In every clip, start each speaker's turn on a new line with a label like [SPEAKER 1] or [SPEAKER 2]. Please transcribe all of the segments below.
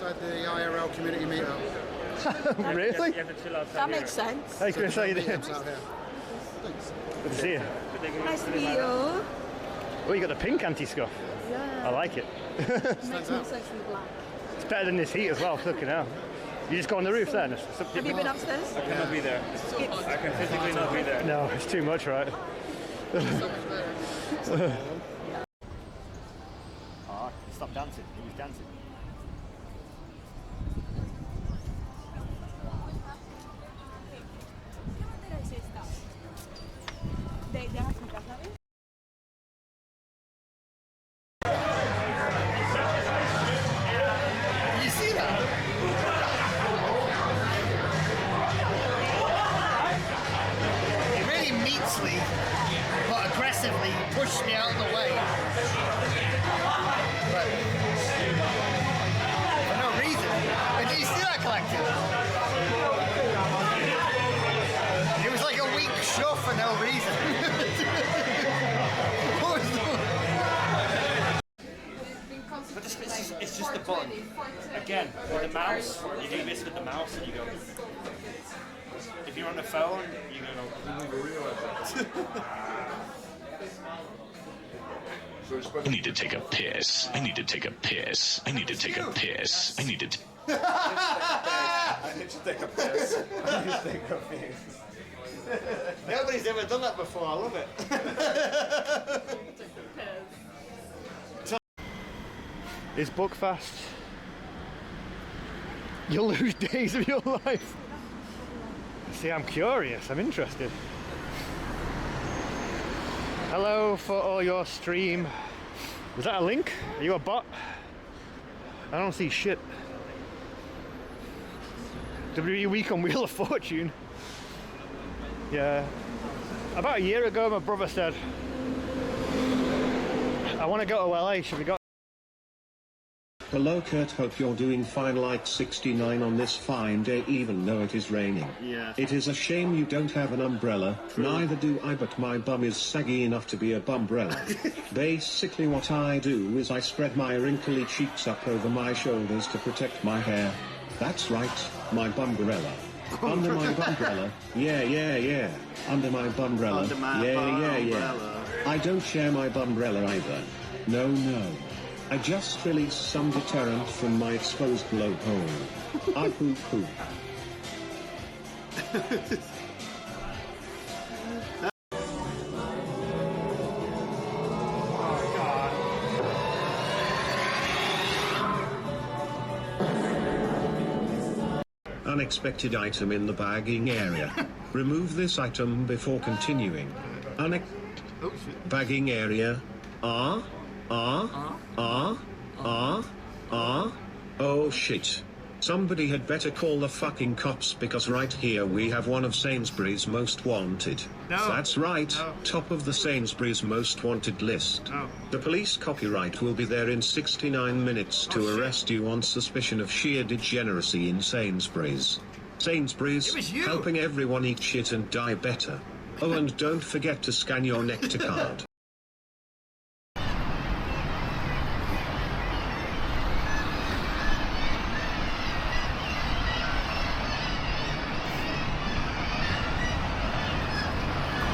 [SPEAKER 1] outside the IRL community meetup.
[SPEAKER 2] Really?
[SPEAKER 3] That makes sense.
[SPEAKER 2] Hey Chris, how you doing?
[SPEAKER 1] Meetups out here.
[SPEAKER 2] Good to see you.
[SPEAKER 3] Nice to meet you.
[SPEAKER 2] Oh, you got the pink anti-scuff.
[SPEAKER 3] Yeah.
[SPEAKER 2] I like it.
[SPEAKER 3] Makes more sense than the black.
[SPEAKER 2] It's better than this heat as well, fucking hell. You just go on the roof then?
[SPEAKER 3] Have you been upstairs?
[SPEAKER 4] I cannot be there. I can physically not be there.
[SPEAKER 2] No, it's too much, right? Stop dancing. He was dancing.
[SPEAKER 1] You see that? He really meatsly, but aggressively pushed me out of the way. But for no reason. And did you see that collective? It was like a weak shove for no reason. What was the...
[SPEAKER 4] But it's just the button. Again, with the mouse, you do this with the mouse and you go. If you're on the phone, you go.
[SPEAKER 5] I need to take a piss. I need to take a piss. I need to take a piss. I need to.
[SPEAKER 4] I need to take a piss. I need to take a piss.
[SPEAKER 1] Nobody's ever done that before, I love it.
[SPEAKER 2] Is Buckfast? You'll lose days of your life. See, I'm curious. I'm interested. Hello for all your stream. Was that a link? Are you a bot? I don't see shit. WWE Week on Wheel of Fortune. Yeah. About a year ago, my brother said, I want to go to LA. Should we go?
[SPEAKER 6] Hello Kurt, hope you're doing fine, like 69 on this fine day even though it is raining.
[SPEAKER 1] Yeah.
[SPEAKER 6] It is a shame you don't have an umbrella, neither do I, but my bum is saggy enough to be a bumbrella. Basically what I do is I spread my wrinkly cheeks up over my shoulders to protect my hair. That's right, my bumbrella. Under my bumbrella, yeah. Under my bumbrella, yeah. I don't share my bumbrella either. No. I just released some deterrent from my exposed blowhole. I poo. Unexpected item in the bagging area. Remove this item before continuing. Bagging area. Oh shit. Somebody had better call the fucking cops because right here we have one of Sainsbury's most wanted.
[SPEAKER 1] No.
[SPEAKER 6] That's right,
[SPEAKER 1] No.
[SPEAKER 6] top of the Sainsbury's most wanted list.
[SPEAKER 1] No.
[SPEAKER 6] The police copyright will be there in 69 minutes to arrest you on suspicion of sheer degeneracy in Sainsbury's. Sainsbury's,
[SPEAKER 1] It was you.
[SPEAKER 6] helping everyone eat shit and die better. Oh, and don't forget to scan your Nectar card.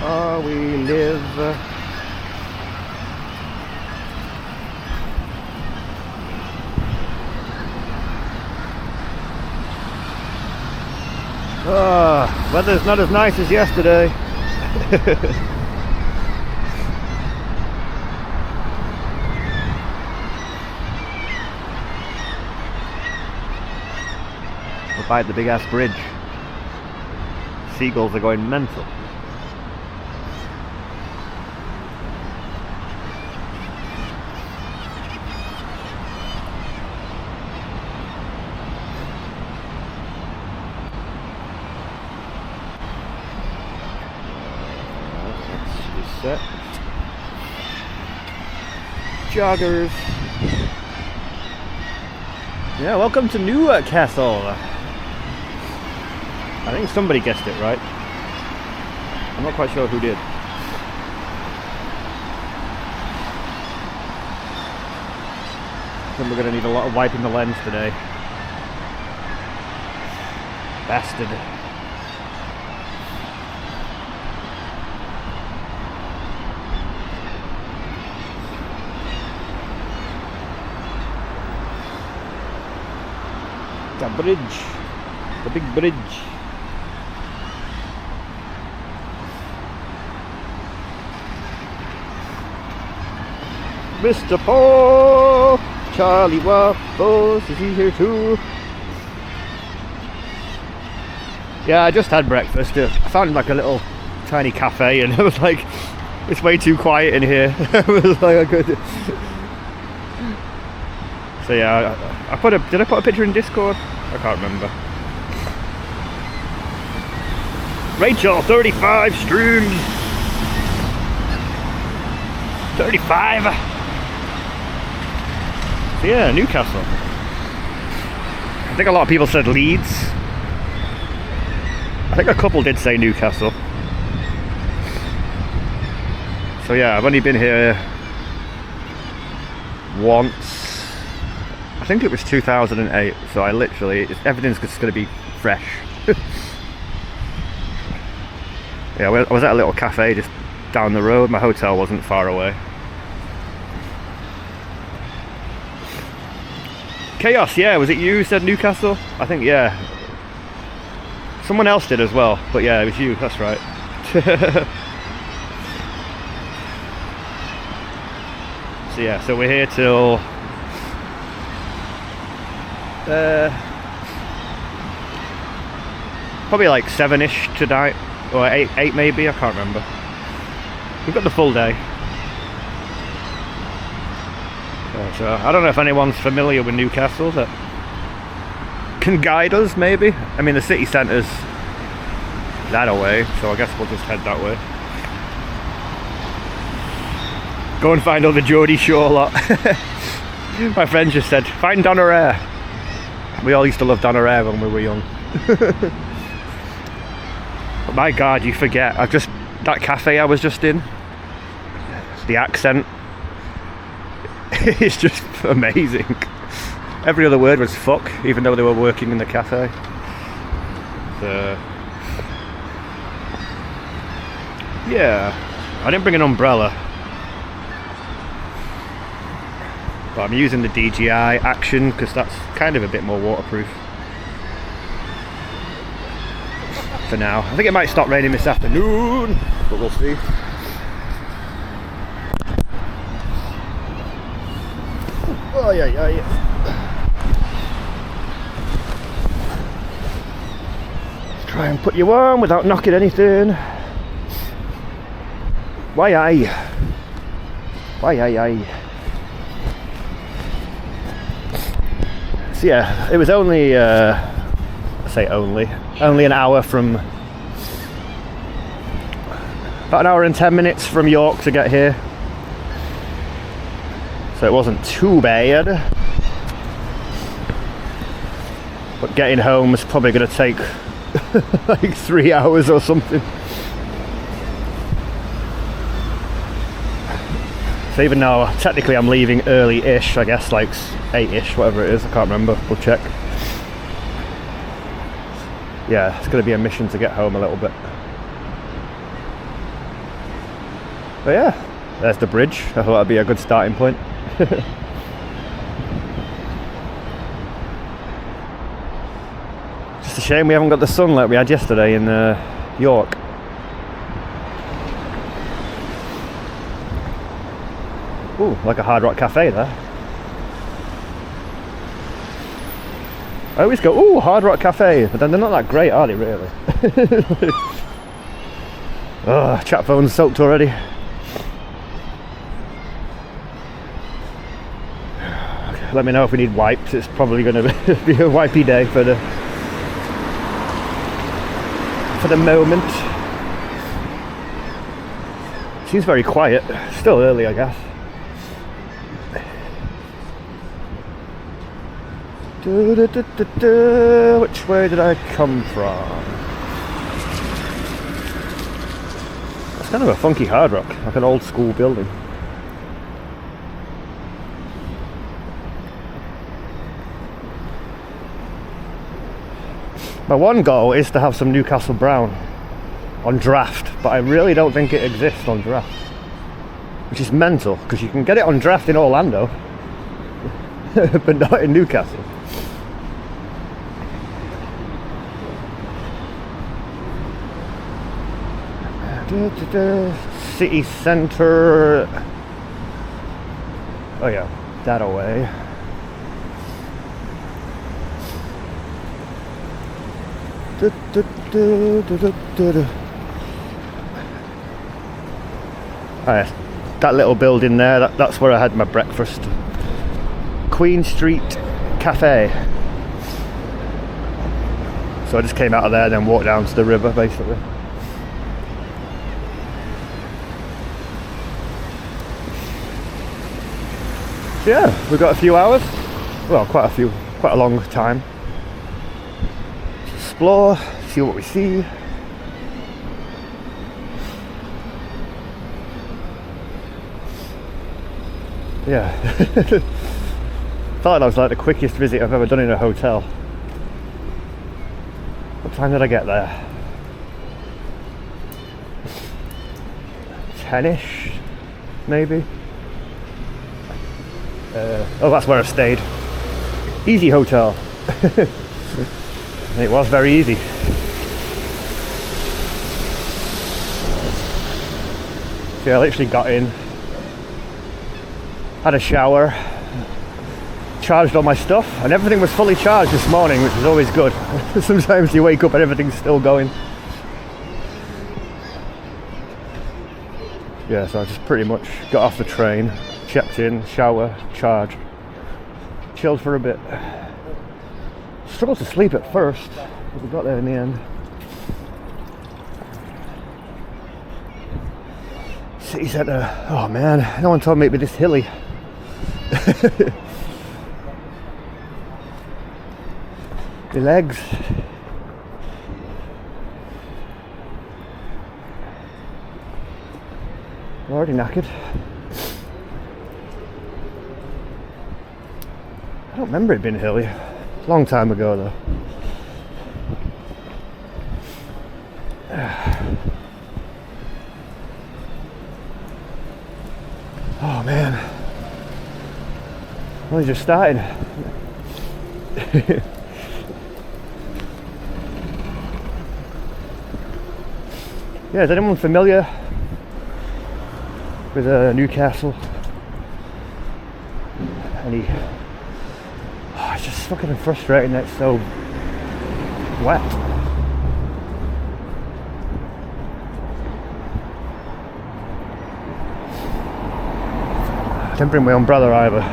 [SPEAKER 2] Oh, we live. Weather's not as nice as yesterday. We're by the big ass bridge. Seagulls are going mental. Set. Joggers. Yeah, welcome to Newcastle. I think somebody guessed it right. I'm not quite sure who did. I think we're going to need a lot of wiping the lens today. Bastard. The bridge. The big bridge. Mr. Paul! Charlie Waffles, is he here too? Yeah, I just had breakfast. I found like a little tiny cafe and I was like, it's way too quiet in here. I was like, I could. So yeah, did I put a picture in Discord? I can't remember. Rachel, 35 streams. 35. So yeah, Newcastle. I think a lot of people said Leeds. I think a couple did say Newcastle. So yeah, I've only been here once. I think it was 2008, so I literally, everything's just going to be fresh. Yeah, I was at a little cafe just down the road. My hotel wasn't far away. Chaos, yeah, was it you who said Newcastle? I think, yeah. Someone else did as well, but yeah, it was you, that's right. So yeah, so we're here till probably like 7ish tonight, or 8 maybe, I can't remember. We've got the full day. So I don't know if anyone's familiar with Newcastle that can guide us, maybe. I mean, the city centre's that away, so I guess we'll just head that way. Go and find all the Geordie Shore lot. My friend just said, find Donaire. We all used to love Donaire when we were young. But my God, you forget. That cafe I was just in, the accent, it's just amazing. Every other word was fuck, even though they were working in the cafe. So, yeah, I didn't bring an umbrella, but I'm using the DJI Action because that's kind of a bit more waterproof for now. I think it might stop raining this afternoon, but we'll see. Oh yeah, yeah, yeah. Try and put you on without knocking anything. Why aye? Why aye? So yeah, it was only, I say only an hour from, about an hour and 10 minutes from York to get here. So it wasn't too bad. But getting home is probably going to take like 3 hours or something. So even though technically I'm leaving early-ish, I guess like 8-ish, whatever it is, I can't remember, we'll check. Yeah, it's going to be a mission to get home a little bit. But yeah, there's the bridge. I thought that'd be a good starting point. Just a shame we haven't got the sun like we had yesterday in York. Ooh, like a Hard Rock Cafe there. I always go, ooh, Hard Rock Cafe, but then they're not that great, are they, really? Oh, chat phone's soaked already. Let me know if we need wipes. It's probably going to be a wipey day for the moment. Seems very quiet. Still early, I guess. Which way did I come from? It's kind of a funky Hard Rock, like an old school building. My one goal is to have some Newcastle Brown on draft, but I really don't think it exists on draft, which is mental because you can get it on draft in Orlando but not in Newcastle. City centre. Oh yeah, that away. That little building there, that's where I had my breakfast. Queen Street Cafe. So I just came out of there and then walked down to the river basically. So yeah, we've got a few hours. Well, quite a long time. Explore, see what we see. Yeah. Felt like that was like the quickest visit I've ever done in a hotel. What time did I get there? 10ish, maybe. Oh, that's where I stayed. Easy hotel. It was very easy. So I literally got in, had a shower, charged all my stuff, and everything was fully charged this morning, which is always good. Sometimes you wake up and everything's still going. Yeah, so I just pretty much got off the train, checked in, shower, charge, chilled for a bit. Struggled to sleep at first, but we got there in the end. City centre, oh man, no one told me it'd be this hilly. The legs. I'm already knackered. I don't remember it being hilly. Long time ago though. Oh man. Only just starting. Yeah, is anyone familiar with Newcastle? Any? Oh, it's just fucking frustrating that it's so wet. I didn't bring my umbrella either.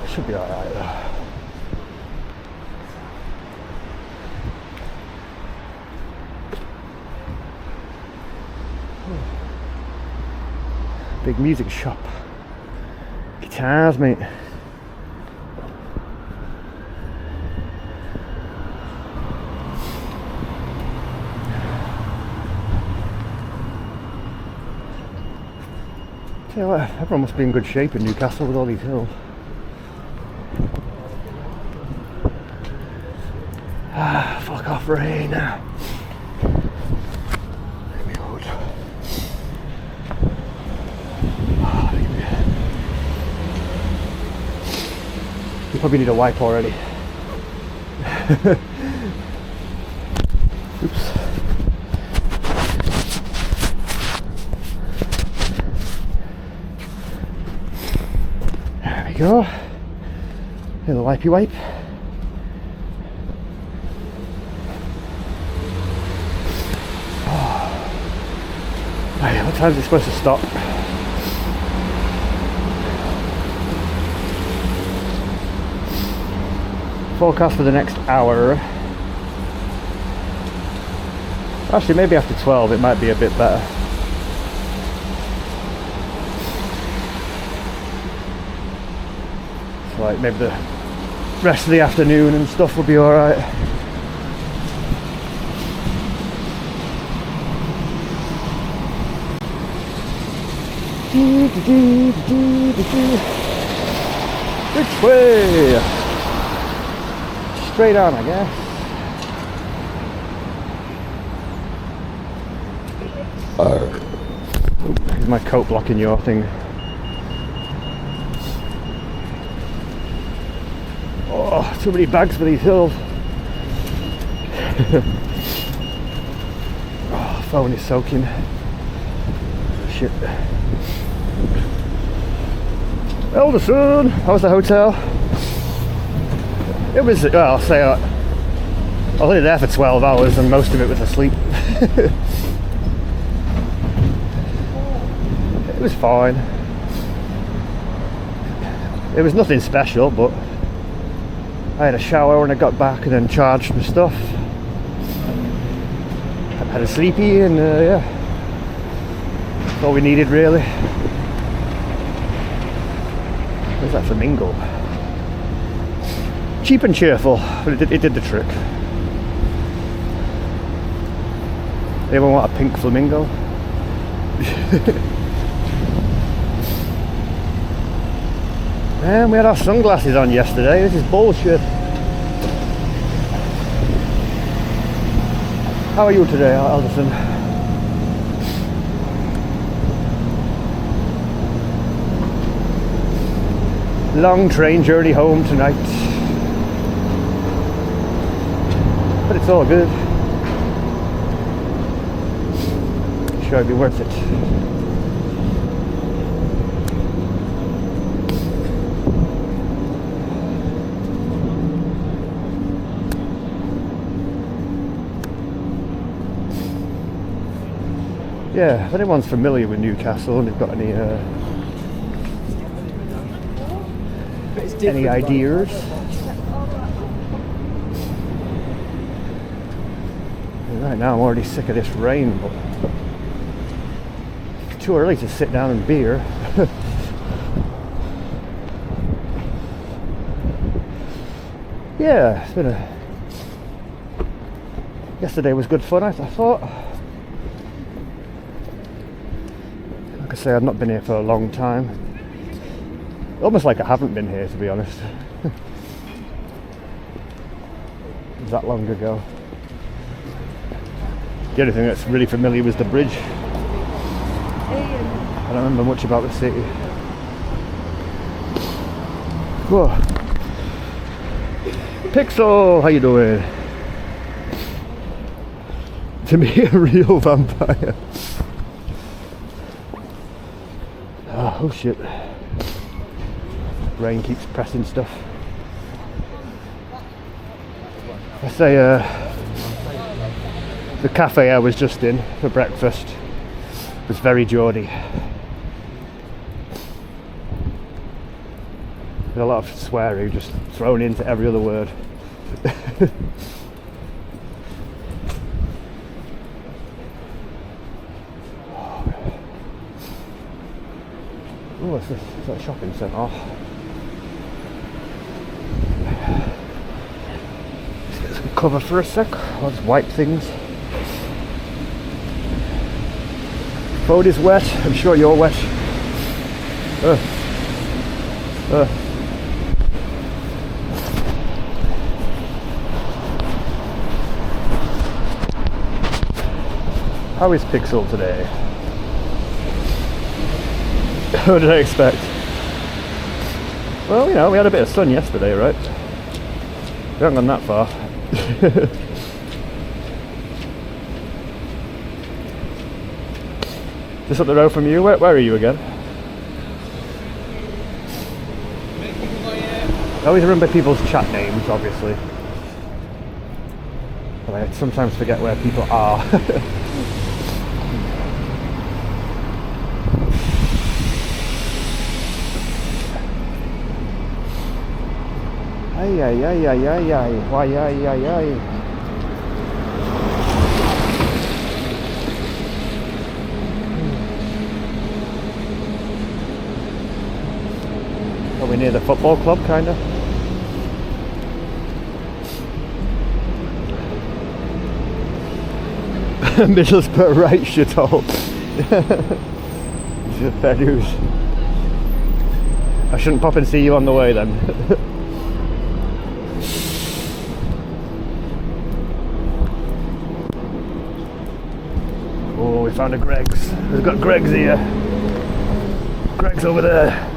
[SPEAKER 2] Should be alright though. Big music shop. Guitars, mate. Tell you what, everyone must be in good shape in Newcastle with all these hills. Ah, fuck off rain. You probably need a wipe already. Oops. There we go. Little wipey wipe. Oh. Right, what time is it supposed to stop? Forecast for the next hour. Actually, maybe after 12 it might be a bit better. So like maybe the rest of the afternoon and stuff will be alright. Which way? Straight on, I guess. Is my coat blocking your thing? Oh, too many bags for these hills. Oh, phone is soaking. Shit. Elderson, how's the hotel? It was, well, I'll say I was only there for 12 hours and most of it was asleep. It was fine. It was nothing special, but I had a shower when I got back and then charged my stuff. I had a sleepy and yeah, that's all we needed really. Where's that flamingo? Cheap and cheerful, but it did the trick. Anyone want a pink flamingo? Man, we had our sunglasses on yesterday. This is bullshit. How are you today, Alderson? Long train journey home tonight. But it's all good. Sure, it'd be worth it. Yeah, if anyone's familiar with Newcastle and they've got any ideas, right now I'm already sick of this rain, but it's too early to sit down and beer. Yeah, it's been yesterday was good fun, I thought. Like I say, I've not been here for a long time. Almost like I haven't been here, to be honest. It was that long ago. The only thing that's really familiar was the bridge. I don't remember much about the city. Whoa. Pixel, how you doing? To me, a real vampire. Oh shit. Rain keeps pressing stuff. I say the cafe I was just in for breakfast was very Geordie. With a lot of swearing just thrown into every other word. Oh, what's this? Is that a shopping centre? Oh. Let's get some cover for a sec. I'll just wipe things. Phone is wet. I'm sure you're wet. How is Pixel today? What did I expect? Well, you know, we had a bit of sun yesterday, right? We haven't gone that far. Just up the road from you? Where are you again? I always remember people's chat names, obviously. But I sometimes forget where people are. Ay, ay, ay, ay, ay, ay, why, ay, ay, ay. Are we near the football club, kind of? Middlesbrough, right, shithole. Fair news. I shouldn't pop and see you on the way then. Oh, we found a Greg's. We've got Greg's here. Greg's over there.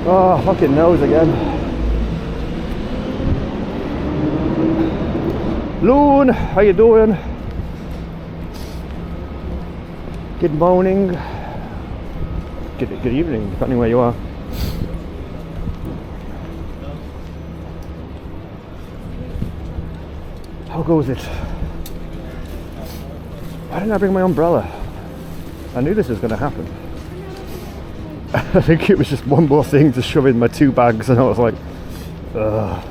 [SPEAKER 2] Oh, fucking nose again. Loon, how you doing? Good morning. Good evening, depending where you are. How goes it? Why didn't I bring my umbrella? I knew this was going to happen. I think it was just one more thing to shove in my 2 bags, and I was like, ugh.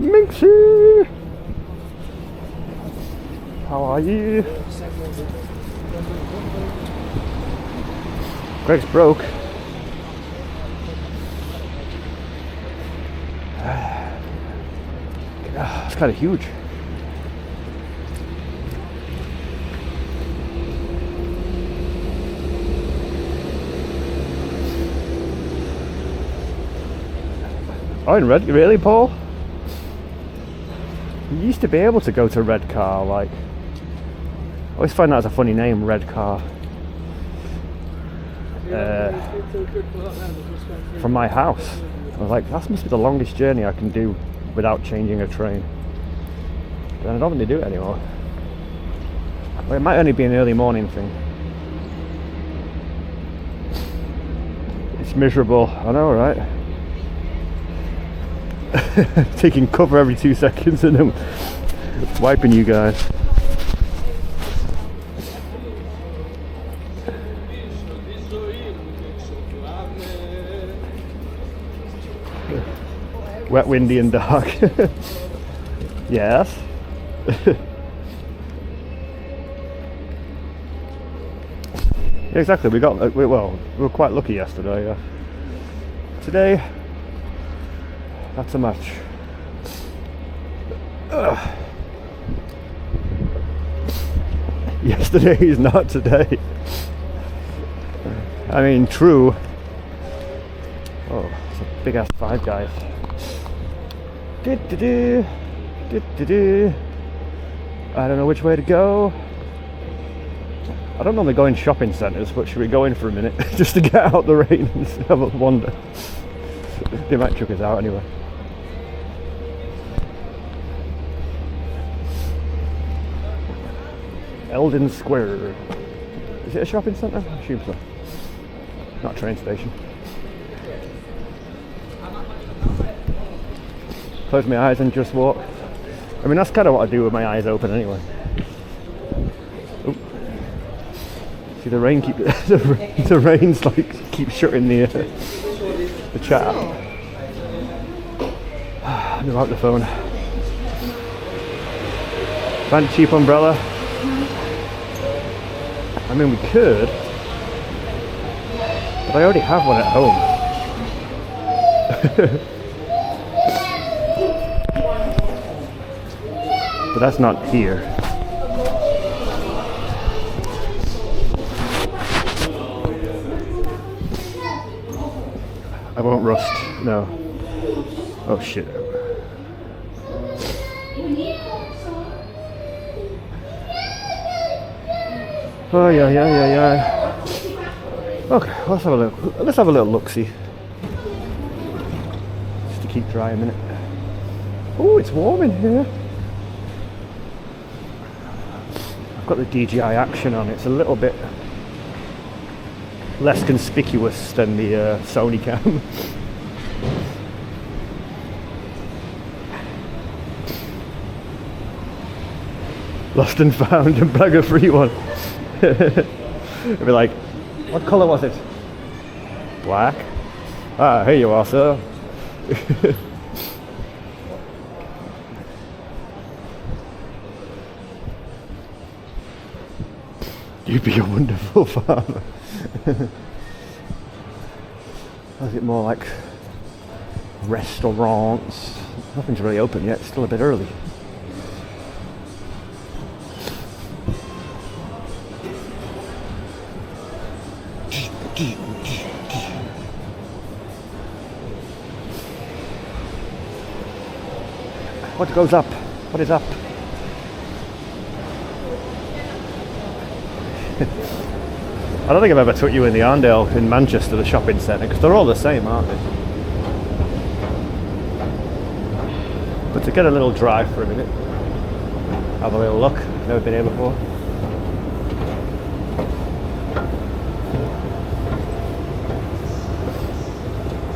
[SPEAKER 2] Minxie! How are you? Greg's broke. It's kind of huge. Oh, in Red, really, Paul? You used to be able to go to Red Car, like. I always find that as a funny name, Red Car. From my house. I was like, that must be the longest journey I can do without changing a train. But I don't think they do it anymore. Well, it might only be an early morning thing. It's miserable, I know, right? Taking cover every 2 seconds and then wiping you guys. Wet, windy and dark. Yes. Yeah, exactly. We were quite lucky yesterday. Yeah. Today, not so much. Yesterday is not today. I mean, true. Oh, it's a big ass Five Guys. I don't know which way to go. I don't normally go in shopping centres, but should we go in for a minute just to get out the rain and have a wander? They might chuck us out anyway. Eldon Square. Is it a shopping centre? I assume so. Not a train station. Close my eyes and just walk. I mean, that's kind of what I do with my eyes open anyway. Oop. See, the rain the rain's like keeps shutting the chat out. I'm out the phone. Find a cheap umbrella. I mean, we could, but I already have one at home. But that's not here. I won't rust, no. Oh shit. Oh yeah. Okay, let's have a look. Let's have a little look-see. Just to keep dry a minute. Oh, it's warm in here. I've got the DJI Action on. It's a little bit less conspicuous than the Sony cam. Lost and found and bag a free one. It'd be like, what colour was it? Black? Ah, here you are, sir. You'd be a wonderful farmer. Or is it more like restaurants? Nothing's really open yet, it's still a bit early. What goes up? What is up? I don't think I've ever took you in the Arndale in Manchester, the shopping centre, because they're all the same, aren't they? But to get a little drive for a minute, have a little look, never been here before.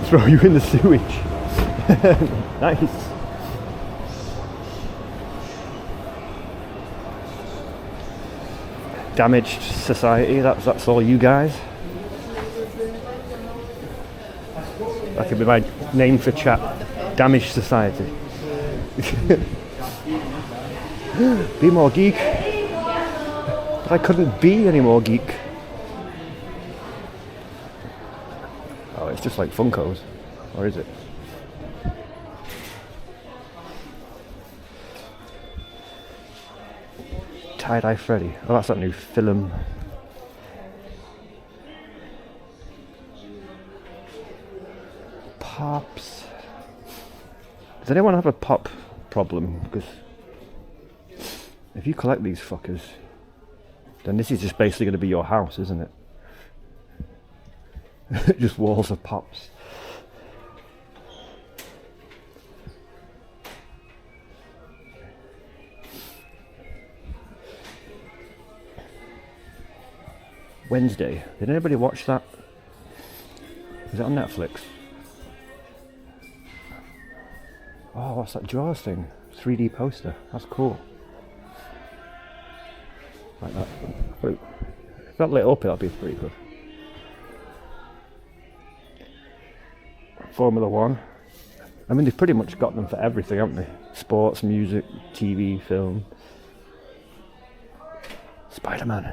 [SPEAKER 2] Throw you in the sewage. Nice. Damaged society, that's all you guys. That could be my name for chat. Damaged society. Be more geek. But I couldn't be any more geek. Oh, it's just like Funkos. Or is it? Tie-Dye Freddy. Oh, that's that new film. Pops. Does anyone have a pop problem? Because if you collect these fuckers, then this is just basically going to be your house, isn't it? Just walls of pops. Wednesday. Did anybody watch that? Is it on Netflix? Oh, what's that Jaws thing? 3D poster. That's cool. Like that. If that lit up, that'd be pretty good. Formula One. I mean, they've pretty much got them for everything, haven't they? Sports, music, TV, film. Spider-Man.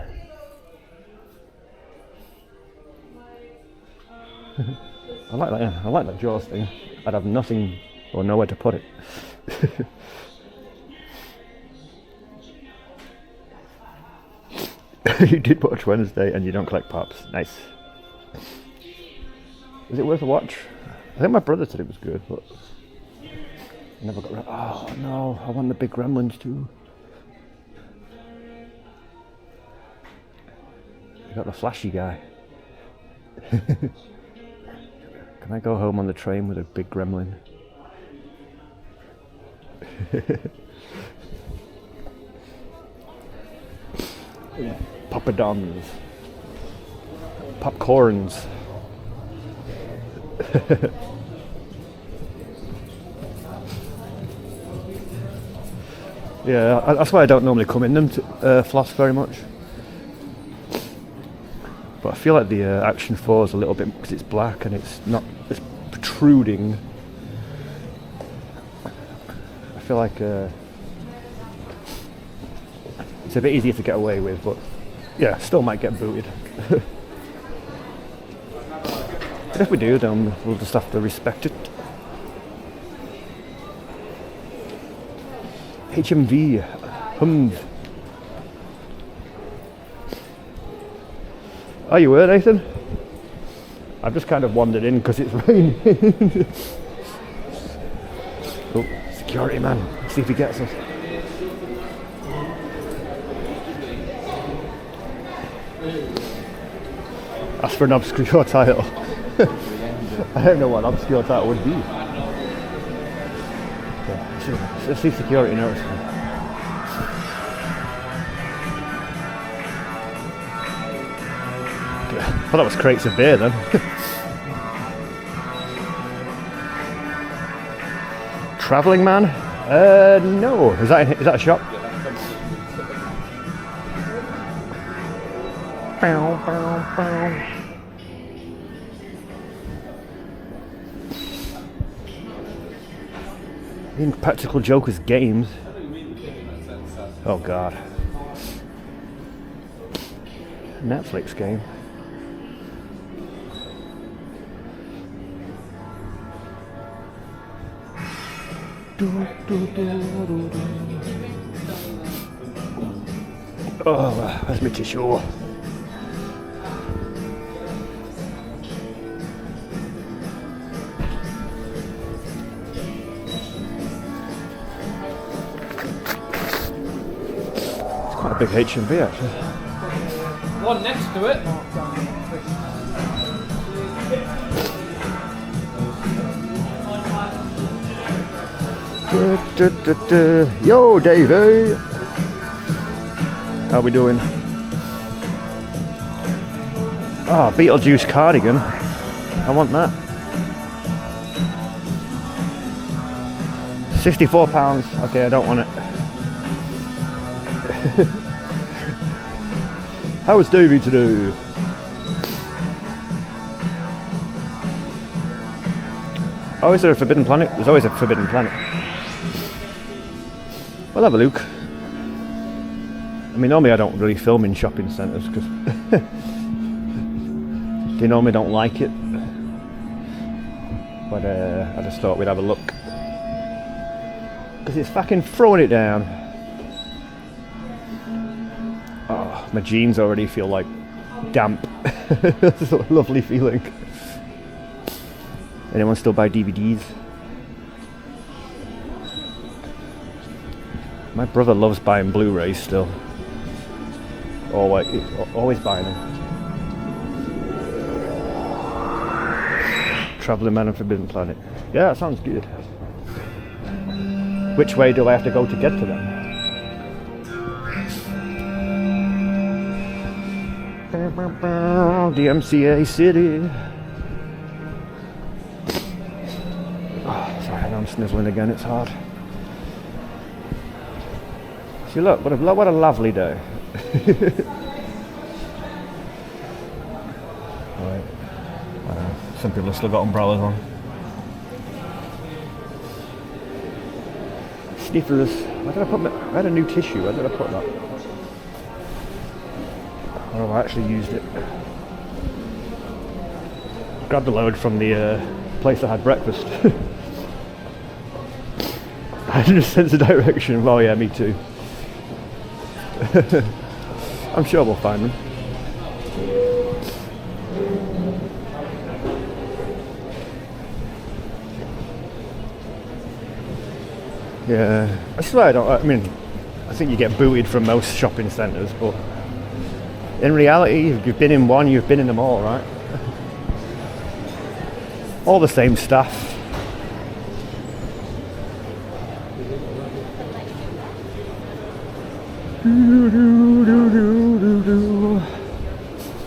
[SPEAKER 2] I like that. Yeah. I like that Jaws thing. I'd have nothing or nowhere to put it. You did watch Wednesday, and you don't collect pops. Nice. Is it worth a watch? I think my brother said it was good, but I never got. Oh no! I want the big gremlins too. You got the flashy guy. Can I go home on the train with a big gremlin? Poppadons. Popcorns. Yeah, that's why I don't normally come in them to floss very much. But I feel like the Action 4 is a little bit, because it's black and it's not as protruding. I feel like it's a bit easier to get away with, but yeah, still might get booted. But if we do, then we'll just have to respect it. HMV, Humv. Oh, you were, Nathan? I've just kind of wandered in because it's raining. Oh, security man. Let's see if he gets us. Ask for an obscure title. I don't know what an obscure title would be. Okay, let's see if security notices me. I thought that was crates of beer then. Travelling man? No. Is that a shop? Bow, bow, bow. Impractical Jokers games. Oh god. Netflix game. Oh, where's my tissue? big H&B actually.
[SPEAKER 7] One next to it.
[SPEAKER 2] Yo, Davey! How we doing? Oh, Beetlejuice cardigan. I want that. £64. Okay, I don't want it. How is Davey today? Oh, is there a Forbidden Planet? There's always a Forbidden Planet. We'll have a look. I mean, normally I don't really film in shopping centres because they normally don't like it. But I just thought we'd have a look. Because it's fucking throwing it down. Oh, my jeans already feel like damp. It's a lovely feeling. Anyone still buy DVDs? My brother loves buying Blu-rays still. Always buying them. Travelling Man and Forbidden Planet. Yeah, that sounds good. Which way do I have to go to get to them? DMCA City. Oh, sorry, I know I'm snivelling again, it's hard. See, look, what a lovely day. Right. Some people have still got umbrellas on. Sniffers. Where did I put my... I had a new tissue. Where did I put that? Oh, I actually used it. Grabbed a load from the place I had breakfast. I had a sense of direction. Oh yeah, me too. I'm sure we'll find them. Yeah, I swear I mean, I think you get booted from most shopping centres, but in reality, if you've been in one, you've been in them all, right? All the same stuff.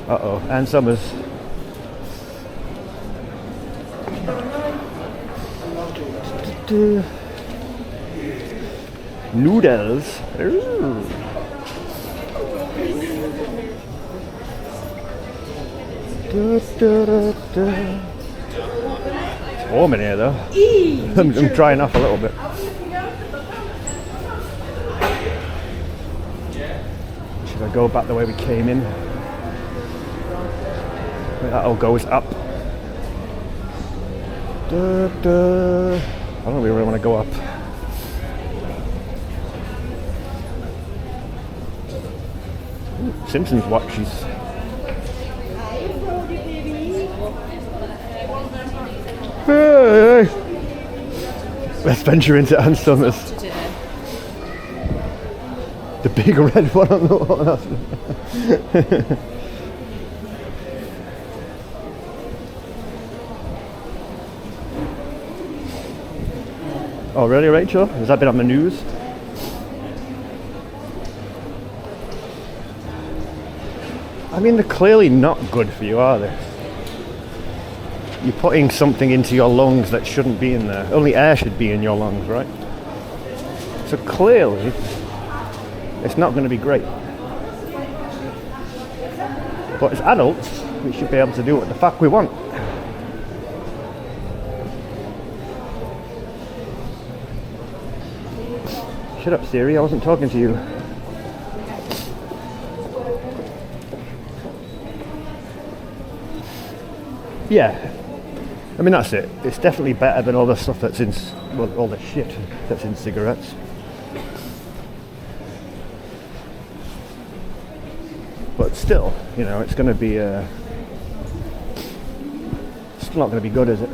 [SPEAKER 2] Uh-oh, Ann Summers. Noodles. Ooh. It's warm in here though. I'm drying off a little bit. Should I go back the way we came in? That all goes up. I don't really want to go up. Ooh, Simpsons watches. Hey. Let's venture into Ann Summers. The big red one on the wall. Oh really, Rachel? Has that been on the news? I mean, they're clearly not good for you, are they? You're putting something into your lungs that shouldn't be in there. Only air should be in your lungs, right? So clearly, it's not going to be great. But as adults, we should be able to do what the fuck we want. Shut up, Siri, I wasn't talking to you. Yeah, I mean that's it. It's definitely better than all the stuff that's in, well, all the shit that's in cigarettes. But still, you know, it's going to be still not going to be good, is it?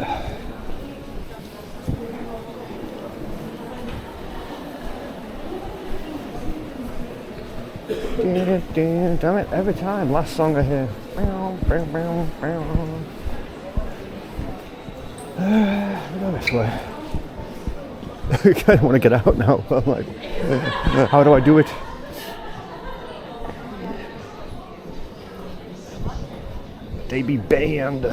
[SPEAKER 2] Damn it, every time. Last song I hear. We go this way. I kind of want to get out now. I'm like, how do I do it? They be banned.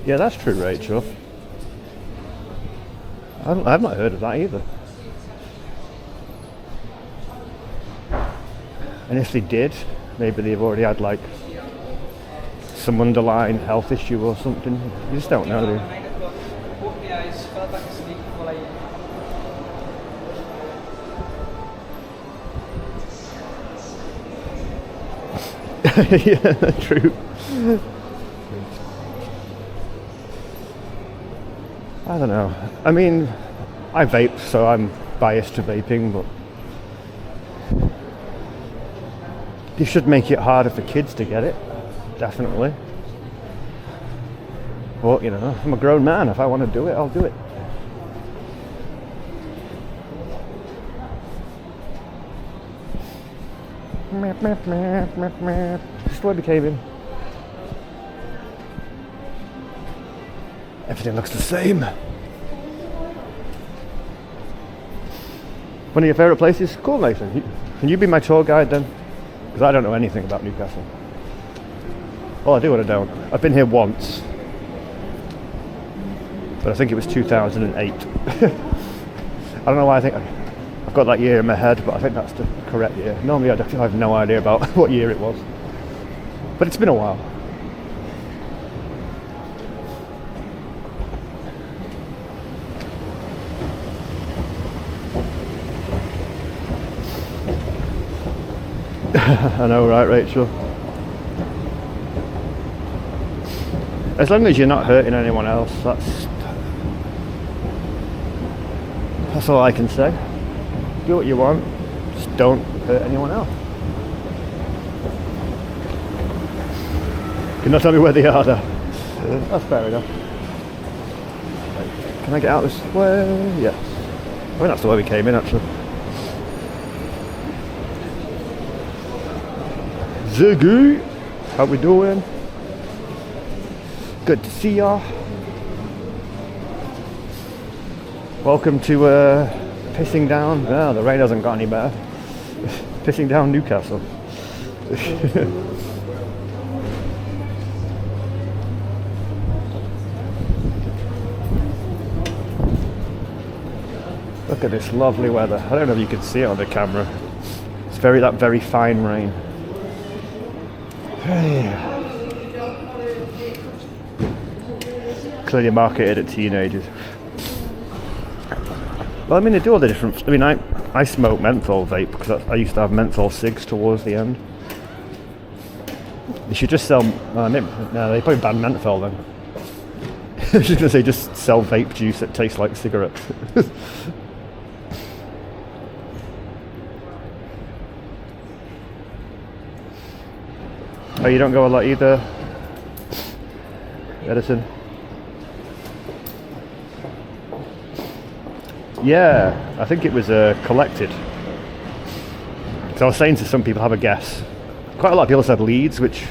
[SPEAKER 2] Yeah, that's true, Rachel. I've not heard of that either. And if they did, maybe they've already had like some underlying health issue or something. You just don't know, do you? Yeah, true. I don't know. I mean, I vape, so I'm biased to vaping, but they should make it harder for kids to get it. Definitely. But, you know, I'm a grown man. If I want to do it, I'll do it. Just the way we came in. Everything looks the same. One of your favourite places? Cool, Nathan. Can you be my tour guide then? Because I don't know anything about Newcastle. Well, I do and I don't. I've been here once. But I think it was 2008. I don't know why I think... I've got that year in my head, but I think that's the correct year. Normally I have no idea about what year it was. But it's been a while. I know, right, Rachel? As long as you're not hurting anyone else, that's all I can say. Do what you want, just don't hurt anyone else. You're not telling me where they are, though. That's fair enough. Can I get out this way? Yes. I think that's the way we came in, actually. Ziggy, how we doing? Good to see ya. Welcome to pissing down. No, the rain hasn't got any better. Pissing down Newcastle. Look at this lovely weather. I don't know if you can see it on the camera. It's that very fine rain. Clearly marketed at teenagers. Well, I mean, they do all the different... I mean, I smoke menthol vape because I used to have menthol cigs towards the end. They should just sell... no, they probably ban menthol then. I was just going to say, just sell vape juice that tastes like cigarettes. Oh, you don't go a lot either, Edison? Yeah, I think it was collected. So I was saying to some people, have a guess. Quite a lot of people said Leeds, which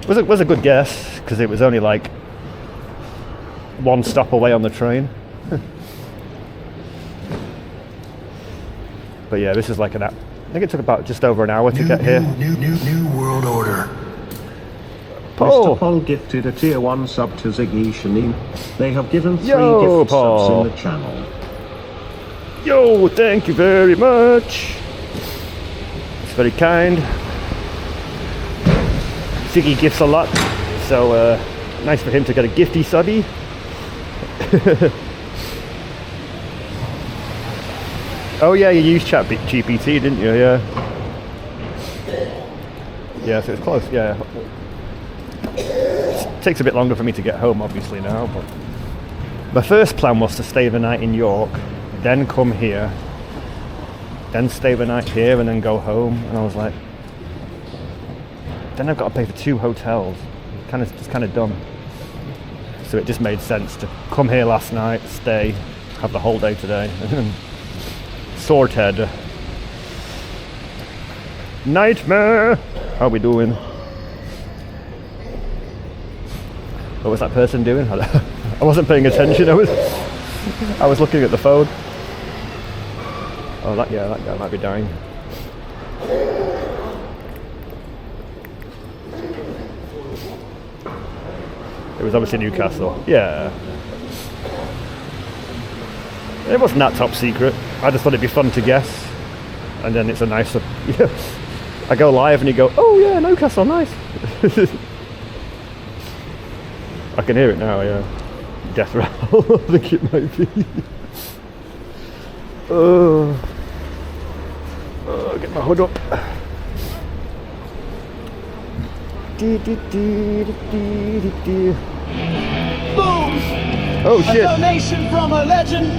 [SPEAKER 2] was a good guess, because it was only like one stop away on the train. But yeah, this is like an app. I think it took about just over an hour to get here.
[SPEAKER 8] New world order.
[SPEAKER 6] Mr. Paul gifted a tier 1 sub to Ziggy Shanine. They have given 3 gift
[SPEAKER 2] Paul.
[SPEAKER 6] subs in the channel.
[SPEAKER 2] Yo, thank you very much. It's very kind. Ziggy gifts a lot, so nice for him to get a gifty subby. Oh yeah, you used ChatGPT, didn't you? Yeah. Yeah, so it's close. Yeah. It takes a bit longer for me to get home, obviously now. But my first plan was to stay the night in York, then come here, then stay the night here, and then go home. And I was like, then I've got to pay for 2 hotels. It's kind of dumb. So it just made sense to come here last night, stay, have the whole day today. Sorted. Nightmare! How we doing? What was that person doing? I wasn't paying attention. I was looking at the phone. Oh, that guy might be dying. It was obviously Newcastle. Yeah. It wasn't that top secret. I just thought it'd be fun to guess. And then it's a nice... I go live and you go, oh yeah, Newcastle, nice. I can hear it now, yeah. Death rattle, I think it might be. Oh, get my hood up.
[SPEAKER 9] Boom!
[SPEAKER 2] Oh shit.
[SPEAKER 9] A donation from a legend.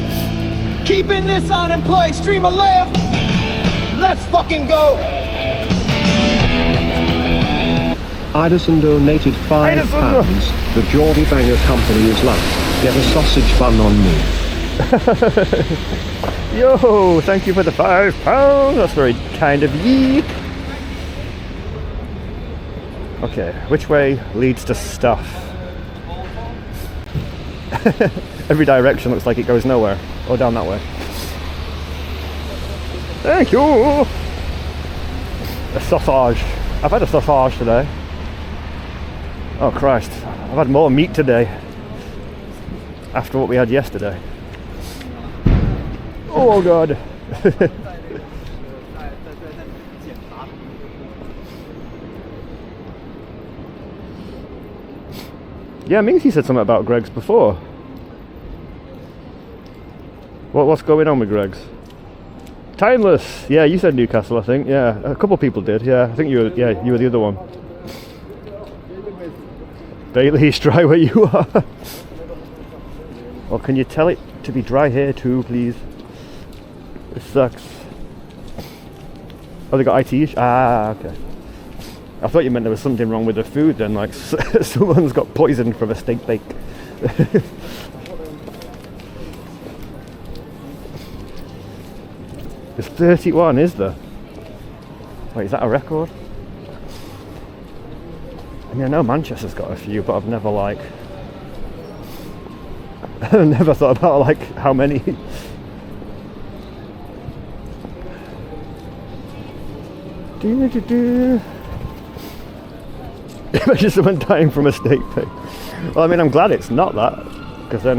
[SPEAKER 9] Keeping this unemployed stream alive. Let's fucking go!
[SPEAKER 6] Idison donated £5. The Geordie Banger Company is like, get a sausage bun on me.
[SPEAKER 2] Yo, thank you for the £5. That's very kind of ye. Okay, which way leads to stuff? Every direction looks like it goes nowhere. Or down that way. Thank you! A sausage. I've had a sausage today. Oh Christ, I've had more meat today. After what we had yesterday. Oh God. Yeah, Minky said something about Greg's before. What's going on with Greg's? Timeless. Yeah, you said Newcastle, I think. Yeah, a couple of people did. Yeah, I think you were the other one. Bailey's dry where you are. Well, can you tell it to be dry here too, please? It sucks. Oh, they got IT issues? Ah, okay. I thought you meant there was something wrong with the food then, like someone's got poisoned from a steak bake. There's 31, is there? Wait, is that a record? I mean, I know Manchester's got a few, but I've never never thought about how many. Imagine someone dying from a steak bake. Well, I mean, I'm glad it's not that, because then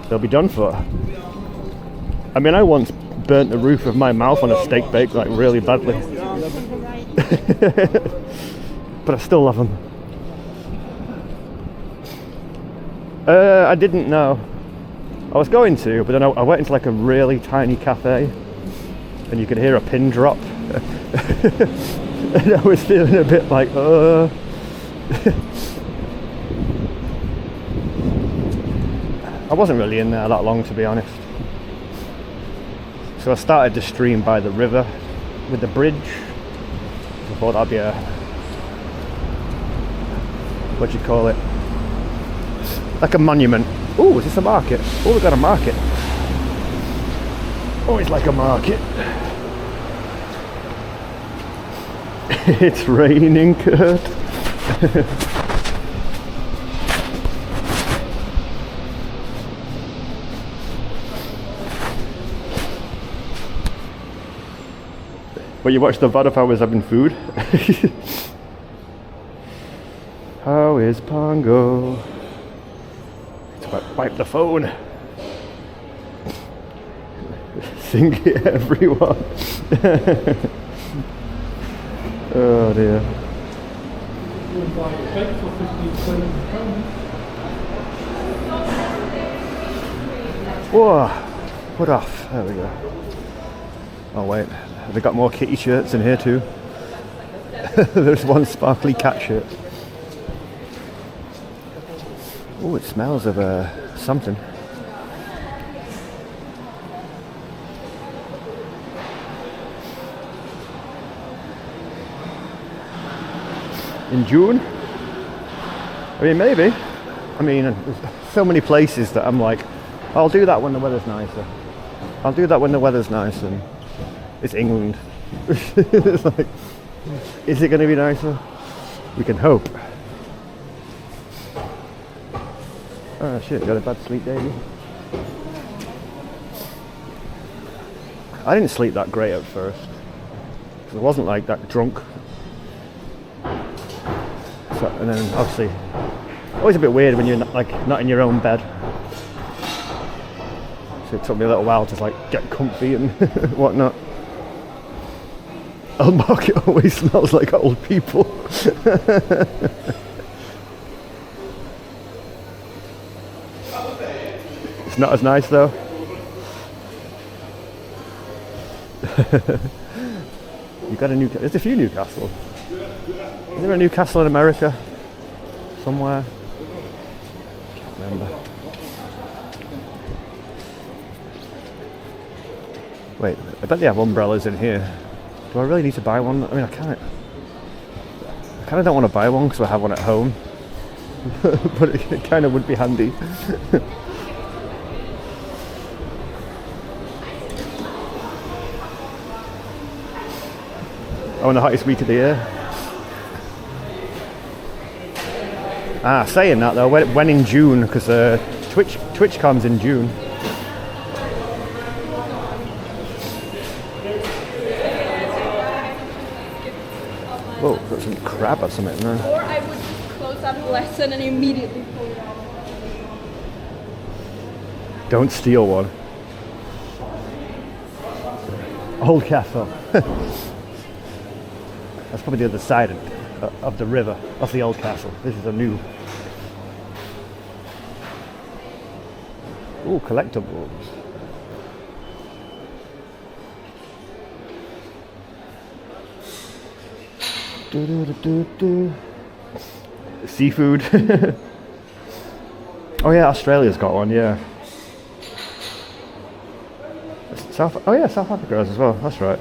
[SPEAKER 2] they'll be done for. I mean, I once burnt the roof of my mouth on a steak bake, really badly. But I still love them. I didn't know. I was going to, but then I went into a really tiny cafe, and you could hear a pin drop. And I was feeling a bit I wasn't really in there that long, to be honest. So I started to stream by the river with the bridge. I thought that'd be a, what do you call it? Like a monument. Oh, is this a market? Oh, we've got a market. Oh, it's like a market. It's raining, Kurt. But you watched the VOD if I was having food? How is Pongo? Wipe the phone. Sing it, everyone. Oh dear. Whoa, put off. There we go. Oh wait, have they got more kitty shirts in here too? There's one sparkly cat shirt. Oh, it smells of something. In June? I mean, maybe. I mean, there's so many places that I'm like, I'll do that when the weather's nicer. I'll do that when the weather's nice, and it's England. It's like, is it going to be nicer? We can hope. Oh shit, got a bad sleep, Davey. I didn't sleep that great at first. I wasn't like that drunk. So, and then obviously, always a bit weird when you're not in your own bed. So it took me a little while to like get comfy and whatnot. Old Market always smells like old people. It's not as nice though. You got a new. There's a few Newcastle. Is there a Newcastle in America somewhere? Can't remember. Wait, I bet they have umbrellas in here. Do I really need to buy one? I mean, I kind of don't want to buy one because I have one at home. But it kind of would be handy. Oh, and the hottest week of the year. Ah, saying that though, when in June, because TwitchCon's in June. Whoa, got some crab or something there.
[SPEAKER 3] Or I would close that lesson and immediately pull it out.
[SPEAKER 2] Don't steal one. Old Castle. That's probably the other side of the river. That's the old castle. This is a new. Ooh, collectibles. Seafood. Oh yeah, Australia's got one. Yeah. South Africa has as well. That's right.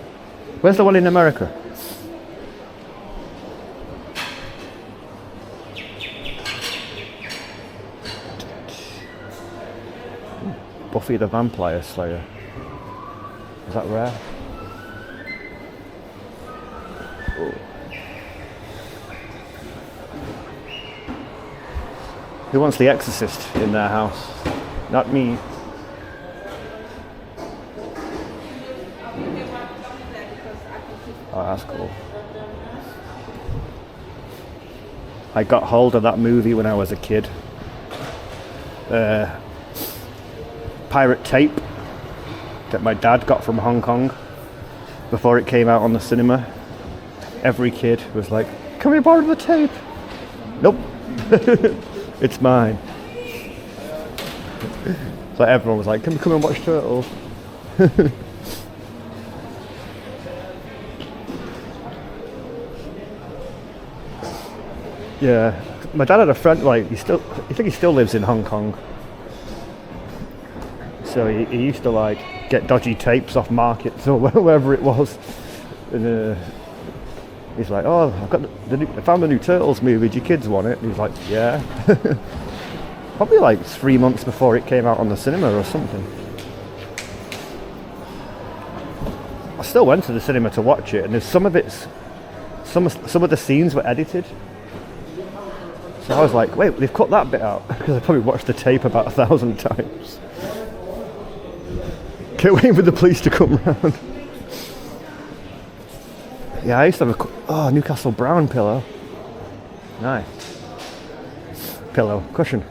[SPEAKER 2] Where's the one in America? Buffy the Vampire Slayer. Is that rare? Oh. Who wants the Exorcist in their house? Not me. Oh, that's cool. I got hold of that movie when I was a kid. Pirate tape that my dad got from Hong Kong before it came out on the cinema. Every kid was like, "Can we borrow the tape?" Nope. It's mine. So everyone was like, "Can we come and watch Turtles?" Yeah, my dad had a friend. Like he still lives in Hong Kong. So he used to like get dodgy tapes off markets or wherever it was. And he's like, "Oh, I found the new Turtles movie. Do your kids want it?" And he's like, "Yeah." Probably like 3 months before it came out on the cinema or something. I still went to the cinema to watch it, and there's some of the scenes were edited. So I was like, "Wait, they've cut that bit out," because I probably watched the tape about 1,000 times. Can't wait for the police to come round. Yeah, I used to have a Newcastle Brown pillow. Nice. Pillow, cushion.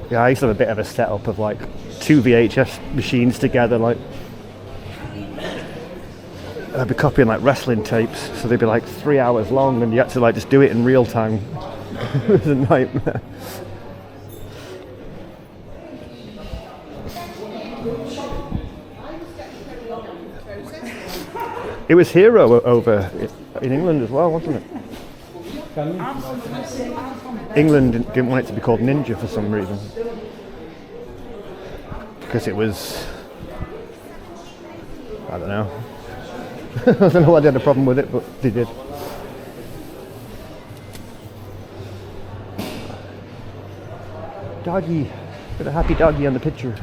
[SPEAKER 2] Yeah, I used to have a bit of a setup of like 2 VHS machines together. Like, I'd be copying like wrestling tapes, so they'd be like 3 hours long, and you had to like just do it in real time. It was a nightmare. It was Hero over in England as well, wasn't it? England didn't want it to be called Ninja for some reason. Because it was... I don't know. I don't know why they had a problem with it, but they did. Doggy. Got a happy doggy on the picture.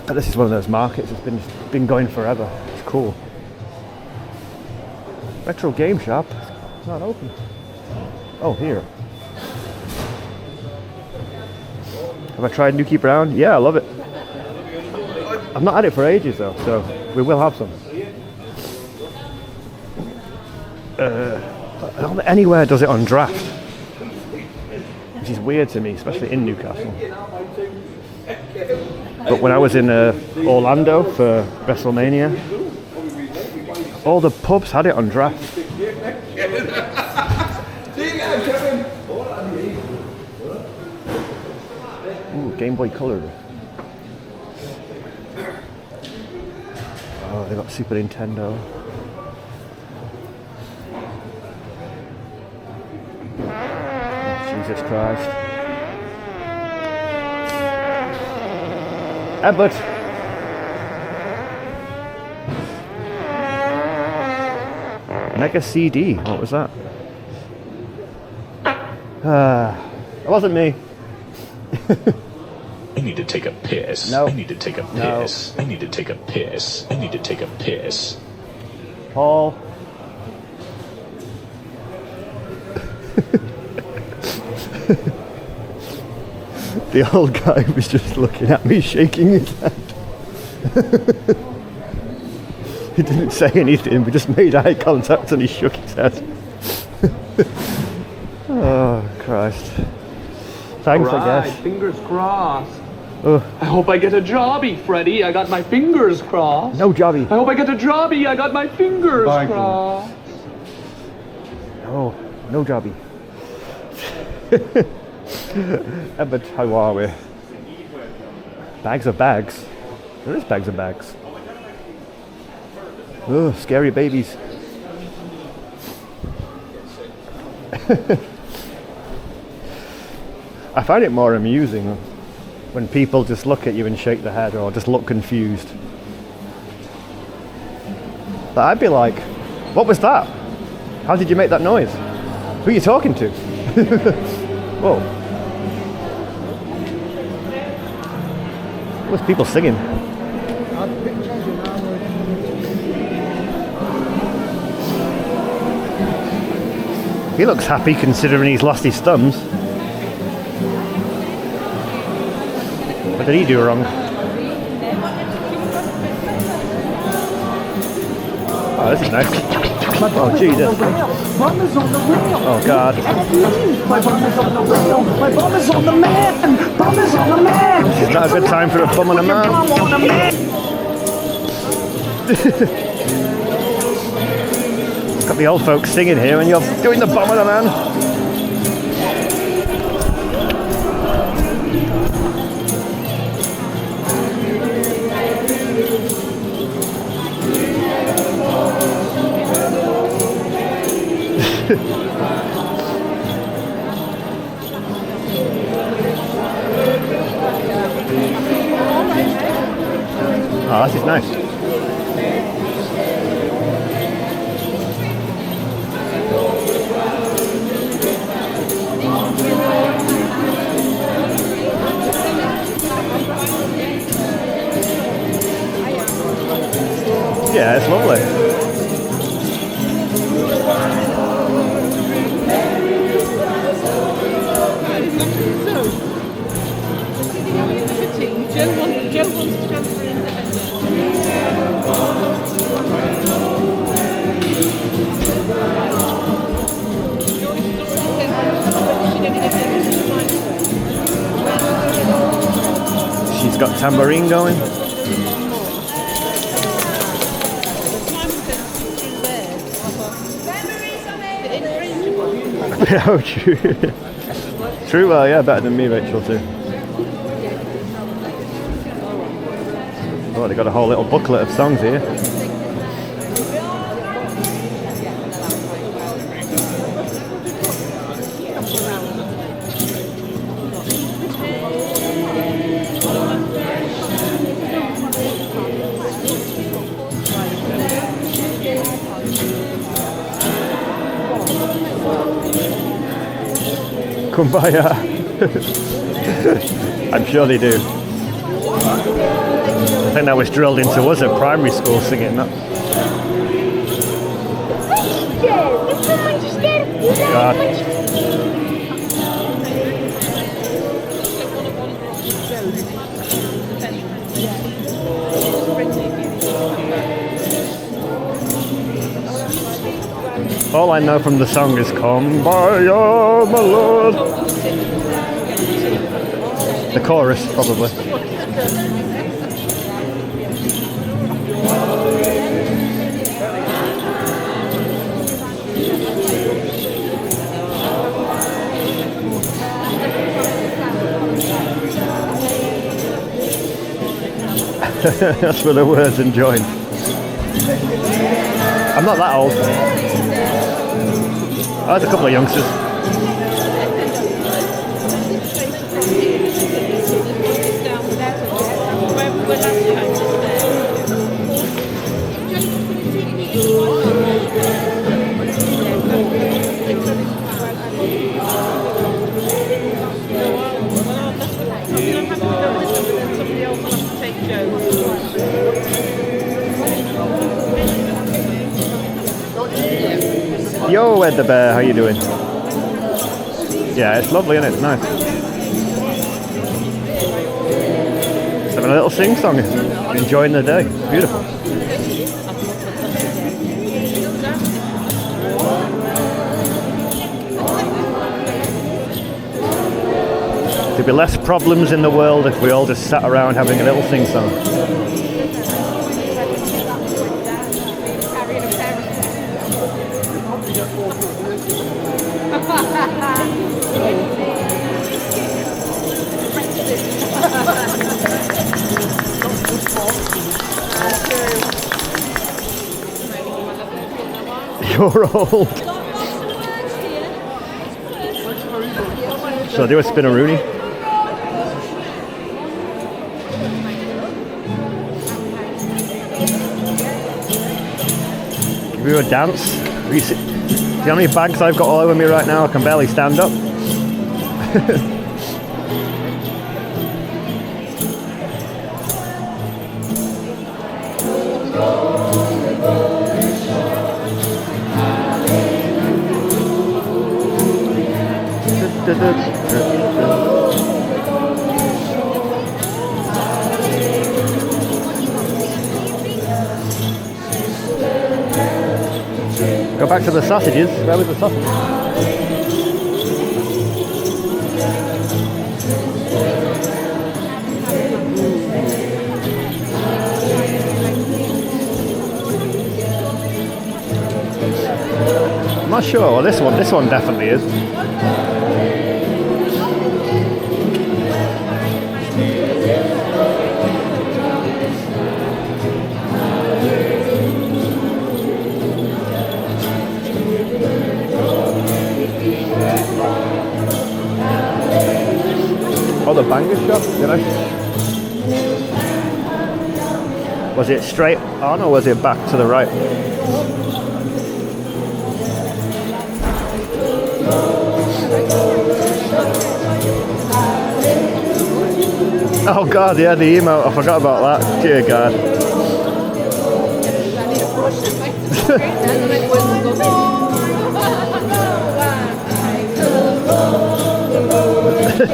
[SPEAKER 2] But this is one of those markets that's been going forever. It's cool. Retro game shop. It's not open. Oh, here. Have I tried Newcastle Brown? Yeah, I love it. I've not had it for ages though, so we will have some. I don't think anywhere does it on draft, which is weird to me, especially in Newcastle. But when I was in Orlando for WrestleMania, all the pubs had it on draft. Ooh, Game Boy Color. Oh, they got Super Nintendo. Oh, Jesus Christ. Abbott. Mega CD. What was that? It wasn't me.
[SPEAKER 5] I need to take a piss.
[SPEAKER 2] No.
[SPEAKER 5] I need to take a piss. I need to take a piss. I need to take a piss.
[SPEAKER 2] Paul. The old guy was just looking at me, shaking his head. He didn't say anything, we just made eye contact and he shook his head. Oh, Christ. Thanks, I guess.
[SPEAKER 9] Fingers crossed.
[SPEAKER 2] Oh.
[SPEAKER 9] I hope I get a jobby, Freddy. I got my fingers crossed.
[SPEAKER 2] No jobby.
[SPEAKER 9] I hope I get a jobby. I got my fingers crossed.
[SPEAKER 2] No, no jobby. But how are we? Bags of bags. There is bags of bags. Oh, scary babies. I find it more amusing when people just look at you and shake their head or just look confused. But I'd be like, what was that? How did you make that noise? Who are you talking to? Whoa. What's people singing? He looks happy considering he's lost his thumbs. What did he do wrong? Oh, this is nice. Oh, Jesus. Oh, God.
[SPEAKER 9] My bum is on the wheel. My bum is on the man. Bum is on the man.
[SPEAKER 2] It's not a good time for a bum on a man.
[SPEAKER 9] Bum on the man.
[SPEAKER 2] Got the old folks singing here and you're doing the bum on a man. Oh, this is nice. Yeah, it's lovely.
[SPEAKER 3] Joe wants to transfer
[SPEAKER 2] She's got tambourine going. Oh, true. True, well, yeah, better than me, Rachel, too. Oh, they got a whole little booklet of songs here. Kumbaya. I'm sure they do. I think that was drilled into us at primary school singing that. God. All I know from the song is Kumbaya, my lord. The chorus, probably. That's where the words and join. I'm not that old. I had a couple of youngsters. Yo, Ed the Bear, how you doing? Yeah, it's lovely, isn't it? It's nice. Just having a little sing-song, enjoying the day. Beautiful. There'd be less problems in the world if we all just sat around having a little sing-song. You're old. Shall I do a spin-a-rooney? Give you a dance? Do you see how many bags I've got all over me right now? I can barely stand up. Go back to the sausages. Where was the sausage? I'm not sure. Well, this one definitely is. Oh, the banger shot, you know? Was it straight on or was it back to the right? Oh God, yeah, the emote, I forgot about that. Dear God.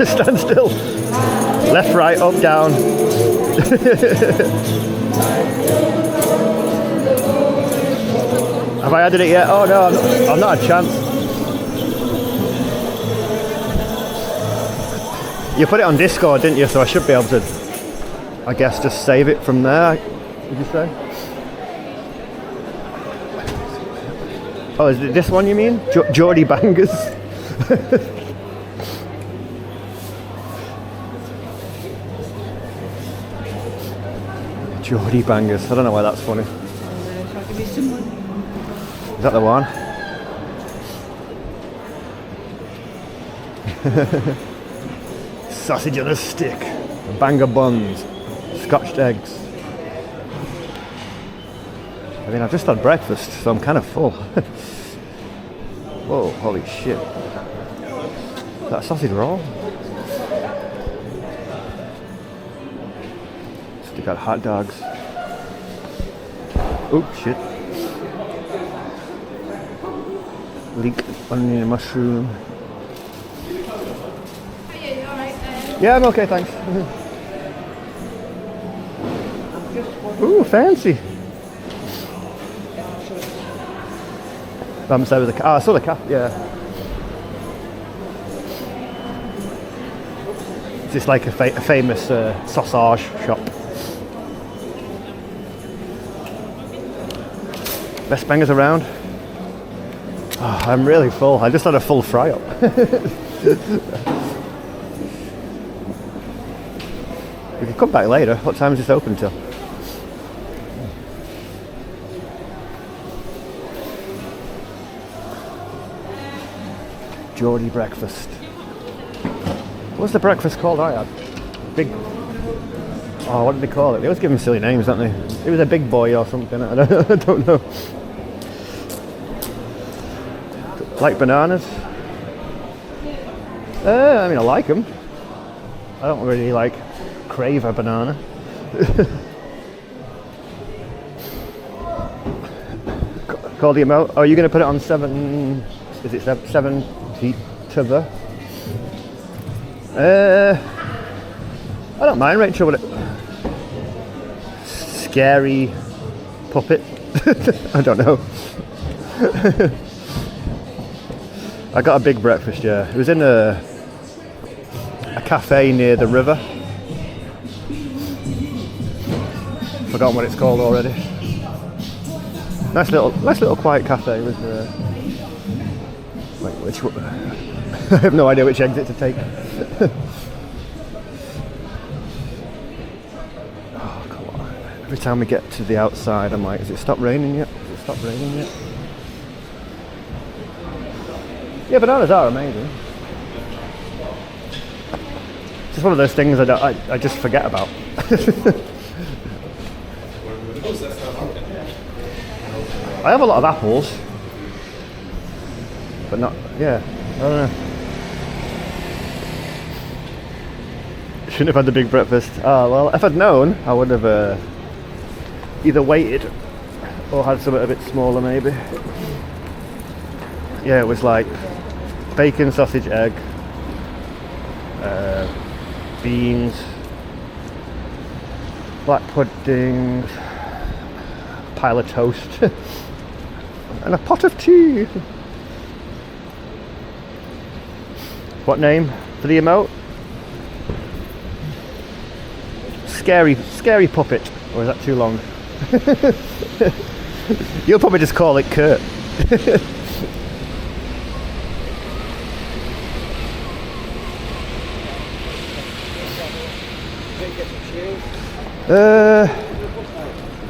[SPEAKER 2] Stand still. Left, right, up, down. Have I added it yet? Oh no, I've not had a chance. You put it on Discord, didn't you? So I should be able to, I guess, just save it from there. Did you say? Oh, is it this one you mean? Geordie Bangers? Geordie Bangers. I don't know why that's funny. Is that the one? Sausage on a stick, banger buns, scotched eggs. I mean, I've just had breakfast, so I'm kind of full. Whoa, holy shit. Is that a sausage roll? So they got hot dogs. Oh shit. Leek, onion, mushroom. Yeah, I'm okay, thanks. Ooh, fancy. I haven't stayed with the cat. Oh, I saw the cat, yeah. It's just like a famous sausage shop. Best bangers around. Oh, I'm really full. I just had a full fry up. We can come back later. What time is this open till? Geordie breakfast. What's the breakfast called I had? Big... Oh, what did they call it? They always give them silly names, don't they? It was a big boy or something. I don't know. Like bananas? I mean, I like them. I don't really crave a banana. Call the amount. Oh, you're going to put it on 7... Is it 7 feet to the... I don't mind, Rachel, but scary puppet. I don't know. I got a big breakfast, yeah. It was in a cafe near the river. Forgotten what it's called already. Nice little quiet cafe with which I have no idea which exit to take. Oh, come on. Every time we get to the outside, I'm like, has it stopped raining yet? Has it stopped raining yet? Yeah, bananas are amazing. It's just one of those things I just forget about. I have a lot of apples, but not, yeah, I don't know. Shouldn't have had the big breakfast. Oh, well, if I'd known, I would have either waited or had something a bit smaller maybe. Yeah, it was like bacon, sausage, egg, beans, black pudding, pile of toast, and a pot of tea. What name for the emote? Scary puppet, or is that too long? You'll probably just call it Kurt.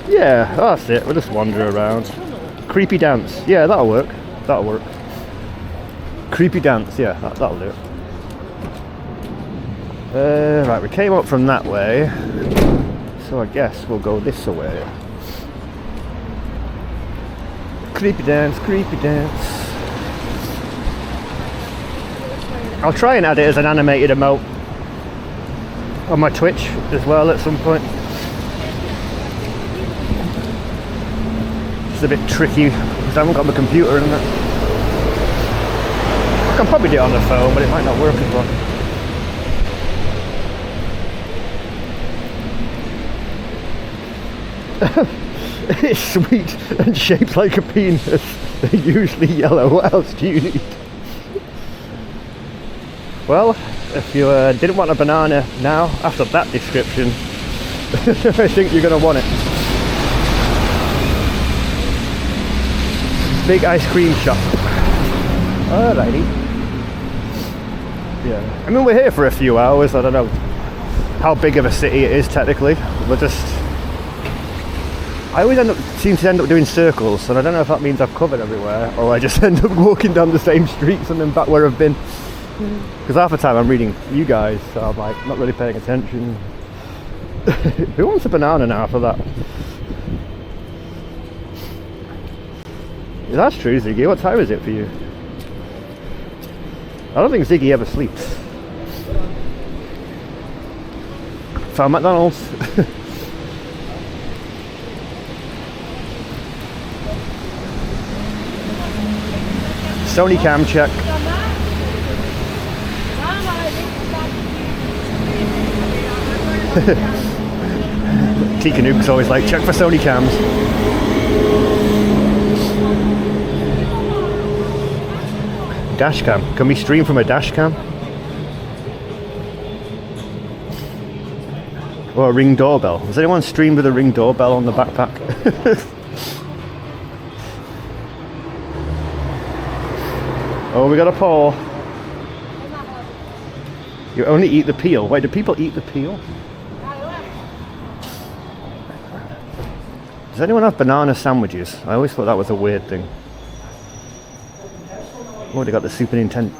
[SPEAKER 2] Yeah, that's it. We'll just wander around. Creepy dance. Yeah, that'll work. That'll work. Creepy dance. Yeah, that'll do it. Right, we came up from that way, so I guess we'll go this way. Creepy dance, creepy dance. I'll try and add it as an animated emote on my Twitch as well at some point. It's a bit tricky because I haven't got my computer and that. I can probably do it on the phone, but it might not work as well. It's sweet and shaped like a penis. They're usually yellow. What else do you need? Well, if you didn't want a banana now, after that description, I think you're going to want it. Big ice cream shop. Alrighty. Yeah. I mean, we're here for a few hours. I don't know how big of a city it is technically. I always seem to end up doing circles, and I don't know if that means I've covered everywhere, or I just end up walking down the same streets and then back where I've been. Because half the time I'm reading you guys, so I'm like not really paying attention. Who wants a banana now for that? That's true, Ziggy. What time is it for you? I don't think Ziggy ever sleeps. Found McDonald's. Sony cam check. Tika Nuke's always like, check for Sony cams. Dash cam. Can we stream from a dash cam? Or a Ring doorbell. Has anyone streamed with a Ring doorbell on the backpack? Oh, we got a paw. You only eat the peel. Wait, do people eat the peel? Does anyone have banana sandwiches? I always thought that was a weird thing. Oh, they got the Super Nintendo.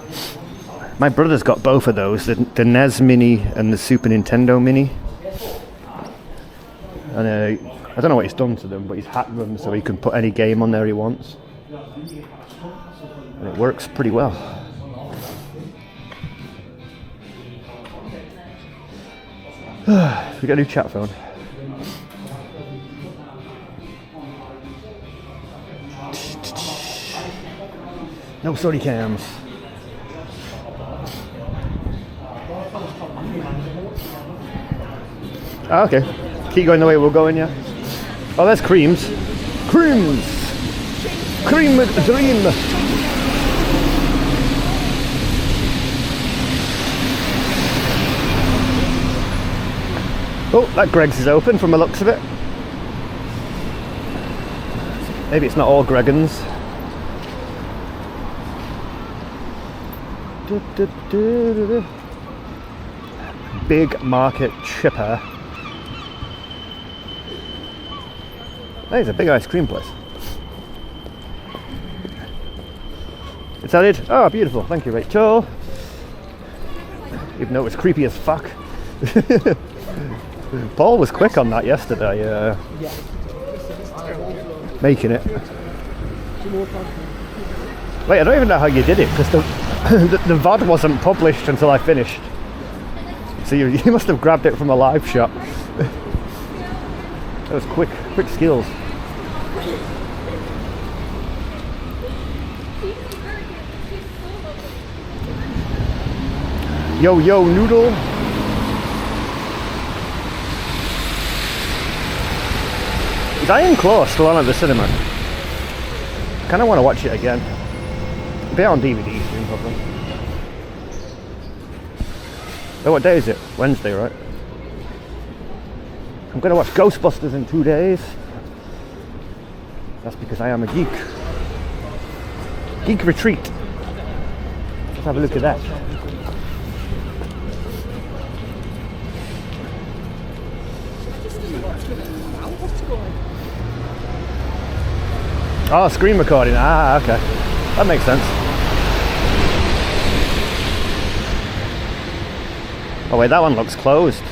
[SPEAKER 2] My brother's got both of those, the NES Mini and the Super Nintendo Mini. And I don't know what he's done to them, but he's hacked them so he can put any game on there he wants. And it works pretty well. We got a new chat phone. No Sony cams. Ah, okay. Keep going the way we're going, yeah. Oh, there's creams. Creams! Cream with dream! Oh, that Greg's is open from the looks of it. Maybe it's not all Gregans. Big Market Chipper. Hey, it's a big ice cream place. It's added. Oh, beautiful. Thank you, Rachel. Even though it was creepy as fuck. Paul was quick on that yesterday. Making it. Wait, I don't even know how you did it because the VOD wasn't published until I finished. So you must have grabbed it from a live shot. That was quick skills. Yo, noodle. Is Iron Claw still on at the cinema? I kind of want to watch it again. Be on DVD soon, probably. Oh, what day is it? Wednesday, right? I'm going to watch Ghostbusters in 2 days. That's because I am a geek. Geek retreat. Let's have a look at that. Oh, screen recording. Ah, okay. That makes sense. Oh wait, that one looks closed.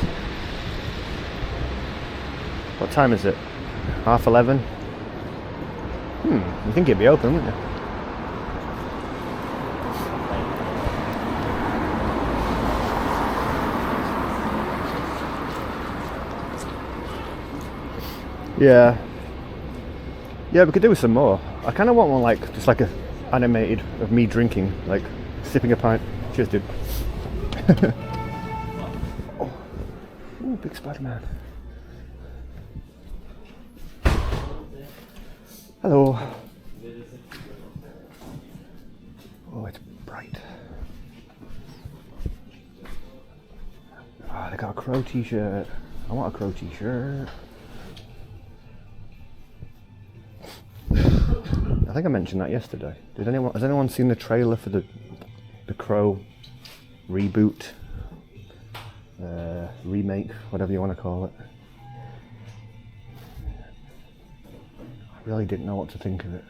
[SPEAKER 2] What time is it? 11:30? You think it'd be open, wouldn't you? Yeah. Yeah, we could do some more. I kind of want one like, just like a animated of me drinking, like sipping a pint. Cheers, dude. Oh. Ooh, big Spider-Man. Hello. Oh, it's bright. Ah, they got a Crow t-shirt. I want a Crow t-shirt. I think I mentioned that yesterday. Has anyone seen the trailer for the Crow reboot, remake, whatever you want to call it? I really didn't know what to think of it.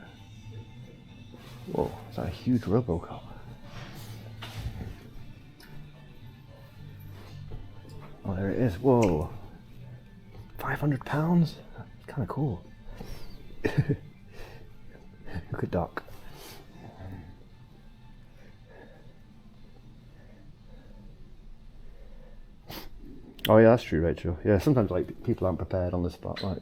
[SPEAKER 2] Whoa, is that a huge Robocop? Oh, there it is. Whoa, £500? It's kind of cool. Look at Doc. Oh yeah, that's true, Rachel. Yeah, sometimes like people aren't prepared on the spot. Like,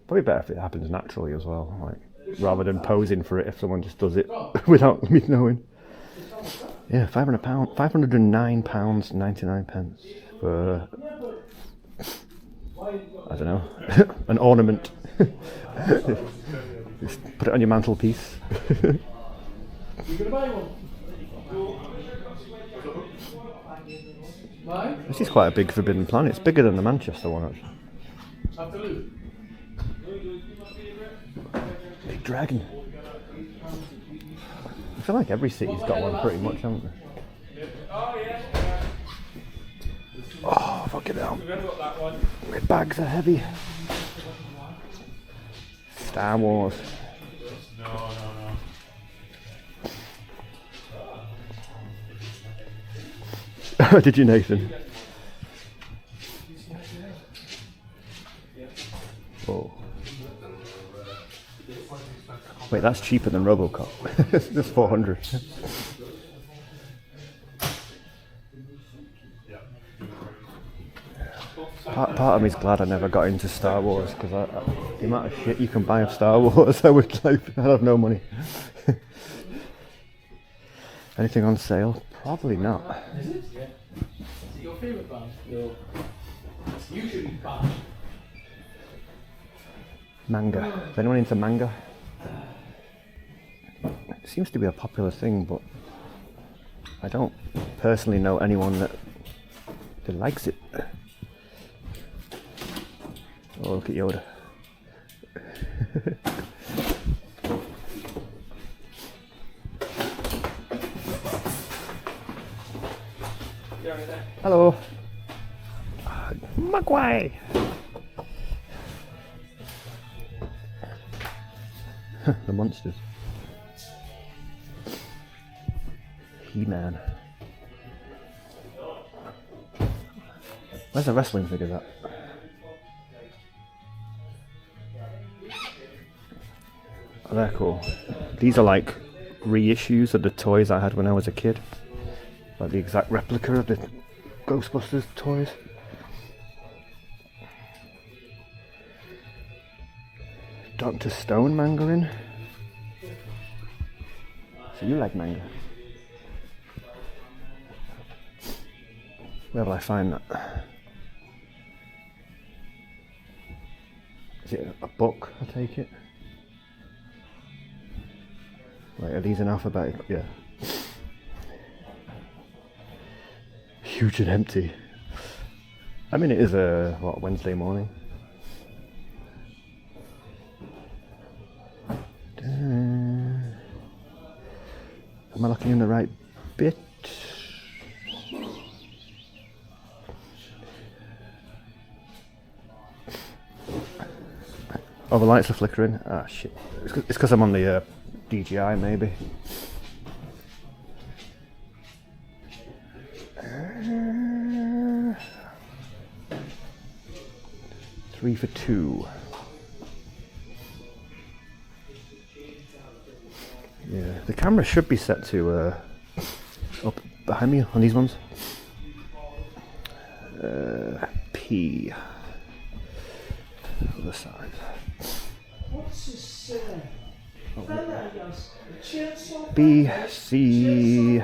[SPEAKER 2] probably better if it happens naturally as well. Like, rather than posing for it if someone just does it without me knowing. Yeah, £509 99 pence for, I don't know, an ornament. Just put it on your mantelpiece.
[SPEAKER 7] You gonna buy one? Why?
[SPEAKER 2] This is quite a big Forbidden Planet. It's bigger than the Manchester one, actually.
[SPEAKER 7] Absolutely.
[SPEAKER 2] Big dragon. I feel like every city's got one pretty much, haven't they? Oh, fucking hell. My bags are heavy. Star Wars. Did you, Nathan? Oh. Wait, that's cheaper than Robocop. Just 400. Part of me's glad I never got into Star Wars because the amount of shit you can buy of Star Wars, I would like. I have no money. Anything on sale? Probably not.
[SPEAKER 7] Is it? Yeah. Is it your favourite band? No. It's usually band.
[SPEAKER 2] Manga. Is anyone into manga? It seems to be a popular thing, but I don't personally know anyone that likes it. Oh, look at Yoda. Hello. Magway. The monsters. He-Man. Where's the wrestling figures at? Oh, they're cool. These are like reissues of the toys I had when I was a kid. Like the exact replica of the Ghostbusters toys. Dr. Stone manga in. So you like manga? Where will I find that? Is it a book, I take it? Like, are these in alphabetic? Yeah. Huge and empty. I mean, it is a, what, Wednesday morning? Am I looking in the right bit? Oh, the lights are flickering. Ah, shit. It's because I'm on the DJI, maybe. 3 for 2. Yeah, the camera should be set to up behind me on these ones. P. Other side.
[SPEAKER 9] What's this?
[SPEAKER 2] B, C,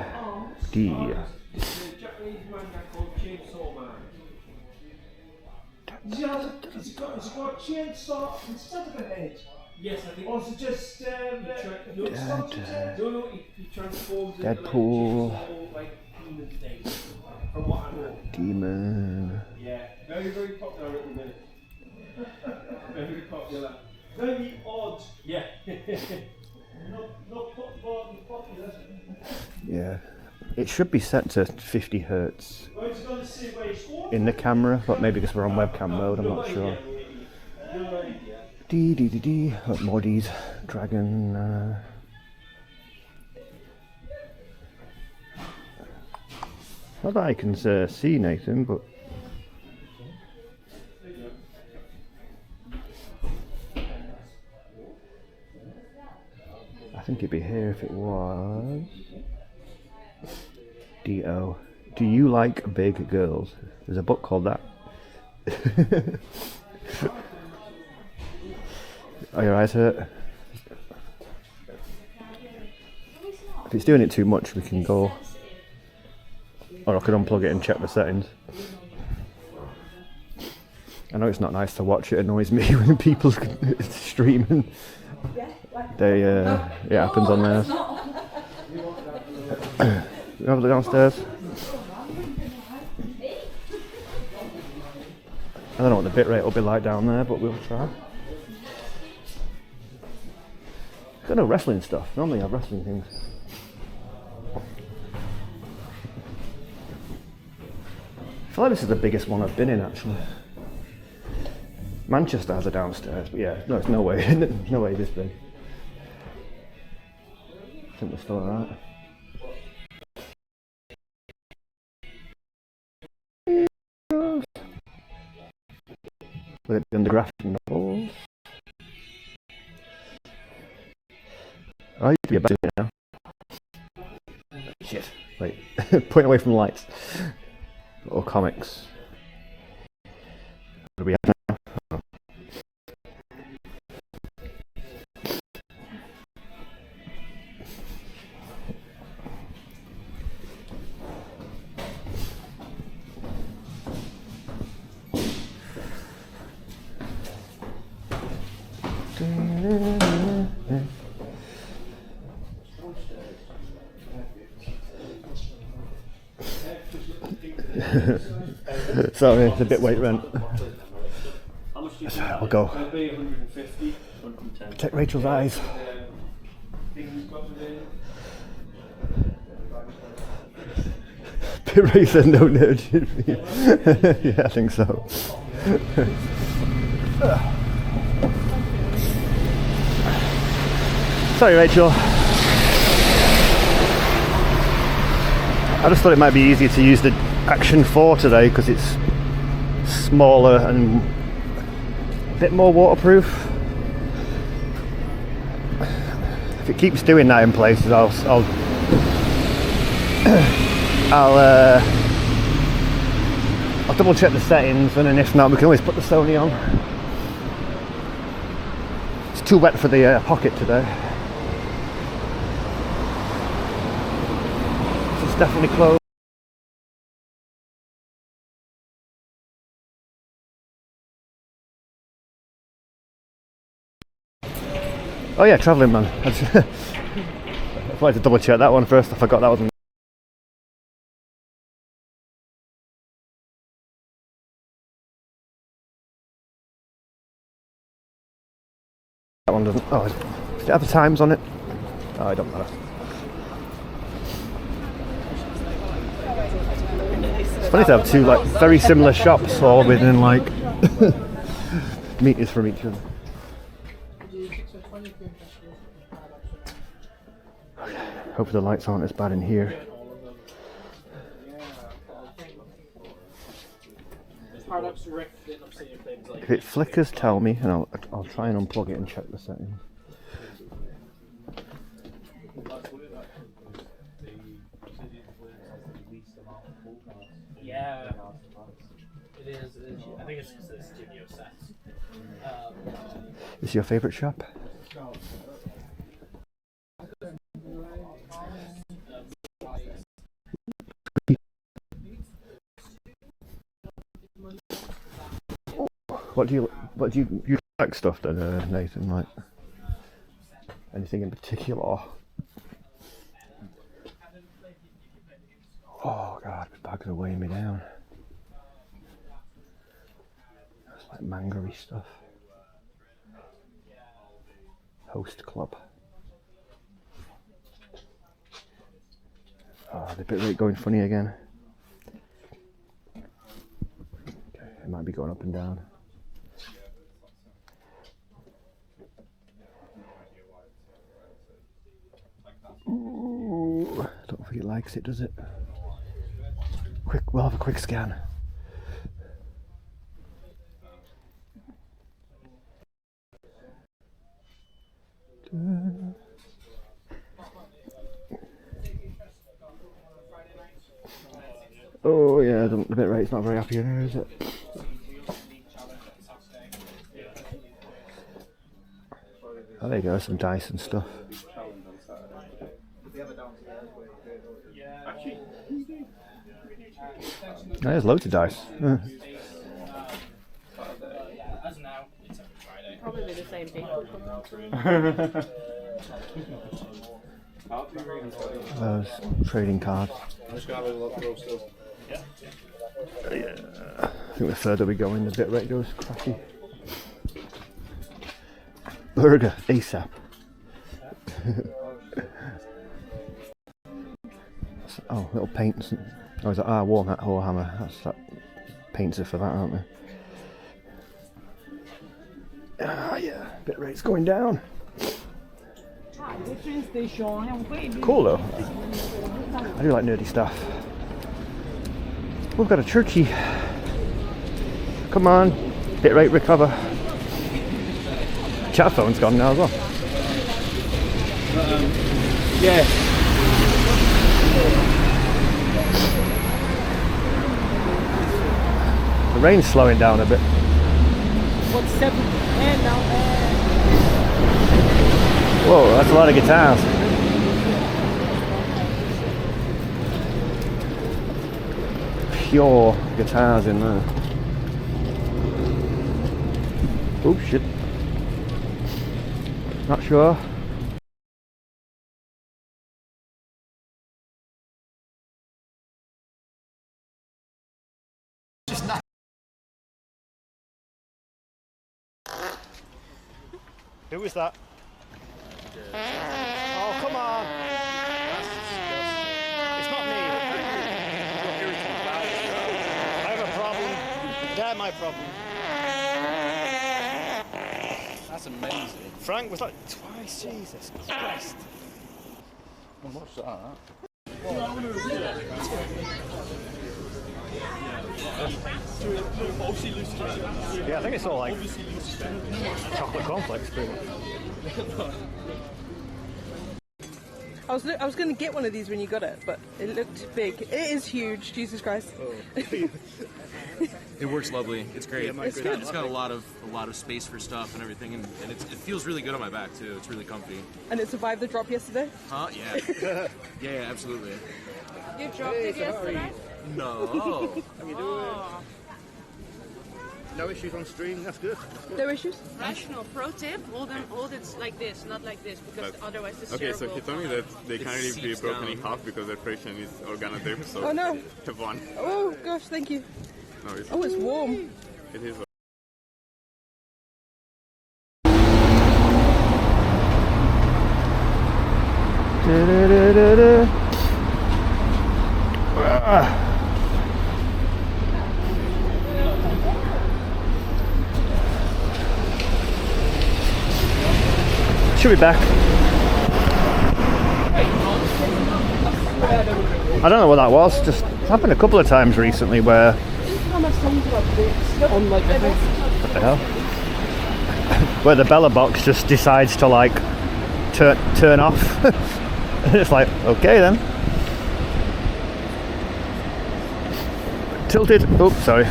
[SPEAKER 2] D.
[SPEAKER 9] Has he got a chainsaw instead of a head?
[SPEAKER 7] Yes, I think.
[SPEAKER 9] Or is it just
[SPEAKER 7] He transforms
[SPEAKER 2] Deadpool.
[SPEAKER 7] like demon thing. From what I know.
[SPEAKER 2] Demon.
[SPEAKER 7] Yeah, very, very popular at the minute. Very popular. Very odd. Yeah. not popular.
[SPEAKER 2] Yeah. It should be set to 50 hertz in the camera, but maybe because we're on webcam mode, I'm not sure. D. More D's. Dragon. Not that I can see Nathan, but. I think it'd be here if it was. D-O. Do you like big girls? There's a book called that. Are your eyes hurt? If it's doing it too much, we can go. Or I could unplug it and check the settings. I know it's not nice to watch, it annoys me when people streaming. It happens on theirs. You have a look downstairs. I don't know what the bitrate will be like down there, but we'll try. Got no wrestling stuff. Normally I have wrestling things. I feel like this is the biggest one I've been in, actually. Manchester has a downstairs, but yeah, no, it's no way, no way this big. I think we're still alright. Will it be under graphic novels? Oh, you could be about to do it now. Shit. Wait. Point away from the lights. Or comics. What do we have now? Sorry, it's a bit weight rent. I'll go. Protect Rachel's eyes. Pit racer, no nerd. Yeah, I think so. Sorry, Rachel. I just thought it might be easier to use the Action 4 today because it's smaller and a bit more waterproof. If it keeps doing that in places, I'll double check the settings, and then if not, we can always put the Sony on. It's too wet for the pocket today. It's definitely closed. Oh yeah, travelling man. I wanted to double check that one first. I forgot that wasn't. That one doesn't. Oh, does it have the times on it? Oh, it don't matter. It's funny to have two like very similar shops all within like meters from each other. Hopefully the lights aren't as bad in here. If it flickers, tell me, and I'll try and unplug it and check the settings.
[SPEAKER 4] Yeah, it is. I think it's the studio set.
[SPEAKER 2] Is your favourite shop? What do you like stuff then, Nathan? Like anything in particular? Oh god, the bags are weighing me down. It's like mango-y stuff. Host Club. Oh, the bitrate going funny again. Okay, it might be going up and down. Ooh, I don't think it likes it, does it? We'll have a quick scan. Yeah, the bit rate's not very happy in here, is it? Oh, there you go, some dice and stuff. Oh, there's loads of dice. Yeah.
[SPEAKER 3] Probably the same thing.
[SPEAKER 2] Those trading cards. Yeah. I think the further we go in, the bit rate goes crappy. Burger ASAP. Oh, little paints. Oh, is that Walnut Warhammer? That's that. Paints are for that, aren't they? Ah, yeah. Bit rate's going down. Cool though. I do like nerdy stuff. We've got a churchy. Come on, bit rate recover. Chat phone's gone now as well.
[SPEAKER 7] Yeah.
[SPEAKER 2] The rain's slowing down a bit.
[SPEAKER 3] What's 7 and now?
[SPEAKER 2] Whoa, that's a lot of guitars. Pure guitars in there. Oh shit. Not sure.
[SPEAKER 1] Just not.
[SPEAKER 2] Who was that? Oh, come on! It's not me. I have a problem. They're my problem.
[SPEAKER 7] That's amazing.
[SPEAKER 2] Frank was like twice, Jesus Christ.
[SPEAKER 7] What's that?
[SPEAKER 2] Yeah, I think it's all like chocolate cornflakes, pretty much.
[SPEAKER 3] I was going to get one of these when you got it, but it looked big. It is huge, Jesus Christ.
[SPEAKER 10] It works lovely. It's great.
[SPEAKER 3] Yeah, it's good.
[SPEAKER 10] It's got a lot of space for stuff and everything, and it feels really good on my back too. It's really comfy.
[SPEAKER 3] And it survived the drop yesterday?
[SPEAKER 10] Huh? Yeah. Yeah, absolutely.
[SPEAKER 3] You dropped it yesterday?
[SPEAKER 10] No.
[SPEAKER 2] How you doing? No issues on stream, that's good.
[SPEAKER 3] No issues?
[SPEAKER 11] Rational pro tip, hold it like this, not like this, because otherwise the
[SPEAKER 12] Okay, so
[SPEAKER 11] will
[SPEAKER 12] he told me that they can't really be broken in half because their friction is organodip, so
[SPEAKER 3] oh no!
[SPEAKER 12] have one.
[SPEAKER 3] Oh gosh, thank you.
[SPEAKER 12] No, it's
[SPEAKER 3] oh, it's warm.
[SPEAKER 12] It is.
[SPEAKER 2] Should be back. I don't know what that was, just happened a couple of times recently where... What the hell? Where the Bella box just decides to like turn off. And it's like, okay then. Tilted. Oops, sorry.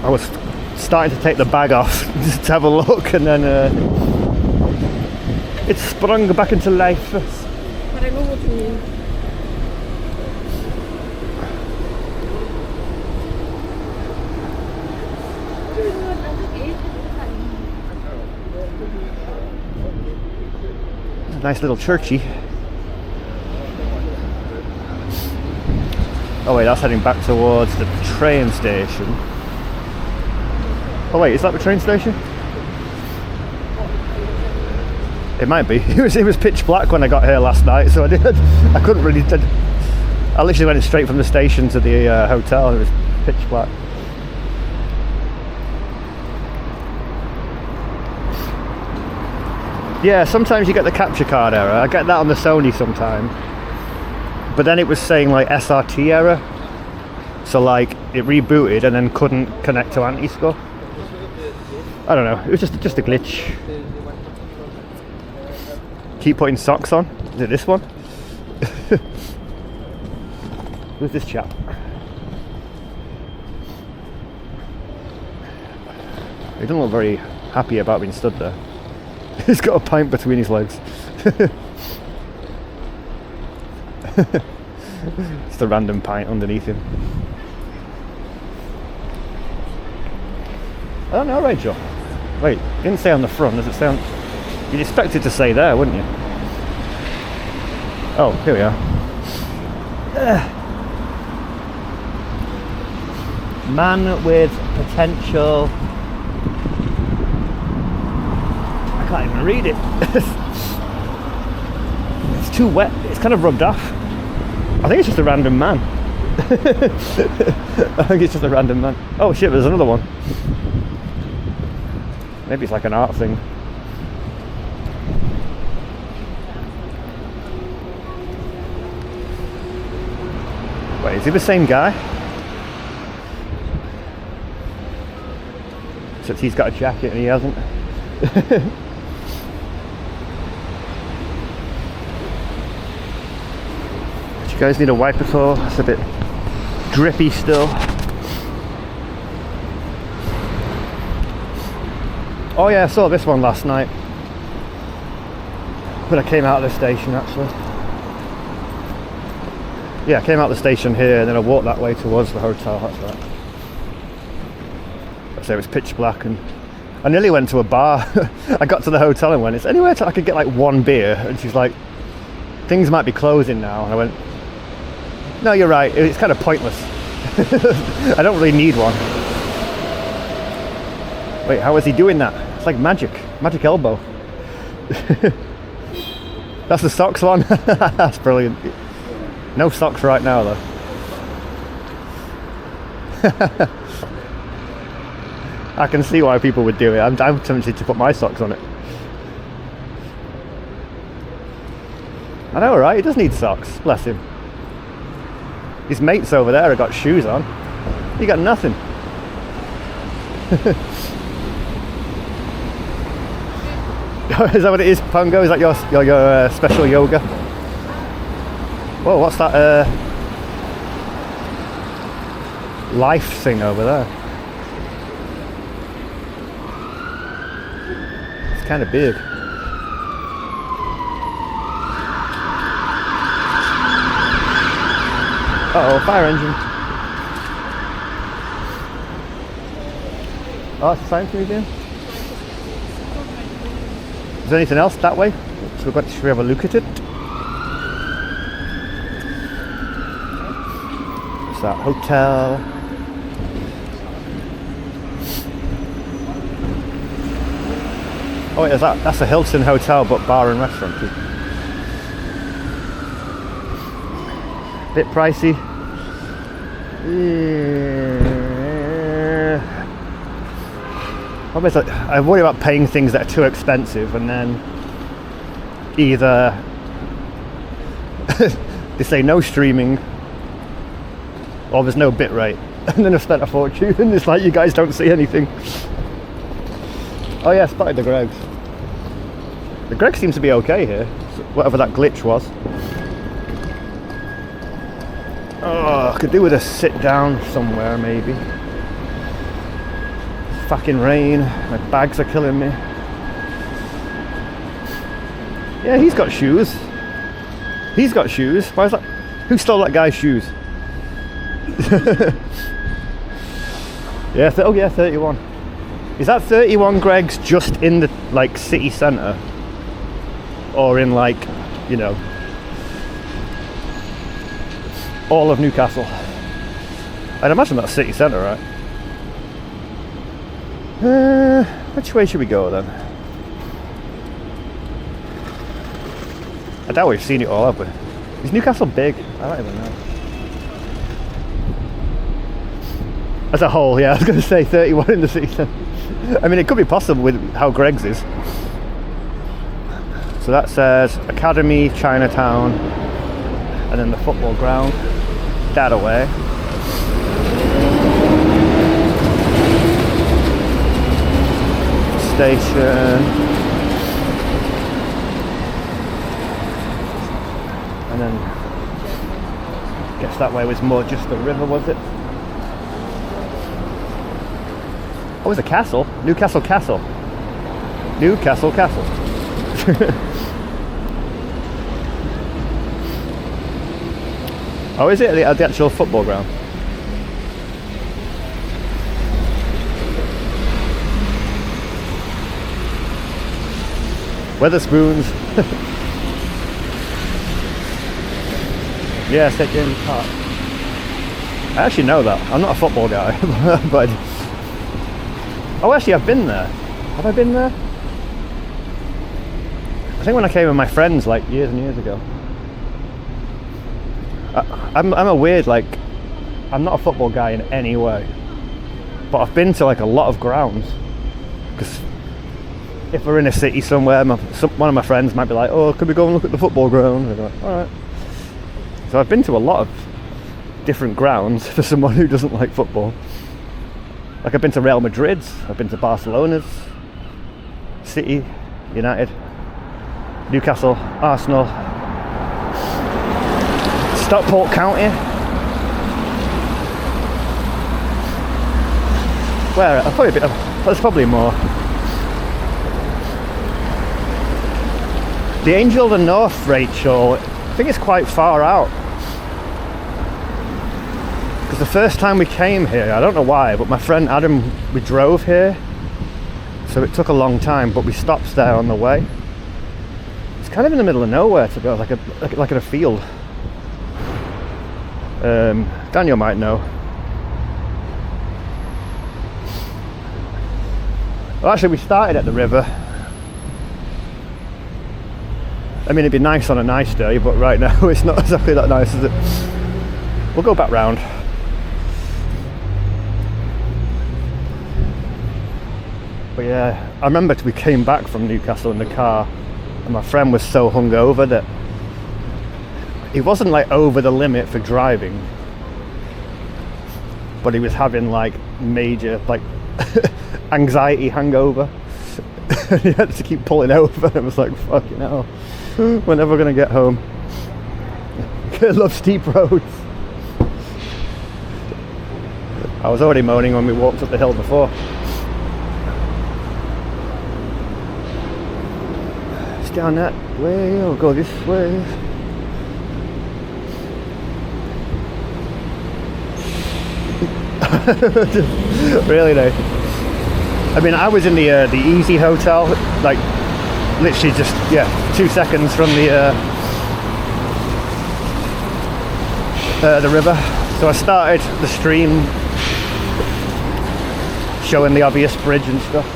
[SPEAKER 2] I was starting to take the bag off just to have a look, and then it sprung back into life.
[SPEAKER 3] But I know what you mean.
[SPEAKER 2] Nice little churchy. Oh wait, that's heading back towards the train station. Oh wait, is that the train station? It might be. It was pitch black when I got here last night, so I couldn't really. I literally went straight from the station to the hotel, and it was pitch black. Yeah, sometimes you get the capture card error. I get that on the Sony sometime. But then it was saying like SRT error. So like it rebooted and then couldn't connect to anti-score. I don't know, it was just a glitch. Keep putting socks on. Is it this one? Who's this chap? He doesn't look very happy about being stood there. He's got a pint between his legs. Just a random pint underneath him. I don't know, Rachel. Wait, it didn't say on the front, does it say on... You'd expect it to say there, wouldn't you? Oh, here we are. Man with potential... I can't even read it. It's too wet, it's kind of rubbed off. I think it's just a random man. I think it's just a random man. Oh shit, there's another one. Maybe it's like an art thing. Wait, is he the same guy? Except he's got a jacket and he hasn't. Do you guys need a wipe at all? It's a bit drippy still. Oh yeah, I saw this one last night when I came out of the station actually. Yeah, I came out of the station here and then I walked that way towards the hotel, that's right. So it was pitch black and I nearly went to a bar. I got to the hotel and went, is there anywhere I could get like one beer? And she's like, things might be closing now. And I went, no, you're right, it's kind of pointless. I don't really need one. Wait, how is he doing that? It's like magic elbow. That's the socks one. That's brilliant. No socks right now though. I can see why people would do it. I'm tempted to put my socks on it. I know, right? He does need socks. Bless him. His mates over there have got shoes on. He got nothing. Is that what it is, Pongo? Is that your special yoga? Whoa, what's that life thing over there? It's kind of big. Uh-oh, fire engine. Oh, it's a science museum. Is there anything else that way? Should we have a look at it? What's that? Hotel. Oh wait, is that's a Hilton hotel but bar and restaurant too. Bit pricey. I worry about paying things that are too expensive and then either they say no streaming or there's no bit rate and then I've spent a fortune and it's like you guys don't see anything. Oh yeah, I spotted the Greggs. The Greggs seems to be okay here, whatever that glitch was. Oh, I could do with a sit down somewhere maybe. Fucking rain, my bags are killing me. Yeah, he's got shoes. He's got shoes. Why is that? Who stole that guy's shoes? Yeah, oh yeah, 31. Is that 31 Greggs just in the like city centre? Or in like, you know, all of Newcastle? I'd imagine that's city centre, right? Which way should we go then? I doubt we've seen it all, have we? Is Newcastle big? I don't even know. As a whole, yeah, I was going to say 31 in the city centre. I mean, it could be possible with how Greggs is. So that says Academy, Chinatown, and then the football ground. That away. Station. And then, I guess that way was more just the river, was it? Oh, it's a castle. Newcastle Castle. Newcastle Castle. Oh, is it the actual football ground? Weatherspoons. Yeah, St James Park. I actually know that. I'm not a football guy, but oh, actually, I've been there. Have I been there? I think when I came with my friends, like years and years ago. I'm a weird, like, I'm not a football guy in any way, but I've been to like a lot of grounds. Because if we're in a city somewhere, one of my friends might be like, "Oh, could we go and look at the football ground?" And I'm like, "All right." So I've been to a lot of different grounds for someone who doesn't like football. Like I've been to Real Madrid's, I've been to Barcelona's, City, United, Newcastle, Arsenal, Stockport County. Where? There's probably more. The Angel of the North, Rachel, I think it's quite far out. Because the first time we came here, I don't know why, but my friend Adam, we drove here. So it took a long time, but we stopped there on the way. It's kind of in the middle of nowhere, to be honest, like in a field. Daniel might know. Well, actually, we started at the river. I mean, it'd be nice on a nice day, but right now it's not exactly that nice, is it? We'll go back round. But yeah, I remember we came back from Newcastle in the car, and my friend was so hungover that he wasn't like over the limit for driving, but he was having like major like anxiety hangover. He had to keep pulling over. I was like, fucking hell, we're never gonna get home. I love steep roads. I was already moaning when we walked up the hill before. It's down that way, I'll go this way. Really nice. I mean, I was in the Easy Hotel, like literally just 2 seconds from the river. So I started the stream showing the obvious bridge and stuff.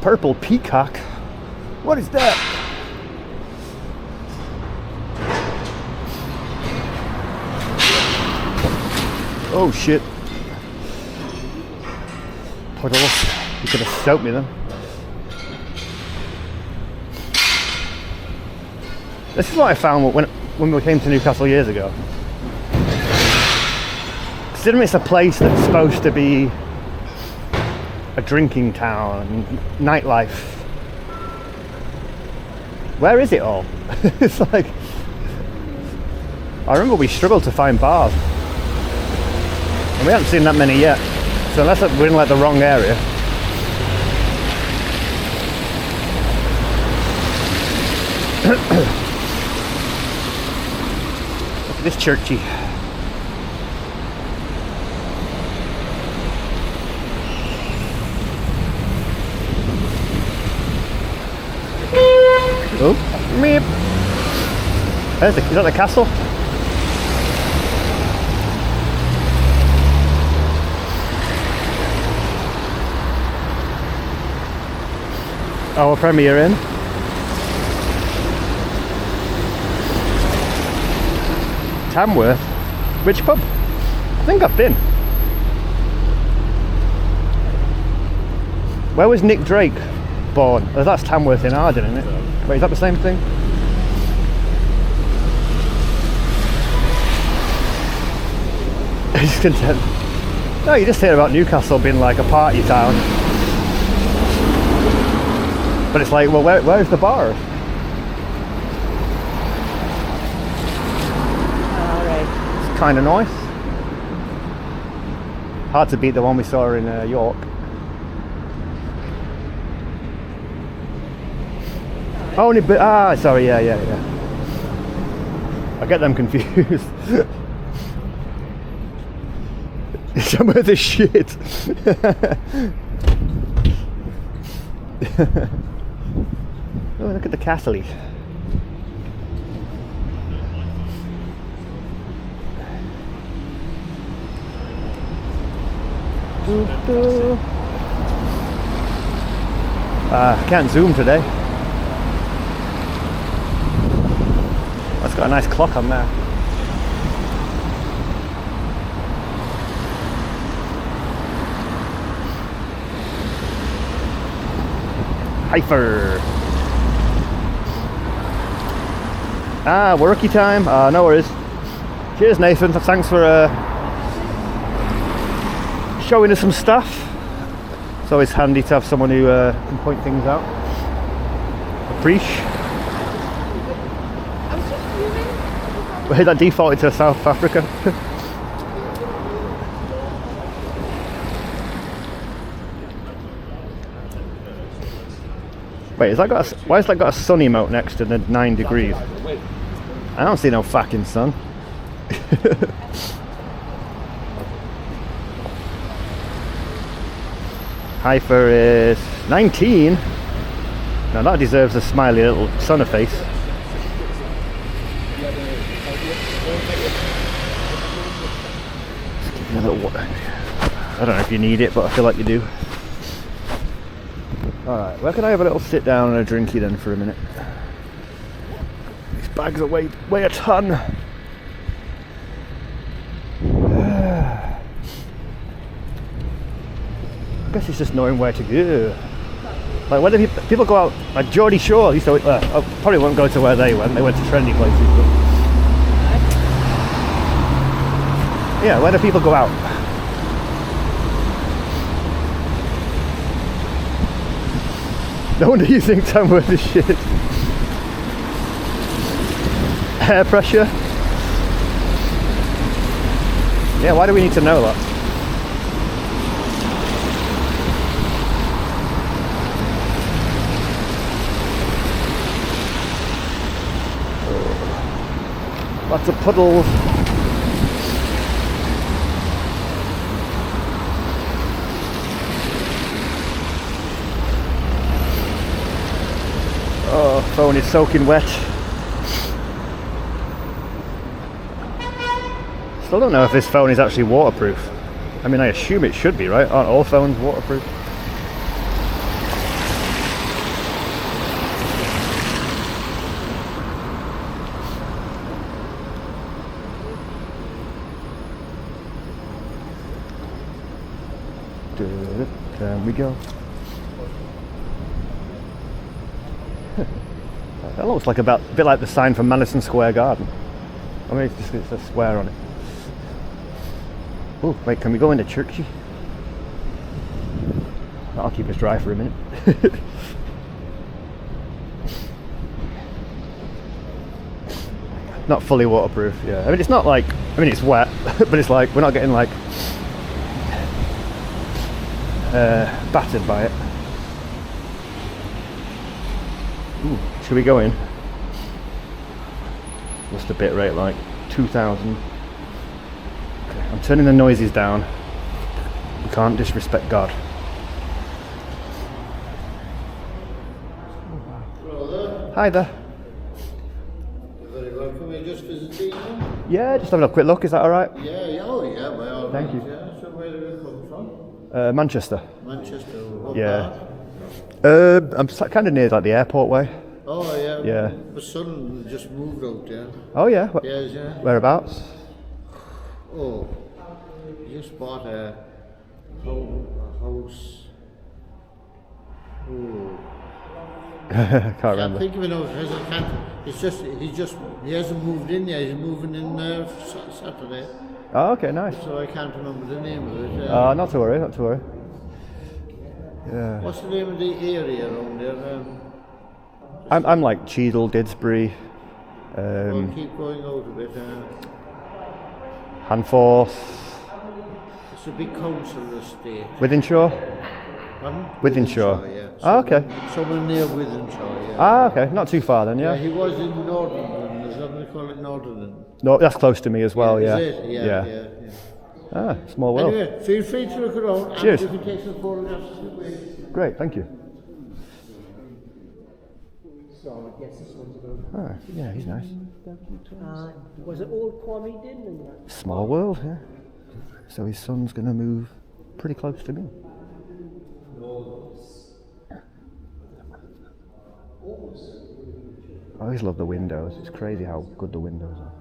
[SPEAKER 2] Purple peacock? What is that? Oh shit. Puddles. You could have soaked me then. This is what I found when we came to Newcastle years ago. Considering it's a place that's supposed to be a drinking town, nightlife. Where is it all? It's like, I remember we struggled to find bars, and we haven't seen that many yet. So unless we're in like the wrong area. Look at this churchy. Oh, meep. Is that the castle? Our Premier Inn. Tamworth? Which pub? I think I've been. Where was Nick Drake born? Oh, that's Tamworth in Arden, isn't it? Wait, is that the same thing? He's content. No, you just hear about Newcastle being like a party town. But it's like, well, where's the bar?
[SPEAKER 3] Alright.
[SPEAKER 2] It's kind of nice. Hard to beat the one we saw in York. Only bit. Sorry, yeah. I get them confused. Some of the shit. Oh, look at the castle. I can't zoom today. That's got a nice clock on there. Hyper. Worky time. No worries. Cheers, Nathan. Thanks for showing us some stuff. It's always handy to have someone who can point things out. Appreciate. Wait, that defaulted to South Africa. Wait, why has that got a sun emote next to the 9 degrees? I don't see no fucking sun. Hyper is 19. Now that deserves a smiley little sunner face. I don't know if you need it, but I feel like you do. Alright, where can I have a little sit down and a drinky then for a minute? These bags weigh a ton. I guess it's just knowing where to go. Like, whether people go out, like Geordie Shore, used to, I probably won't go to where they went to trendy places. But yeah, where do people go out? No wonder you think Tamworth is shit. Air pressure? Yeah, why do we need to know that? Lots of puddles. Oh, phone is soaking wet. Still don't know if this phone is actually waterproof. I mean, I assume it should be, right? Aren't all phones waterproof? There we go. That looks like a bit like the sign from Madison Square Garden. I mean, it's a square on it. Oh, wait, can we go into Churchy? That'll keep us dry for a minute. Not fully waterproof, yeah. I mean, it's not like, I mean, it's wet, but it's like, we're not getting like battered by it. Ooh, should we go in? What's the bit rate like? 2,000. Okay, I'm turning the noises down. We can't disrespect God.
[SPEAKER 13] Brother.
[SPEAKER 2] Hi there.
[SPEAKER 13] You're very welcome. You're just visiting?
[SPEAKER 2] Yeah, just having a quick look. Is that all right?
[SPEAKER 13] Yeah, oh yeah, by all
[SPEAKER 2] Thank
[SPEAKER 13] means,
[SPEAKER 2] you.
[SPEAKER 13] Yeah. So where do you come from?
[SPEAKER 2] Manchester.
[SPEAKER 13] Manchester. What
[SPEAKER 2] Yeah.
[SPEAKER 13] part?
[SPEAKER 2] I'm kind of near like the airport way.
[SPEAKER 13] Oh yeah.
[SPEAKER 2] Yeah.
[SPEAKER 13] My son just moved out there.
[SPEAKER 2] Oh yeah.
[SPEAKER 13] Yes, yeah.
[SPEAKER 2] Whereabouts?
[SPEAKER 13] Oh, he just bought a house. Oh.
[SPEAKER 2] Can't remember.
[SPEAKER 13] Think of it now. He hasn't moved in yet. He's moving in Saturday.
[SPEAKER 2] Oh, okay, nice.
[SPEAKER 13] So I can't remember the name of it.
[SPEAKER 2] Not to worry, not to worry. Yeah.
[SPEAKER 13] What's the name of the area around there?
[SPEAKER 2] I'm like Cheadle, Didsbury,
[SPEAKER 13] We'll keep going out a bit.
[SPEAKER 2] Hanforth.
[SPEAKER 13] It's a big council estate.
[SPEAKER 2] Wythenshawe?
[SPEAKER 13] Pardon?
[SPEAKER 2] Wythenshawe.
[SPEAKER 13] Yeah.
[SPEAKER 2] Oh, okay.
[SPEAKER 13] Somewhere near Wythenshawe, yeah.
[SPEAKER 2] Ah, okay. Not too far then, yeah.
[SPEAKER 13] Yeah, he was in Northern. There's something they call it Northern.
[SPEAKER 2] No, that's close to me as well, yeah.
[SPEAKER 13] Is it? Yeah.
[SPEAKER 2] Ah, small world.
[SPEAKER 13] Anyway, feel free to look around.
[SPEAKER 2] Cheers.
[SPEAKER 13] And you can take some photographs.
[SPEAKER 2] Great, thank you.
[SPEAKER 14] So I guess this one's about.
[SPEAKER 2] Ah, yeah, he's nice.
[SPEAKER 14] Was it old Quarry Din?
[SPEAKER 2] Small world, yeah. So his son's going to move pretty close to me. I always love the windows. It's crazy how good the windows are.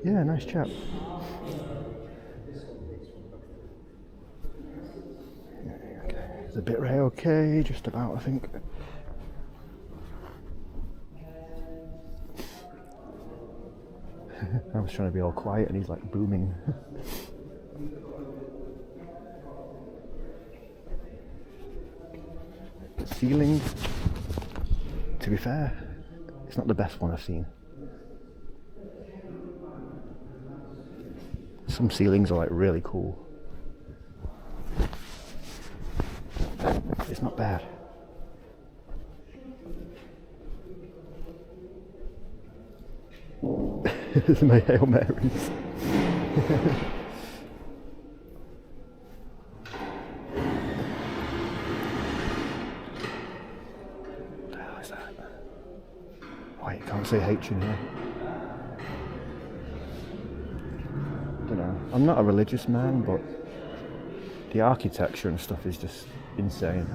[SPEAKER 2] Yeah, nice chap. Okay, the bit right okay, just about, I think. I was trying to be all quiet and he's like booming. The ceiling, to be fair, it's not the best one I've seen. Some ceilings are like really cool. It's not bad. This is my Hail Marys. What the hell is that? Why you can't say H in here? I don't know. I'm not a religious man, but the architecture and stuff is just insane.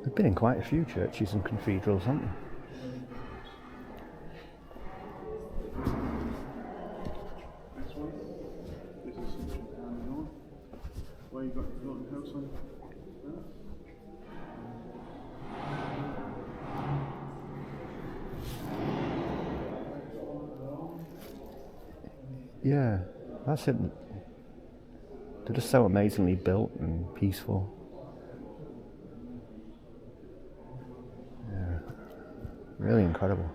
[SPEAKER 2] We've been in quite a few churches and cathedrals, haven't we?
[SPEAKER 7] Where you got your floating house on?
[SPEAKER 2] Yeah, that's it. They're just so amazingly built and peaceful. Yeah, really incredible.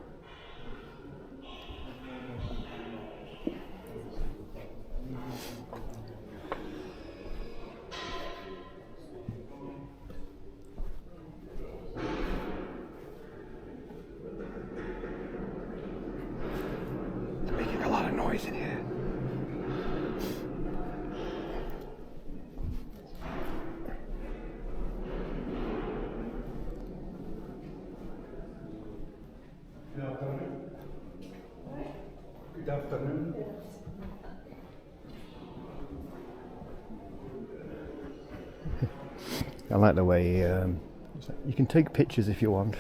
[SPEAKER 2] They're making a lot of noise in here.
[SPEAKER 15] Good afternoon.
[SPEAKER 2] I like the way you can take pictures if you want.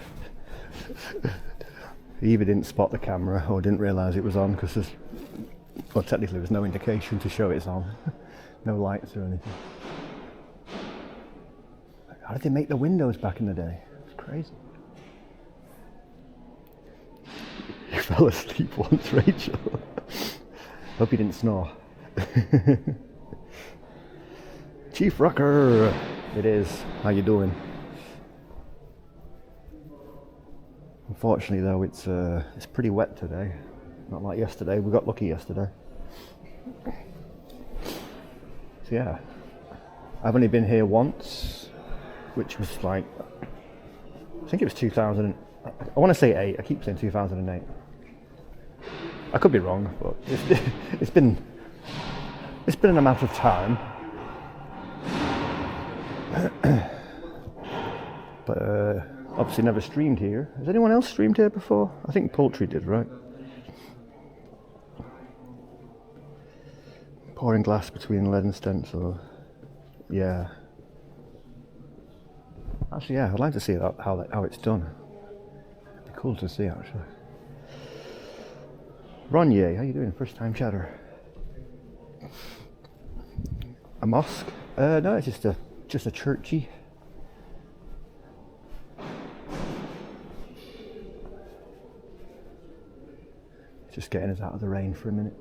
[SPEAKER 2] He either didn't spot the camera or didn't realise it was on because there's, well, technically there's no indication to show it's on. No lights or anything. How did they make the windows back in the day? It's crazy. You fell asleep once, Rachel. Hope you didn't snore. Chief Rucker! It is. How you doing? Unfortunately though, it's pretty wet today. Not like yesterday. We got lucky yesterday. So yeah. I've only been here once, which was like, I think it was 2000. I want to say 8. I keep saying 2008. I could be wrong, but it's been an amount of time. But obviously never streamed here. Has anyone else streamed here before? I think Poultry did, right? Pouring glass between lead and stencil. Yeah. Actually, yeah, I'd like to see that how it's done. It'd be cool to see, actually. Ronye, how you doing? First time chatter. A mosque? No, it's just a churchy. Just getting us out of the rain for a minute.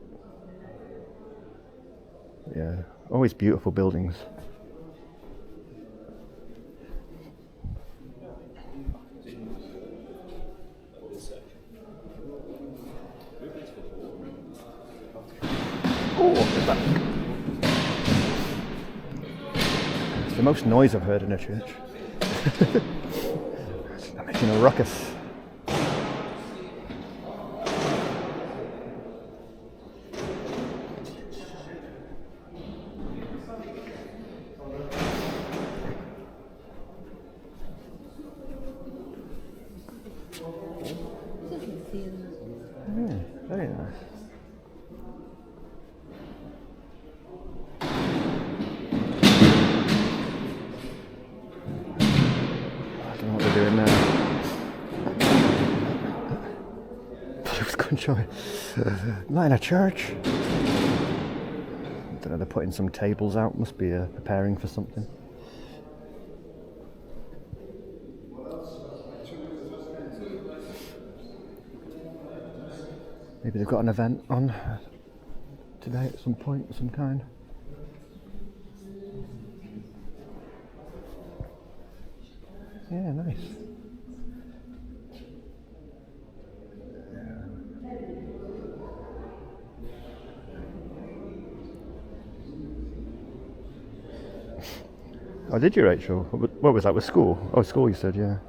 [SPEAKER 2] Yeah, always beautiful buildings. Oh, look at that. It's the most noise I've heard in a church. They're making a ruckus. Very nice. I don't know what they're doing now. Thought it was gunshot. Not in a church. I don't know, they're putting some tables out, must be preparing for something. Maybe they've got an event on today at some point of some kind. Yeah, nice. Oh, did you, Rachel? What was that, with school? Oh, school you said, yeah.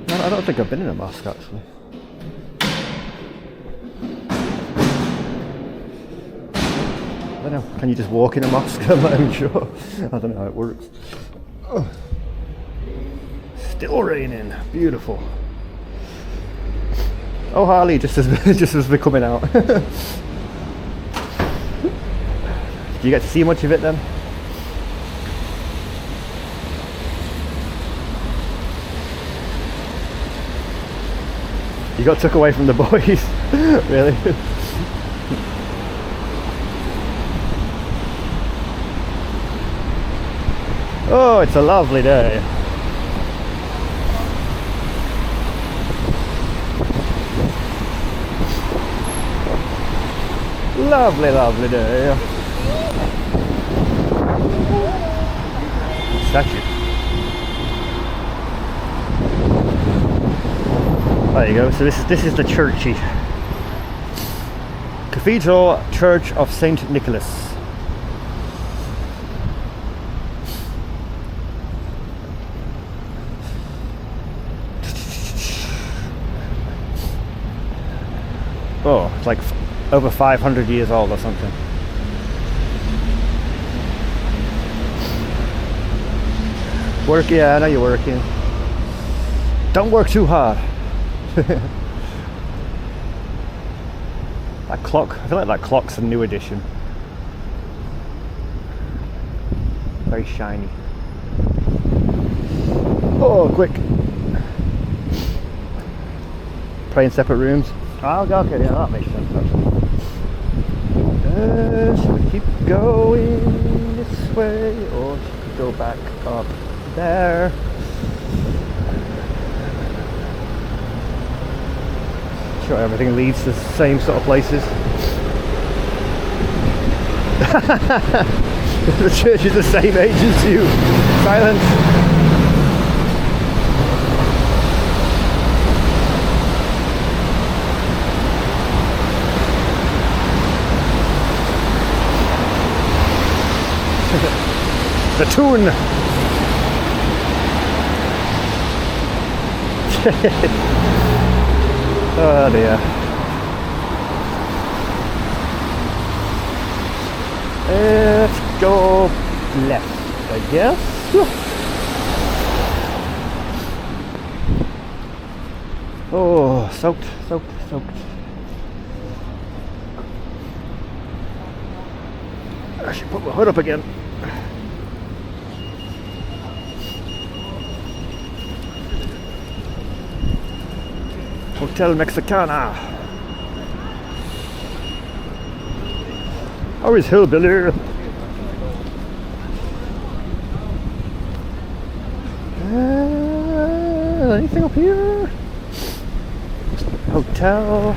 [SPEAKER 2] I don't think I've been in a mosque actually. I don't know, can you just walk in a mosque? I'm not even sure. I don't know how it works. Oh. Still raining, beautiful. Oh, Harley, just as we're coming out. Do you get to see much of it then? You got took away from the boys, really? Oh, it's a lovely day. Lovely, lovely day. Statue. There you go. So this is the churchy Cathedral Church of Saint Nicholas. Oh, it's like over 500 years old or something. Work, yeah, I know you're working. Don't work too hard. That clock, I feel like that clock's a new edition. Very shiny. Oh, quick. Pray in separate rooms. Oh, okay, yeah, that makes sense. Should we keep going this way, or should we go back up there? Sure, everything leads to the same sort of places. The church is the same age as you. Silence. The tune. Oh dear. Let's go left, I guess. Oh, soaked. I should put my hood up again. Hotel Mexicana. How is Hillbilly? Anything up here? Hotel.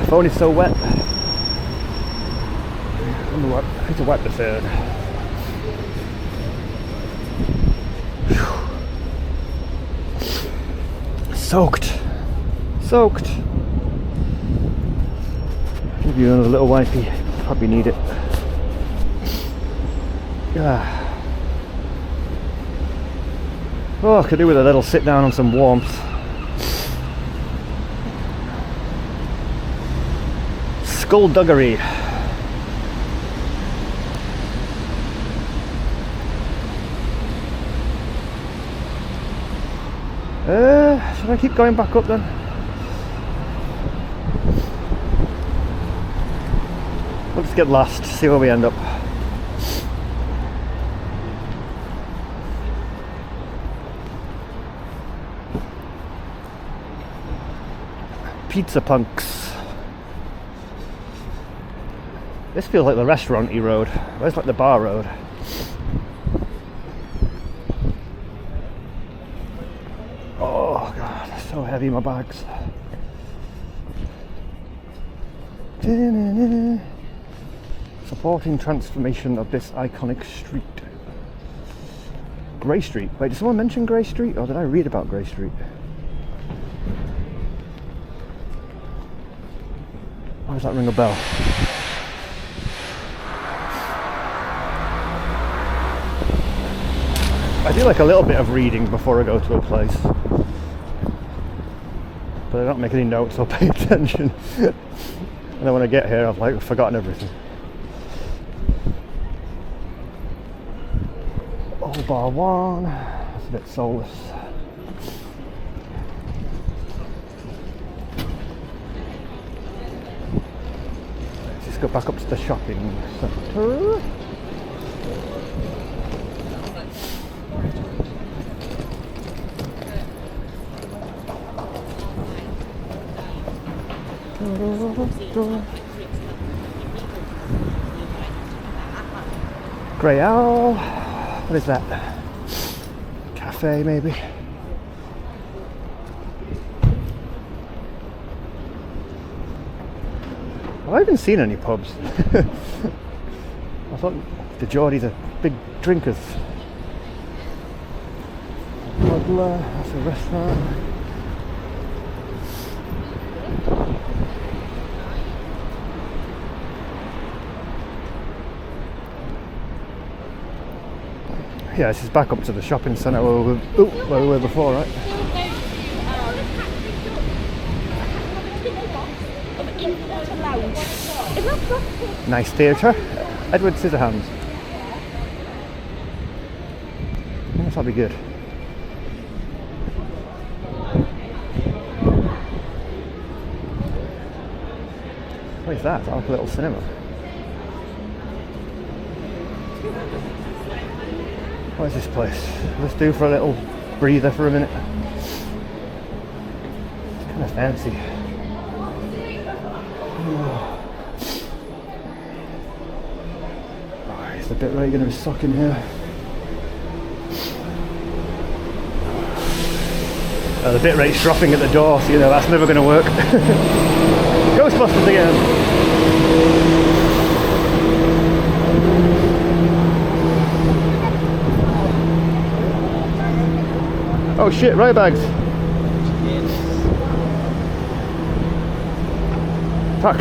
[SPEAKER 2] Phone is so wet. I wonder what, I need to wipe the phone. Soaked. Soaked. Give you another little wipey. Probably need it. Oh, I could do with a little sit down on some warmth. Skullduggery. Should I keep going back up then? We'll just get lost, see where we end up. Pizza punks. This feels like the restaurant-y road. Where's like the bar road? Oh god, so heavy my bags. Supporting transformation of this iconic street. Grey Street. Wait, did someone mention Grey Street, or did I read about Grey Street? Why does that ring a bell? I do like a little bit of reading before I go to a place, but I don't make any notes or pay attention. And then when I get here, I've like forgotten everything. Oh, bar one. That's a bit soulless. Let's just go back up to the shopping centre. Grey Owl. What is that? Cafe, maybe? Have I even seen any pubs? I thought the Geordies are big drinkers. That's a restaurant. Yeah, this is back up to the shopping centre where we were before, right? Nice theatre. Edward Scissorhands. I guess that'll be good. What is that? It's like a little cinema. What is this place? Let's do for a little breather for a minute. It's kind of fancy. Oh, is the bit rate going to be sucking here? The bit rate's dropping at the door, so you know that's never going to work. Ghostbusters again! Oh shit, right bags. Fuck.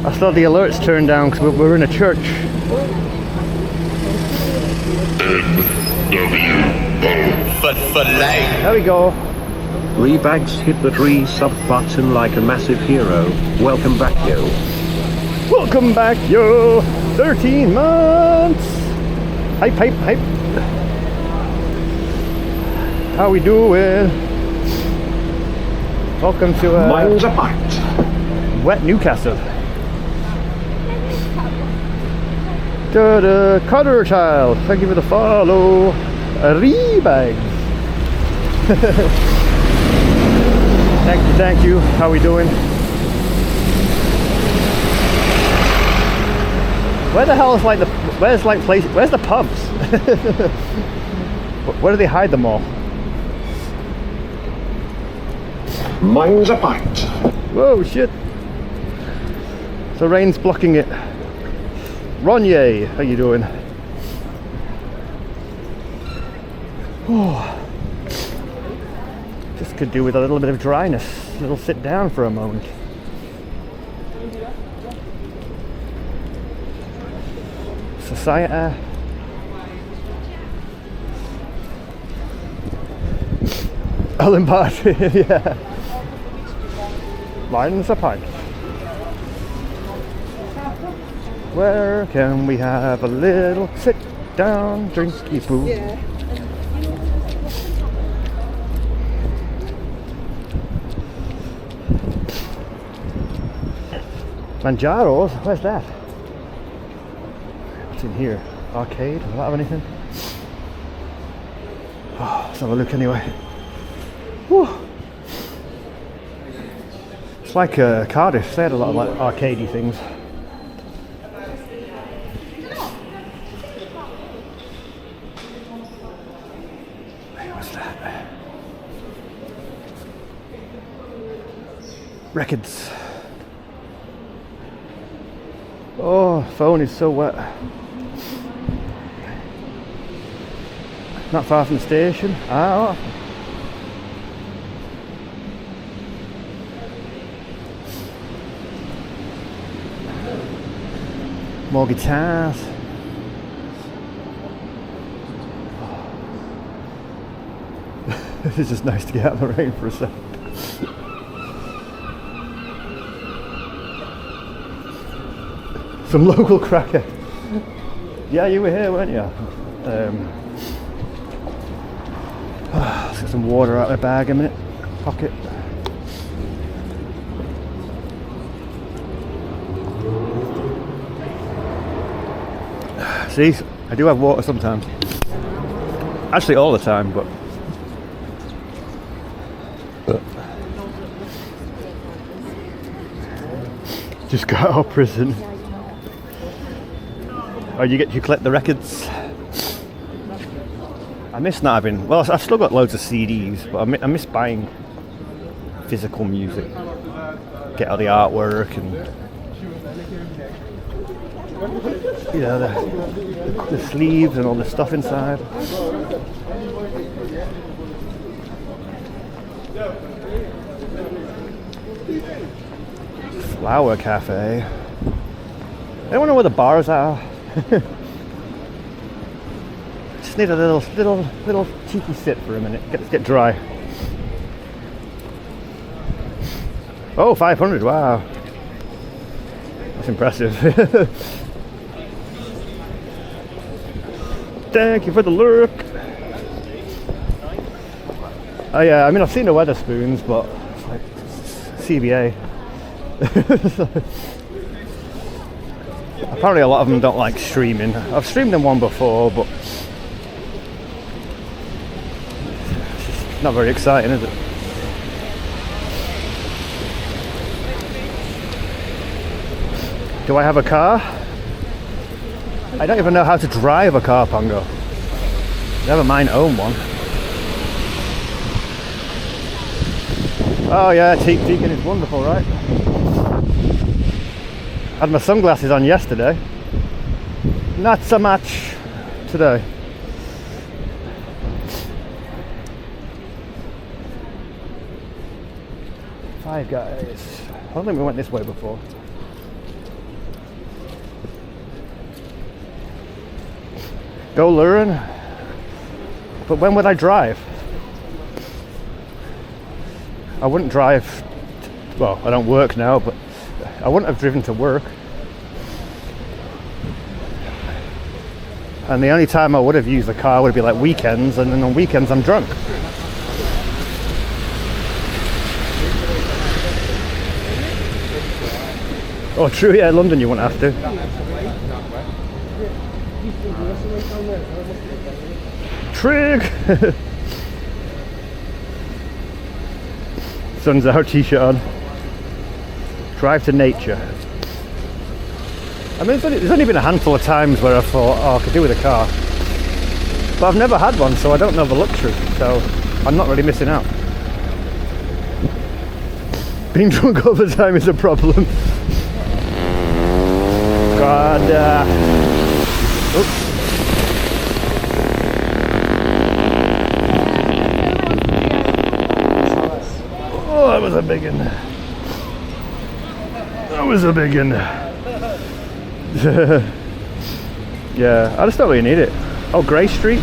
[SPEAKER 2] I saw the alerts turned down because we're in a church. There we go.
[SPEAKER 6] Rebags hit the 3 sub button like a massive hero. Welcome back, yo.
[SPEAKER 2] Welcome back, yo. 13 months. Hype, hype, hype. How we doing? Welcome to
[SPEAKER 6] Miles apart.
[SPEAKER 2] Wet Newcastle. To Cutter Child, thank you for the follow. Rebags. Thank you. How we doing? Where the hell is like the, where's like place, where's the pubs? Where do they hide them all?
[SPEAKER 6] Mine's a pint.
[SPEAKER 2] Whoa, shit. So rain's blocking it. Ronye, how you doing? Oh. Just could do with a little bit of dryness. A little sit down for a moment. Society. Ellen Party, yeah. Mine's a pint. Where can we have a little sit down, drinky poo?
[SPEAKER 3] Yeah.
[SPEAKER 2] Manjaro's? Where's that? What's in here? Arcade? Does that have anything? Oh, let's have a look anyway. Whew. It's like Cardiff, they had a lot of like arcadey things. What's that? Records. Oh, phone is so wet. Not far from the station. Ah. More guitars. It's just nice to get out of the rain for a sec. Some local cracker. Yeah, you were here, weren't you? Let's get some water out of my bag a minute. Pocket. See, I do have water sometimes. Actually, all the time, but. Just got out of prison. Oh, you collect the records. I miss not having. Well, I've still got loads of CDs, but I miss buying physical music. Get all the artwork and you know the sleeves and all the stuff inside. Flower Cafe. Anyone know where the bars are? Just need a little cheeky sit for a minute. Get dry. Oh, 500! Wow, that's impressive. Thank you for the lurk. Oh yeah, I mean I've seen the Weatherspoons, but it's like CBA. Apparently a lot of them don't like streaming. I've streamed them one before, but it's not very exciting, is it? Do I have a car? I don't even know how to drive a car, Pongo. Never mind own one. Oh yeah, Deacon is wonderful, right? Had my sunglasses on yesterday. Not so much today. Five Guys. I don't think we went this way before. Go learn. But when would I drive? I wouldn't drive. Well, I don't work now, but I wouldn't have driven to work. And the only time I would have used the car would be like weekends, and then on weekends I'm drunk. Oh true, yeah, London you wouldn't have to. Trig! Sun's out, t-shirt on. Drive to nature. I mean, there's only been a handful of times where I thought, oh, I could do with a car. But I've never had one, so I don't know the luxury. So I'm not really missing out. Being drunk all the time is a problem. God. Oops. Oh, that was a big one. That was a big one. Yeah, I just don't really need it. Oh, Grey Street.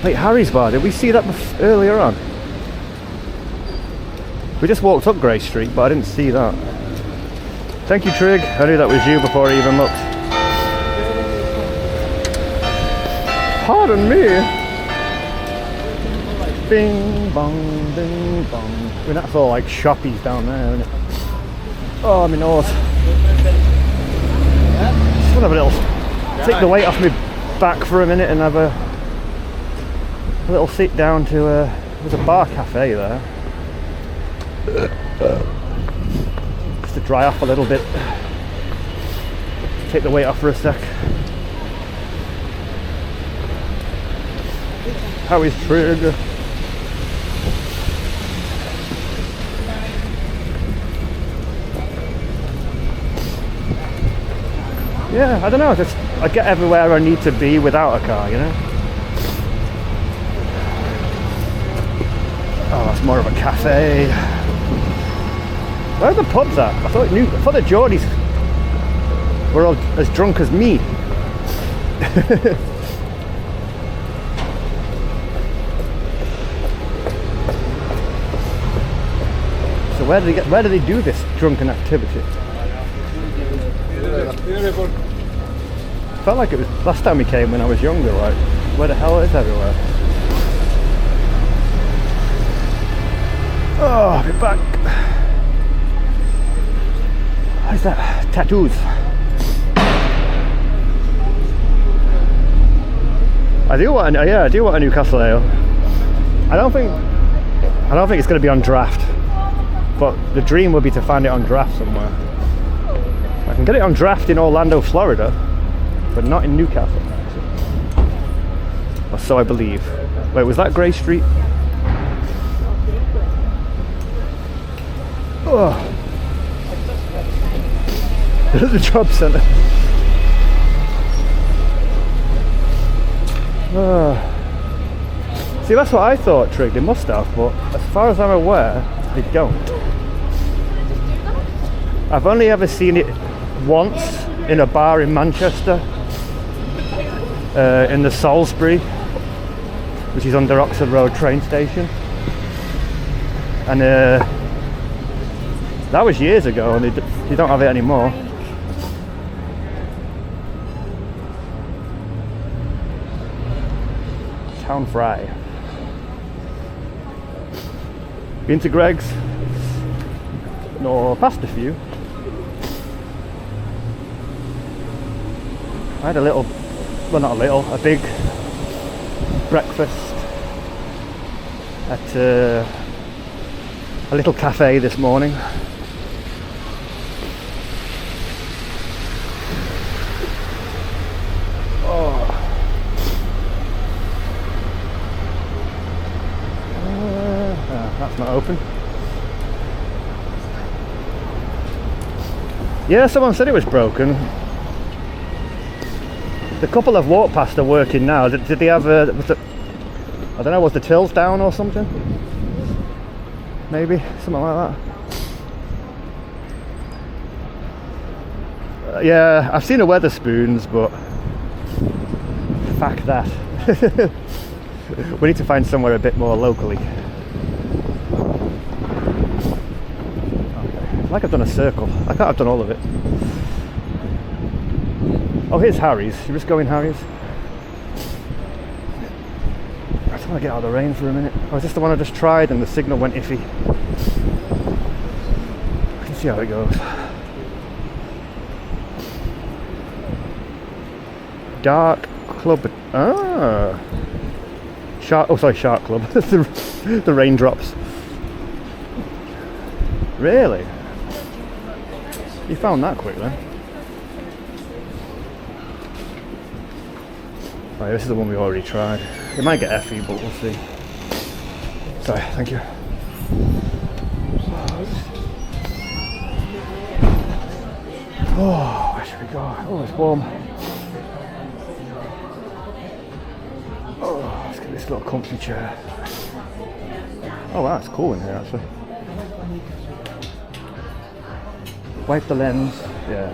[SPEAKER 2] Wait, Harry's Bar. Did we see that earlier on? We just walked up Grey Street, but I didn't see that. Thank you, Trig. I knew that was you before I even looked. Pardon me. Bing bong, bing bong. I mean, that's all like shoppies down there, isn't it? Oh, I'm in North. Just want to have a little, take the weight off my back for a minute and have a little sit down to there's a bar cafe there. Just to dry off a little bit. Take the weight off for a sec. How is Trig? Yeah, I don't know, I get everywhere I need to be without a car, you know? Oh, that's more of a cafe. Where are the pubs at? I thought the Geordies were all as drunk as me. So where do they do this drunken activity? Felt like it was last time we came when I was younger, like, where the hell is everywhere? Oh, I'll be back. What is that? Tattoos. I do want a Newcastle ale. I don't think it's going to be on draft, but the dream would be to find it on draft somewhere. I can get it on draft in Orlando, Florida, but not in Newcastle. Or so I believe. Wait, was that Grey Street? Oh. The job centre. Oh. See, that's what I thought, Trig. They must have, but as far as I'm aware, they don't. I've only ever seen it once in a bar in Manchester, in the Salisbury, which is under Oxford Road train station, and that was years ago, and they don't have it anymore. Town Fry. Been to Greg's? No, past a few. I had a little, well, not a little, a big breakfast at a little cafe this morning. That's not open. Yeah, someone said it was broken. The couple I've walked past are working now. Did they have I don't know, was the tills down or something? Maybe, something like that. Yeah, I've seen the Weatherspoons, but fuck that. We need to find somewhere a bit more locally. Like I've done a circle. I can't have done all of it. Oh, here's Harry's. You just go in Harry's. I just want to get out of the rain for a minute. Oh, is this the one I just tried and the signal went iffy? I can see how it goes. Dark Club. Ah. Shark Club. The raindrops. Really? You found that quick then. Right, this is the one we already tried. It might get effy, but we'll see. Sorry, thank you. Oh, where should we go? Oh, it's warm. Oh, let's get this little comfy chair. Oh wow, it's cool in here actually. Wipe the lens. Yeah.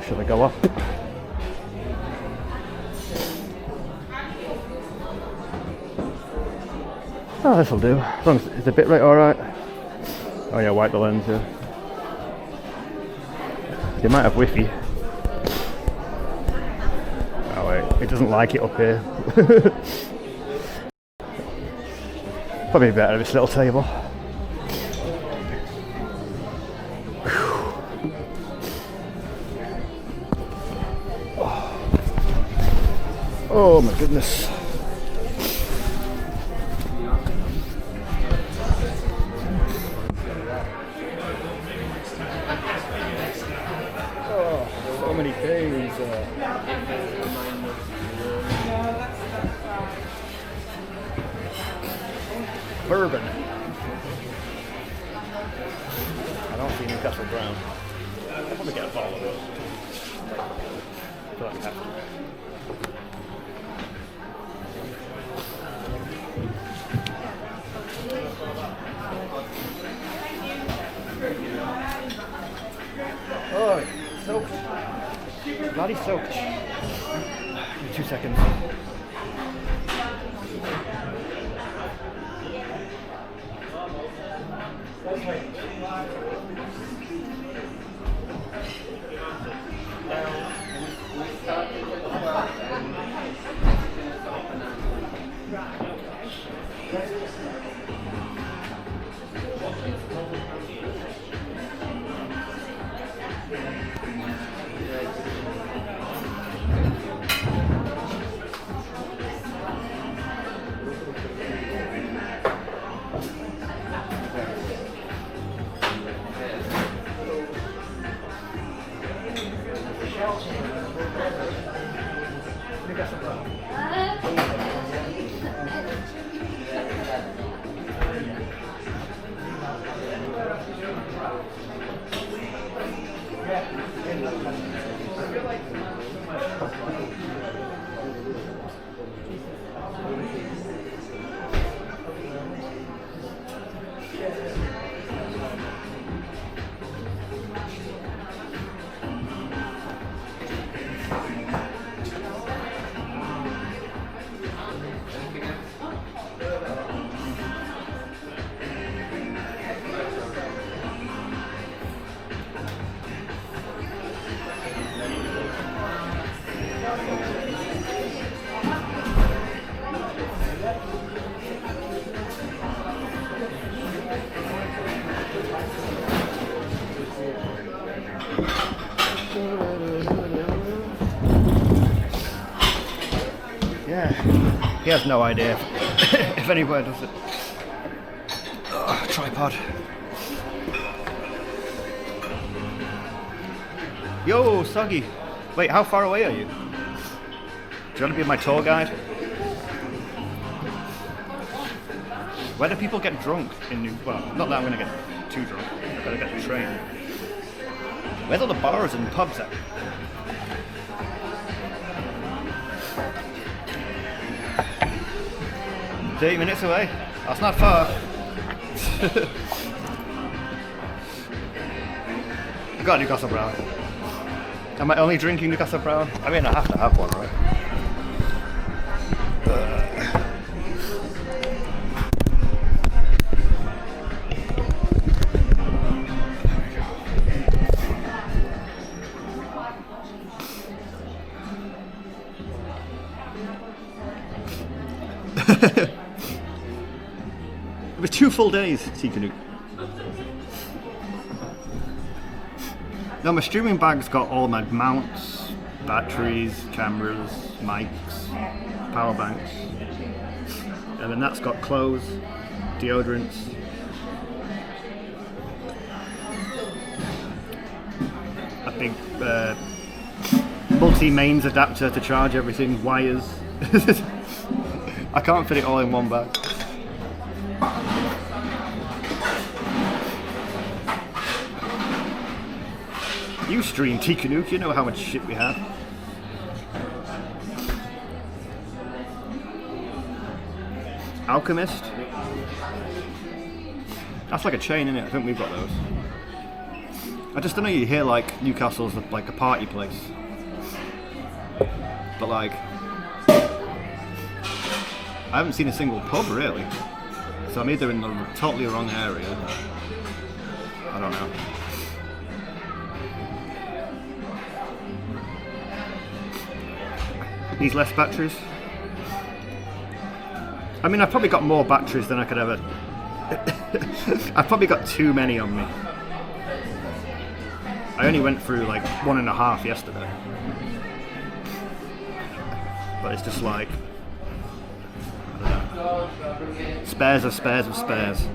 [SPEAKER 2] Should I go up? Oh, this'll do. As long as it's a bit right, alright. Oh yeah, wipe the lens, yeah. They might have Wi-Fi. Oh wait, it doesn't like it up here. Probably better this little table. Oh my goodness. Oh, so many things. Bourbon. I don't see Newcastle Brown. I'll probably get a bottle of those. I feel like I have to. Oh, it's soaked. Bloody soaked. Give me 2 seconds. Yeah, he has no idea if anywhere does it. Oh, tripod. Yo, Soggy. Wait, how far away are you? Do you want to be my tour guide? Where do people get drunk in New... Well, not that I'm going to get too drunk. I've got to get the train. Where's all the bars and pubs at? $8 minutes away. That's not far. I've got Newcastle Brown. Am I only drinking Newcastle Brown? I mean, I have to have one, right? It was 2 full days, Sea Canoe. Now my streaming bag's got all my mounts, batteries, cameras, mics, power banks, and then that's got clothes, deodorants. big multi-mains adapter to charge everything, wires. I can't fit it all in one bag. You stream T-Canuck, you know how much shit we have. Alchemist. That's like a chain, isn't it? I think we've got those. I just don't know, you hear like Newcastle's like a party place. But like, I haven't seen a single pub really. So I'm either in the totally wrong area. I don't know. These less batteries. I mean, I've probably got more batteries than I could ever. I've probably got too many on me. I only went through like 1.5 yesterday. But it's just like, I don't know. Spares of spares of spares.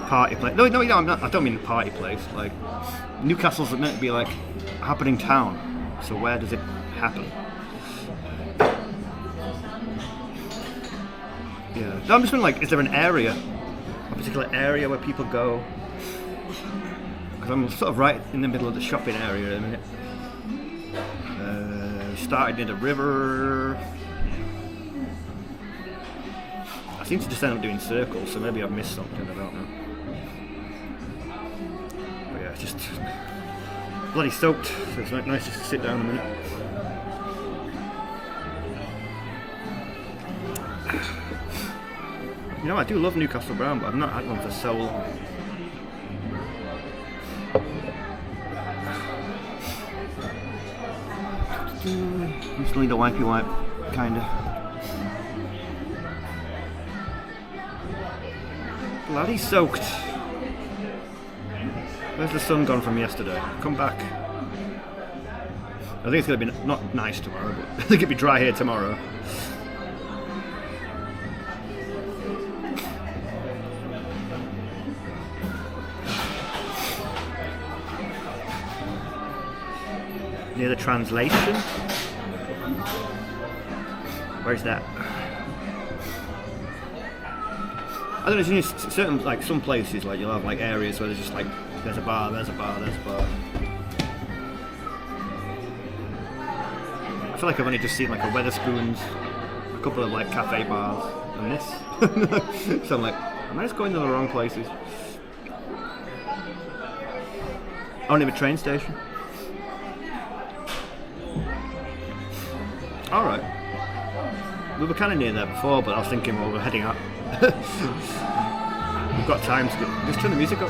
[SPEAKER 2] Party place. No, I'm not. I don't mean party place. Like, Newcastle's meant to be like a happening town. So where does it happen? Yeah. No, I'm just wondering, like, is there an area, a particular area where people go? Because I'm sort of right in the middle of the shopping area in a minute. Started near the river. I seem to just end up doing circles, so maybe I've missed something. I don't know. But yeah, just bloody soaked. So it's nice just to sit down a minute. You know, I do love Newcastle Brown, but I've not had one for so long. I'm still need a wipey wipe, kinda. Bloody soaked. Where's the sun gone from yesterday? Come back. I think it's gonna be not nice tomorrow, but I think it'll be dry here tomorrow. Near the translation? Where's that? I don't know, it's certain, like, some places, like, you'll have, like, areas where there's just, like, there's a bar, there's a bar, there's a bar. I feel like I've only just seen, like, a Wetherspoons, a couple of, like, cafe bars, and this. So I'm like, am I just going to the wrong places? Only a train station. Alright. We were kind of near there before, but I was thinking, well, we're heading out. We've got time to go. Just turn the music up.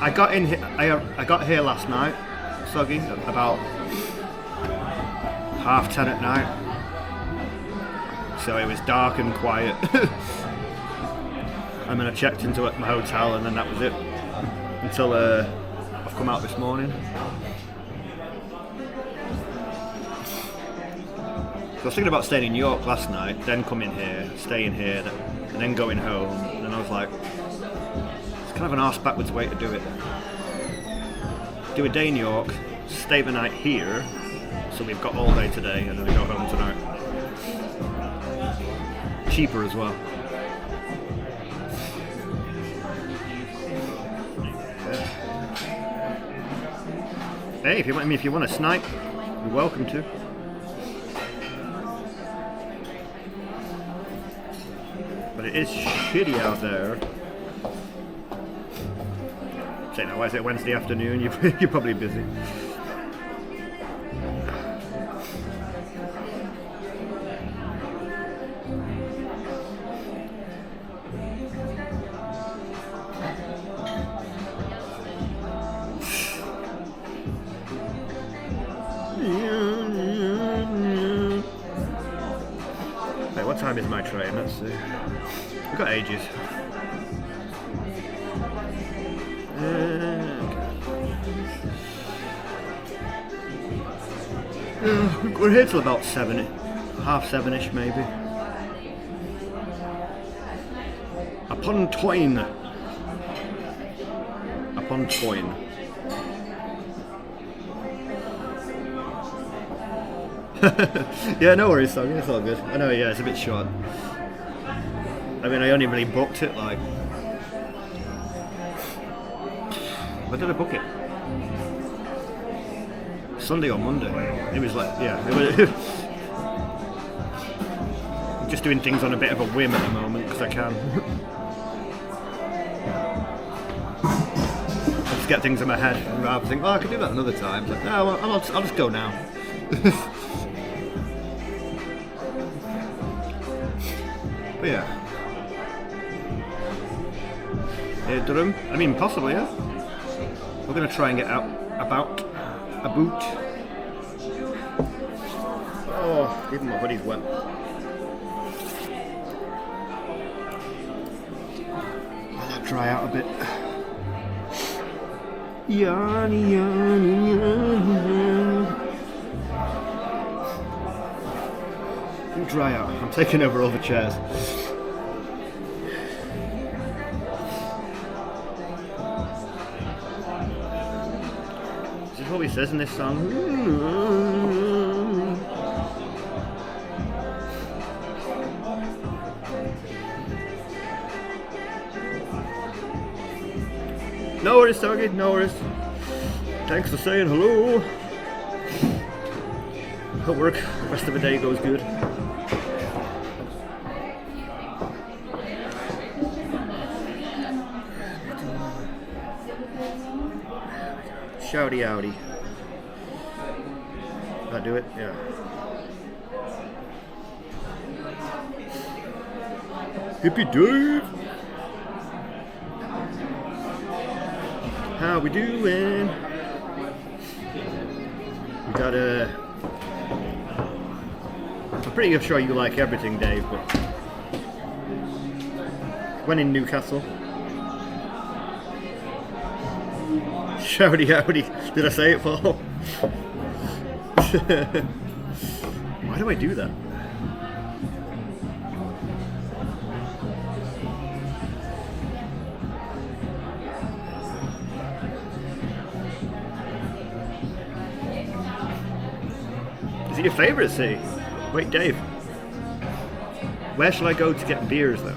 [SPEAKER 2] I got in. I got here last night, soggy, about 10:30 at night. So it was dark and quiet. And then I checked into my hotel, and then that was it. Until I've come out this morning. So I was thinking about staying in York last night, then coming here, staying here, and then going home. And I was like, it's kind of an arse backwards way to do it. Do a day in York, stay the night here, so we've got all day today, and then we go home tonight. Cheaper as well. Hey, if you want a snipe, you're welcome to. But it is shitty out there. Say now, why is it Wednesday afternoon? You're probably busy. What time is my train? Let's see. We've got ages. We're here till about 7, half 7ish maybe. Upon Toyne. Upon Toyne. Yeah, no worries, Soggy, it's all good. I know, yeah, it's a bit short. I mean, I only really booked it like... When did I book it? Sunday or Monday. It was like, yeah. It was just doing things on a bit of a whim at the moment, because I can. I just get things in my head and rather think, oh, I could do that another time. It's like, no, well, I'll just go now. But yeah. Durham? I mean, possibly, yeah. We're going to try and get out about a boot. Oh, even my hoodie's wet. Let that dry out a bit. Yanni, yanni, yanni. Dry out. I'm taking over all the chairs. This is what he says in this song. No worries, Target, no worries. Thanks for saying hello. Hope work, the rest of the day goes good. Shouty outy. Did I do it? Yeah. Hippie Dave! How we doing? We got a... I'm pretty sure you like everything, Dave, but... When in Newcastle. Shouty howdy. Did I say it, Paul? Why do I do that? Is it your favourite city? Wait, Dave. Where shall I go to get beers, though?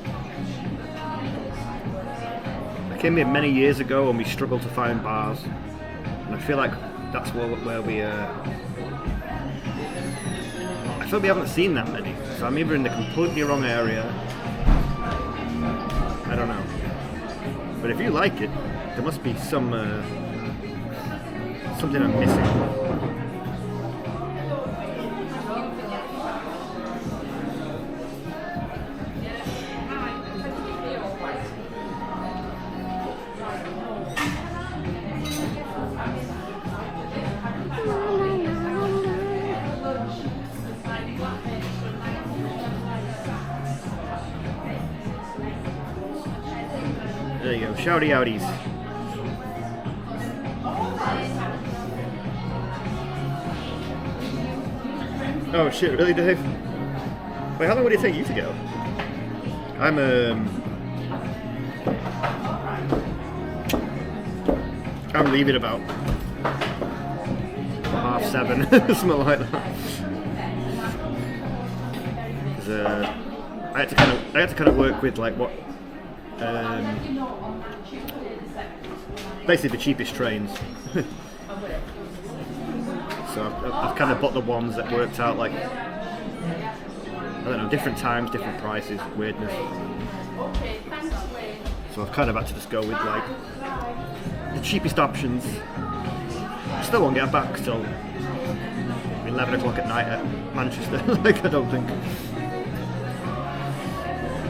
[SPEAKER 2] I came here many years ago and we struggled to find bars. And I feel like that's where we... I feel we haven't seen that many. So I'm either in the completely wrong area. I don't know. But if you like it, there must be some... something I'm missing. There you go, shouty outies. Oh shit, really, Dave? Wait, how long would it take you to go? I'm leaving about 7:30, something like that. I had to kind of work with like what, basically the cheapest trains. So I've kind of bought the ones that worked out like, I don't know, different times, different prices, weirdness. So I've kind of had to just go with like the cheapest options. Still won't get back till 11 o'clock at night at Manchester. Like, I don't think.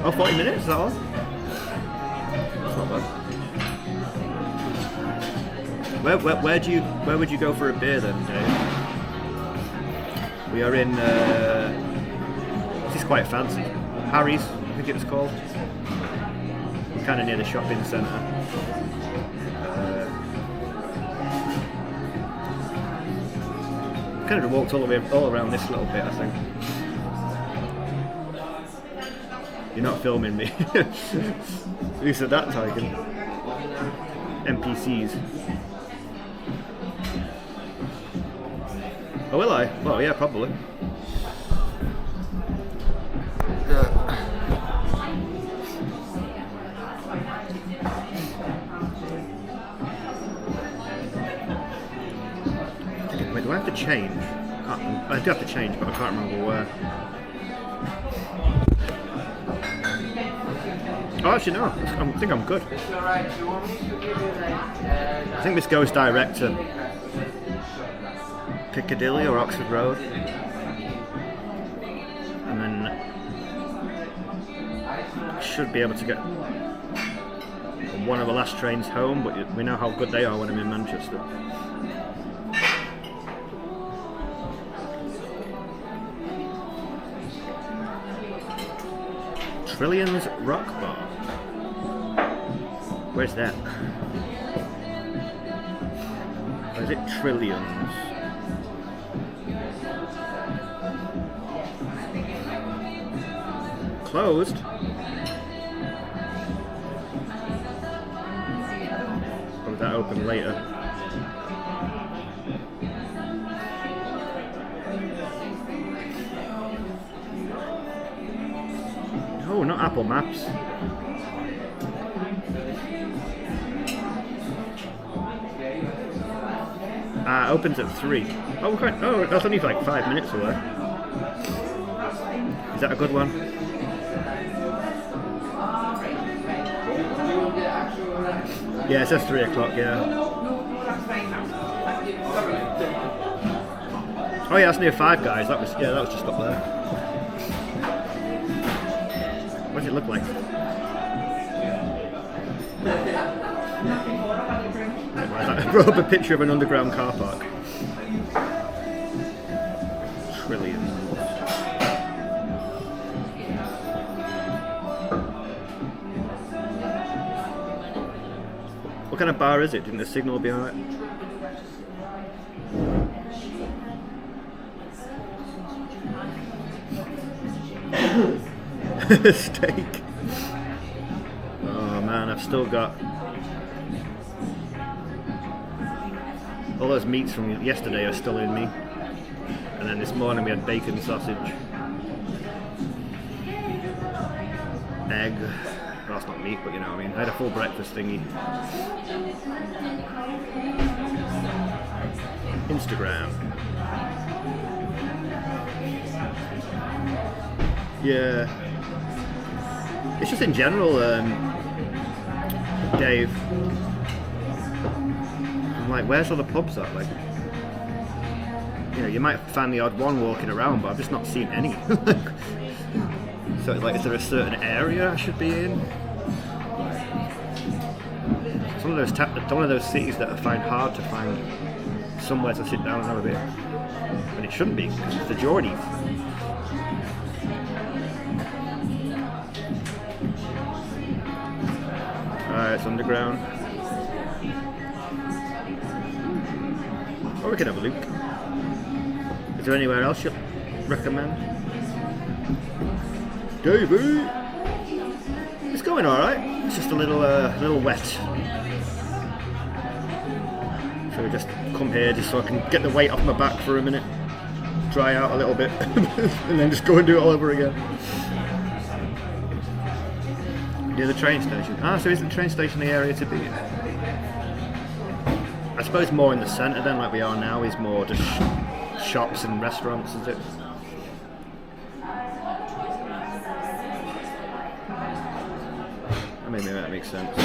[SPEAKER 2] Oh, 40 minutes, is that all? That's not bad. Where would you go for a beer then, Dave? We are in, this is quite fancy. Harry's, I think it was called. We're kind of near the shopping centre. kind of walked all around this little bit, I think. You're not filming me. Who said that, Tiger? NPCs. Oh, will I? Well, yeah, probably. Wait, do I have to change? I do have to change, but I can't remember where. Oh, actually no, I think I'm good. I think this goes direct to Piccadilly or Oxford Road. And then I should be able to get one of the last trains home, but we know how good they are when I'm in Manchester. Trillions Rock Bar. Where's that? Or is it Trillions? Closed? Or was that open later? Oh, not Apple Maps. Opens at 3. Oh, that's only like 5 minutes away. Is that a good one? Yeah, it says 3 o'clock, yeah. Oh yeah, that's near Five Guys. That was just up there. What does it look like? I brought up a picture of an underground car park. Trillions. What kind of bar is it? Didn't the signal be alright? Steak. Oh man, I've still got all those meats from yesterday are still in me. And then this morning we had bacon, sausage, egg. Well, that's not meat, but you know what I mean. I had a full breakfast thingy. Instagram. Yeah. It's just in general, Dave. I'm like, where's all the pubs at? Like, you know, you might find the odd one walking around, but I've just not seen any. So, like, is there a certain area I should be in? It's one of those cities that I find hard to find somewhere to sit down and have a beer, and it shouldn't be because it's the Geordies. It's underground. Or we can have a look. Is there anywhere else you'd recommend? Davey! It's going alright. It's just a little wet. So we just come here just so I can get the weight off my back for a minute. Dry out a little bit. And then just go and do it all over again. Near the train station. So is the train station the area to be in? I suppose more in the centre then, like we are now, is more just shops and restaurants, is it? Maybe that makes sense.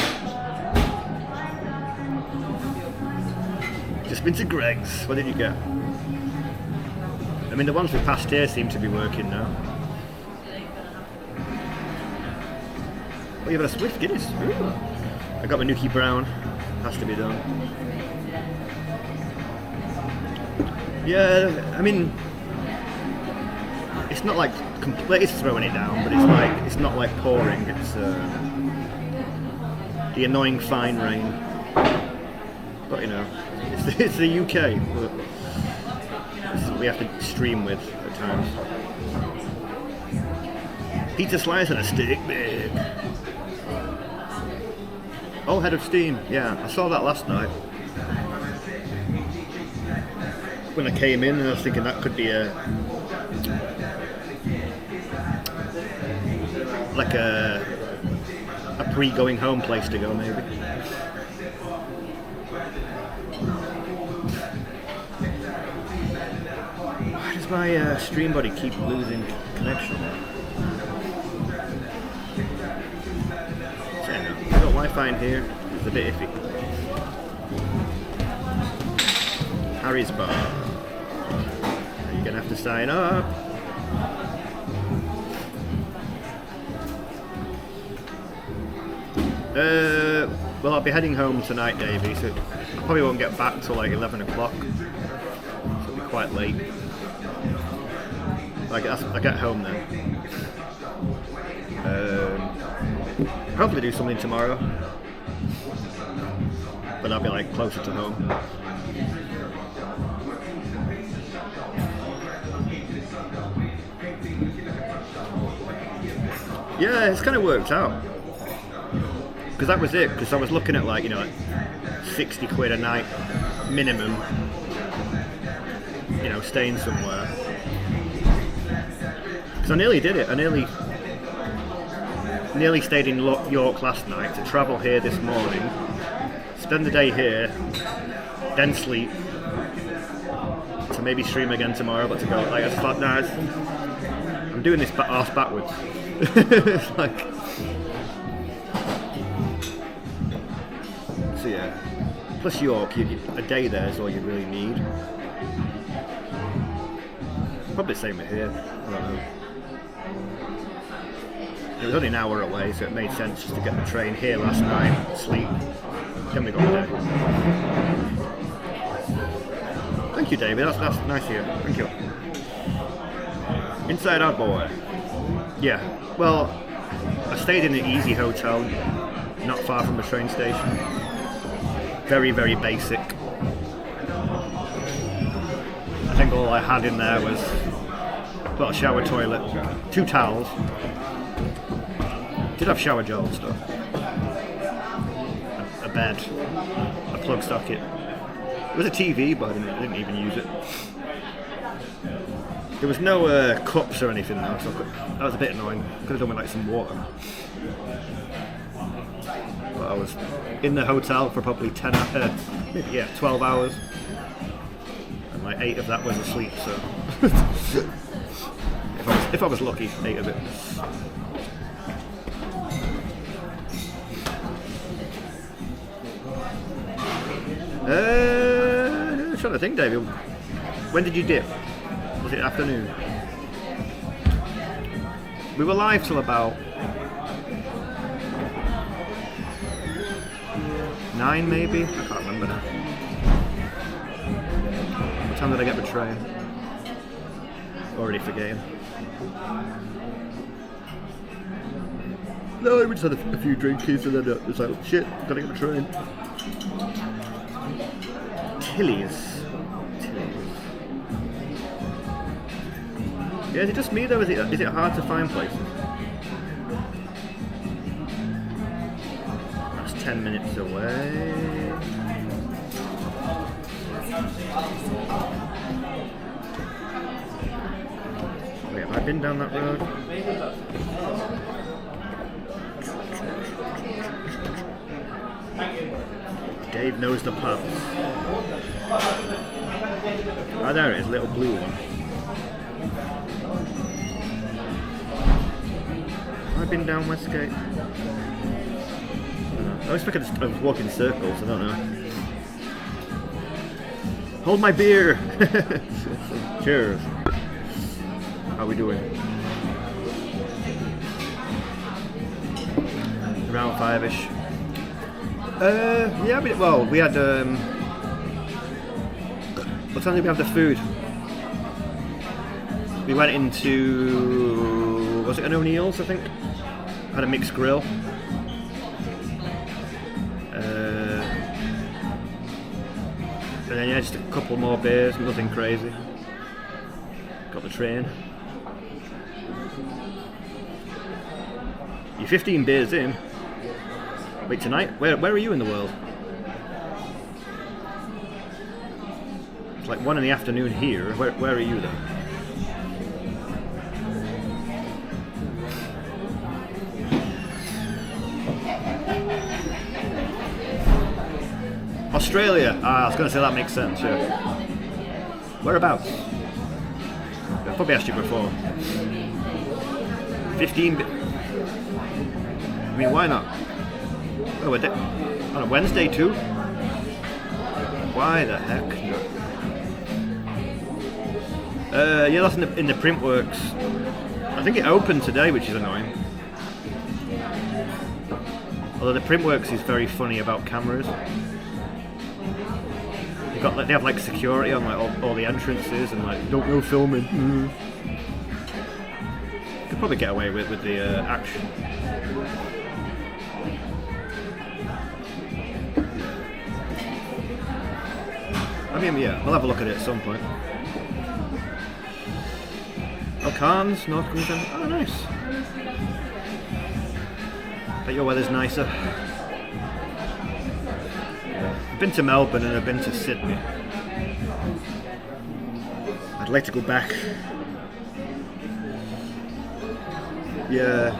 [SPEAKER 2] Just been to Greg's. What did you get? I mean, the ones we passed here seem to be working now. Oh, you have a Swift Guinness. Ooh. I got my Newcastle Brown. Has to be done. Yeah, I mean, it's not like completely throwing it down, but it's not like pouring. It's the annoying fine rain. But you know, it's the UK. we have to stream with at times. Pizza slice and a steak bag. Oh, Head of Steam. Yeah, I saw that last night. When I came in, and I was thinking that could be like a pre-going home place to go, maybe. Why does my stream buddy keep losing connection? We've got Wi-Fi in here. It's a bit iffy. Harry's Bar. You're gonna have to sign up. Well, I'll be heading home tonight, Davey, so I probably won't get back till like 11 o'clock. So it'll be quite late. I get home then. Hopefully do something tomorrow. But I'll be like closer to home. Yeah, it's kind of worked out. Because that was it, because I was looking at like, like 60 quid a night minimum, staying somewhere. Because I nearly did it, I nearly stayed in York last night to travel here this morning, spend the day here, then sleep, to maybe stream again tomorrow, but to go, like, I just thought, nah, I'm doing this arse backwards. It's like... So yeah, plus York, a day there is all you really need. Probably the same with here, I don't know. It was only an hour away, so it made sense just to get the train here last night, sleep, then we got there. Thank you, David, that's nice of you, thank you. Inside Out Boy. Yeah, well, I stayed in an easy hotel, not far from the train station. Very, very basic. I think all I had in there was a shower toilet, 2 towels. Did have shower gel and stuff. A bed, a plug socket. It was a TV, but I didn't even use it. There was no cups or anything though, so that was a bit annoying. Could have done with like some water. But I was in the hotel for probably 12 hours. And like 8 of that was asleep, so... if I was lucky, 8 of it. I'm trying to think, David. When did you dip? Was it afternoon? We were live till about 9 maybe? I can't remember now. What time did I get the train? Already forgetting. No, we just had a few drinkies and then it was like, oh, shit, gotta get the train. Tilly's. Yeah, is it just me though? Is it hard to find places? That's 10 minutes away. Wait, have I been down that road? Dave knows the pubs. Oh, there it is, little blue one. Have I been down Westgate? I always think I was walking in circles, I don't know. Hold my beer! Cheers. How we doing? Around 5ish. Yeah, we had, what time did we have the food? We went into, was it an O'Neill's, I think? Had a mixed grill. And then yeah, just a couple more beers, nothing crazy. Got the train. You're 15 beers in. Wait, tonight? Where are you in the world? It's like 1 in the afternoon here. Where are you then? Australia. I was going to say that makes sense. Yeah. Whereabouts? I've probably asked you before. 15. I mean, why not? Oh, on a Wednesday too? Why the heck? Yeah, that's in the Printworks. I think it opened today, which is annoying. Although the Printworks is very funny about cameras. They have like security on like all the entrances and like don't go filming. Could probably get away with the action. I mean, yeah, I'll have a look at it at some point. Oh, Cairns, North Queensland. Oh, nice. Bet your weather's nicer. I've been to Melbourne and I've been to Sydney. I'd like to go back. Yeah.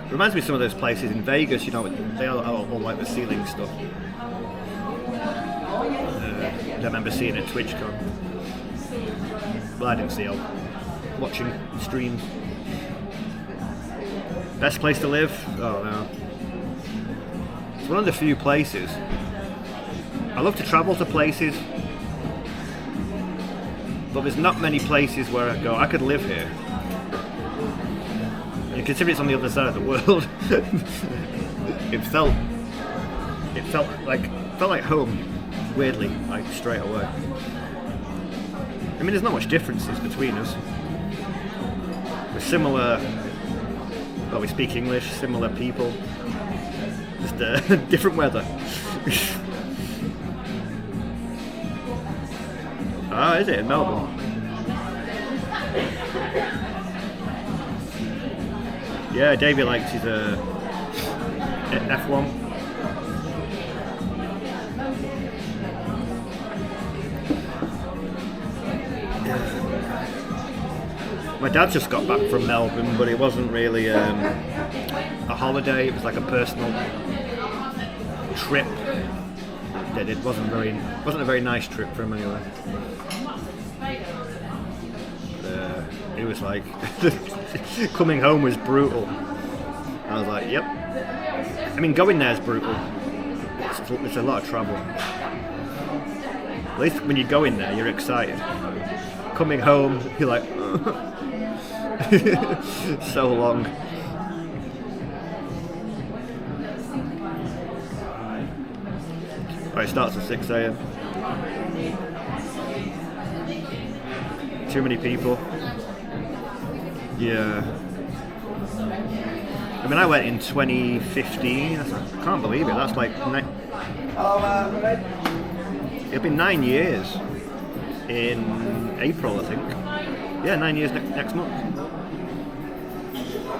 [SPEAKER 2] Reminds me of some of those places in Vegas, you know, they all like the ceiling stuff. I remember seeing it at TwitchCon. Well, I didn't see it. Watching streams. Best place to live? Oh no. It's one of the few places. I love to travel to places, but there's not many places where I go, I could live here. And considering it's on the other side of the world, it felt like home, weirdly, like straight away. I mean, there's not much differences between us. We're similar. Well, we speak English, similar people, just different weather. Ah, is it in Melbourne? Yeah, Davey likes his F1. My dad just got back from Melbourne, but it wasn't really a holiday. It was like a personal trip. It wasn't a very nice trip for him anyway. It was like coming home was brutal. I was like, yep. I mean, going there is brutal. It's a lot of travel. At least when you go in there, you're excited. Coming home, you're like, so long. Right, it starts at 6 AM. Too many people. Yeah. I mean, I went in 2015. I can't believe it. That's like it'll be 9 years in April, I think. Yeah, 9 years next month.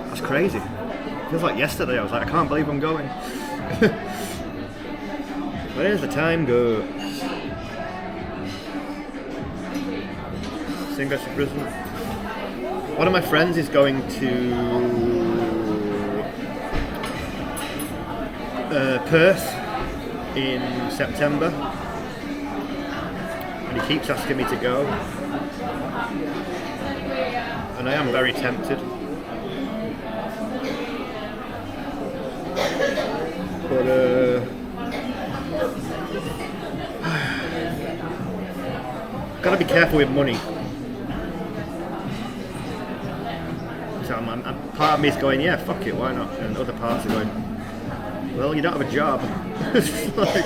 [SPEAKER 2] That's crazy. Feels like yesterday. I was like, I can't believe I'm going. Where's the time go? Singapore to Brisbane. One of my friends is going to Perth in September, and he keeps asking me to go, and I am very tempted. But gotta be careful with money. So part of me is going, yeah, fuck it, why not? And other parts are going, well, you don't have a job. It's like,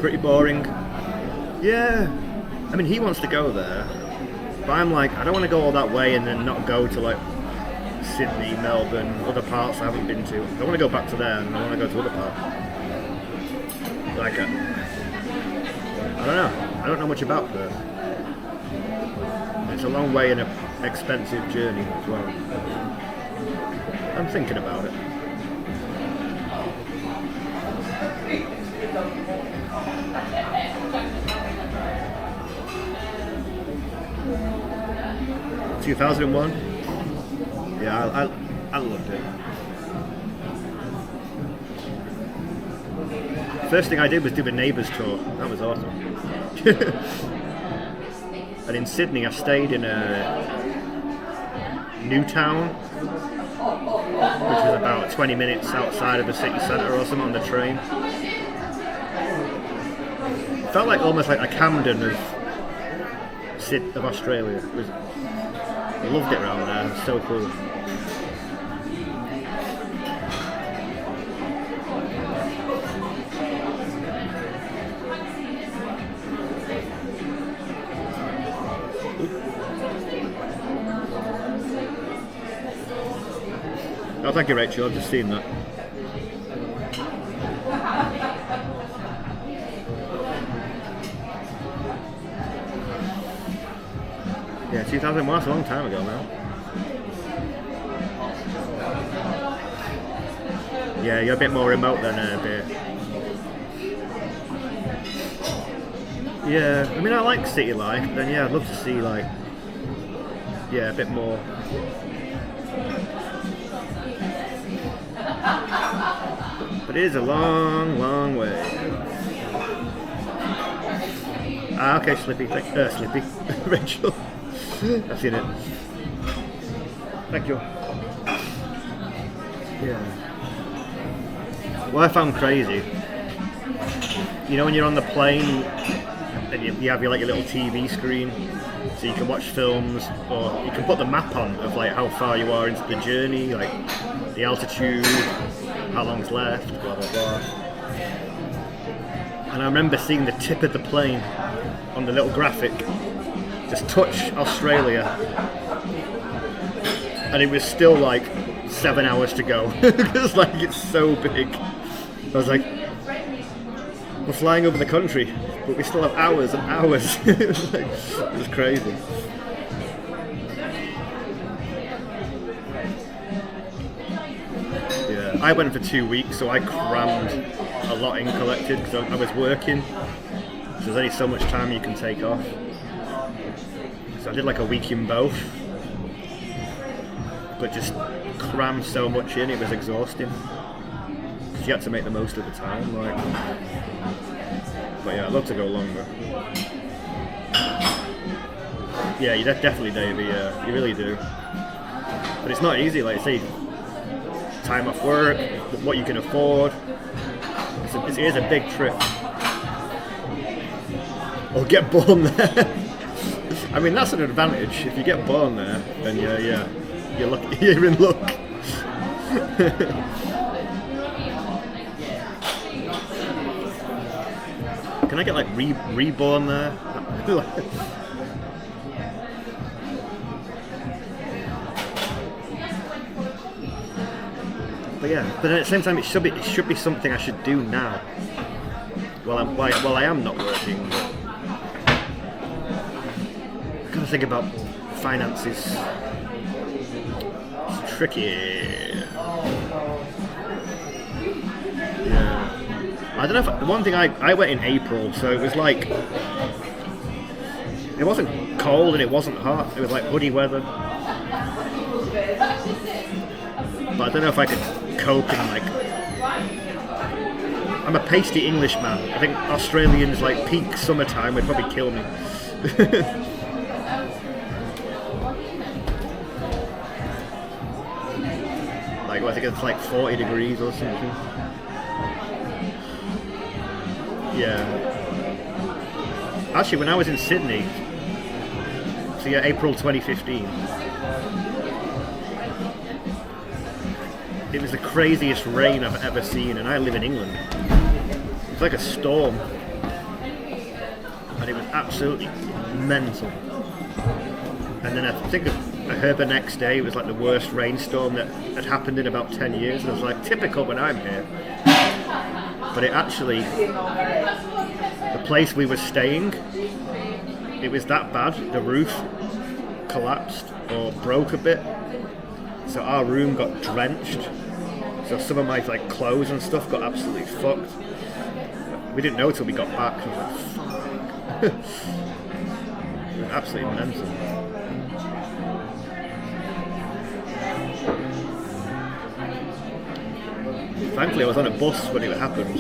[SPEAKER 2] pretty boring. Yeah. I mean, he wants to go there, but I'm like, I don't want to go all that way and then not go to like Sydney, Melbourne, other parts I haven't been to. I want to go back to there, and I want to go to other parts. Like, I don't know. I don't know much about Perth. It's a long way and an expensive journey as well. I'm thinking about it. ...2001? Yeah, I loved it. First thing I did was do a neighbours tour. That was awesome. And in Sydney I stayed in Newtown, which was about 20 minutes outside of the city centre or something on the train. Felt like almost like a Camden of Australia. I loved it around there. It was so cool. Oh, thank you, Rachel. I've just seen that. Yeah, 2001, that's a long time ago now. Yeah, you're a bit more remote than a bit. Yeah, I mean, I like city life, but then yeah, I'd love to see like, yeah, a bit more. But it is a long, long way. Ah, okay, Slippy. Slippy. Rachel. I've seen it. Thank you. Yeah. What I found crazy, you know when you're on the plane and you have your little TV screen, so you can watch films, or you can put the map on of like how far you are into the journey, like the altitude, how long's left, blah blah blah. And I remember seeing the tip of the plane on the little graphic just touch Australia, and it was still like 7 hours to go. Because like it's so big. I was like, we're flying over the country, but we still have hours and hours. It was crazy. Yeah, I went for 2 weeks, so I crammed a lot in collected because I was working. So there's only so much time you can take off. So I did like a week in both, but just crammed so much in, it was exhausting. Because you had to make the most of the time, like. But yeah, I'd love to go longer. Yeah, you definitely, Davey. Yeah, you really do. But it's not easy, like say, time off work, what you can afford. It is a big trip. Or get born there. I mean, that's an advantage. If you get born there, then yeah, you're lucky. You're in luck. Can I get like reborn there? But yeah, but at the same time, it should be something I should do now. While I am not working. I gotta think about finances. It's tricky. Yeah. I don't know if one thing I went in April, so it was like it wasn't cold and it wasn't hot. It was like hoodie weather. But I don't know if I could cope in like. I'm a pasty Englishman. I think Australians like peak summertime would probably kill me. Like I think it's like 40 degrees or something. Yeah. Actually, when I was in Sydney, so yeah, April 2015, it was the craziest rain I've ever seen, and I live in England. It was like a storm, and it was absolutely mental. And then I think I heard the next day it was like the worst rainstorm that had happened in about 10 years, and I was like, typical when I'm here. But it actually, the place we were staying, it was that bad. The roof collapsed or broke a bit, so our room got drenched. So some of my like clothes and stuff got absolutely fucked. We didn't know till we got back. I was like, fuck. It was absolutely mental. Thankfully I was on a bus when it happened.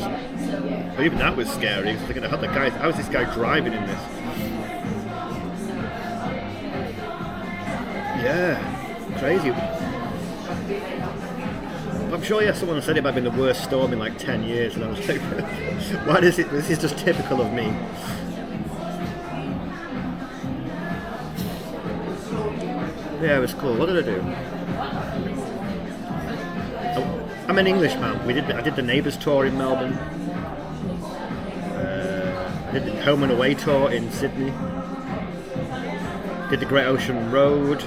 [SPEAKER 2] But even that was scary. I was thinking, how's this guy driving in this? Yeah, crazy. I'm sure someone said it might have been the worst storm in like 10 years, and I was like, why is it? This is just typical of me. Yeah, it was cool. What did I do? I'm an Englishman. I did the Neighbours tour in Melbourne. I did the Home and Away tour in Sydney. Did the Great Ocean Road.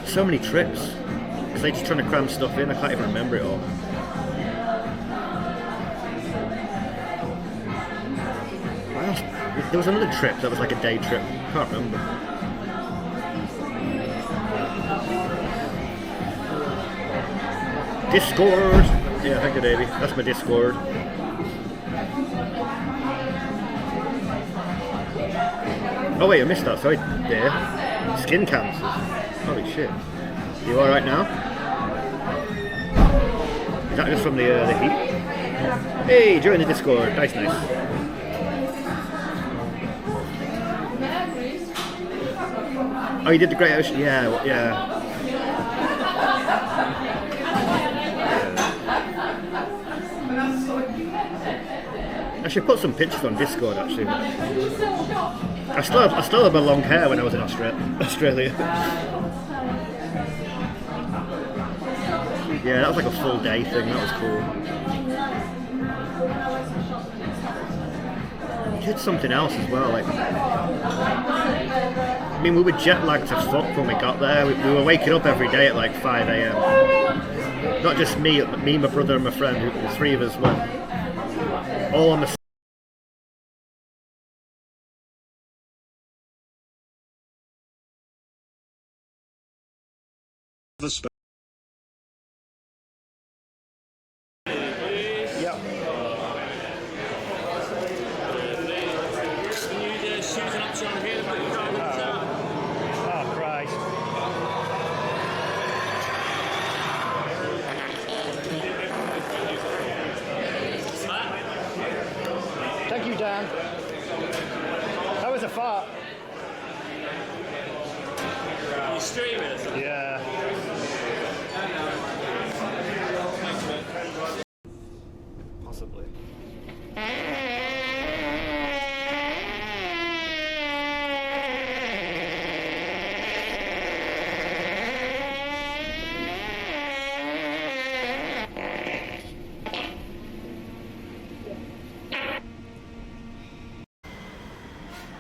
[SPEAKER 2] So many trips. Because they're just trying to cram stuff in. I can't even remember it all. There was another trip that was like a day trip. I can't remember. Discord! Yeah, thank you, Davey. That's my Discord. Oh wait, I missed that. Sorry, there. Skin cancers. Holy shit. You alright now? Is that just from the heat? Hey, join the Discord. Nice. Oh, you did the Great Ocean? Yeah. I should put some pictures on Discord actually. I still have my long hair when I was in Australia. Yeah, that was like a full day thing. That was cool. We did something else as well. Like, I mean, we were jet lagged to fuck when we got there. We were waking up every day at like 5 a.m. Not just me, my brother, and my friend. The three of us went all on the. Thank you, Dan. That was a fart.
[SPEAKER 7] You streaming?
[SPEAKER 2] Yeah. Possibly.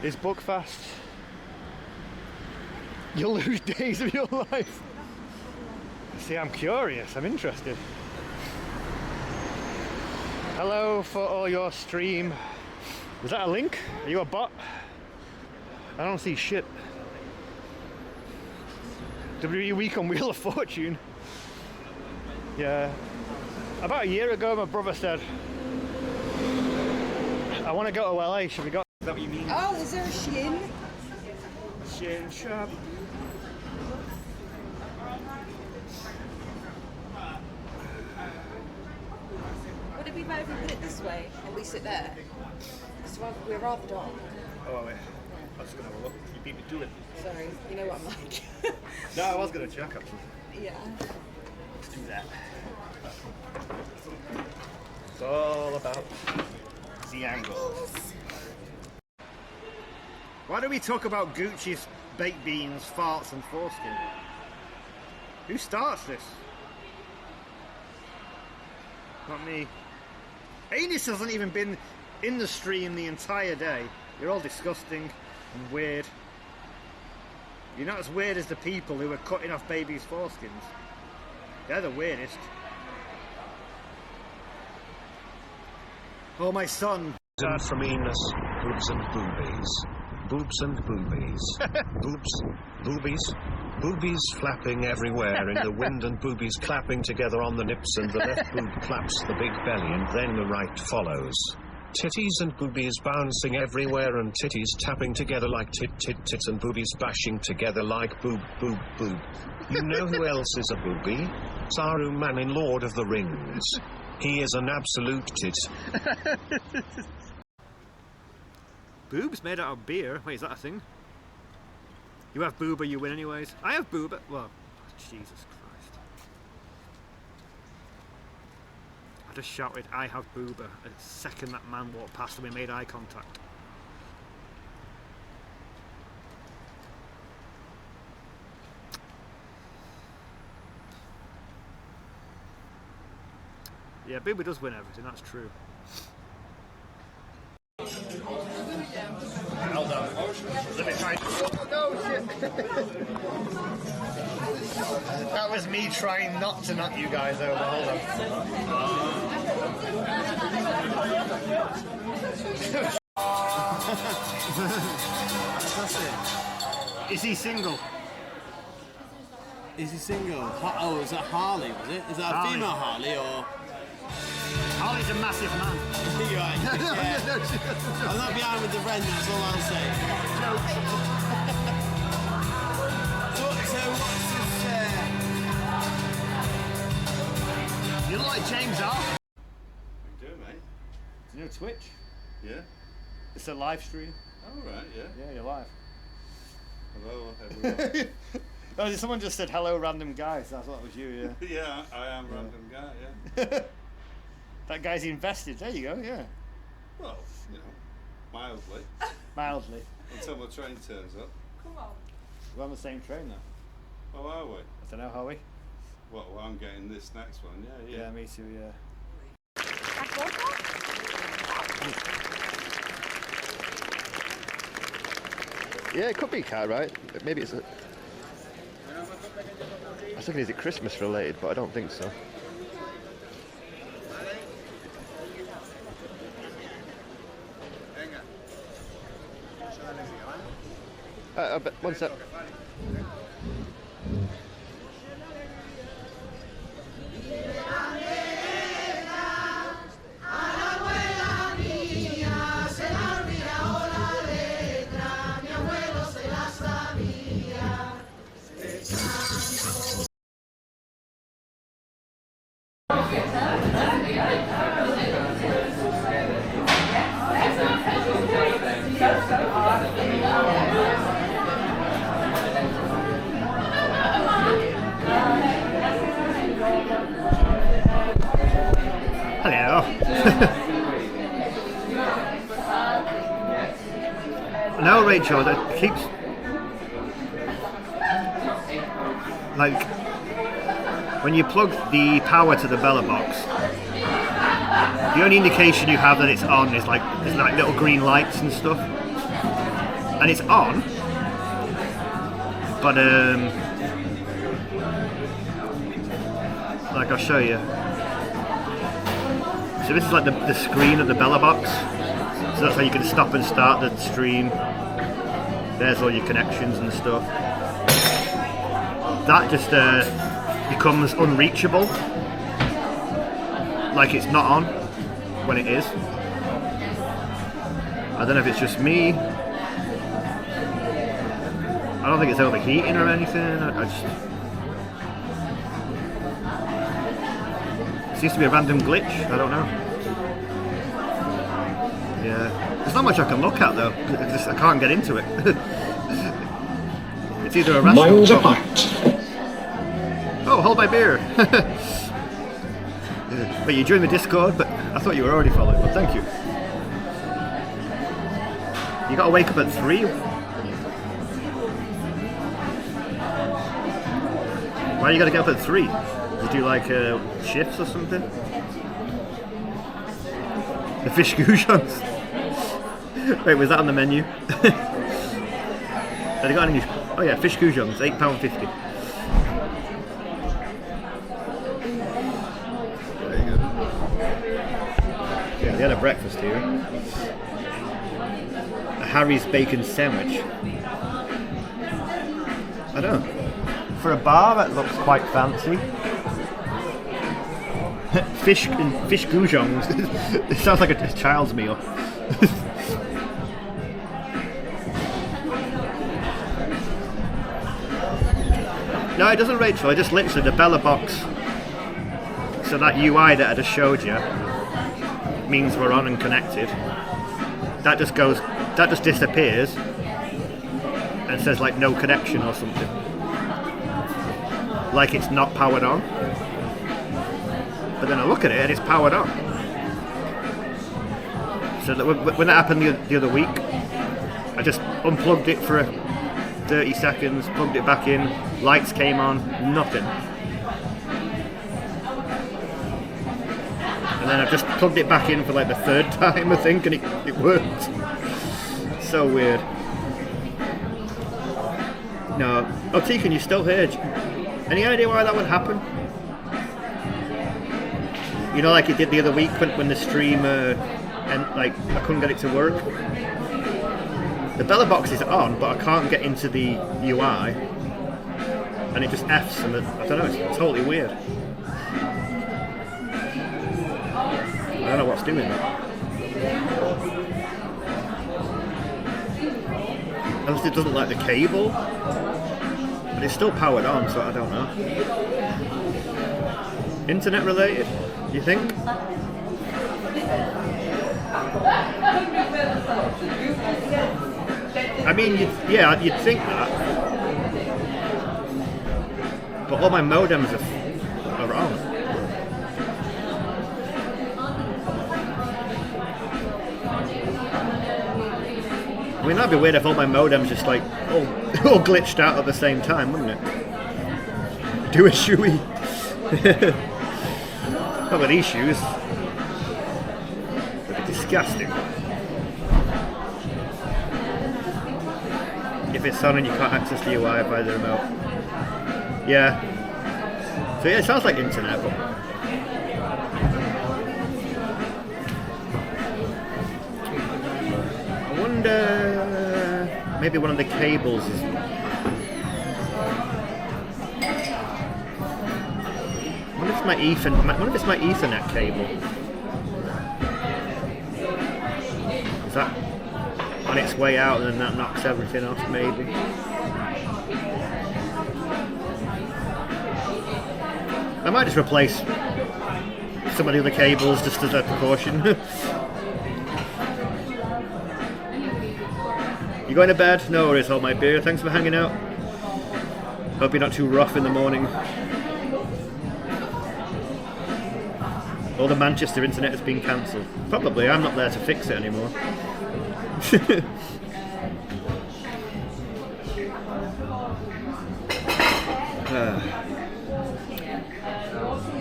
[SPEAKER 2] Is Buckfast? You'll lose days of your life. See, I'm curious, I'm interested. Hello for all your stream. Was that a link? Are you a bot? I don't see shit. WWE Week on Wheel of Fortune. Yeah. About a year ago, my brother said, I want to go to LA, should we go? Is that what you mean?
[SPEAKER 16] Oh, is there a Shin?
[SPEAKER 2] Shin shop.
[SPEAKER 16] Would it be better if we put it this way and we sit there? So we're rather dark.
[SPEAKER 2] Oh, wait. I was going to have a look. You beat me to it.
[SPEAKER 16] Sorry, you know what I'm like.
[SPEAKER 2] No, I was going to check actually.
[SPEAKER 16] Yeah.
[SPEAKER 2] Let's do that. It's all about the angles. Why do we talk about Gucci's baked beans, farts and foreskin? Who starts this? Not me. Anus hasn't even been in the stream the entire day. You're all disgusting and weird. You're not as weird as the people who are cutting off babies' foreskins. They're the weirdest. Oh, my son.
[SPEAKER 6] And from Enos, boobs and boobies. Boobs and boobies. Boobs, boobies. Boobies flapping everywhere in the wind and boobies clapping together on the nips, and the left boob claps the big belly and then the right follows. Titties and boobies bouncing everywhere and titties tapping together like tits and boobies bashing together like boob. You know who else is a booby? Saruman in Lord of the Rings. He is an absolute tit.
[SPEAKER 2] Boobs made out of beer? Wait, is that a thing? You have booba, you win anyways. I have booba. Well, Jesus Christ. I just shouted, I have booba. The second that man walked past and we made eye contact. Yeah, booba does win everything, that's true.
[SPEAKER 1] Hold on. Let me try. Oh, no, shit. That was me trying not to knock you guys over. Hold
[SPEAKER 2] on. Is he single?
[SPEAKER 17] Is he single? Oh, is that Harley, was it? Is that a female Harley or...?
[SPEAKER 2] Harley's a massive man.
[SPEAKER 17] You're right, yeah. I'm not behind with the red, that's all I'll say. So what's this,
[SPEAKER 1] You look like James R.
[SPEAKER 12] What you doing, mate?
[SPEAKER 2] You know Twitch?
[SPEAKER 12] Yeah.
[SPEAKER 2] It's a live stream.
[SPEAKER 12] Oh, right, yeah.
[SPEAKER 2] Yeah, you're live.
[SPEAKER 12] Hello, everyone.
[SPEAKER 2] Oh, someone just said hello, random guys. I thought it was you, yeah.
[SPEAKER 12] Yeah, I am random guy, yeah.
[SPEAKER 2] That guy's invested. There you go, yeah.
[SPEAKER 12] Well, you know, mildly.
[SPEAKER 2] Mildly.
[SPEAKER 12] Until my train turns up.
[SPEAKER 16] Come on.
[SPEAKER 2] We're on the same train though.
[SPEAKER 12] Oh, are we?
[SPEAKER 2] I don't know, are we?
[SPEAKER 12] Well, I'm getting this next one, yeah.
[SPEAKER 2] Yeah, me too, yeah.
[SPEAKER 18] Yeah, it could be a car, right? Maybe it's a... I was thinking, is it Christmas related, but I don't think so. But one sec.
[SPEAKER 2] Hello. No, Rachel, that keeps like when you plug the power to the Bella box, the only indication you have that it's on is like there's like little green lights and stuff, and it's on, but like I'll show you. So this is like the screen of the Bella box. So that's how you can stop and start the stream. There's all your connections and stuff. That just becomes unreachable. Like it's not on when it is. I don't know if it's just me. I don't think it's overheating or anything. I just... It seems to be a random glitch, I don't know. Yeah. There's not much I can look at though. I can't get into it. It's either a restaurant.
[SPEAKER 8] Miles apart.
[SPEAKER 2] Oh, hold my beer. But you joined the Discord, but I thought you were already following, but thank you. You gotta wake up at 3. Why you gotta get up at 3? Did you do like shifts or something? The fish goujons. Wait, was that on the menu? Have they got any? Oh yeah, fish goujons, £8.50. There you go. Yeah, they had a breakfast here. A Harry's bacon sandwich. I don't know. For a bar, that looks quite fancy. Fish goujons. It sounds like a child's meal. No, it doesn't, Rachel. I just literally the Bella box. So that UI that I just showed you means we're on and connected. That just goes. That just disappears and says like no connection or something. Like it's not powered on. But then I look at it and it's powered on. So that when that happened the other week, I just unplugged it for 30 seconds, plugged it back in, lights came on, nothing. And then I've just plugged it back in for like the third time, I think, and it worked. So weird. No. Oh, Tegan, you're still here. Any idea why that would happen? You know, like it did the other week when the stream, and like I couldn't get it to work. The Bella box is on, but I can't get into the UI, and it just Fs, and I don't know. It's totally weird. I don't know what's doing that. Unless it doesn't like the cable, but it's still powered on, so I don't know. Internet related, you think? I mean, you'd think that, but all my modems are on. I mean, that'd be weird if all my modems just like all glitched out at the same time, wouldn't it? Do a shoey. Not with these shoes. They're disgusting. If it's on and you can't access the UI by the remote. Yeah. So yeah, it sounds like internet, but I wonder, maybe one of the cables is. I wonder if it's my Ethernet cable. Is that on its way out and then that knocks everything off, maybe? I might just replace some of the other cables just as a precaution. You going to bed? No worries, hold my beer. Thanks for hanging out. Hope you're not too rough in the morning. All the Manchester internet has been cancelled. Probably, I'm not there to fix it anymore.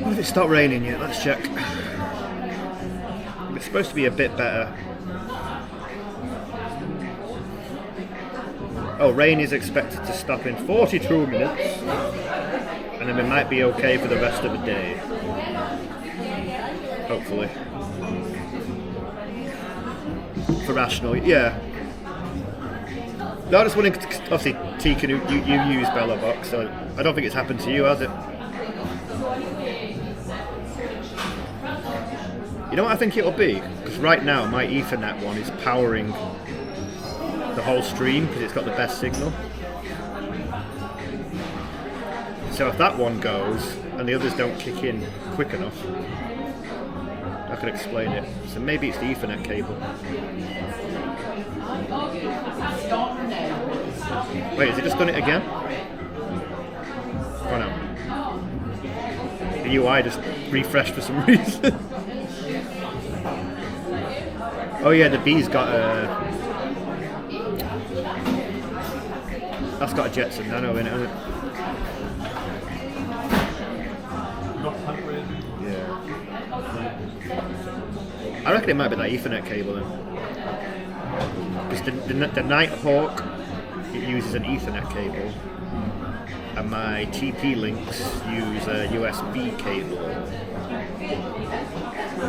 [SPEAKER 2] What if it stopped raining yet? Let's check. It's supposed to be a bit better. Oh, rain is expected to stop in 42 minutes. And then we might be okay for the rest of the day. Hopefully. For rational, yeah. No, I just wanted to, obviously, Tegan, you use Bella Box, so I don't think it's happened to you, has it? You know what I think it'll be? Because right now my Ethernet one is powering the whole stream because it's got the best signal. So if that one goes and the others don't kick in quick enough, I could explain it. So maybe it's the Ethernet cable. Wait, has it just done it again? Oh no. The UI just refreshed for some reason. Oh yeah, the B's got a... That's got a Jetson Nano in it, hasn't it? Yeah. I reckon it might be that Ethernet cable then. Because the Nighthawk it uses an Ethernet cable, and my TP links use a USB cable.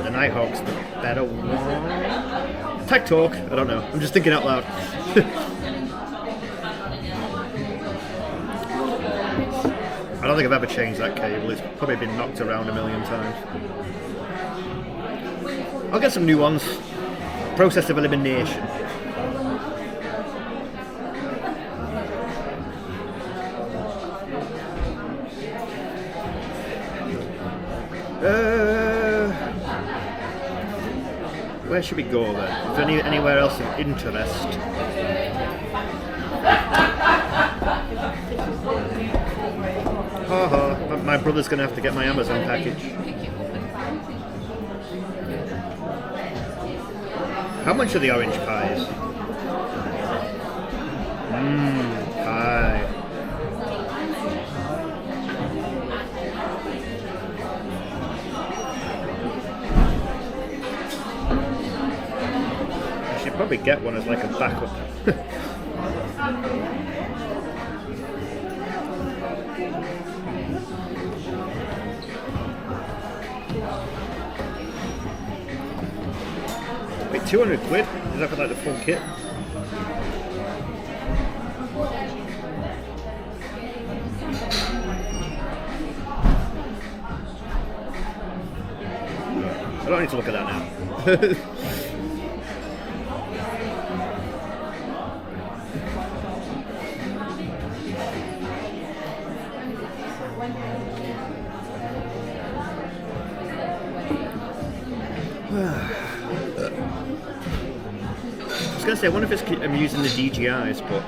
[SPEAKER 2] The Nighthawk's the better one. Tech Talk, I don't know. I'm just thinking out loud. I don't think I've ever changed that cable. It's probably been knocked around a million times. I'll get some new ones. Process of elimination. Where should we go then? Is there anywhere else of interest? Haha, my brother's going to have to get my Amazon package. How much are the orange pies? Pie. I should probably get one as like a backup. Wait, 200 quid? Is that for like the full kit? I don't need to look at that now. I was going to say, I wonder if I'm using the DJIs, but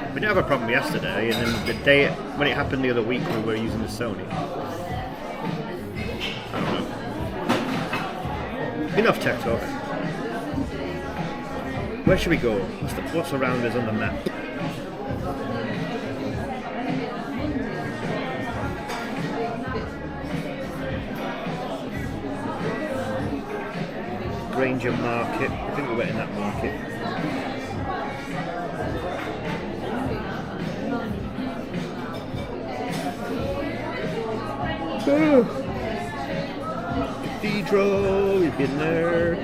[SPEAKER 2] we didn't have a problem yesterday, and then the day when it happened the other week we were using the Sony. I don't know. Enough tech talk. Where should we go? What's around us on the map? Granger Market. I think we went in that market. Cathedral, we've been there.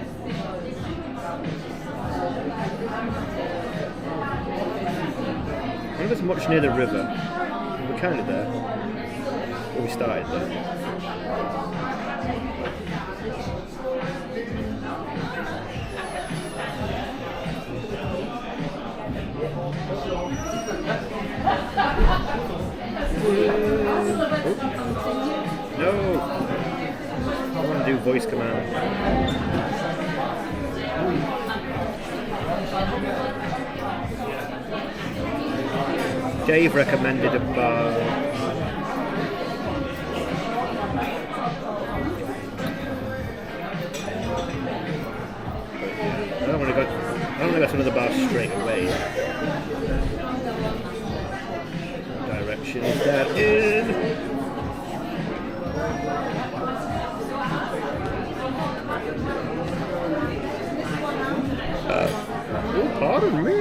[SPEAKER 2] I wonder if there's much near the river. We're kind of there. Well, we started there. No! I want to do voice command. Dave recommended a bar. I don't want to go to another bar straight away. Direction is that in? Oh, pardon me.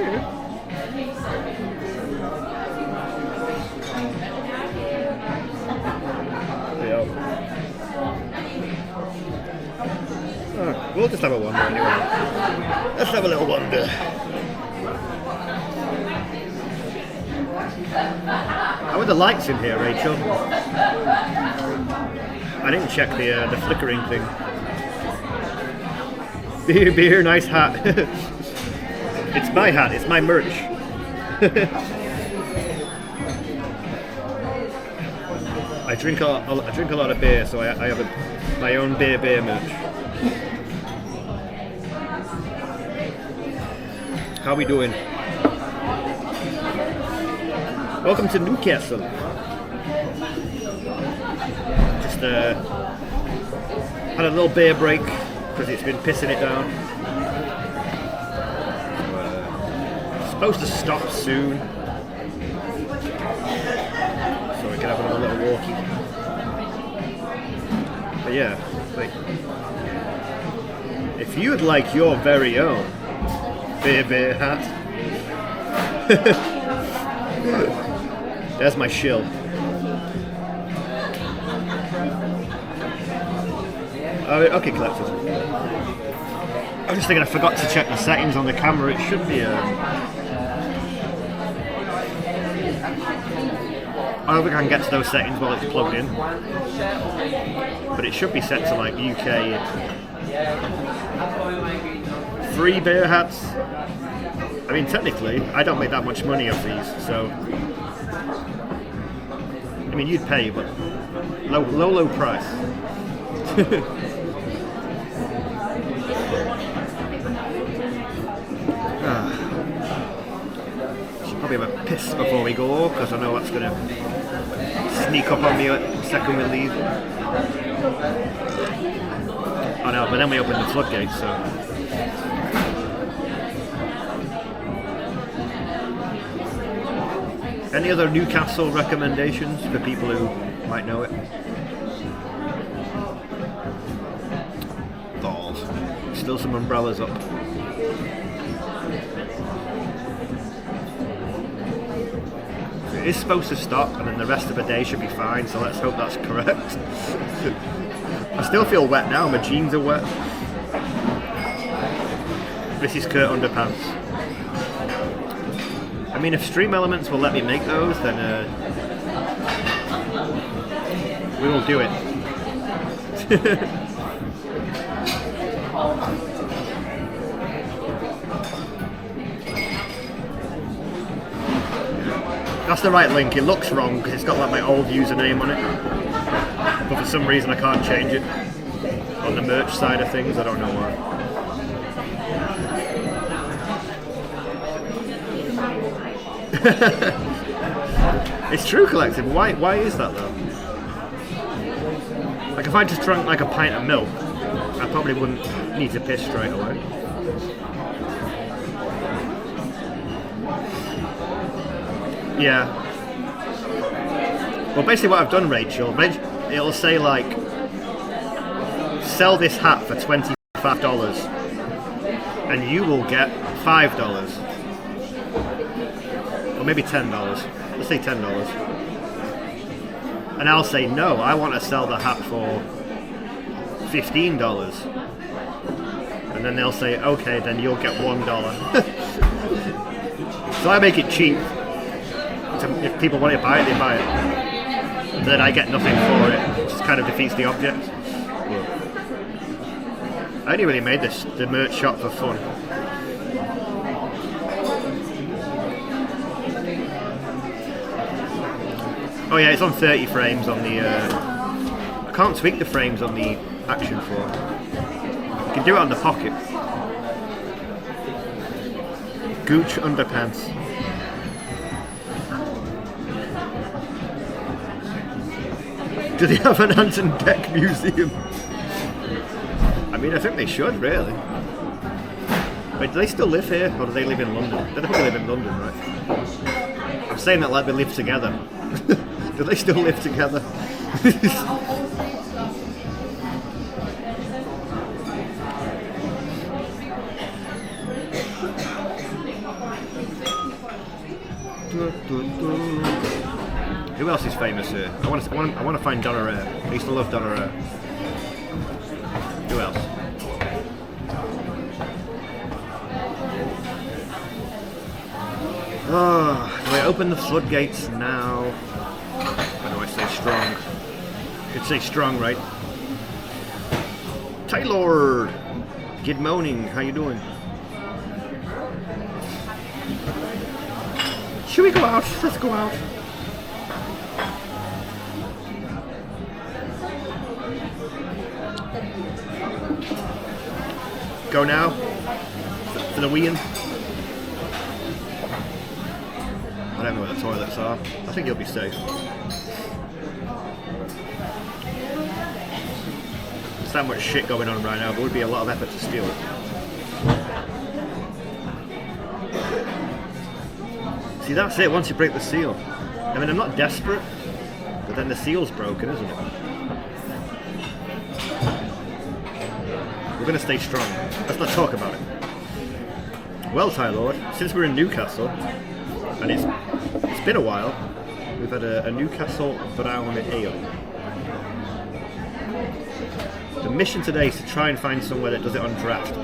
[SPEAKER 2] We'll just have a wander anyway. Let's have a little wander. How are the lights in here, Rachel? I didn't check the flickering thing. Beer, nice hat. It's my hat, it's my merch. I drink a lot of beer, so I have my own beer merch. How we doing? Welcome to Newcastle. Just had a little beer break because it's been pissing it down. It's supposed to stop soon, so we can have another little walkie. But yeah, like, if you'd like your very own beer hat, There's my shill. Oh, okay, collectors. I was just thinking I forgot to check the settings on the camera. It should be I don't think I can get to those settings while it's plugged in. But it should be set to like UK. 3 beer hats. I mean, technically, I don't make that much money off these, so. I mean, you'd pay, but low price. Should probably have a piss before we go, because I know that's going to sneak up on me the second we leave. I know, but then we open the floodgates, so. Any other Newcastle recommendations for people who might know it? Balls. Still some umbrellas up. It is supposed to stop and then the rest of the day should be fine, so let's hope that's correct. I still feel wet now, my jeans are wet. This is Kurt Underpants. I mean, if Stream Elements will let me make those, then we will do it. That's the right link. It looks wrong because it's got like my old username on it, but for some reason I can't change it on the merch side of things. I don't know why. It's true, collective. Why is that though? Like if I just drank like a pint of milk, I probably wouldn't need to piss straight away. Yeah. Well, basically what I've done, Rachel, it'll say like, sell this hat for $25 and you will get $5. Or maybe $10. Let's say $10. And I'll say, no, I want to sell the hat for $15. And then they'll say, okay, then you'll get $1. So I make it cheap. If people want to buy it, they buy it. And then I get nothing for it, which just kind of defeats the object. I only really made the merch shop for fun. Oh yeah, it's on 30 frames on the... I can't tweak the frames on the Action 4. You can do it on the Pocket. Gooch Underpants. Do they have an Anton Deck museum? I mean, I think they should, really. Wait, do they still live here, or do they live in London? They definitely live in London, right? I'm saying that like they live together. Do they still live together? Who else is famous here? I want to find Donna Rare. I used to love Donna Rare. Who else? Oh, do I open the floodgates now? Or do I say strong? Should say strong, right? Taylor! Good morning, how you doing? Should we go out? Let's go out. Go now? For the wee-in? I don't know where the toilets are. I think you'll be safe. There's that much shit going on right now, but it would be a lot of effort to steal it. See, that's it, once you break the seal. I mean, I'm not desperate, but then the seal's broken, isn't it? We're going to stay strong. Let's not talk about it. Well, Ty Lord, since we're in Newcastle, and it's been a while. We've had a Newcastle Brown Ale. The mission today is to try and find somewhere that does it on draft,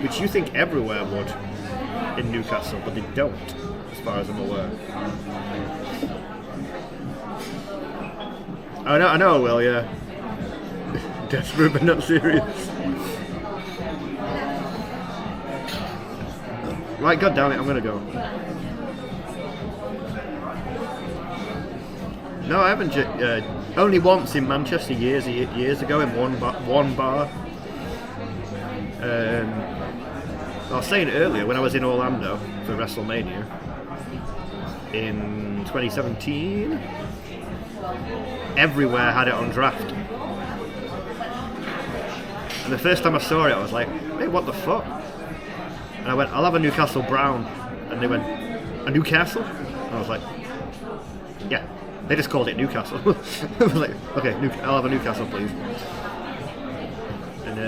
[SPEAKER 2] which you think everywhere would in Newcastle, but they don't, as far as I'm aware. I know I will, yeah. Desperate but not serious. Right, god damn it, I'm gonna go. No, I haven't. Only once in Manchester years ago in one bar. I was saying earlier when I was in Orlando for WrestleMania in 2017. Everywhere had it on draft. And the first time I saw it, I was like, hey, what the fuck? And I went, I'll have a Newcastle Brown. And they went, a Newcastle? And I was like, yeah. They just called it Newcastle. I was like, okay, I'll have a Newcastle, please. And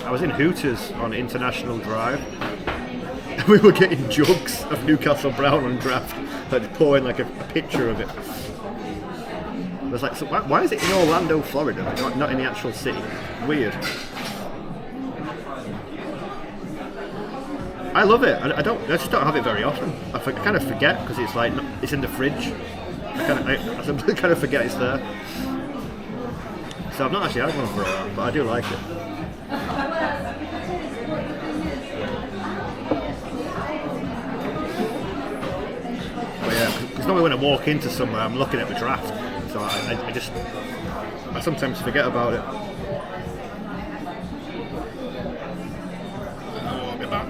[SPEAKER 2] I was in Hooters on International Drive. And we were getting jugs of Newcastle Brown on draft. Like pouring like a picture of it. I was like, so why is it in Orlando, Florida, not in the actual city? Weird. I love it. I just don't have it very often. I kind of forget because it's like it's in the fridge. I kind of forget it's there. So I've not actually had one for a while, but I do like it. But yeah, because normally when I walk into somewhere, I'm looking at the draft. So I sometimes forget about it. I'll get back.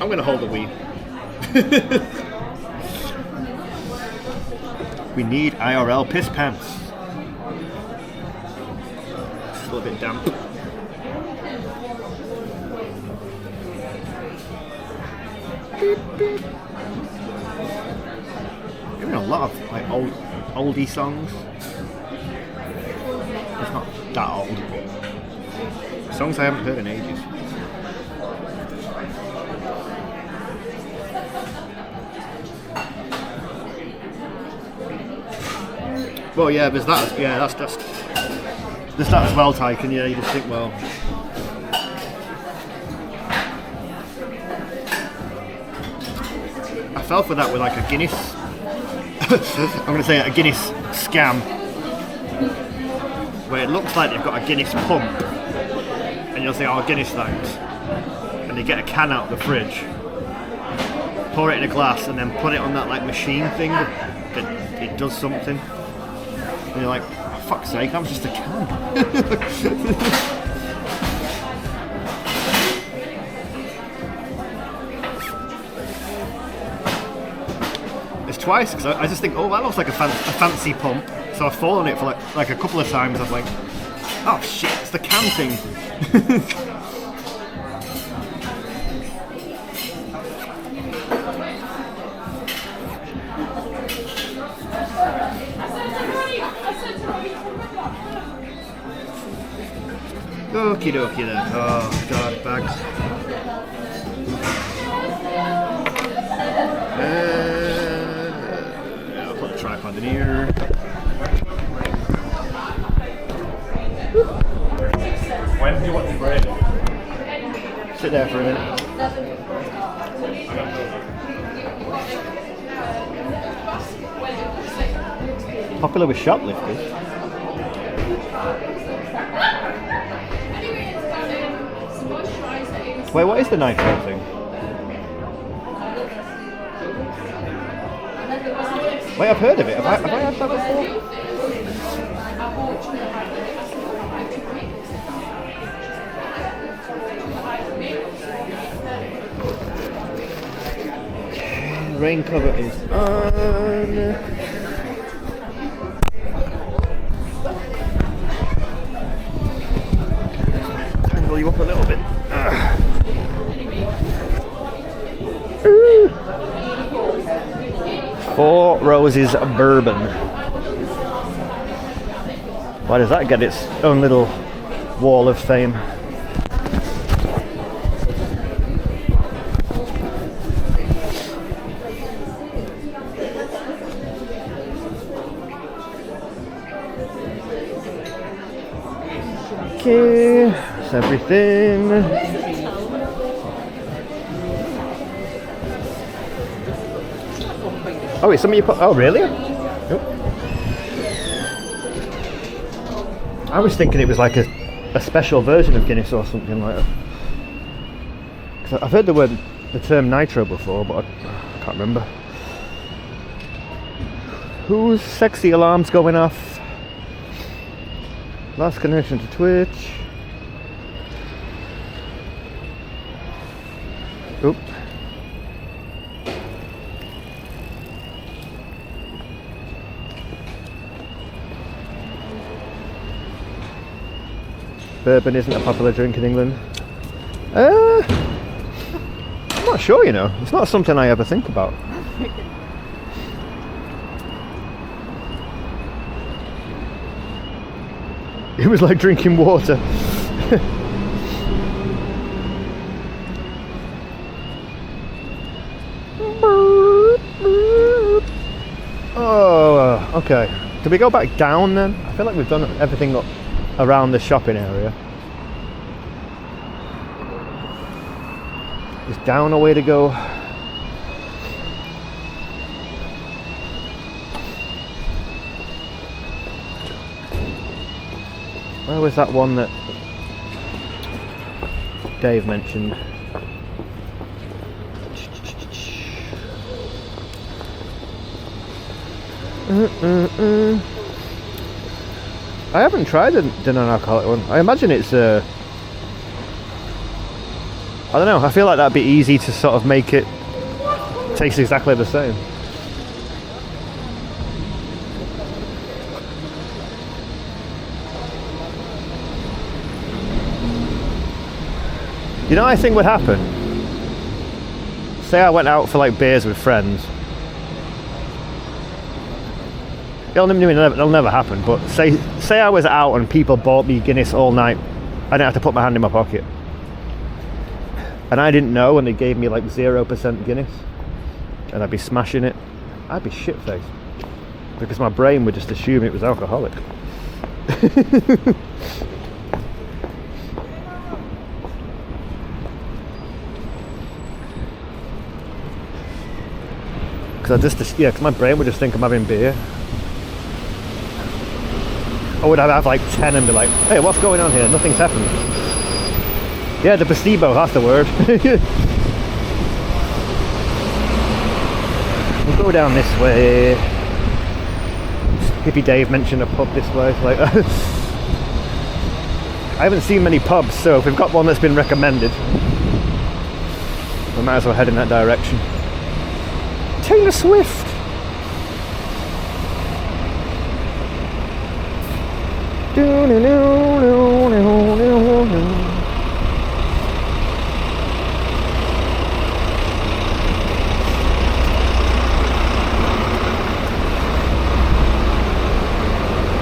[SPEAKER 2] I'm going to hold the Wii. We need IRL piss pants. It's a little bit damp. Even a lot of like oldie songs. It's not that old. Songs I haven't heard in ages. Well, yeah, there's that. Yeah, that's there's that as well, Tyken. Yeah, you just think, well. I fell for that with like a Guinness. I'm going to say a Guinness scam, where it looks like they've got a Guinness pump, and you'll say, "Oh, Guinness, thanks," and they get a can out of the fridge, pour it in a glass, and then put it on that like machine thing that it does something, and you're like, oh, "Fuck's sake, that was just a can." Twice, because I just think, oh, that looks like a fancy pump. So I've fallen it for like a couple of times. I've like, oh shit, it's the can thing. Okie dokie then. Oh god, bags. Tripod in here.
[SPEAKER 7] When do you want the bread?
[SPEAKER 2] Sit there for a minute. Popular with shoplifters. Wait, what is the nitro thing? Wait, I've heard of it. Have I had that before? Rain cover is on. Tangle you up a little bit. Four Roses Bourbon. Why does that get its own little wall of fame? Okay, that's everything. Oh, it's something you put. Oh, really? Nope. I was thinking it was like a special version of Guinness or something like that. 'Cause I've heard the term nitro before, but I can't remember. Whose sexy alarm's going off? Last connection to Twitch. Oop. Bourbon isn't a popular drink in England. I'm not sure, you know. It's not something I ever think about. It was like drinking water. Oh, okay. Do we go back down then? I feel like we've done everything up around the shopping area. Is down a way to go? Where was that one that Dave mentioned? I haven't tried the non-alcoholic one. I imagine it's I don't know, I feel like that'd be easy to sort of make it taste exactly the same. You know what I think would happen? Say I went out for like beers with friends. It'll never happen, but say I was out and people bought me Guinness all night. I didn't have to put my hand in my pocket. And I didn't know, and they gave me like 0% Guinness. And I'd be smashing it. I'd be shit-faced. Because my brain would just assume it was alcoholic. Because my brain would just think I'm having beer. I would have like 10 and be like, hey, what's going on here? Nothing's happened. Yeah, the placebo, that's the word. We'll go down this way. Hippie Dave mentioned a pub this way. Like, I haven't seen many pubs, so if we've got one that's been recommended, we might as well head in that direction. Taylor Swift!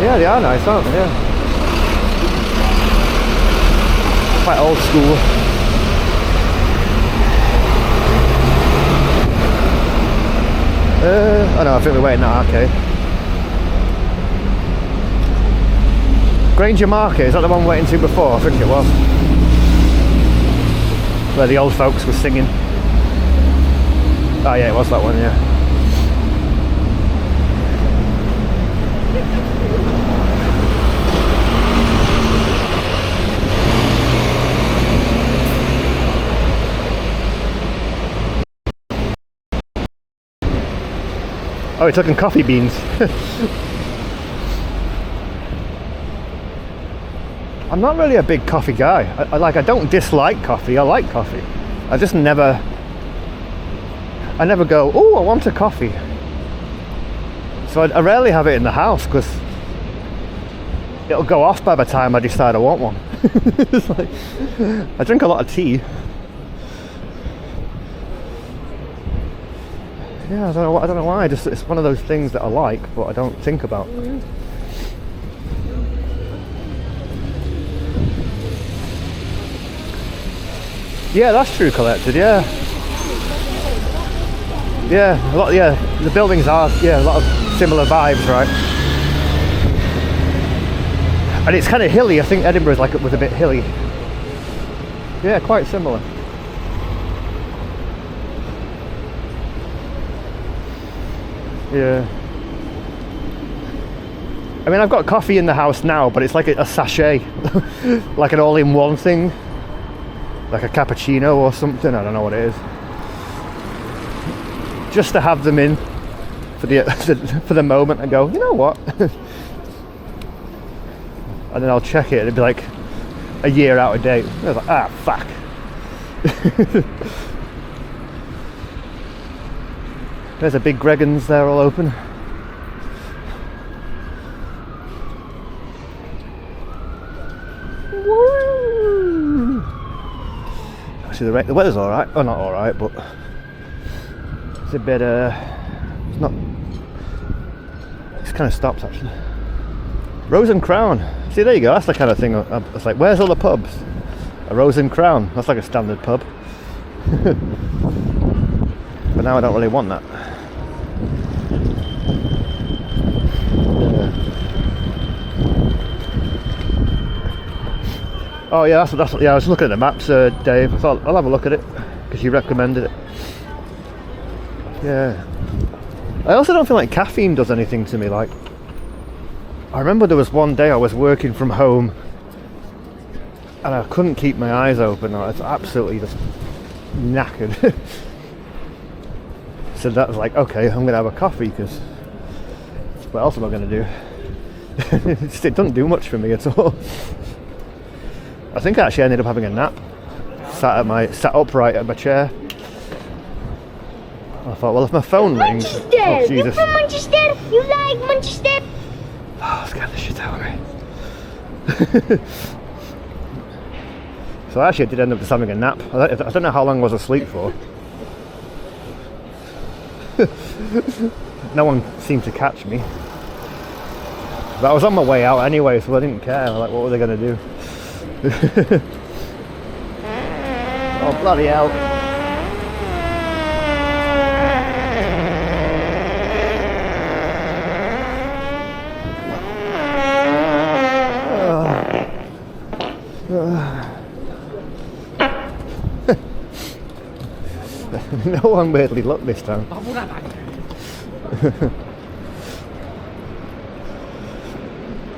[SPEAKER 2] Yeah, they are nice, aren't they? Yeah. Quite old school. Oh no, I think we're waiting at arcade. Granger Market, is that the one we're waiting to before? I think it was. Where the old folks were singing. Oh yeah, it was that one, yeah. Oh, we're talking coffee beans. I'm not really a big coffee guy. I don't dislike coffee. I like coffee. I just never go, oh, I want a coffee. So I rarely have it in the house because it'll go off by the time I decide I want one. It's like, I drink a lot of tea. Yeah, I don't know why. Just it's one of those things that I like, but I don't think about. Yeah, that's true. Collected. Yeah. Yeah, a lot. Yeah, the buildings are. Yeah, a lot of similar vibes, right? And it's kind of hilly. I think Edinburgh's like was a bit hilly. Yeah, quite similar. Yeah. I mean, I've got coffee in the house now, but it's like a sachet, like an all-in-one thing, like a cappuccino or something. I don't know what it is. Just to have them in for the moment and go, you know what? And then I'll check it and it'd be like a year out of date. I was like, ah, fuck. There's a big Gregans there all open. Woo! Actually, the weather's alright. Oh, not alright, but it's a bit, it's not, it's kind of stopped actually. Rose and Crown. See, there you go, that's the kind of thing. It's like, where's all the pubs? A Rose and Crown. That's like a standard pub. But now I don't really want that. Oh yeah, that's yeah. I was looking at the maps, Dave. I thought I'll have a look at it because you recommended it. Yeah. I also don't feel like caffeine does anything to me. Like, I remember there was one day I was working from home and I couldn't keep my eyes open. I was absolutely just knackered. So that was like, okay, I'm gonna have a coffee because what else am I gonna do? It doesn't do much for me at all. I think I actually ended up having a nap. Sat upright at my chair. I thought, well, if my phone rings, oh Jesus!
[SPEAKER 19] You're from Manchester. You like Manchester?
[SPEAKER 2] Oh, scared the shit out of me. So actually, I did end up just having a nap. I don't know how long I was asleep for. No one seemed to catch me. But I was on my way out anyway, so I didn't care. Like, what were they going to do? Oh, bloody hell. No one weirdly looked this time.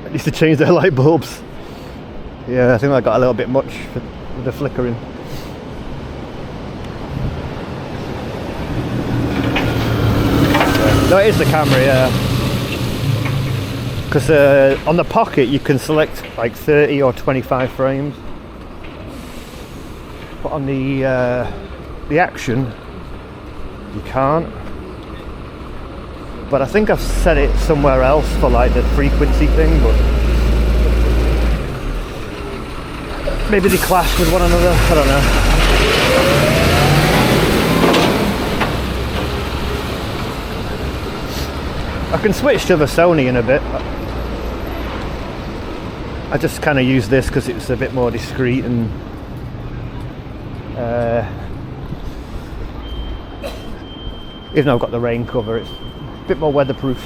[SPEAKER 2] I used to change their light bulbs. Yeah, I think I got a little bit much with the flickering. No, it is the camera, yeah. Because on the Pocket you can select like 30 or 25 frames. But on the Action, you can't. But I think I've set it somewhere else for like the frequency thing, but maybe they clash with one another, I don't know. I can switch to the Sony in a bit. I just kind of use this because it's a bit more discreet and even though I've got the rain cover, it's a bit more weatherproof.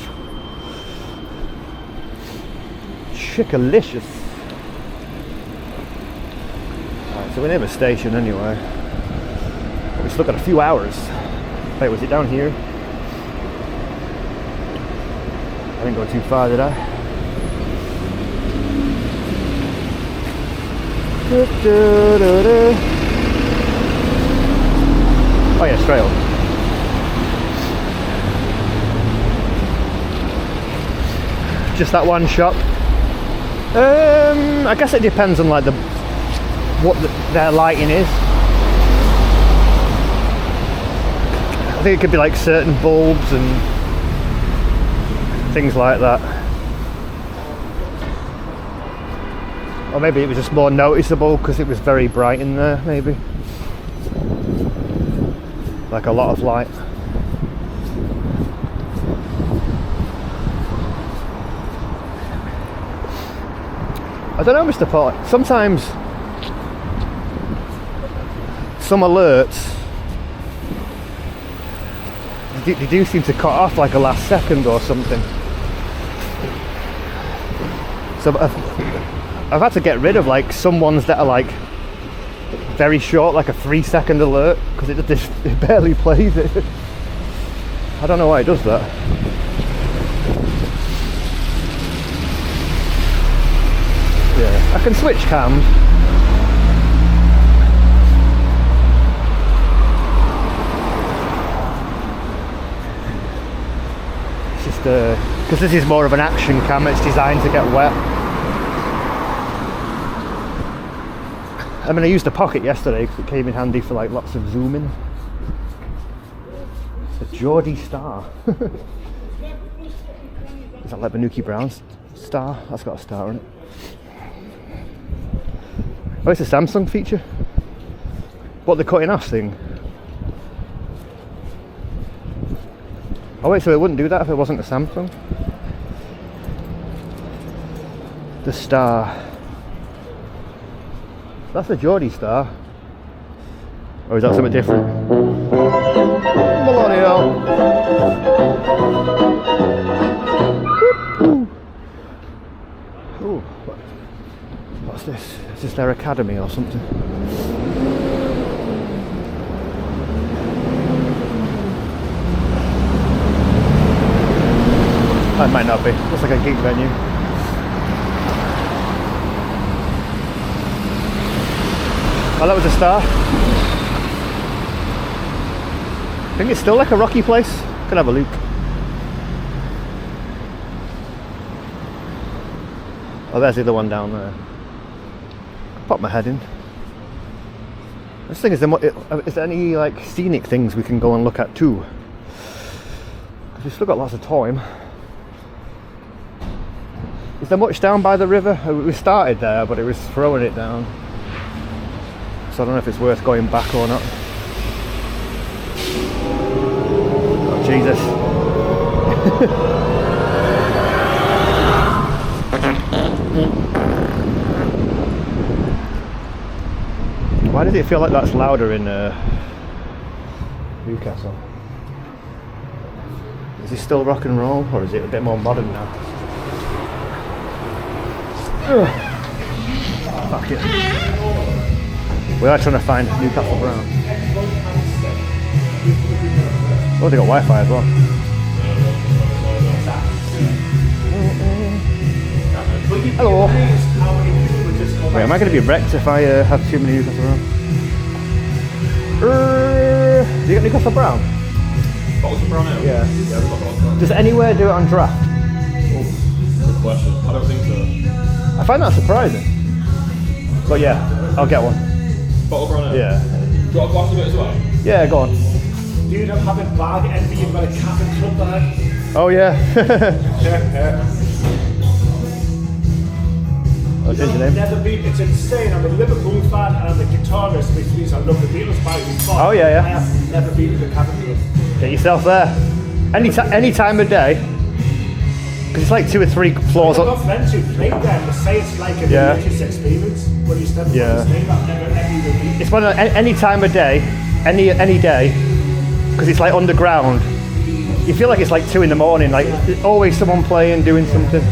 [SPEAKER 2] Chickalicious. Right, so we're near the station anyway. We still got a few hours. Wait, was it down here? I didn't go too far, did I? Oh yeah, straight on. Just that one shop. I guess it depends on like what their lighting is. I think it could be like certain bulbs and things like that. Or maybe it was just more noticeable because it was very bright in there, maybe. Like a lot of light. I don't know, Mr. Paul. Sometimes some alerts they do seem to cut off like a last second or something. So I've had to get rid of like some ones that are like very short, like a 3-second alert, because it barely plays it. I don't know why it does that. Yeah, I can switch cams. It's just because this is more of an action cam, it's designed to get wet. I mean, I used the pocket yesterday because it came in handy for like lots of zooming. It's a Geordie star. Is that like the Newcastle Brown star? That's got a star on it. Oh, it's a Samsung feature. What, the cutting off thing? Oh wait, so it wouldn't do that if it wasn't a Samsung? The star. That's a Geordie star. Or is that something different? Millennial. Ooh. What's this? Is this their academy or something? That might not be. Looks like a geek venue. Oh, that was a star. I think it's still like a rocky place. Could have a look. Oh, there's the other one down there. Pop my head in. This thing is there any like scenic things we can go and look at too? Because we've still got lots of time. Is there much down by the river? We started there, but it was throwing it down. So I don't know if it's worth going back or not. Oh, Jesus. Why does it feel like that's louder in Newcastle? Is it still rock and roll, or is it a bit more modern now? Ugh. Fuck it. We are trying to find Newcastle Brown. Oh, they got Wi-Fi as well. Hello. Wait, am I going to be wrecked if I have too many Newcastle Brown? Do you get Newcastle Brown?
[SPEAKER 7] Bottles of brown ale?
[SPEAKER 2] Yeah.
[SPEAKER 7] Yeah, we've got bottles of brown.
[SPEAKER 2] Does anywhere do it on draft?
[SPEAKER 7] Oh, good question. I don't think so.
[SPEAKER 2] I find that surprising. But yeah, I'll get one.
[SPEAKER 7] Bottle of brown ale?
[SPEAKER 2] Yeah.
[SPEAKER 7] Do you want a glass of it as well?
[SPEAKER 2] Yeah, go on.
[SPEAKER 15] Do you not have a bag envy? You've got a cap and club bag?
[SPEAKER 2] Oh yeah.
[SPEAKER 15] Yeah.
[SPEAKER 2] What's his name?
[SPEAKER 15] Never been. It's insane. I'm a Liverpool fan and I'm a guitarist, which means I love the Beatles by before.
[SPEAKER 2] Oh yeah, yeah.
[SPEAKER 15] I have never been to the cabin club.
[SPEAKER 2] Get yourself there. Any time of day. Because it's like 2 or 3 floors
[SPEAKER 15] I've
[SPEAKER 2] up.
[SPEAKER 15] got friends who played there and they say it's like a
[SPEAKER 2] Yeah.
[SPEAKER 15] religious experience when you step on
[SPEAKER 2] Yeah.
[SPEAKER 15] the stage. I've never even been.
[SPEAKER 2] It's one of any time of day, any day, because it's like underground. You feel like it's like 2 in the morning. Like there's always someone playing, doing something.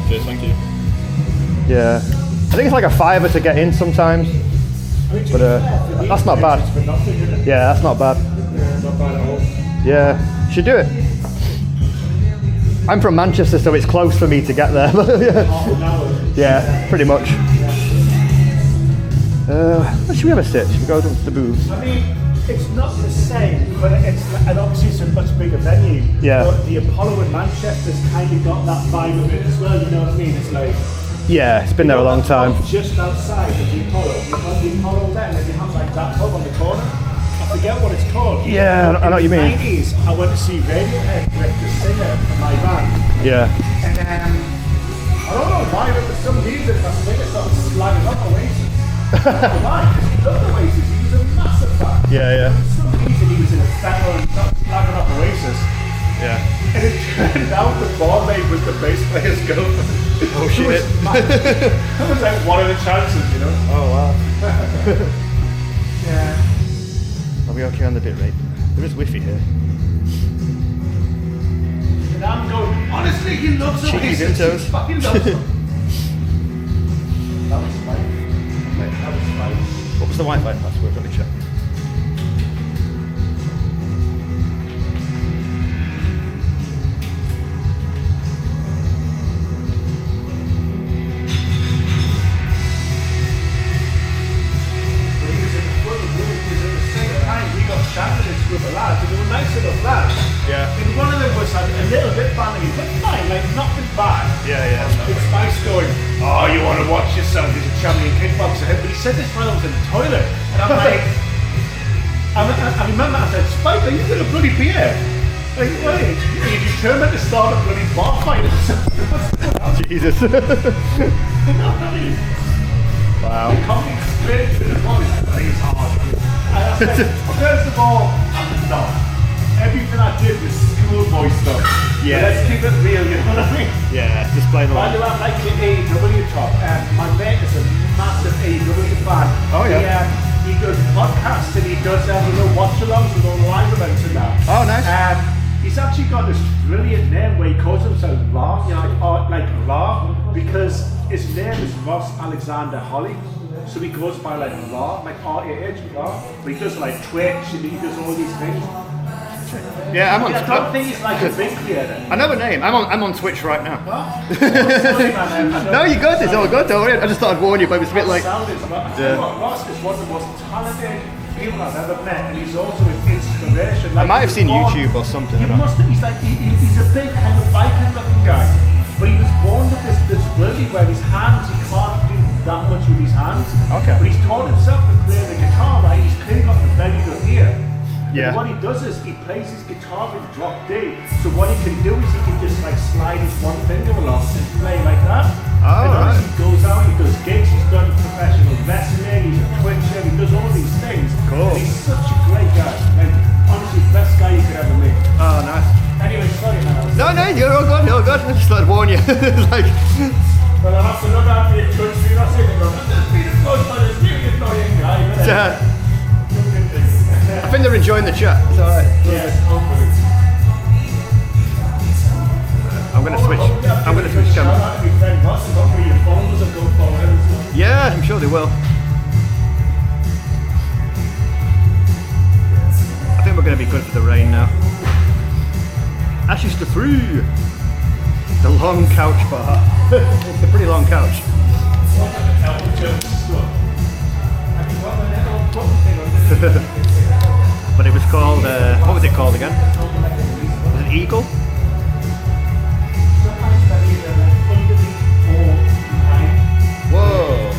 [SPEAKER 7] Cheers, thank you.
[SPEAKER 2] Yeah, I think it's like a £5 to get in sometimes, but that's not bad. Yeah, that's not bad.
[SPEAKER 15] Not bad at all.
[SPEAKER 2] Yeah, should do it. I'm from Manchester, so it's close for me to get there. Yeah, pretty much. Should we have a sit? Should we go to the booths?
[SPEAKER 15] I mean, it's not the same, but it's and obviously it's a much bigger venue.
[SPEAKER 2] Yeah.
[SPEAKER 15] But the Apollo in Manchester's kind of got that vibe of it as well. You know what I mean? It's like
[SPEAKER 2] Yeah, it's been there a long time.
[SPEAKER 15] just outside of the Apollo. You've got the Apollo there, and then you have like that pub on the corner. I forget what it's called.
[SPEAKER 2] Yeah, I know what you mean.
[SPEAKER 15] In the 90s, I went to see Radiohead with the singer from my band.
[SPEAKER 2] Yeah.
[SPEAKER 15] And I don't know why, but for some reason, that singer started slagging up Oasis. I don't know why, 'cause he loved Oasis. He was a massive fan.
[SPEAKER 2] Yeah.
[SPEAKER 15] For some reason, he was in a fellow and started slagging up Oasis.
[SPEAKER 2] Yeah.
[SPEAKER 15] And it turned out the barmaid was the bass player's girlfriend.
[SPEAKER 2] Oh shit.
[SPEAKER 15] That was like one of the chances, you know?
[SPEAKER 2] Oh wow.
[SPEAKER 15] Yeah.
[SPEAKER 2] Are we okay on the bit rate? There is Wi-Fi here.
[SPEAKER 15] And I'm going, honestly, he loves
[SPEAKER 2] Cheeky
[SPEAKER 15] Oasis.
[SPEAKER 2] tiptoes.
[SPEAKER 15] He fucking loves them.
[SPEAKER 2] What's the Wi-Fi password? Let me check.
[SPEAKER 15] Group of lads, and they were nice enough lads.
[SPEAKER 2] Yeah.
[SPEAKER 15] And one of them was a little bit bangy, but fine, like nothing bad.
[SPEAKER 2] Yeah.
[SPEAKER 15] It's Spice going, oh, you want to watch yourself? He's a champion kickboxer. But he said this while I was in the toilet, and I'm like, I remember I said, Spike, are you going to bloody beer? Like, wait, you determined to start a bloody bar fight?
[SPEAKER 2] Jesus. Wow.
[SPEAKER 15] Coming straight to the body, he's hard. And I said, first of all, I'm not. Everything I did was schoolboy stuff.
[SPEAKER 2] Yeah.
[SPEAKER 15] Let's keep it real, you know what I mean?
[SPEAKER 2] Yeah, just play the
[SPEAKER 15] By the way, I'm like the AEW top. My mate is a massive AEW fan.
[SPEAKER 2] Oh, yeah.
[SPEAKER 15] He does podcasts and he does watch-alongs with all the live events and that.
[SPEAKER 2] Oh, nice.
[SPEAKER 15] He's actually got this brilliant name where he calls himself Ra, like Ra, because his name is Ross Alexander Holly. So he goes by like Ra, like R-A-H, Ra. But he does like Twitch and he does all these things.
[SPEAKER 2] Yeah, I'm on.
[SPEAKER 15] I don't think he's like a big creator.
[SPEAKER 2] I know a name. I'm on Twitch right now.
[SPEAKER 15] Sorry, man,
[SPEAKER 2] No, you're good. It's all good. Don't worry. I just thought I'd warn you, but it was a bit like.
[SPEAKER 15] Ross is one of the most talented people I've ever met, and he's also an inspiration. Like,
[SPEAKER 2] I might have seen YouTube or something.
[SPEAKER 15] You must. He's like he's a big kind of Viking-looking guy, but he was born with this disability where his hands he can't do that much with his hands.
[SPEAKER 2] Okay.
[SPEAKER 15] But he's taught himself to play the guitar. Right? He's clearly got the very good ear.
[SPEAKER 2] Yeah.
[SPEAKER 15] And what he does is he plays his guitar with drop D. So what he can do is he can just like slide his one finger along and play like that.
[SPEAKER 2] Oh,
[SPEAKER 15] and
[SPEAKER 2] right.
[SPEAKER 15] He goes out, he does gigs, he's done professional wrestling, he's a Twitcher, he does all these things.
[SPEAKER 2] Cool.
[SPEAKER 15] And he's such a great guy. Like, honestly, best guy you could ever meet.
[SPEAKER 2] Oh, nice.
[SPEAKER 15] Anyway, sorry man.
[SPEAKER 2] No, you're all good. You're all good. I just thought I'd warn you. Like.
[SPEAKER 15] Well, I'll have to look at the Twitch stream. I'll say, there's been a good, but it's really annoying guy.
[SPEAKER 2] I think they're enjoying the chat. It's alright.
[SPEAKER 15] Yes, hopefully.
[SPEAKER 2] I'm gonna switch camera. Yeah, I'm sure they will. I think we're gonna be good for the rain now. Ashes to through. The long couch bar. It's a pretty long couch. But it was called, what was it called again? Was it Eagle? Whoa!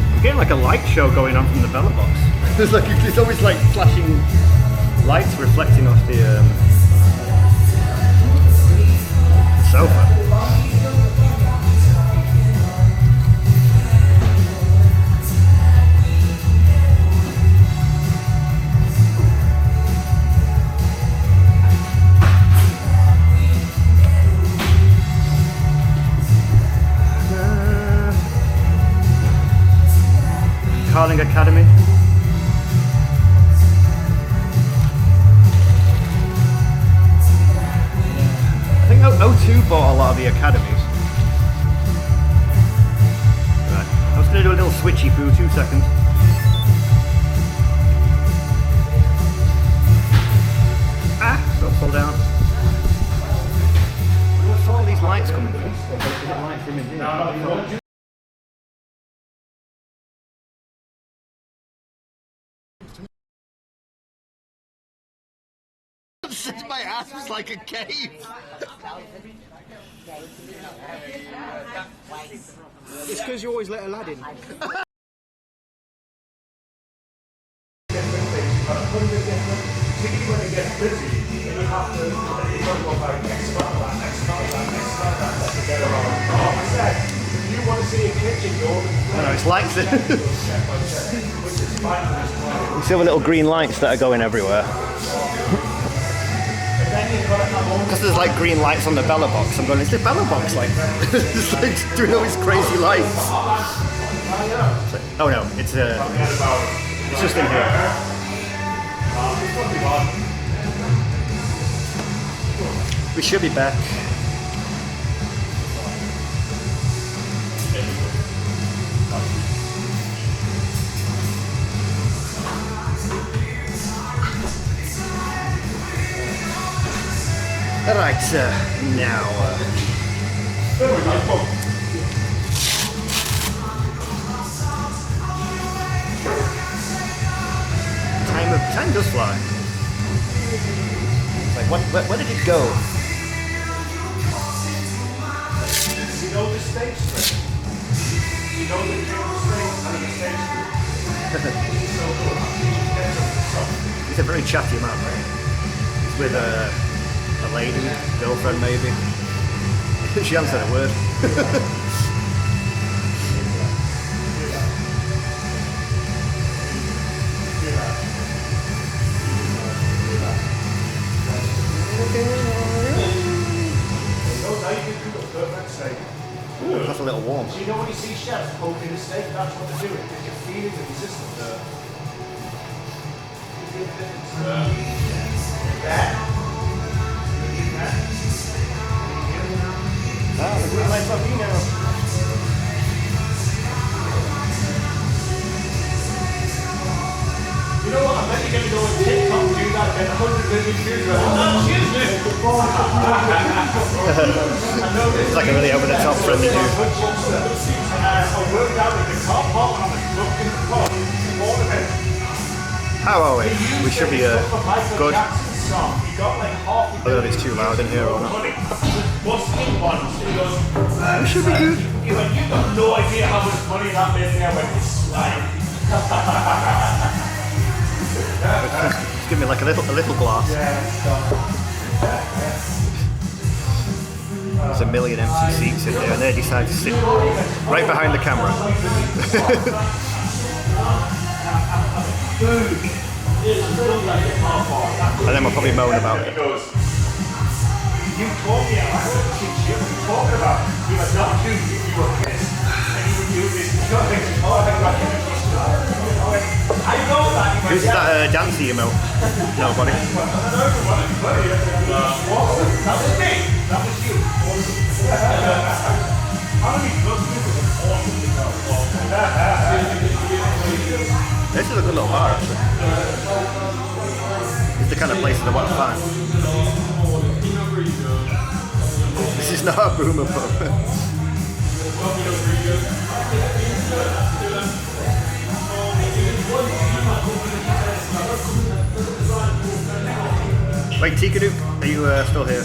[SPEAKER 2] I'm getting like a light show going on from the bella box. There's always like flashing lights reflecting off the sofa. Carling Academy. I think O2 bought a lot of the academies. Right, I was going to do a little switchy through 2 seconds. Don't fall down. What's all these lights coming from? Is it light from in here?
[SPEAKER 9] My ass was like a cave.
[SPEAKER 17] It's because you always let a lad in.
[SPEAKER 2] No, it's lights. You see all the little green lights that are going everywhere. Because there's like green lights on the bella box. I'm going, is the bella box like it's like doing all these crazy lights? Like, oh no, it's just in here. We should be back. Right, now. Time does fly. It's like, where did it go?
[SPEAKER 15] You know the stage trick? You know the stage and the stage trick? So good.
[SPEAKER 2] He's a very chatty man, right? He's with a lady, girlfriend maybe. She hasn't said a word. That's a little warm.
[SPEAKER 15] So you know when you see chefs poking a steak, that's what they're doing. Because you're feeling the resistance. You know what? I bet you're going to go on TikTok and do that, get 100 million views.
[SPEAKER 2] It's like a really over the top friendly dude.
[SPEAKER 15] I worked out with the car park and I was looking at the car. All of it.
[SPEAKER 2] How are we? We should be good.
[SPEAKER 15] He got like half.
[SPEAKER 2] I don't know if it's too loud in here or not.
[SPEAKER 15] We
[SPEAKER 2] should be good.
[SPEAKER 15] You got no idea how much money that made me. I went, it's like.
[SPEAKER 2] Just give me like a little glass. There's a million empty seats in there and they decide to sit right behind the camera. And then we'll probably moan about it.
[SPEAKER 15] You told me I was talking about you were not doing you were pissed and you would do this. I know that.
[SPEAKER 2] Who's that dancey emote? Nobody.
[SPEAKER 15] That was me. That was you.
[SPEAKER 2] This is a good little bar actually. It's the kind of place that I want to find. This is not a boomer pub. Wait, Tikaduk, are you still here?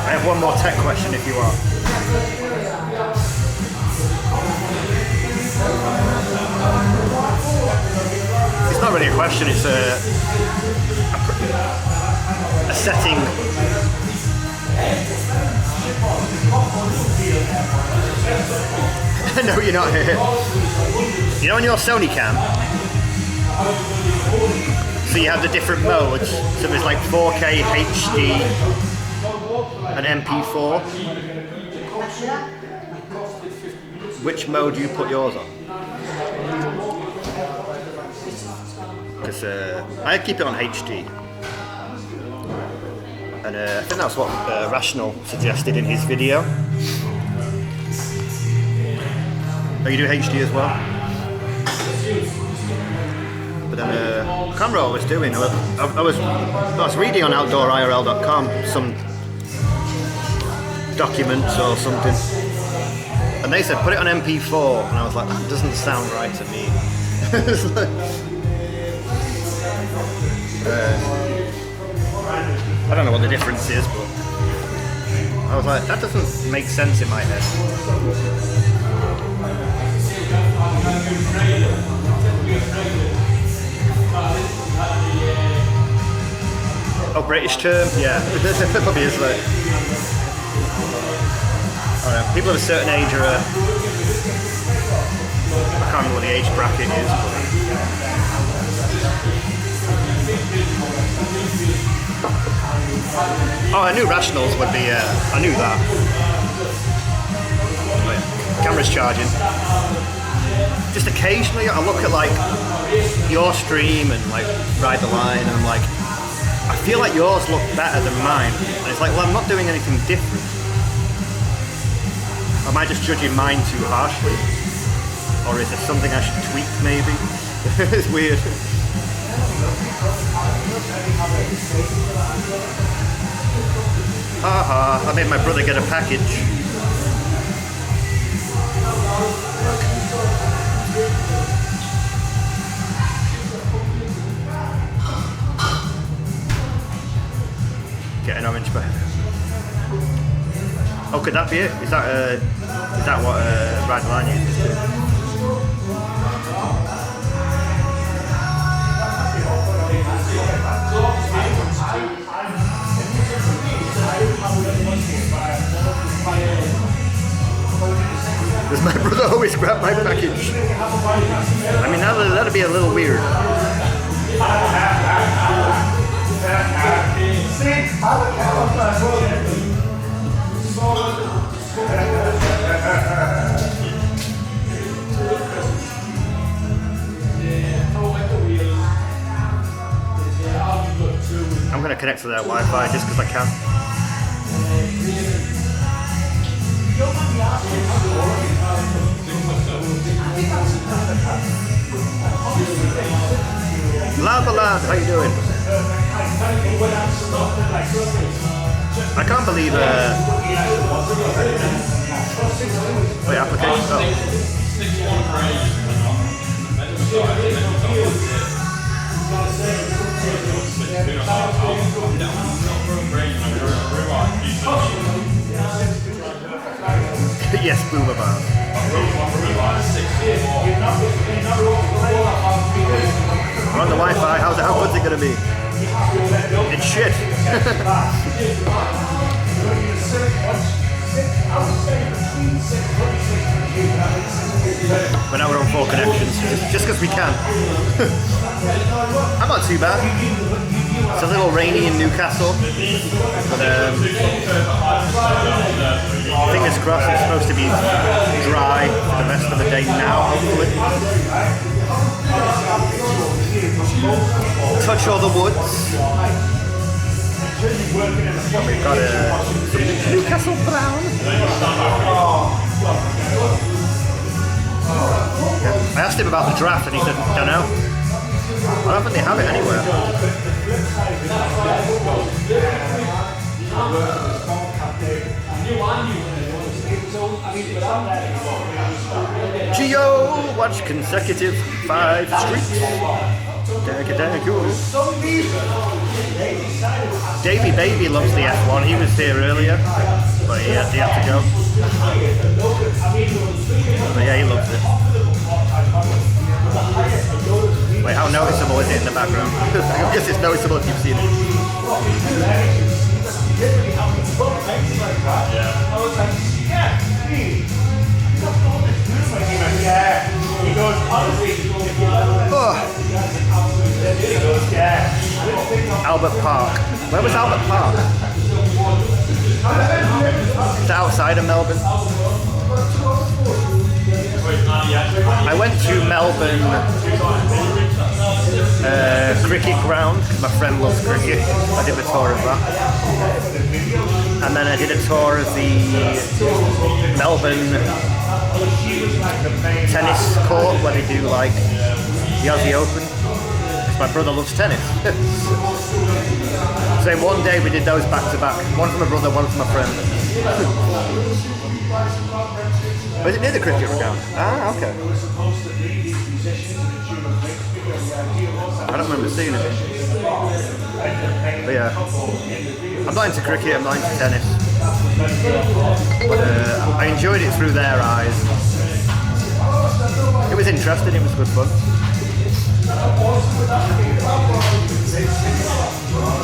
[SPEAKER 2] I have one more tech question if you are. It's not really a question, it's a setting. No, you're not here. You know on your Sony cam? So you have the different modes. So there's like 4K, HD, and MP4. Which mode do you put yours on? Because I keep it on HD. And I think that's what Rational suggested in his video. Oh, you do HD as well? But then, I can't remember what I was doing. I was reading on outdoorirl.com some documents or something. And they said, put it on MP4. And I was like, that doesn't sound right to me. I don't know what the difference is, but I was like, that doesn't make sense in my head. Oh, British term? Yeah, it probably is like. I don't know, people of a certain age are. I can't remember what the age bracket is, but. Oh, I knew Rationals would be. I knew that. Oh, yeah. Camera's charging. Just occasionally I look at like your stream and like Ride the Line and I'm like, I feel like yours look better than mine. And it's like, well, I'm not doing anything different. Am I just judging mine too harshly? Or is there something I should tweak maybe? It's weird. Haha, I made my brother get a package. Get an orange bag. Oh, could that be it? Is that what Ride the Line uses too? Does my brother always grab my package? I mean, that'd be a little weird. I'm going to connect to their Wi-Fi just because I can. Lava Land, how you doing? I can't believe wait, application. Oh. Yes, boomer bar. We're on the Wi-Fi. How good's it gonna be? It's shit. But now we're on 4 connections, just because we can. I'm not too bad. It's a little rainy in Newcastle, but fingers crossed it's supposed to be dry for the rest of the day now, hopefully. Touch all the woods. We've got some Newcastle Brown. I asked him about the draft and he said, don't know. I don't think they have it anywhere. Gio, watch consecutive 5 streaks. Davey Baby loves the F1. He was here earlier, but he had to go. But yeah, he loves it. Wait, how noticeable is it in the background? I guess it's noticeable if you've seen it. Oh. Albert Park. Where was Albert Park? It's outside of Melbourne. I went to Melbourne cricket ground because my friend loves cricket. I did a tour of that, and then I did a tour of the Melbourne tennis court where they do like the Aussie Open. My brother loves tennis. So in one day we did those back to back. One for my brother, one for my friend. Was it near the cricket ground? Ah, okay. I don't remember seeing it. But yeah, I'm not into cricket, I'm not into tennis. But I enjoyed it through their eyes. It was interesting, it was good fun.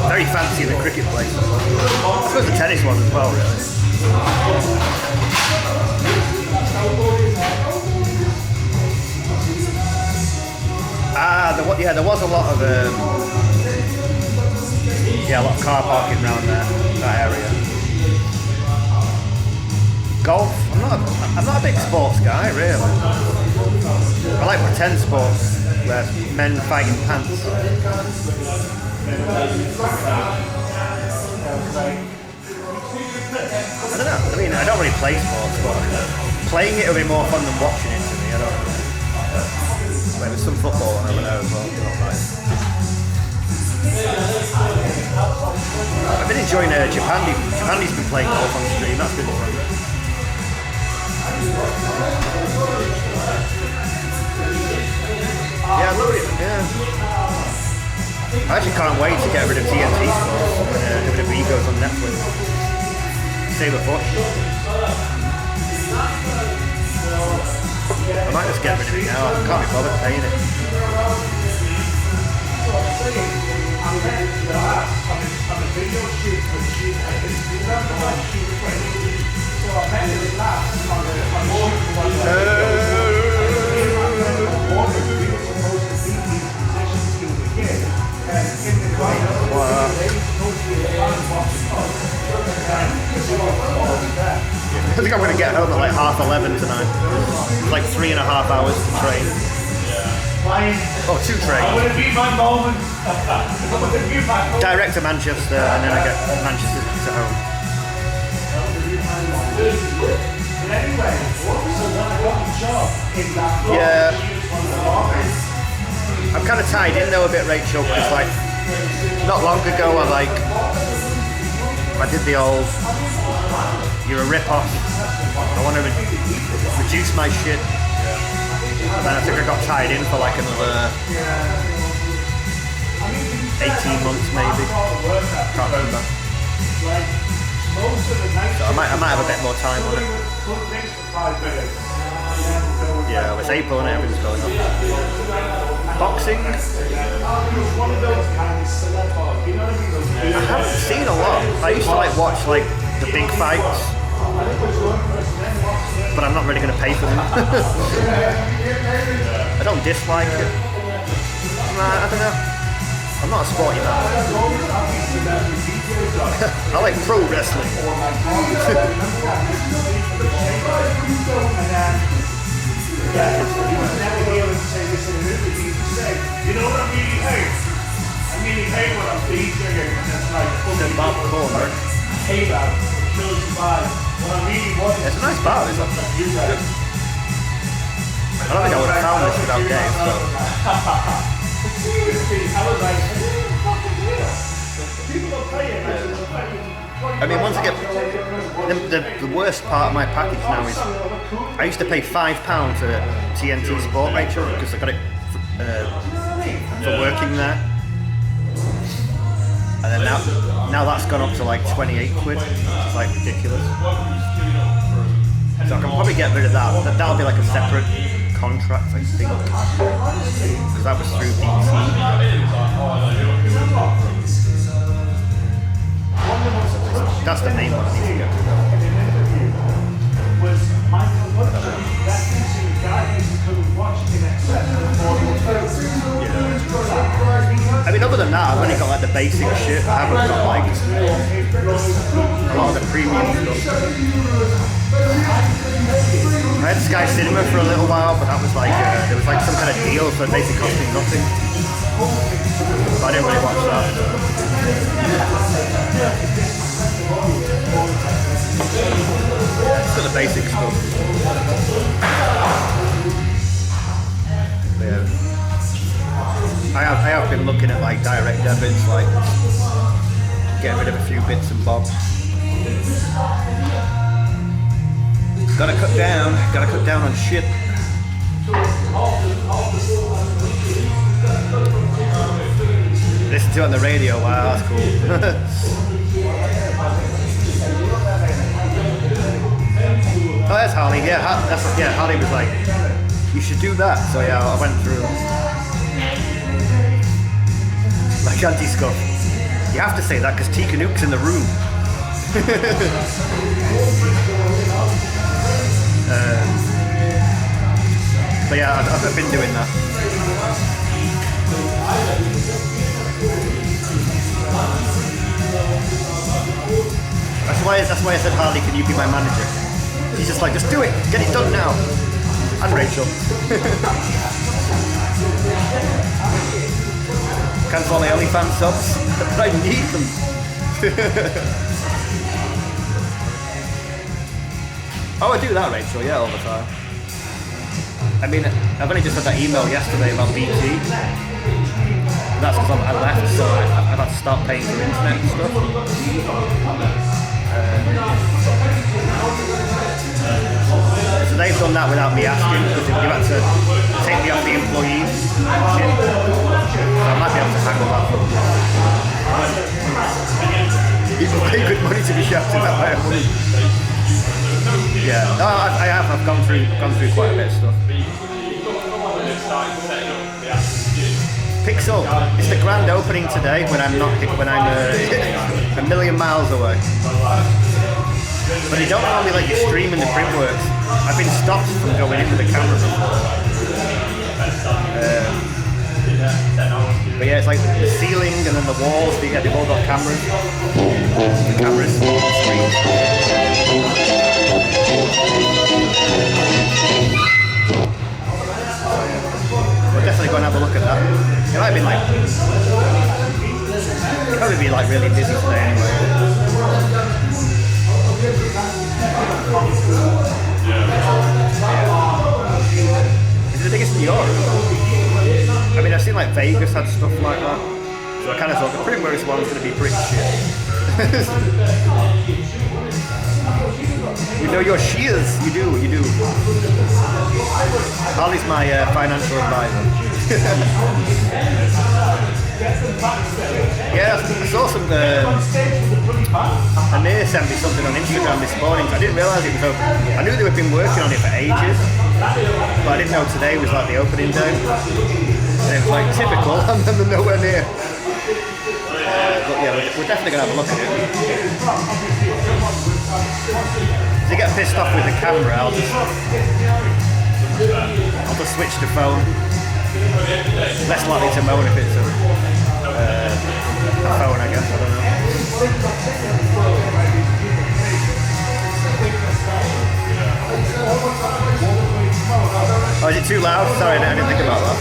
[SPEAKER 2] Very fancy in the cricket place. I suppose the tennis one as well, really. There was a lot of a lot of car parking around there, that area. Golf. I'm not a big sports guy, really. I like pretend sports where men fight in pants. I don't know. I mean, I don't really play sports, but playing it will be more fun than watching it to me. I don't know. Like, there's some football on over there as well. Not nice. I've been enjoying Japan. Japan's been playing golf on stream. That's been fun. Yeah, I love it. Yeah. I actually can't wait to get rid of TNT when WWE goes on Netflix. Save a buck. I might just get rid of it now. I can't be bothered paying it. I think I'm going to get home at like 11:30 tonight. It's like 3.5 hours to train. Oh, 2 trains. Direct to Manchester, and then I get Manchester to home. Yeah. I'm kind of tied in though a bit, Rachel, because like not long ago I did the old "you're a rip-off, I want to reduce my shit," and then I think I got tied in for like another 18 months maybe. Can't remember. So I might have a bit more time on it. Yeah, well, it's April and everything's going on. Boxing? I haven't seen a lot. I used to like watch like the big fights, but I'm not really going to pay for them. I don't dislike it. I don't know. I'm not a sporty man. I like pro wrestling.
[SPEAKER 15] You know what I really hate? I really hate when I'm DJing and it's like
[SPEAKER 2] Bob Corner.
[SPEAKER 15] Hey man, kills the vibe. What I really want
[SPEAKER 2] It's a nice bar, isn't it? I don't think I would have found this without Dave, so.
[SPEAKER 15] Seriously, I was like, people are paying.
[SPEAKER 2] I mean, once I get the worst part of my package now is I used to pay £5 for TNT Sport, Rachel, because I got it for working there, and then now that's gone up to like 28 quid, which is like ridiculous. So I can probably get rid of that. That'll be like a separate contract, I think, because that was through BT. That's the main one I need to get rid of. I mean, other than that, I've only got like the basic shit. I haven't got like a lot of the premium stuff. I had Sky Cinema for a little while, but that was like there was like some kind of deal, so it basically cost me nothing. But I didn't really watch that. Just got the basic stuff. But yeah. I have been looking at like direct debits, like getting rid of a few bits and bobs. Gotta cut down on shit. Listen to it on the radio, wow, that's cool. Oh, that's Harley. Yeah, Harley was like, you should do that. So yeah, I went through like anti-scuff. You have to say that because T. Canuck's in the room. But yeah, I've been doing that. That's why I said, Harley, can you be my manager? He's just like, just do it, get it done now. And Rachel. Cancel my OnlyFans subs, but I need them. Oh, I do that, Rachel, yeah, all the time. I mean, I've only just had that email yesterday about BT. That's because I left, so I've had to start paying for internet and stuff. So they've done that without me asking, because they've had to take me off the employees shit. So I might be able to handle that. People pay good money to be shouted at by everyone. Yeah, no, I have. I've gone through quite a bit of stuff. Pixel, it's the grand opening today when I'm a million miles away. But they don't normally let you stream in the Printworks. I've been stopped from going into the camera before. But yeah, it's like the ceiling and then the walls. They've all got cameras. The cameras, screens. We'll definitely go and have a look at that. It might be like, it'll probably be like really busy today anyway. Is it the biggest in Europe? I mean, I've seen like Vegas had stuff like that, so I kind of thought the Printworks one's going to be pretty shit. You know your shears, you do. Harley's my financial advisor. Yeah, I saw some. Amir sent me something on Instagram this morning. I didn't realise it was open. I knew they had been working on it for ages, but I didn't know today was like the opening day. And it was like typical, and then they're nowhere near. But yeah, we're definitely gonna have a look at it. If you get pissed off with the camera, I'll just switch to phone. Less likely to moan if it's a phone, I guess. I don't know. Oh, is it too loud? Sorry, I didn't think about that.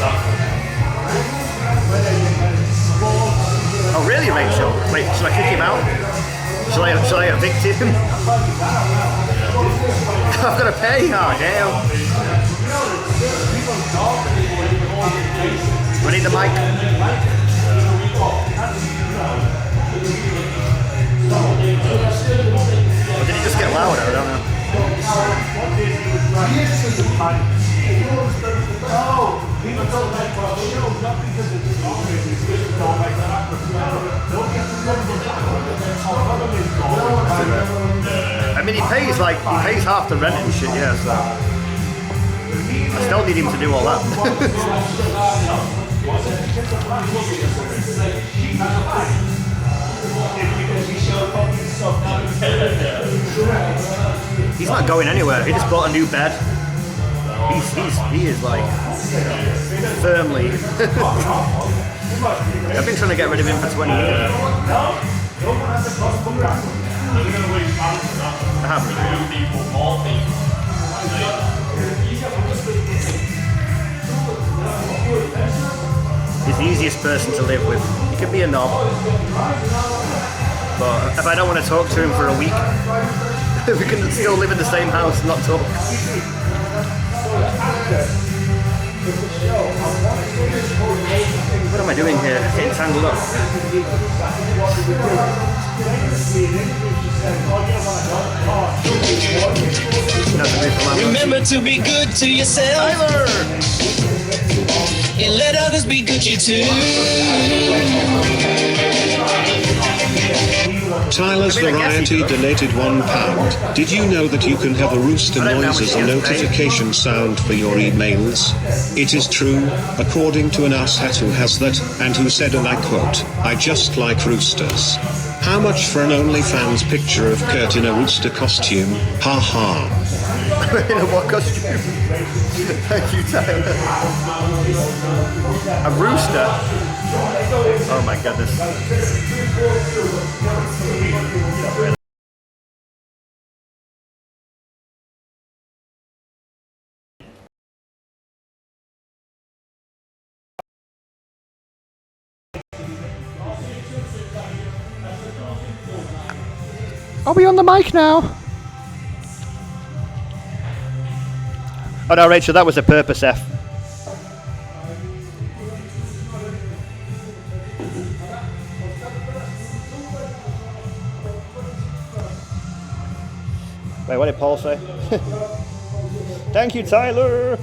[SPEAKER 2] Oh, really, Rachel? Wait, should I kick him out? Shall I evict him? I've got to pay. Oh, damn. Do I need the mic? Or did he just get louder? I don't know. I mean, he pays half the rent and shit, yeah, so I still need him to do all that. He's not going anywhere. He just bought a new bed. He is like firmly. I've been trying to get rid of him for 20 years. I haven't. He's the easiest person to live with. He can be a knob, but if I don't want to talk to him for a week, we can still live in the same house and not talk. What am I doing here? Getting tangled up.
[SPEAKER 9] Remember to be good to yourself.
[SPEAKER 2] Tyler!
[SPEAKER 9] And let others be good to you too.
[SPEAKER 6] Tyler's Variety donated £1. Did you know that you can have a rooster noise as a notification sound for your emails? It is true, according to an asshat who has that, and who said, and I quote, "I just like roosters." How much for an OnlyFans picture of Kurt in a rooster costume? Ha ha.
[SPEAKER 2] In a what costume? Thank you, Tyler. A rooster? Oh my goodness.
[SPEAKER 20] Are we on the mic now?
[SPEAKER 2] Oh no, Rachel, that was a purpose F. Wait, what did Paul say? Thank you, Tyler!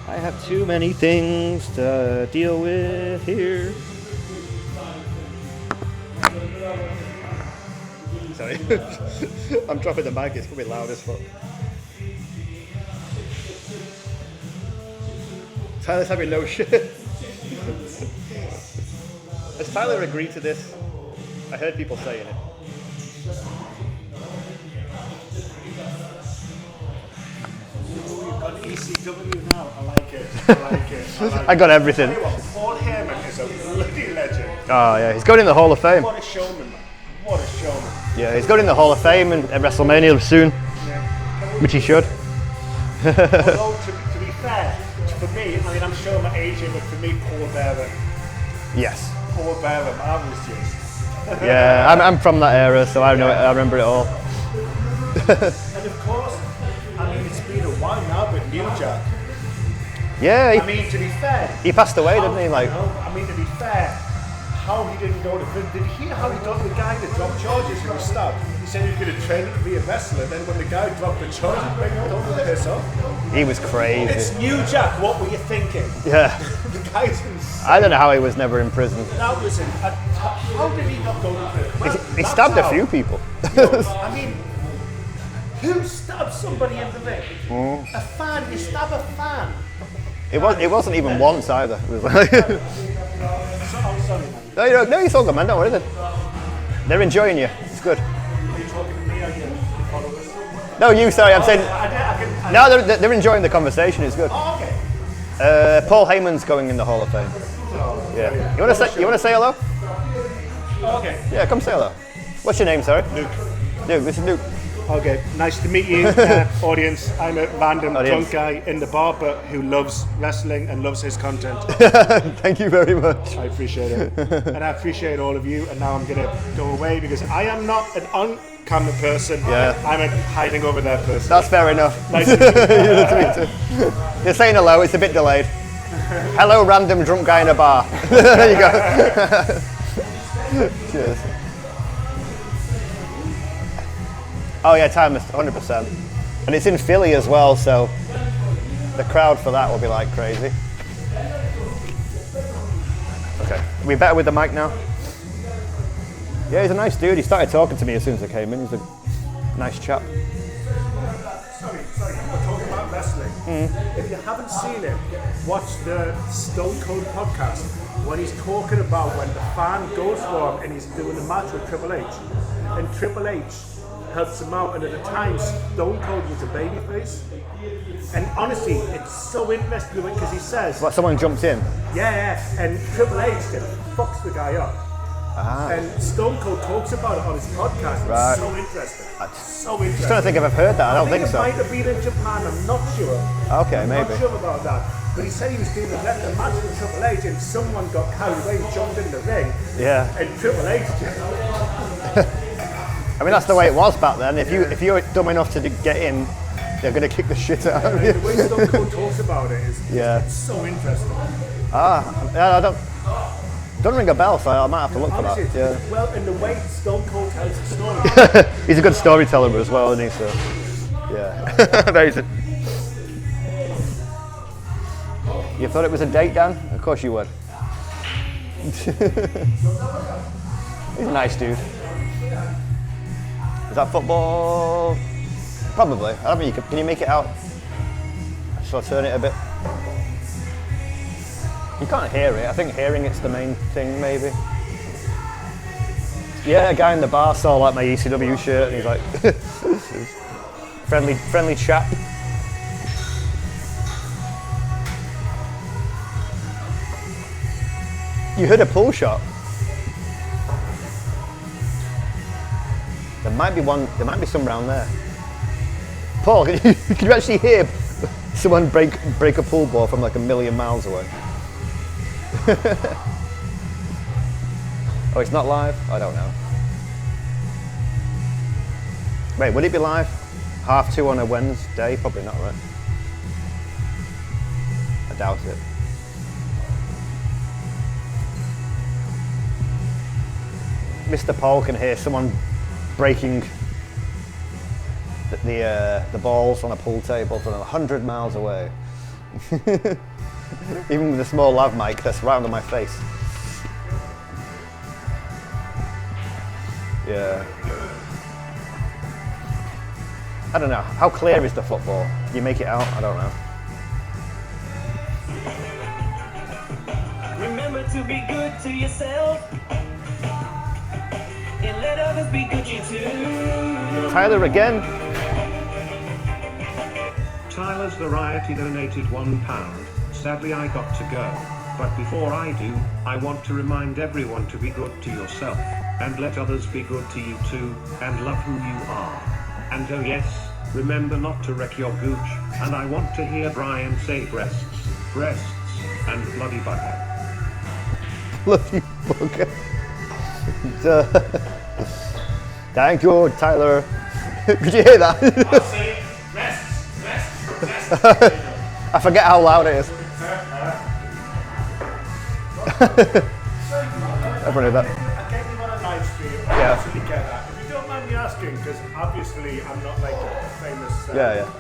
[SPEAKER 2] I have too many things to deal with here. Sorry. I'm dropping the mic, it's probably loud as fuck. Tyler's having no shit. Has Tyler agreed to this? I heard people saying it.
[SPEAKER 15] You've got ECW now. I like it. I like it.
[SPEAKER 2] I got everything.
[SPEAKER 15] Tell you what, Paul Heyman is a bloody legend.
[SPEAKER 2] Oh yeah, he's going in the Hall of Fame.
[SPEAKER 15] What a showman, man. What a showman.
[SPEAKER 2] Yeah, he's going in the Hall of Fame and at WrestleMania soon.
[SPEAKER 15] Yeah.
[SPEAKER 2] Which he should.
[SPEAKER 15] Although, to be fair, for me, I mean, I'm sure I'm aging, but for me, Paul Bearer.
[SPEAKER 2] Yes.
[SPEAKER 15] Paul Bearer, I was just.
[SPEAKER 2] Yeah, I'm from that era, so I know it, I remember it all.
[SPEAKER 15] And of course, I mean, it's been a while now, but New Jack.
[SPEAKER 2] Yeah.
[SPEAKER 15] I mean, to be fair.
[SPEAKER 2] He passed away, didn't he? Like.
[SPEAKER 15] I mean, to be fair, how he didn't go to prison. Did you hear how he got the guy that dropped charges who was stabbed? He said he could have trained to be a wrestler. Then when the guy dropped the charges, don't piss off.
[SPEAKER 2] He was crazy.
[SPEAKER 15] It's New Jack. What were you thinking?
[SPEAKER 2] Yeah.
[SPEAKER 15] The guy's insane.
[SPEAKER 2] I don't know how he was never in prison.
[SPEAKER 15] Now listen, how did he not go to prison? Well,
[SPEAKER 2] He stabbed a few people.
[SPEAKER 15] I mean, who stabbed somebody in the ring?
[SPEAKER 2] Mm.
[SPEAKER 15] A fan. You stab a fan.
[SPEAKER 2] It wasn't even once either. It was like
[SPEAKER 15] I'm sorry, man.
[SPEAKER 2] no, it's all good, man. Don't worry. They're enjoying you. It's good.
[SPEAKER 15] Are you talking to me or you followers?
[SPEAKER 2] No, you. Sorry, I'm saying.
[SPEAKER 15] No,
[SPEAKER 2] they're enjoying the conversation. It's good.
[SPEAKER 15] Oh, okay.
[SPEAKER 2] Paul Heyman's going in the Hall of Fame. Yeah. You want to say hello?
[SPEAKER 15] Okay.
[SPEAKER 2] Yeah, come say hello. What's your name, sorry?
[SPEAKER 15] Luke.
[SPEAKER 2] Luke. This is Luke.
[SPEAKER 15] Okay, nice to meet you, audience. I'm a random drunk guy in the bar, but who loves wrestling and loves his content.
[SPEAKER 2] Thank you very much.
[SPEAKER 15] I appreciate it. And I appreciate all of you. And now I'm going to go away because I am not an on-camera person.
[SPEAKER 2] Yeah.
[SPEAKER 15] I'm a hiding over there person.
[SPEAKER 2] That's fair enough.
[SPEAKER 15] Nice to meet
[SPEAKER 2] you. You're saying hello, it's a bit delayed. Hello, random drunk guy in a bar. There you go. Cheers. Oh yeah, time is 100%. And it's in Philly as well, so the crowd for that will be like crazy. Okay, are we better with the mic now? Yeah, he's a nice dude. He started talking to me as soon as I came in. He's a nice chap.
[SPEAKER 15] Sorry, we're talking about wrestling. If you haven't seen it, watch the Stone Cold podcast when he's talking about when the fan goes for him and he's doing a match with Triple H. And Triple H helps him out, and at the time Stone Cold was a babyface. And honestly, it's so interesting because he says...
[SPEAKER 2] What, someone jumps in?
[SPEAKER 15] Yeah, and Triple H just fucks the guy up.
[SPEAKER 2] Ah.
[SPEAKER 15] And Stone Cold talks about it on his podcast.
[SPEAKER 2] Right.
[SPEAKER 15] It's so interesting. So interesting.
[SPEAKER 2] Just trying to think if I've heard that. I don't think so.
[SPEAKER 15] It might have been in Japan, I'm not sure.
[SPEAKER 2] Okay, maybe.
[SPEAKER 15] I'm not sure about that. But he said he was doing a match with Triple H and someone got carried away and jumped in the ring.
[SPEAKER 2] Yeah.
[SPEAKER 15] And Triple H just...
[SPEAKER 2] I mean, that's the way it was back then. If you're dumb enough to get in, they're going to kick the shit out of you.
[SPEAKER 15] The way Stone Cold talks about it is it's so interesting.
[SPEAKER 2] I don't ring a bell, so I might have to look for that. Yeah.
[SPEAKER 15] Well, and the way Stone Cold tells the story.
[SPEAKER 2] He's a good storyteller as well, isn't he? So, yeah. Amazing. You thought it was a date, Dan? Of course you would. He's a nice dude. Is that football? Probably. I don't think you can you make it out? Shall I turn it a bit? You can't hear it. I think hearing it's the main thing, maybe. Yeah, a guy in the bar saw like my ECW shirt and he's like, friendly chap. You heard a pull shot. There might be some round there. Paul, can you actually hear someone break a pool ball from like a million miles away? Oh, it's not live? I don't know. Wait, would it be live? 2:30 on a Wednesday? Probably not, right? I doubt it. Mr. Paul can hear someone breaking the balls on a pool table from 100 miles away. Even with a small lav mic that's right under my face. Yeah. I don't know. How clear is the football? Do you make it out? I don't know.
[SPEAKER 9] Remember to be good to yourself. And let others be good to you too.
[SPEAKER 2] Tyler again.
[SPEAKER 6] Tyler's Variety donated £1. Sadly I got to go. But before I do, I want to remind everyone to be good to yourself. And let others be good to you too. And love who you are. And oh yes, remember not to wreck your gooch. And I want to hear Brian say breasts, and bloody bugger.
[SPEAKER 2] Bloody bugger. Thank you, Tyler. Could you hear that?
[SPEAKER 15] I'll say it. Breasts.
[SPEAKER 2] I forget how loud it is. Everyone heard that.
[SPEAKER 15] I get you on a live stream. I absolutely get that. If you don't mind me asking, because obviously I'm not like a famous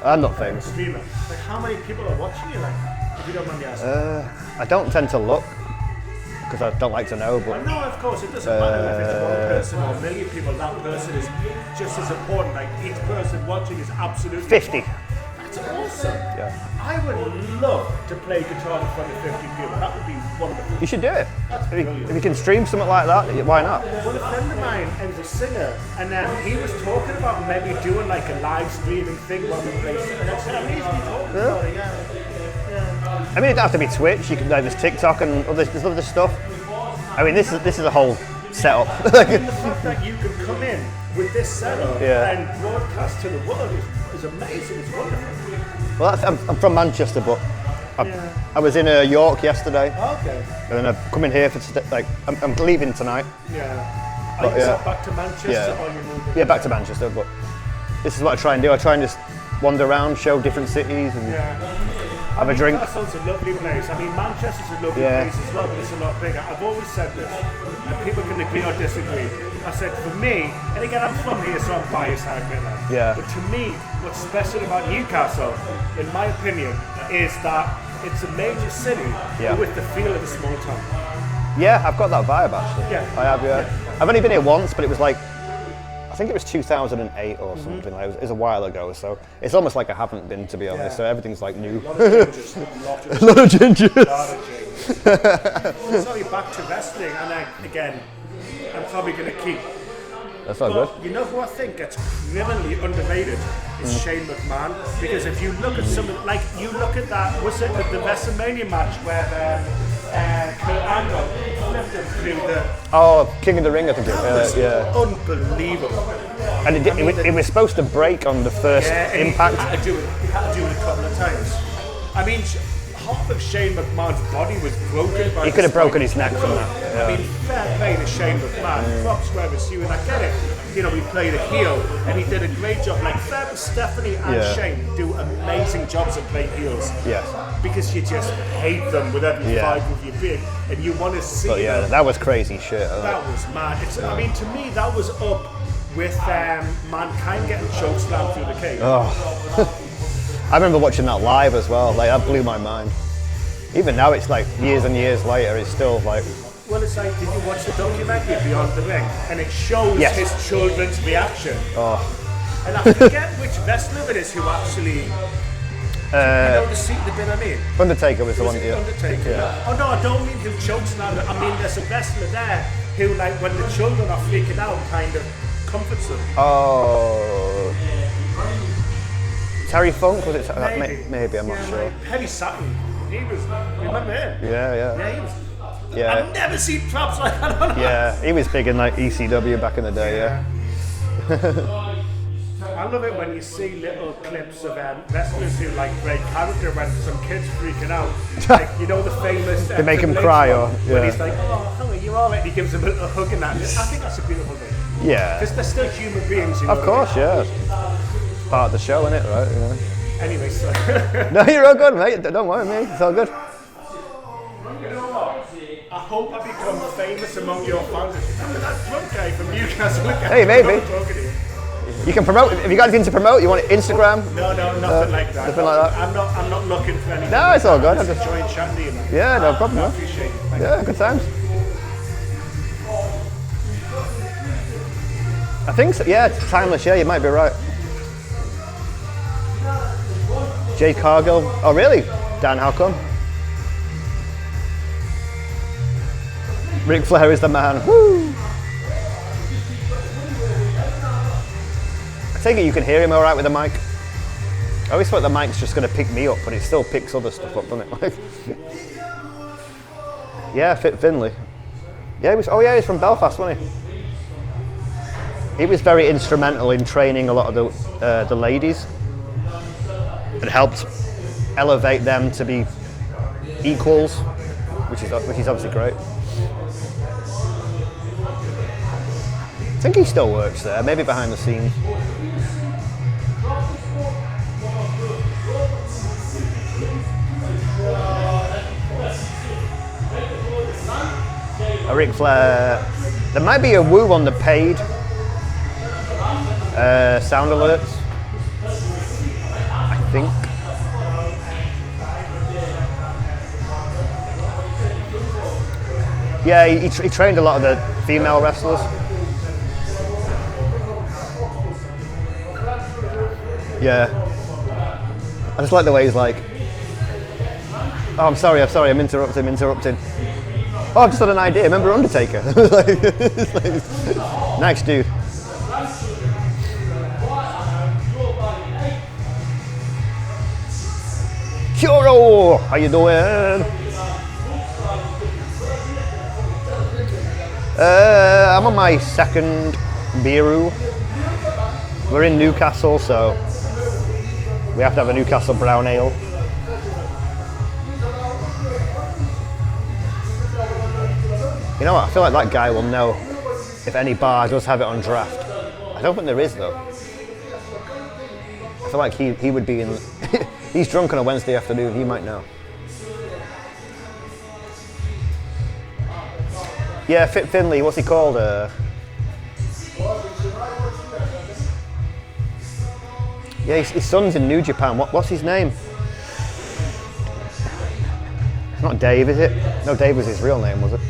[SPEAKER 2] I'm not famous.
[SPEAKER 15] streamer. Like, how many people are watching you? Like, if you don't mind me asking.
[SPEAKER 2] I don't tend to look because I don't like to know. But
[SPEAKER 15] no, of course, it doesn't matter if it's one person or a million people. That person is just as important. Like, each person watching is absolutely
[SPEAKER 2] 50.
[SPEAKER 15] That's awesome.
[SPEAKER 2] Yeah.
[SPEAKER 15] I would love to play guitar in front of 50 people. That would be wonderful.
[SPEAKER 2] You should do it. If you can stream something like that, why not?
[SPEAKER 15] Well, a friend of mine is a singer, and he was talking about maybe doing like a live streaming thing while we play. And I said, I'm easily talking about it, yeah.
[SPEAKER 2] I mean, it doesn't have to be Twitch. You can there's TikTok and there's other stuff. I mean, this is a whole setup.
[SPEAKER 15] I mean, the fact that you can come in with this setup and broadcast to the world is amazing. It's wonderful.
[SPEAKER 2] Well, I'm from Manchester, but I was in York yesterday.
[SPEAKER 15] Okay.
[SPEAKER 2] And then I'm coming here for I'm leaving tonight.
[SPEAKER 15] Yeah.
[SPEAKER 2] But,
[SPEAKER 15] Are you back to Manchester or you moving?
[SPEAKER 2] Yeah, back to Manchester. But this is what I try and do. I try and just wander around, show different cities, and have a drink.
[SPEAKER 15] Newcastle's a lovely place. I mean, Manchester's a lovely place as well, but it's a lot bigger. I've always said this, and people can agree or disagree. I said, for me, and again, I'm from here, so I'm biased, I admit that.
[SPEAKER 2] Yeah.
[SPEAKER 15] But to me, what's special about Newcastle, in my opinion, is that it's a major city with the feel of a small town.
[SPEAKER 2] Yeah, I've got that vibe actually.
[SPEAKER 15] Yeah.
[SPEAKER 2] I have. Yeah. I've only been here once, but it was like, I think it was 2008 or something. Like, it was a while ago, so it's almost like I haven't been, to be honest. So everything's like new.
[SPEAKER 15] A lot of changes. Sorry, back to wrestling, and again, I'm probably going to keep.
[SPEAKER 2] That's all good.
[SPEAKER 15] You know who I think gets criminally underrated is Shane McMahon, because if you look at something like you look at that, was it the WrestleMania match where Kurt Angle flipped him through the
[SPEAKER 2] King of the Ring, I think it was. Yeah.
[SPEAKER 15] Unbelievable.
[SPEAKER 2] And it was supposed to break on the first impact.
[SPEAKER 15] He had to do it a couple of times. I mean, half of Shane McMahon's body was broken.
[SPEAKER 2] He could have broken his neck from that. Yeah.
[SPEAKER 15] I mean, fair play to Shane McMahon. Props where it's you, and I get it. You know, he played a heel, and he did a great job. Like, Stephanie and Shane do amazing jobs at playing heels.
[SPEAKER 2] Yes.
[SPEAKER 15] Because you just hate them with every fibre of your being, and you want to see them.
[SPEAKER 2] That was crazy shit.
[SPEAKER 15] That was mad. I mean, to me, that was up with Mankind getting chokeslammed through the cage.
[SPEAKER 2] Oh. I remember watching that live as well. Like, that blew my mind. Even now, it's like years and years later, it's still like.
[SPEAKER 15] Well, it's like, did you watch the documentary Beyond the Ring? And it shows his children's reaction.
[SPEAKER 2] Oh.
[SPEAKER 15] And I forget which wrestler it is who actually. You know the bit I mean?
[SPEAKER 2] Undertaker was the one.
[SPEAKER 15] Undertaker.
[SPEAKER 2] Yeah.
[SPEAKER 15] Oh no, I don't mean who chokes now. I mean, there's a wrestler there who, like, when the children are freaking out, kind of comforts them.
[SPEAKER 2] Oh. Terry Funk, was it? Maybe, I'm not sure.
[SPEAKER 15] Penny Saturn. He was. Remember him?
[SPEAKER 2] Yeah.
[SPEAKER 15] Yeah, he was.
[SPEAKER 2] Yeah.
[SPEAKER 15] I've never seen props like that.
[SPEAKER 2] Yeah, he was big in like ECW back in the day. Yeah.
[SPEAKER 15] I I love it when you see little clips of wrestlers who like break character when some kid's freaking out. Like, you know the famous...
[SPEAKER 2] They make him
[SPEAKER 15] Triple H
[SPEAKER 2] cry
[SPEAKER 15] one,
[SPEAKER 2] or...
[SPEAKER 15] when
[SPEAKER 2] Yeah.
[SPEAKER 15] he's like, oh, how are you all right? And he gives him a little hug and that. I think that's a beautiful thing.
[SPEAKER 2] Yeah.
[SPEAKER 15] Because they're still human beings, you know.
[SPEAKER 2] Of course, yeah. It's part of the show, isn't it, right? Yeah.
[SPEAKER 15] Anyway, so...
[SPEAKER 2] No, you're all good, mate. Don't worry, mate. It's all good.
[SPEAKER 15] You know what? I hope I become famous among your fans. Remember that drunk guy from Newcastle?
[SPEAKER 2] Hey, maybe. You can promote. Have you got anything to promote? You want Instagram?
[SPEAKER 15] No, nothing like that.
[SPEAKER 2] Nothing like that.
[SPEAKER 15] I'm not looking for anything.
[SPEAKER 2] No, it's all good.
[SPEAKER 15] I'm just enjoying chatting to you, man.
[SPEAKER 2] Yeah, no problem.
[SPEAKER 15] I
[SPEAKER 2] Man.
[SPEAKER 15] appreciate it. Thank
[SPEAKER 2] Yeah,
[SPEAKER 15] you.
[SPEAKER 2] good times. I think so. Yeah, it's timeless. Yeah, you might be right. Jay Cargill. Oh, really? Dan, how come? Ric Flair is the man. Woo! I take it you can hear him all right with the mic. I always thought the mic's just going to pick me up, but it still picks other stuff up, doesn't it? Yeah, Finley. Yeah, he was. Oh yeah, he's from Belfast, wasn't he? He was very instrumental in training a lot of the ladies, and helped elevate them to be equals, which is obviously great. I think he still works there, maybe behind the scenes. A Ric Flair. There might be a woo on the paid sound alerts, I think. Yeah, he trained a lot of the female wrestlers. Yeah. I just like the way he's like, oh, I'm sorry, I'm interrupting. Oh, I've just had an idea, remember Undertaker? Nice dude. Kuro, how you doing? I'm on my second beeru. We're in Newcastle, so we have to have a Newcastle Brown ale. You know what, I feel like that guy will know if any bar does have it on draft. I don't think there is though. I feel like he would be in... He's drunk on a Wednesday afternoon, he might know. Yeah, Finley, what's he called? Yeah, his son's in New Japan. What's his name? It's not Dave, is it? No, Dave was his real name, was it?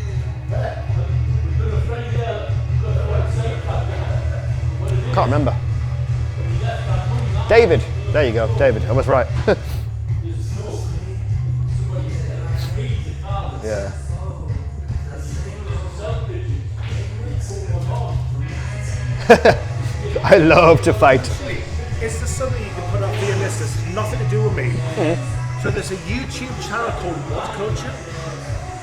[SPEAKER 2] Can't remember. David. There you go, David. I was right. Yeah. I love to fight.
[SPEAKER 15] Is there something you can put up for your list that's nothing to do with me? So there's a YouTube channel called What Culture?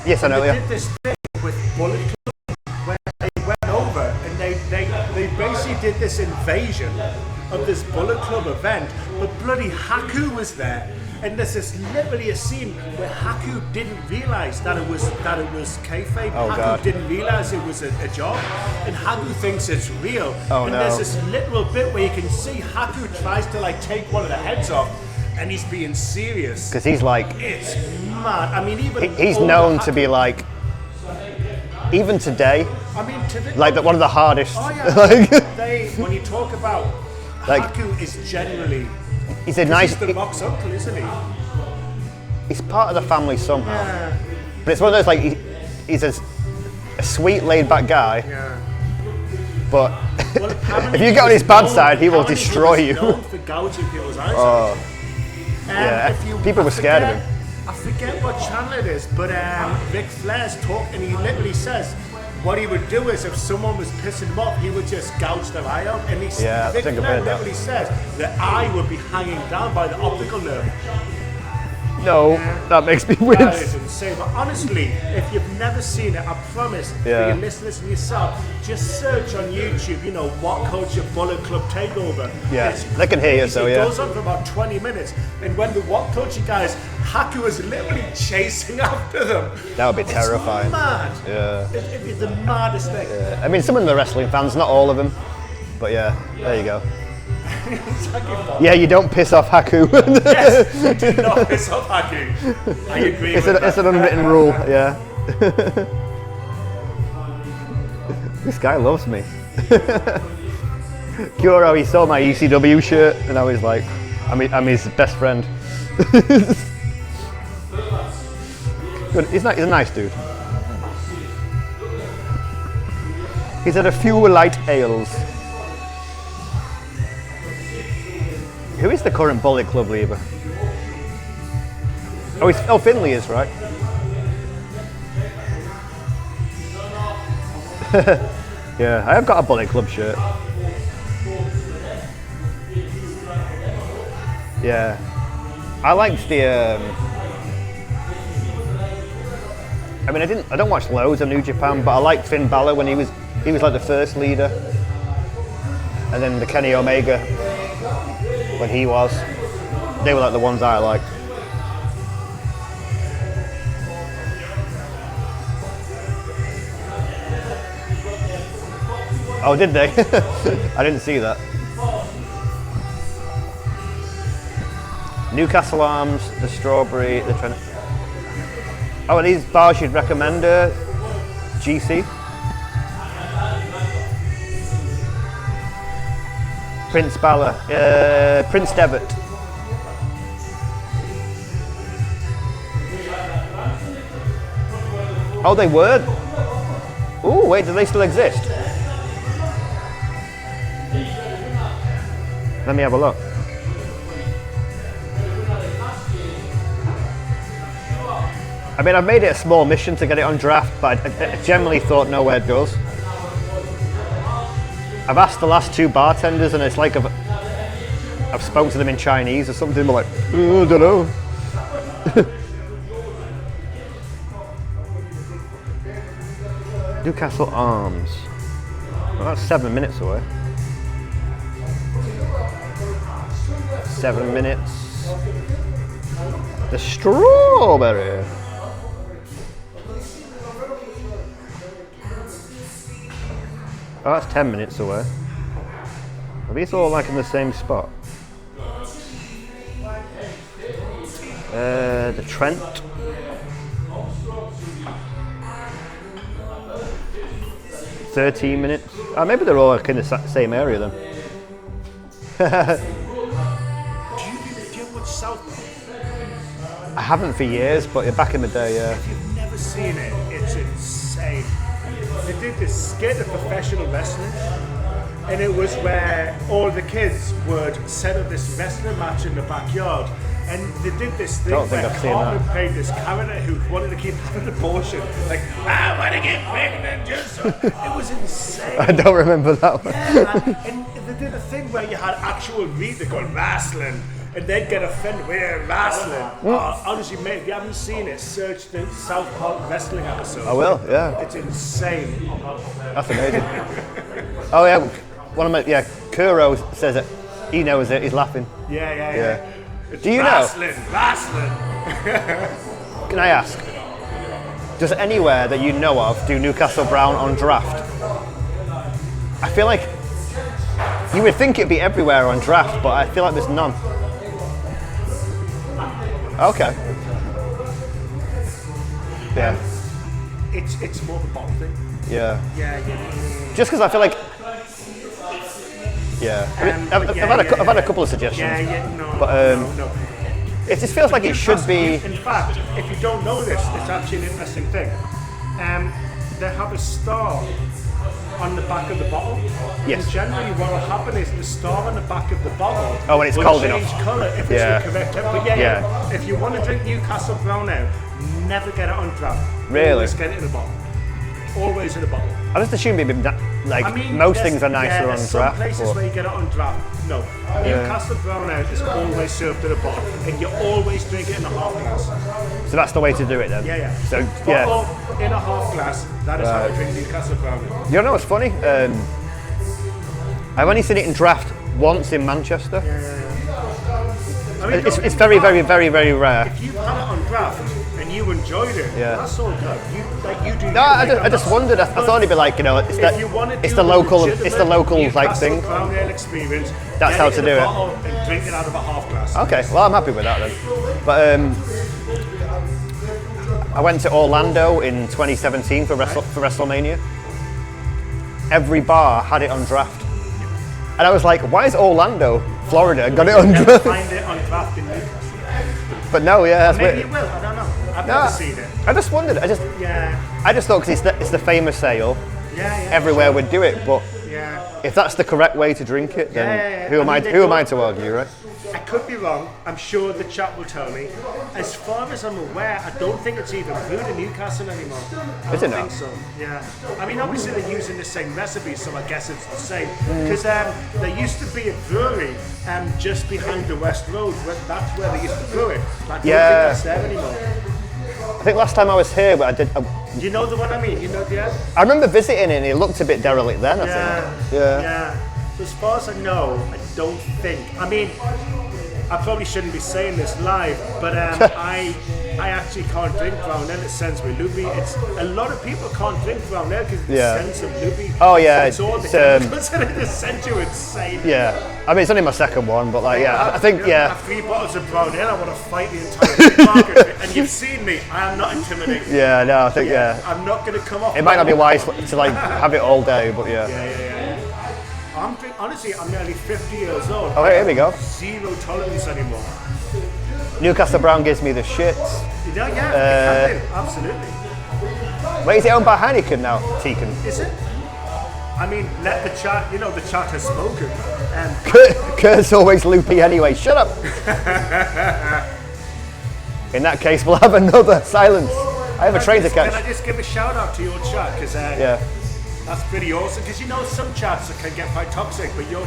[SPEAKER 2] Yes, I know,
[SPEAKER 15] They
[SPEAKER 2] yeah.
[SPEAKER 15] did this thing with Bullet Club where they went over and they basically did this invasion of this Bullet Club event, but bloody Haku was there. And there's literally a scene where Haku didn't realise that it was kayfabe.
[SPEAKER 2] Oh,
[SPEAKER 15] Haku
[SPEAKER 2] God.
[SPEAKER 15] didn't realise it was a job, and Haku thinks it's real.
[SPEAKER 2] Oh,
[SPEAKER 15] and
[SPEAKER 2] no.
[SPEAKER 15] there's this literal bit where you can see Haku tries to like take one of the heads off, and he's being serious.
[SPEAKER 2] Because he's like...
[SPEAKER 15] It's mad. I mean, even
[SPEAKER 2] He's
[SPEAKER 15] older
[SPEAKER 2] known
[SPEAKER 15] Haku-
[SPEAKER 2] to be like... Even today,
[SPEAKER 15] I mean,
[SPEAKER 2] like one of the hardest.
[SPEAKER 15] Oh yeah.
[SPEAKER 2] Like,
[SPEAKER 15] When you talk about
[SPEAKER 2] Like-
[SPEAKER 15] Haku is generally.
[SPEAKER 2] he's a nice...
[SPEAKER 15] He's the Rock's uncle, isn't he?
[SPEAKER 2] He's part of the family somehow.
[SPEAKER 15] Yeah.
[SPEAKER 2] But it's one of those like he's a sweet, laid-back guy.
[SPEAKER 15] Yeah.
[SPEAKER 2] But
[SPEAKER 15] Well,
[SPEAKER 2] if you get on his bad side, he will destroy you.
[SPEAKER 15] Known for gouging people's eyes
[SPEAKER 2] Oh,
[SPEAKER 15] out.
[SPEAKER 2] yeah.
[SPEAKER 15] If you-
[SPEAKER 2] People were scared of him.
[SPEAKER 15] I forget what channel it is, but Ric Flair's talk, and he literally says what he would do is if someone was pissing him off, he would just gouge their eye out, and he
[SPEAKER 2] Yeah, I
[SPEAKER 15] Ric
[SPEAKER 2] think I've
[SPEAKER 15] Flair
[SPEAKER 2] heard that.
[SPEAKER 15] literally says the eye would be hanging down by the optical nerve.
[SPEAKER 2] No, that makes me
[SPEAKER 15] That
[SPEAKER 2] wince.
[SPEAKER 15] is insane. But honestly, if you've never seen it, I promise,
[SPEAKER 2] Yeah.
[SPEAKER 15] for your listeners and yourself, just search on YouTube, you know, What Culture Bullet Club Takeover.
[SPEAKER 2] Yeah,
[SPEAKER 15] It's
[SPEAKER 2] they can hear you,
[SPEAKER 15] crazy.
[SPEAKER 2] so
[SPEAKER 15] It
[SPEAKER 2] yeah.
[SPEAKER 15] goes on for about 20 minutes. And when the What Culture guys, Haku was literally chasing after them.
[SPEAKER 2] That would be
[SPEAKER 15] It's
[SPEAKER 2] terrifying.
[SPEAKER 15] mad.
[SPEAKER 2] Yeah.
[SPEAKER 15] It's the maddest thing.
[SPEAKER 2] I mean, some of them are wrestling fans, not all of them. But yeah, there you go. Yeah, you don't piss off Haku.
[SPEAKER 15] Yes, you do not piss off Haku. I agree
[SPEAKER 2] It's
[SPEAKER 15] with
[SPEAKER 2] an,
[SPEAKER 15] that.
[SPEAKER 2] it's an unwritten rule, yeah. This guy loves me. Kuro, he saw my ECW shirt and I was like, I'm his best friend. Good. He's a nice dude. He's had a few light ales. Who is the current Bullet Club leader? Oh, Finley is, right? Yeah, I have got a Bullet Club shirt. Yeah, I liked the. I mean, I don't watch loads of New Japan, but I liked Finn Balor when he was like the first leader, and then the Kenny Omega when he was. They were like the ones I liked. Oh, did they? I didn't see that. Newcastle Arms, the Strawberry, the Trent. Oh, are these bars you'd recommend, GC? Prince Balor, Prince Devitt. Oh, they were? Oh, wait, do they still exist? Let me have a look. I mean, I've made it a small mission to get it on draft, but I generally thought nowhere it goes. I've asked the last two bartenders, and it's like I've spoken to them in Chinese or something. They're like, oh, I don't know. Newcastle Arms. Well, that's 7 minutes away. 7 minutes. The Strawberry. Oh, that's 10 minutes away. Are these all like in the same spot? The Trent. $13 minutes. Oh, maybe they're all like in the same area then.
[SPEAKER 15] Do you watch Southpaw?
[SPEAKER 2] I haven't for years, but back in the day, yeah.
[SPEAKER 15] If you've never seen it, it's insane. They did this skit of professional wrestling, and it was where all the kids would set up this wrestling match in the backyard, and they did this thing where Cartman played this character who wanted to keep having an abortion, like, I want to get pregnant, just so. It was insane.
[SPEAKER 2] I don't remember that one.
[SPEAKER 15] Yeah, and they did a thing where you had actual readers going wrestling, and they'd get offended when you're wrestling. Honestly, mate, if you haven't seen it, search the South Park wrestling episode.
[SPEAKER 2] I will, yeah.
[SPEAKER 15] It's insane.
[SPEAKER 2] That's amazing. Oh yeah, one of my Kuro says it. He knows it. He's laughing.
[SPEAKER 15] Yeah. It's
[SPEAKER 2] Do you
[SPEAKER 15] wrestling,
[SPEAKER 2] know?
[SPEAKER 15] Wrestling.
[SPEAKER 2] Can I ask? Does anywhere that you know of do Newcastle Brown on draft? I feel like you would think it'd be everywhere on draft, but I feel like there's none. Okay. Yeah.
[SPEAKER 15] It's more of a bottom thing.
[SPEAKER 2] Yeah.
[SPEAKER 15] Yeah.
[SPEAKER 2] Just because I feel like. Yeah. I mean, I've had a couple of suggestions.
[SPEAKER 15] No.
[SPEAKER 2] It just feels like it should be.
[SPEAKER 15] In fact, if you don't know this, it's actually an interesting thing. They have a star on the back of the bottle.
[SPEAKER 2] Yes.
[SPEAKER 15] And generally, what will happen is the star on the back of the bottle.
[SPEAKER 2] Oh, when it's
[SPEAKER 15] will
[SPEAKER 2] cold
[SPEAKER 15] change
[SPEAKER 2] enough.
[SPEAKER 15] colour if it's the correct temperature. But yeah. If you want to drink Newcastle Brown now, never get it on draft.
[SPEAKER 2] Really?
[SPEAKER 15] Always get it in a bottle. Always in a bottle.
[SPEAKER 2] I just assumed it'd be like
[SPEAKER 15] I mean,
[SPEAKER 2] most
[SPEAKER 15] there's-
[SPEAKER 2] things are nicer on
[SPEAKER 15] there's
[SPEAKER 2] draft.
[SPEAKER 15] Some places
[SPEAKER 2] but-
[SPEAKER 15] where you get it on draft. No, Newcastle Brown Ale is always served at a bottle, and you always drink it in a half glass.
[SPEAKER 2] So that's the way to do it then.
[SPEAKER 15] Yeah.
[SPEAKER 2] So yeah.
[SPEAKER 15] Bottle in a half glass. That is how I
[SPEAKER 2] Right.
[SPEAKER 15] drink Newcastle Brown Ale.
[SPEAKER 2] You know what's funny? I've only seen it in draft once in Manchester.
[SPEAKER 15] I mean,
[SPEAKER 2] It's very, very, very, very rare.
[SPEAKER 15] If you've had it on draft and you enjoyed it,
[SPEAKER 2] Yeah.
[SPEAKER 15] that's all good. You do.
[SPEAKER 2] No, I just wondered. I thought it'd be like, you know, it's
[SPEAKER 15] If you want to
[SPEAKER 2] it's
[SPEAKER 15] do
[SPEAKER 2] the local
[SPEAKER 15] legitimate
[SPEAKER 2] like thing.
[SPEAKER 15] Newcastle Brown Ale experience.
[SPEAKER 2] That's
[SPEAKER 15] get
[SPEAKER 2] how
[SPEAKER 15] it
[SPEAKER 2] to
[SPEAKER 15] in
[SPEAKER 2] do
[SPEAKER 15] a
[SPEAKER 2] it.
[SPEAKER 15] bottle and drink it out of a half glass.
[SPEAKER 2] Okay, well I'm happy with that then. But I went to Orlando in 2017 for WrestleMania. Every bar had it on draft, and I was like, why is Orlando, Florida, got it on
[SPEAKER 15] Never
[SPEAKER 2] draft?
[SPEAKER 15] find it on draft in Newcastle.
[SPEAKER 2] But no, yeah, that's
[SPEAKER 15] Maybe
[SPEAKER 2] weird.
[SPEAKER 15] you will. I don't know. I've
[SPEAKER 2] No,
[SPEAKER 15] never seen it.
[SPEAKER 2] I just wondered. I just thought because it's the famous sale,
[SPEAKER 15] Yeah.
[SPEAKER 2] everywhere
[SPEAKER 15] sure.
[SPEAKER 2] would do it. But
[SPEAKER 15] Yeah.
[SPEAKER 2] if that's the correct way to drink it, then
[SPEAKER 15] Yeah.
[SPEAKER 2] who am
[SPEAKER 15] I
[SPEAKER 2] I?
[SPEAKER 15] mean,
[SPEAKER 2] Who am
[SPEAKER 15] they
[SPEAKER 2] I to argue, right?
[SPEAKER 15] I could be wrong. I'm sure the chat will tell me. As far as I'm aware, I don't think it's even brewed in Newcastle anymore. I
[SPEAKER 2] Is
[SPEAKER 15] don't
[SPEAKER 2] it
[SPEAKER 15] think
[SPEAKER 2] not?
[SPEAKER 15] so. Yeah. I mean, obviously they're using the same recipe, so I guess it's the same.
[SPEAKER 2] Mm.
[SPEAKER 15] Because there used to be a brewery just behind the West Road. That's where they used to brew it. I don't think that's there anymore.
[SPEAKER 2] I think last time I was here, but I did.
[SPEAKER 15] You know the one I mean? You know the
[SPEAKER 2] I remember visiting it, and it looked a bit derelict then. I
[SPEAKER 15] Yeah.
[SPEAKER 2] think. Yeah.
[SPEAKER 15] Yeah. As far as I know, I don't think. I mean, I probably shouldn't be saying this live, but I actually can't drink brown ale. It sends me loopy. It's a lot of people can't drink brown ale because it
[SPEAKER 2] Yeah.
[SPEAKER 15] sends them loopy.
[SPEAKER 2] Oh, yeah,
[SPEAKER 15] It's all the
[SPEAKER 2] it's,
[SPEAKER 15] chemicals in it that send you insane.
[SPEAKER 2] Yeah. I mean, it's only my second one, but like, yeah, I think,
[SPEAKER 15] I
[SPEAKER 2] yeah.
[SPEAKER 15] have 3 bottles of brown ale. I want to fight the entire market, and you've seen me. I am not intimidating.
[SPEAKER 2] Yeah, no, I think, yeah.
[SPEAKER 15] I'm not going to come off.
[SPEAKER 2] It might not be wise to like have it all day, but yeah.
[SPEAKER 15] Honestly, I'm nearly 50 years old.
[SPEAKER 2] Oh, here we go.
[SPEAKER 15] Zero tolerance anymore.
[SPEAKER 2] Newcastle Brown gives me the shits.
[SPEAKER 15] You know, yeah, it can do, absolutely.
[SPEAKER 2] Wait, is it owned by Heineken now, Teakin?
[SPEAKER 15] Is it? I mean, let the chat, the chat has spoken.
[SPEAKER 2] Kurt's always loopy anyway. Shut up. In that case, we'll have another silence. I have a train to catch.
[SPEAKER 15] Can I just give a shout out to your chat? Because that's pretty awesome. Because some chats can get quite toxic, but you're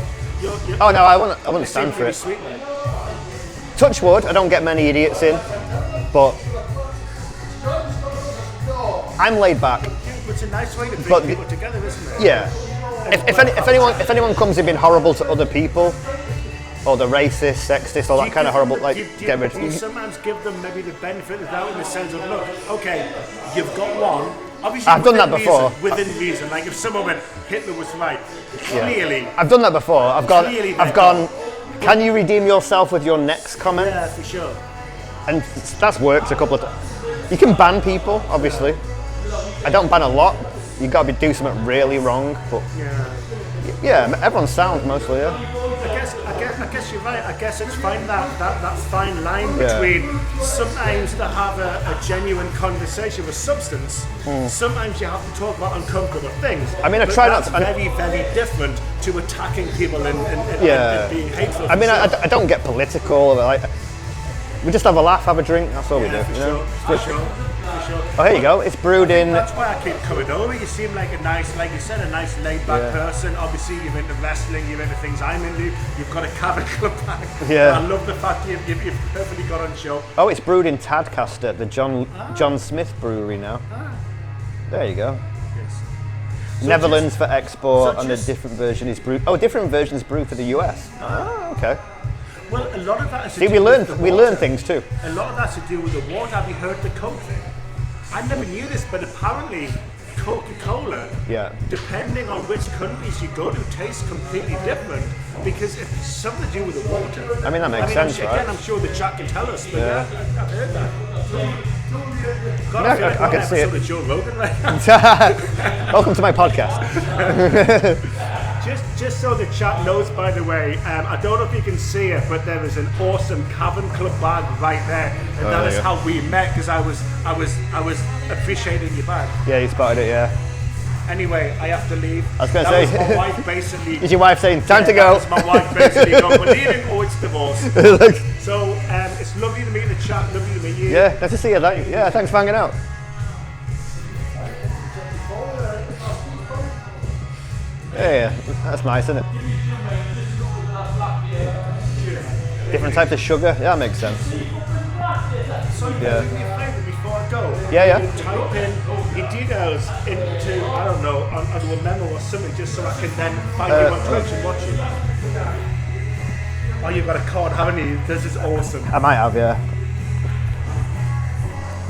[SPEAKER 2] Oh no, I wouldn't stand for it.
[SPEAKER 15] Sweet, man.
[SPEAKER 2] Touch wood, I don't get many idiots in, but I'm laid back.
[SPEAKER 15] It's a nice way to bring
[SPEAKER 2] But
[SPEAKER 15] people together, isn't it?
[SPEAKER 2] Yeah. If anyone comes in being horrible to other people, or the racist, sexist, all that kind of horrible, like, get rid
[SPEAKER 15] Do you
[SPEAKER 2] of.
[SPEAKER 15] sometimes give them maybe the benefit of the doubt in the sense of, look, okay, you've got one. Obviously,
[SPEAKER 2] I've done that
[SPEAKER 15] within
[SPEAKER 2] before.
[SPEAKER 15] Within reason, like if someone went, Hitler was right, clearly.
[SPEAKER 2] I've done that before. I've
[SPEAKER 15] Clearly
[SPEAKER 2] gone. Can you redeem yourself with your next comment?
[SPEAKER 15] Yeah, for sure.
[SPEAKER 2] And that's worked a couple of times. You can ban people, obviously. I don't ban a lot. You got to do something really wrong, but yeah, everyone's sound mostly. Yeah.
[SPEAKER 15] I guess you're right. I guess it's fine that fine line
[SPEAKER 2] Yeah.
[SPEAKER 15] between sometimes to have a genuine conversation with substance. Sometimes you have to talk about uncomfortable things.
[SPEAKER 2] I mean, I
[SPEAKER 15] But
[SPEAKER 2] try not
[SPEAKER 15] that's
[SPEAKER 2] to-
[SPEAKER 15] very, very different to attacking people and being hateful.
[SPEAKER 2] I mean,
[SPEAKER 15] for
[SPEAKER 2] I
[SPEAKER 15] sure.
[SPEAKER 2] don't get political. Like, we just have a laugh, have a drink. That's all we do.
[SPEAKER 15] For
[SPEAKER 2] you
[SPEAKER 15] sure,
[SPEAKER 2] know?
[SPEAKER 15] for sure.
[SPEAKER 2] Oh, here you go. It's brewed in.
[SPEAKER 15] That's why I keep coming over. You seem like a nice, like you said, a nice laid-back
[SPEAKER 2] Yeah.
[SPEAKER 15] person. Obviously, you're into wrestling, you're into things I'm into. You've got a cabin club bag.
[SPEAKER 2] Yeah.
[SPEAKER 15] I love the fact you've perfectly got on show.
[SPEAKER 2] Oh, it's brewed in Tadcaster, the John Smith brewery now. There you go.
[SPEAKER 15] So
[SPEAKER 2] Netherlands for export,
[SPEAKER 15] so
[SPEAKER 2] and a different version is brewed. Oh, different version is brewed for the US. Oh, okay.
[SPEAKER 15] Well, a lot of that is to
[SPEAKER 2] See,
[SPEAKER 15] do
[SPEAKER 2] we
[SPEAKER 15] with the
[SPEAKER 2] learn
[SPEAKER 15] water.
[SPEAKER 2] things too.
[SPEAKER 15] A lot of that's to do with the water. Have you heard the Coke thing? I never knew this, but apparently Coca-Cola,
[SPEAKER 2] Yeah.
[SPEAKER 15] depending on which countries you go to, tastes completely different because it's something to do with the water.
[SPEAKER 2] I mean, that makes sense,
[SPEAKER 15] again,
[SPEAKER 2] right?
[SPEAKER 15] I'm sure the chat can tell us, but
[SPEAKER 2] Yeah.
[SPEAKER 15] I've heard that. God,
[SPEAKER 2] Yeah,
[SPEAKER 15] I feel like
[SPEAKER 2] I
[SPEAKER 15] one
[SPEAKER 2] can see
[SPEAKER 15] episode
[SPEAKER 2] it.
[SPEAKER 15] of Joe Rogan right now.
[SPEAKER 2] Welcome to my podcast.
[SPEAKER 15] Just so the chat knows, by the way, I don't know if you can see it, but there is an awesome Cavern Club bag right there, and
[SPEAKER 2] Oh,
[SPEAKER 15] that
[SPEAKER 2] there
[SPEAKER 15] is
[SPEAKER 2] you go.
[SPEAKER 15] how we met because I was appreciating your bag.
[SPEAKER 2] Yeah, you spotted it. Yeah.
[SPEAKER 15] Anyway, I have to leave.
[SPEAKER 2] I was gonna
[SPEAKER 15] That
[SPEAKER 2] say.
[SPEAKER 15] was my wife basically.
[SPEAKER 2] Is your wife saying time to go?
[SPEAKER 15] That's my wife basically going, we're leaving or it's divorce. So it's lovely to meet the chat, lovely to meet you.
[SPEAKER 2] Yeah, nice to see you. Yeah, thanks for hanging out. Yeah, that's nice, isn't it? Different types of sugar. Yeah, that makes sense.
[SPEAKER 15] So
[SPEAKER 2] Yeah.
[SPEAKER 15] do me a favour before I go.
[SPEAKER 2] Yeah.
[SPEAKER 15] You type in your details into, I don't know, onto a memo or something, just so I can then find you on Twitch and watch you. Oh, you've got a card, haven't you? This is awesome.
[SPEAKER 2] I might have, yeah.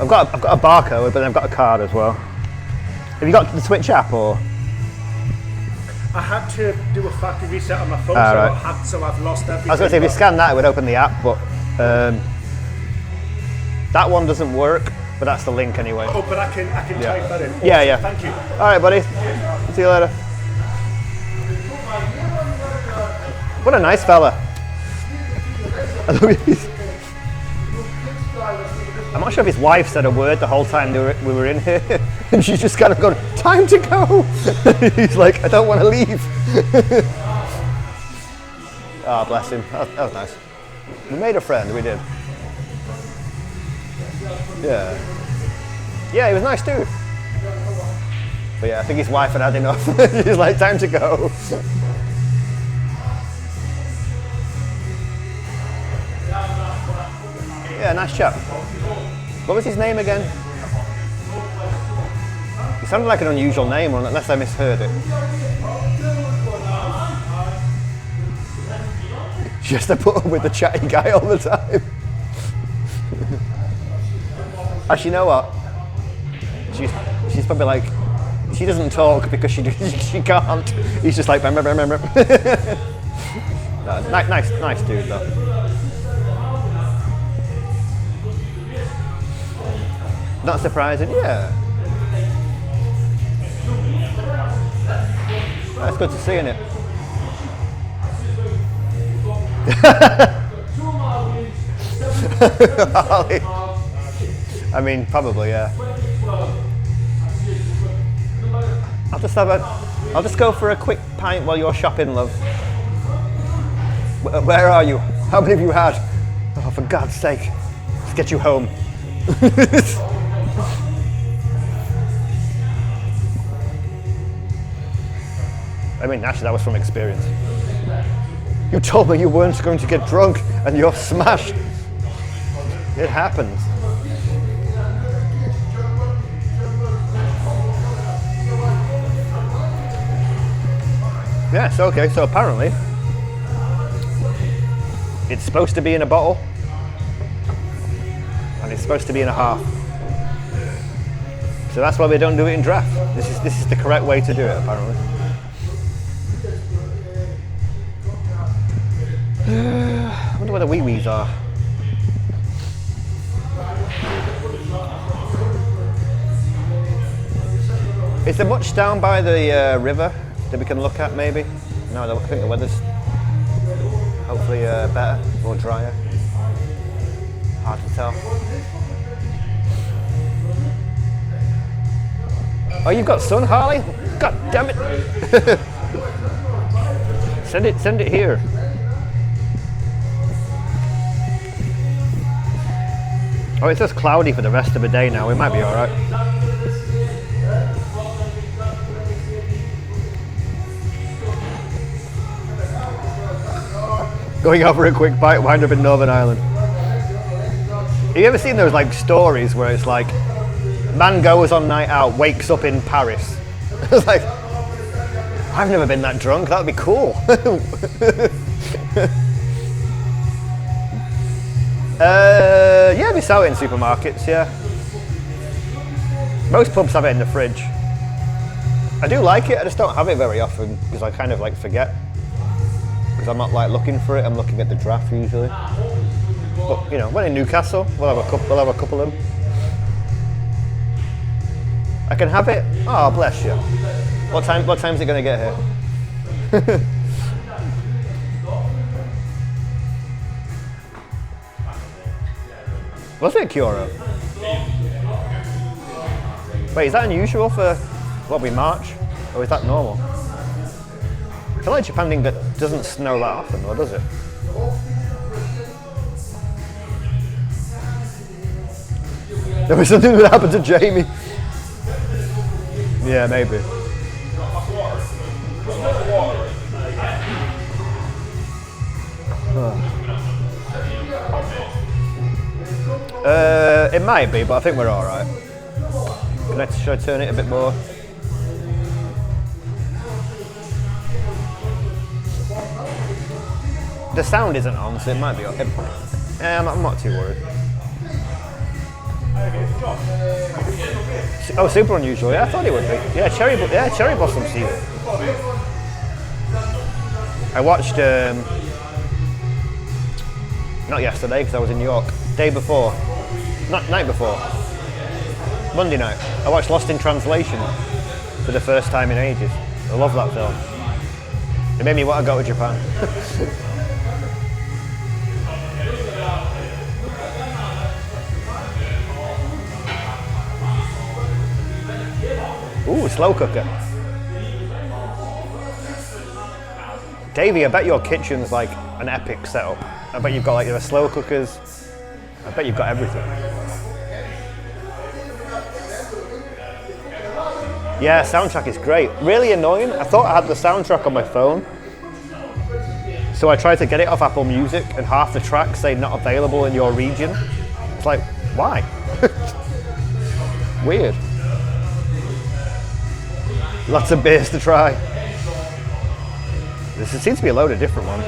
[SPEAKER 2] I've got a barcode, but then I've got a card as well. Have you got the Twitch app or?
[SPEAKER 15] I had to do a factory reset on my phone,
[SPEAKER 2] Right.
[SPEAKER 15] so I've lost everything.
[SPEAKER 2] I was going to say, if you scan that, it would open the app, but that one doesn't work, but that's the link anyway.
[SPEAKER 15] Oh, but I can type that in. Awesome.
[SPEAKER 2] Yeah.
[SPEAKER 15] Thank you.
[SPEAKER 2] All right, buddy. See you later. What a nice fella. I'm not sure if his wife said a word the whole time we were in here, and she's just kind of gone, time to go. He's like, I don't want to leave. Oh, bless him. That was nice. We made a friend, we did. Yeah. Yeah, he was nice too. But yeah, I think his wife had enough. He's like, time to go. Yeah, nice chap. What was his name again? It sounded like an unusual name, unless I misheard it. She has to put up with the chatty guy all the time. Actually, you know what? She's probably like, she doesn't talk because she can't. He's just like, remember. No, nice dude though. Not surprising, yeah. That's good to see, isn't it? I mean, probably, yeah. I'll just go for a quick pint while you're shopping, love. Where are you? How many have you had? Oh, for God's sake. Let's get you home. I mean, actually, that was from experience. You told me you weren't going to get drunk, and you're smashed. It happens. Yes, okay, so apparently, it's supposed to be in a bottle, and it's supposed to be in a half. So that's why we don't do it in draft. This is the correct way to do it, apparently. I wonder where the wee-wees are. Is there much down by the river that we can look at, maybe? No, I think the weather's hopefully better or drier. Hard to tell. Oh, you've got sun, Harley? God damn it! Send it here. Oh, it's just cloudy for the rest of the day now. We might be all right. Going out for a quick bite, wind up in Northern Ireland. Have you ever seen those like stories where it's like, man goes on night out, wakes up in Paris? It's like, I've never been that drunk. That would be cool. Yeah, they sell it in supermarkets, yeah. Most pubs have it in the fridge. I do like it, I just don't have it very often because I kind of like forget. Because I'm not like looking for it, I'm looking at the draft usually. But you know, when in Newcastle, we'll have a couple of them. I can have it? Oh, bless you. What time's it gonna get here? Was it Curo? Wait, is that unusual for what we March? Or is that normal? I feel like Japan doesn't snow that often, or does it? There was something that happened to Jamie. Yeah, maybe. It might be, but I think we're all right. Should I turn it a bit more? The sound isn't on, so it might be. I'm not too worried. Oh, super unusual. Yeah, I thought it would be. Yeah, cherry blossom season. I watched not yesterday because I was in New York. Day before, night before, Monday night. I watched Lost in Translation for the first time in ages. I love that film. It made me want to go to Japan. Ooh, slow cooker. Davey, I bet your kitchen's like an epic setup. I bet you've got like your slow cookers. I bet you've got everything. Yeah, soundtrack is great. Really annoying. I thought I had the soundtrack on my phone. So I tried to get it off Apple Music and half the tracks say not available in your region. It's like, why? Weird. Lots of beers to try. There seems to be a load of different ones.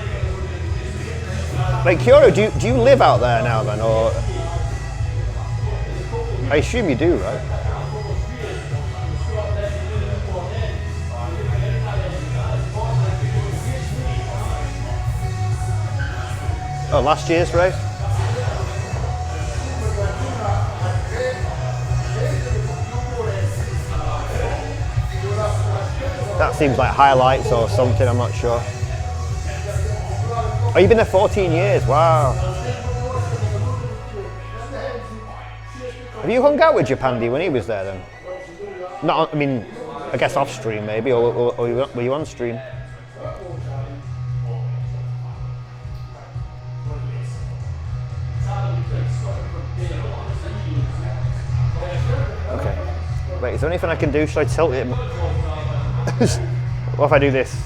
[SPEAKER 2] Like, Kyoto, do you live out there now then, or? I assume you do, right? Oh, last year's race? That seems like highlights or something, I'm not sure. Oh, you've been there 14 years, wow. Have you hung out with Japandi when he was there then? Not, I mean, I guess off stream maybe, or were you on stream? Okay. Wait, is there anything I can do? Should I tilt it? What if I do this?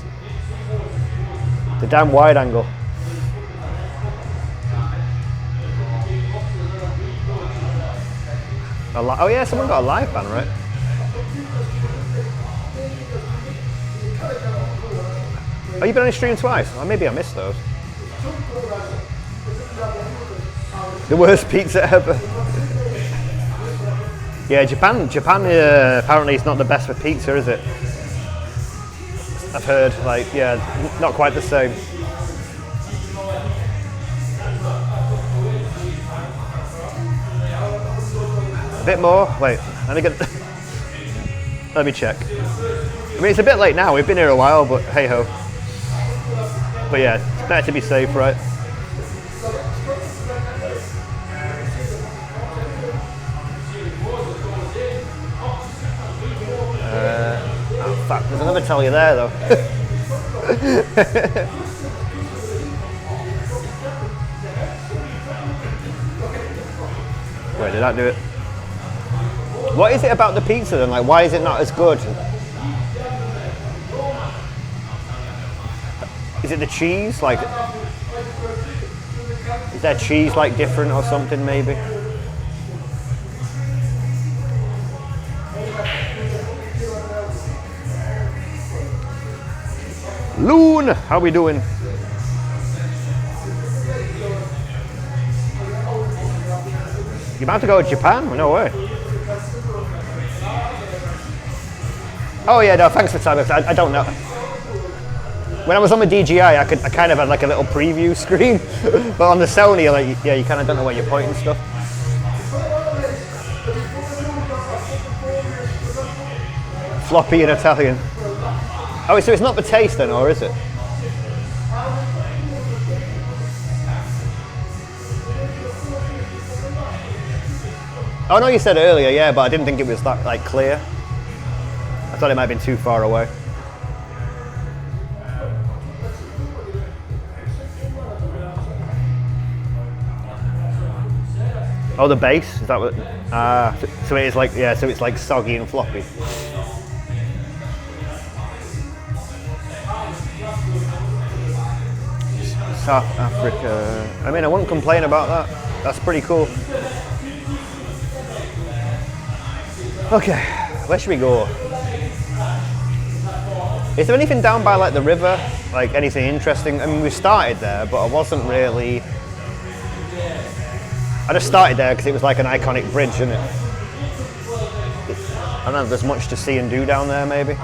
[SPEAKER 2] The damn wide angle. Oh yeah, someone got a live band, right? Oh, you've been on a stream twice? Oh, maybe I missed those. The worst pizza ever. Yeah, Japan apparently is not the best for pizza, is it? I've heard, like, yeah, not quite the same. A bit more? Wait, let me check. I mean, it's a bit late now, we've been here a while, but hey ho. But yeah, it's better to be safe, right? Oh fuck, there's another telly there though. Wait, did that do it? What is it about the pizza then? Like, why is it not as good? Is it the cheese? Like, is their cheese like different or something maybe? Loon, how we doing? You about to go to Japan? No way. Oh yeah, no, thanks for time. I don't know. When I was on the DJI, I kind of had like a little preview screen, but on the Sony, like, yeah, you kind of don't know where you're pointing stuff. Floppy in Italian. Oh, so it's not the taste then, or is it? Oh no, you said earlier, yeah, but I didn't think it was that like clear. I thought it might have been too far away. Oh, the base? Is that what? So it is like, yeah, so it's like soggy and floppy. South Africa. I mean, I wouldn't complain about that. That's pretty cool. Okay, where should we go? Is there anything down by like the river? Like anything interesting? I mean, we started there, but I wasn't really... I just started there because it was like an iconic bridge, isn't it? I don't know if there's much to see and do down there, maybe.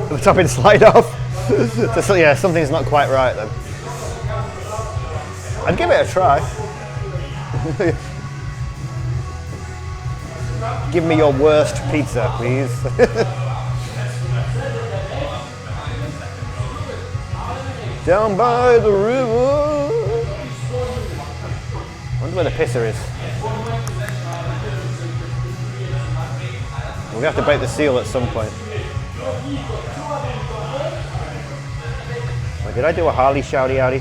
[SPEAKER 2] The topping slide off. So, yeah, something's not quite right then. I'd give it a try. Give me your worst pizza, please. Down by the river. I wonder where the pisser is. We're gonna have to break the seal at some point. Wait, did I do a Harley shouty outy?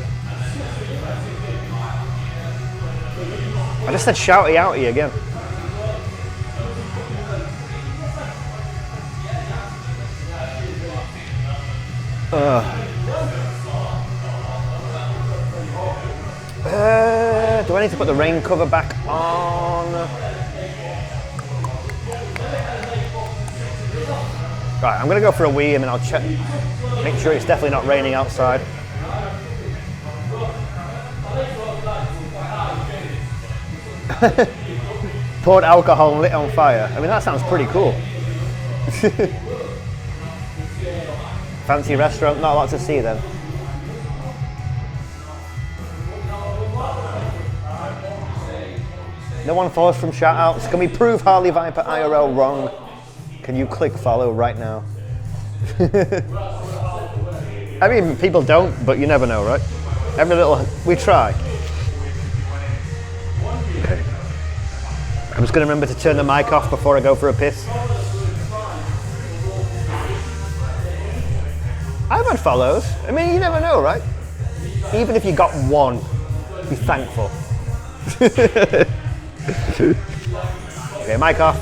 [SPEAKER 2] I just said shouty outy again. Do I need to put the rain cover back on? Right, I'm gonna go for a wee and then I'll check, make sure it's definitely not raining outside. Poured alcohol and lit on fire. I mean, that sounds pretty cool. Fancy restaurant, not a lot to see then. No one follows from shout-outs. Can we prove Harley Viper IRL wrong? Can you click follow right now? I mean, people don't, but you never know, right? Every little... we try. Okay. I'm just going to remember to turn the mic off before I go for a piss. I've had follows. I mean, you never know, right? Even if you got one, be thankful. Okay, mic off.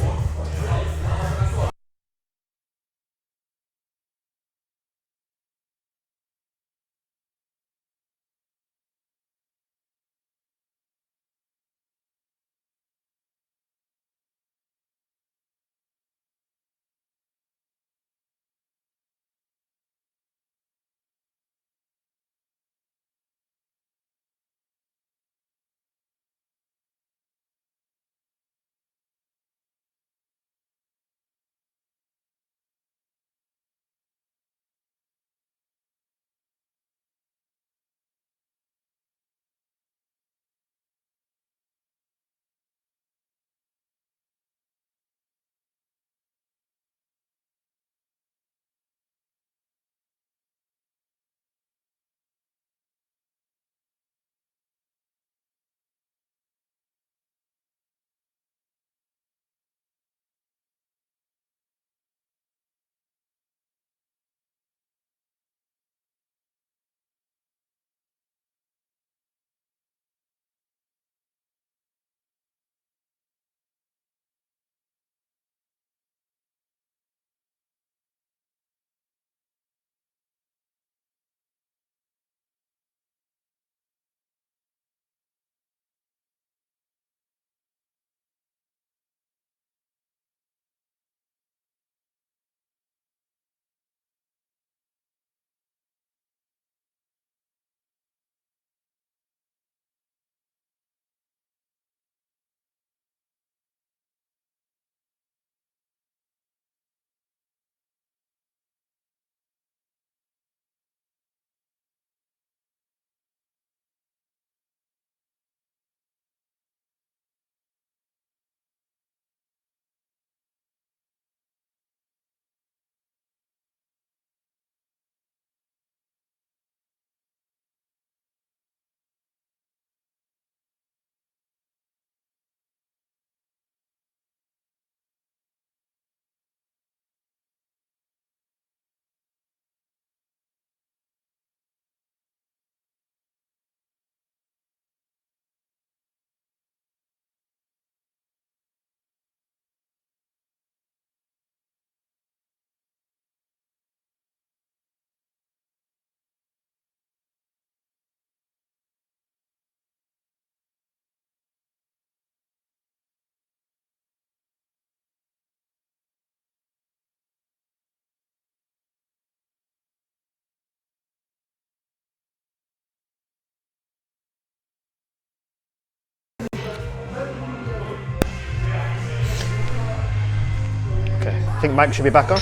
[SPEAKER 2] think Mike should be back on.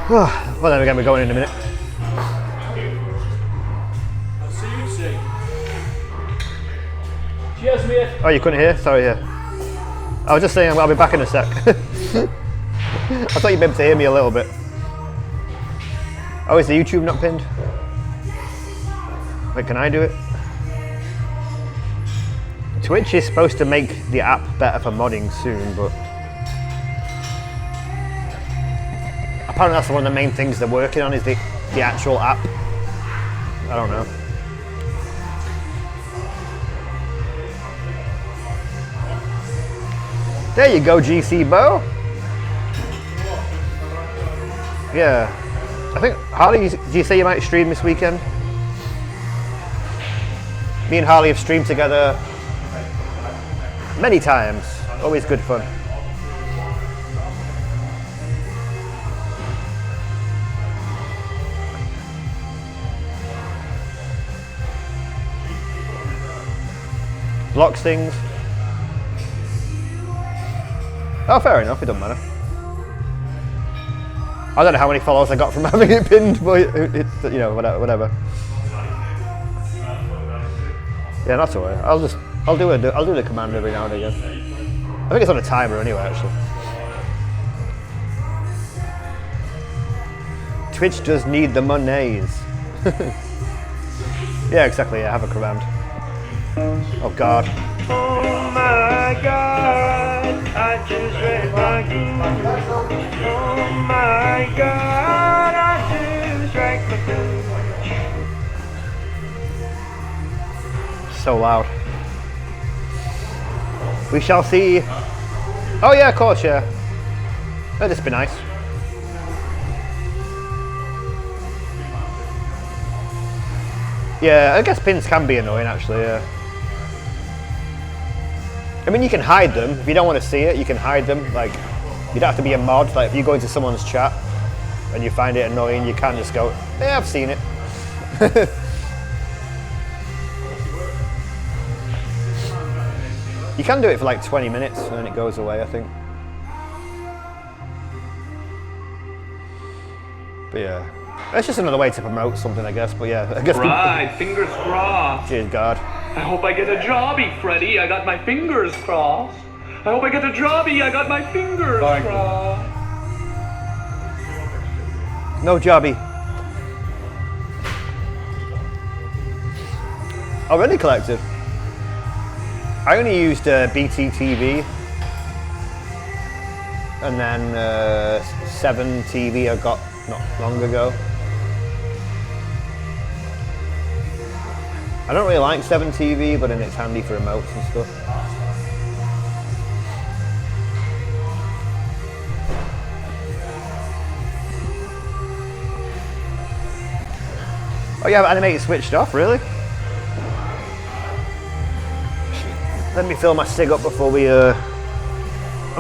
[SPEAKER 2] Well, then again, we're going in a minute.
[SPEAKER 7] See. Cheers, mate.
[SPEAKER 2] Oh, you couldn't hear? Sorry, yeah. I was just saying I'll be back in a sec. I thought you'd be able to hear me a little bit. Oh, is the YouTube not pinned? Wait, can I do it? Twitch is supposed to make the app better for modding soon, but apparently that's one of the main things they're working on, is the actual app. I don't know. There you go, GC Bo. Yeah. I think, Harley, do you say you might stream this weekend? Me and Harley have streamed together many times. Always good fun. Blocks things. Oh, fair enough, it doesn't matter. I don't know how many followers I got from having it pinned, but it's, you know, whatever. Yeah, not to worry. I'll do the command every now and again. I think it's on a timer anyway, actually. Twitch does need the monies. Yeah, exactly. Yeah, have a command. Oh God.
[SPEAKER 9] Oh my God, I just read my goose. Oh my God, I just drank my goose.
[SPEAKER 2] So loud. We shall see. Oh yeah, of course, yeah. That'd just be nice. Yeah, I guess pins can be annoying actually, yeah. I mean, you can hide them. If you don't want to see it, you can hide them. Like, you don't have to be a mod. Like, if you go into someone's chat and you find it annoying, you can just go, yeah, I've seen it. You can do it for like 20 minutes and then it goes away, I think. But yeah, that's just another way to promote something, I guess. But yeah, I guess.
[SPEAKER 9] Right, fingers crossed.
[SPEAKER 2] Cheers, God.
[SPEAKER 9] I hope I get a jobby, Freddy. I got my fingers crossed. I hope I get a jobby. I got my fingers crossed.
[SPEAKER 2] No jobby. Already collected. I only used BT TV, and then 7 TV I got not long ago. I don't really like 7 TV, but then it's handy for remotes and stuff. Oh, you have animated switched off, really? Let me fill my cig up before we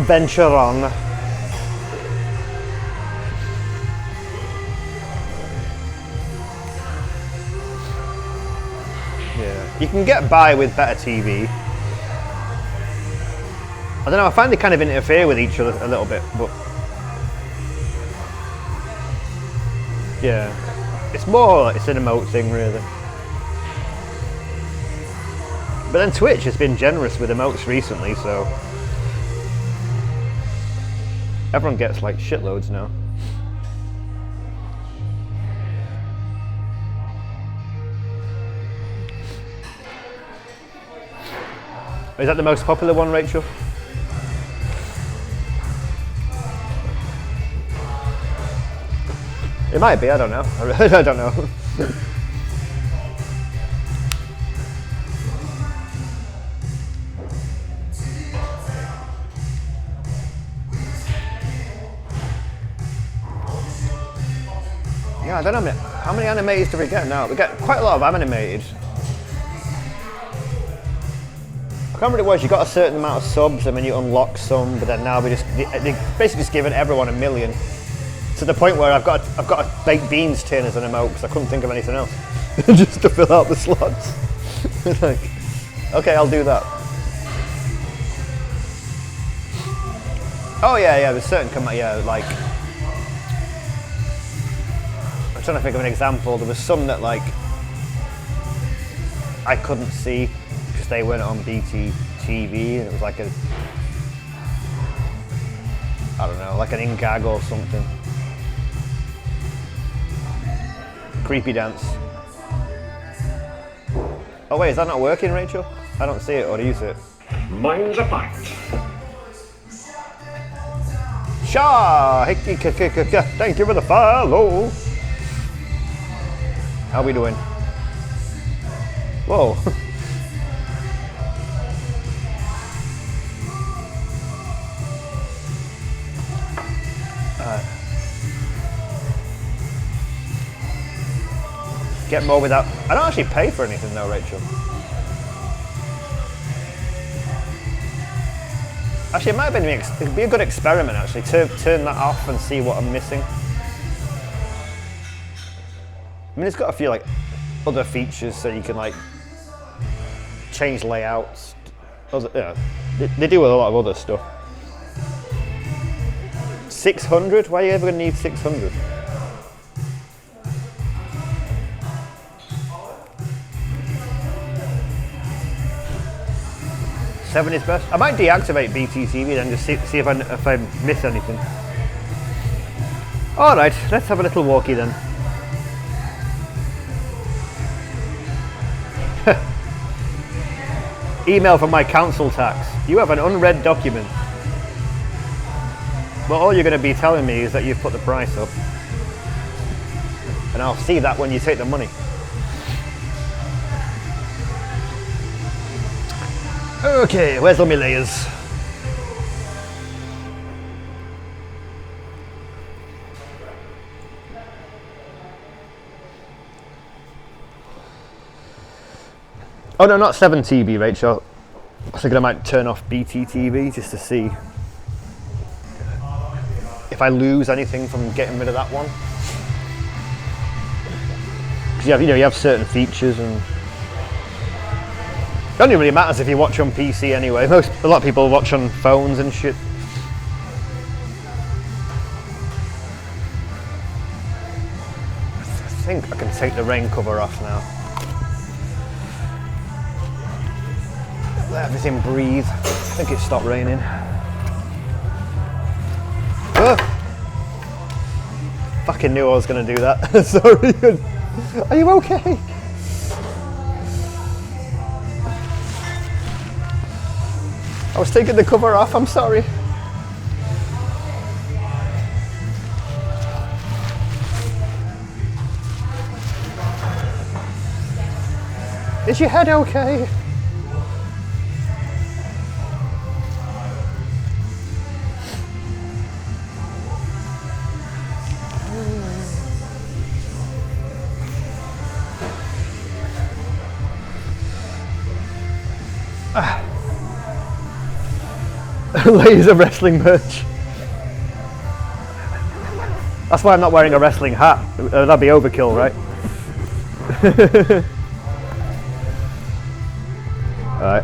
[SPEAKER 2] venture on. Yeah, you can get by with better TV. I don't know, I find they kind of interfere with each other a little bit, but yeah, it's an emote thing, really. But then Twitch has been generous with emotes recently, so everyone gets like shitloads now. Is that the most popular one, Rachel? It might be, I don't know. I don't know. Yeah, I don't know how many animated do we get now? We get quite a lot of animated. I can't remember what it was. You got a certain amount of subs and then you unlock some, but then now they basically just given everyone 1 million. To the point where I've got a baked beans tin as an emote because I couldn't think of anything else. Just to fill out the slots. Like, okay, I'll do that. Oh yeah, there's certain like I'm trying to think of an example. There was some that like I couldn't see because they weren't on BT TV, and it was like I don't know, like an in-gag or something. Creepy dance. Oh wait, is that not working, Rachel? I don't see it, or do you see it?
[SPEAKER 6] Mine's a pint.
[SPEAKER 2] Shaw! Thank you for the follow! How we doing? Whoa. Get more without... I don't actually pay for anything though, Rachel. Actually, it might have been it'd be a good experiment actually, to turn that off and see what I'm missing. I mean, it's got a few like other features so you can like change layouts. They do a lot of other stuff. 600? Why are you ever going to need 600? Seven is best. I might deactivate BTTV then just see if I miss anything. All right, let's have a little walkie then. Email from my council tax. You have an unread document. Well, all you're going to be telling me is that you've put the price up. And I'll see that when you take the money. Okay, where's all my layers? Oh no, not 7TB, Rachel. I was thinking I might turn off BTTV just to see if I lose anything from getting rid of that one. Because you have certain features, and it only really matters if you watch on PC anyway. A lot of people watch on phones and shit. I think I can take the rain cover off now. Let everything breathe. I think it stopped raining. Fucking knew I was going to do that. Sorry. Are you okay? I was taking the cover off, I'm sorry. Is your head okay? Layers of wrestling merch. That's why I'm not wearing a wrestling hat. That'd be overkill, right? Alright.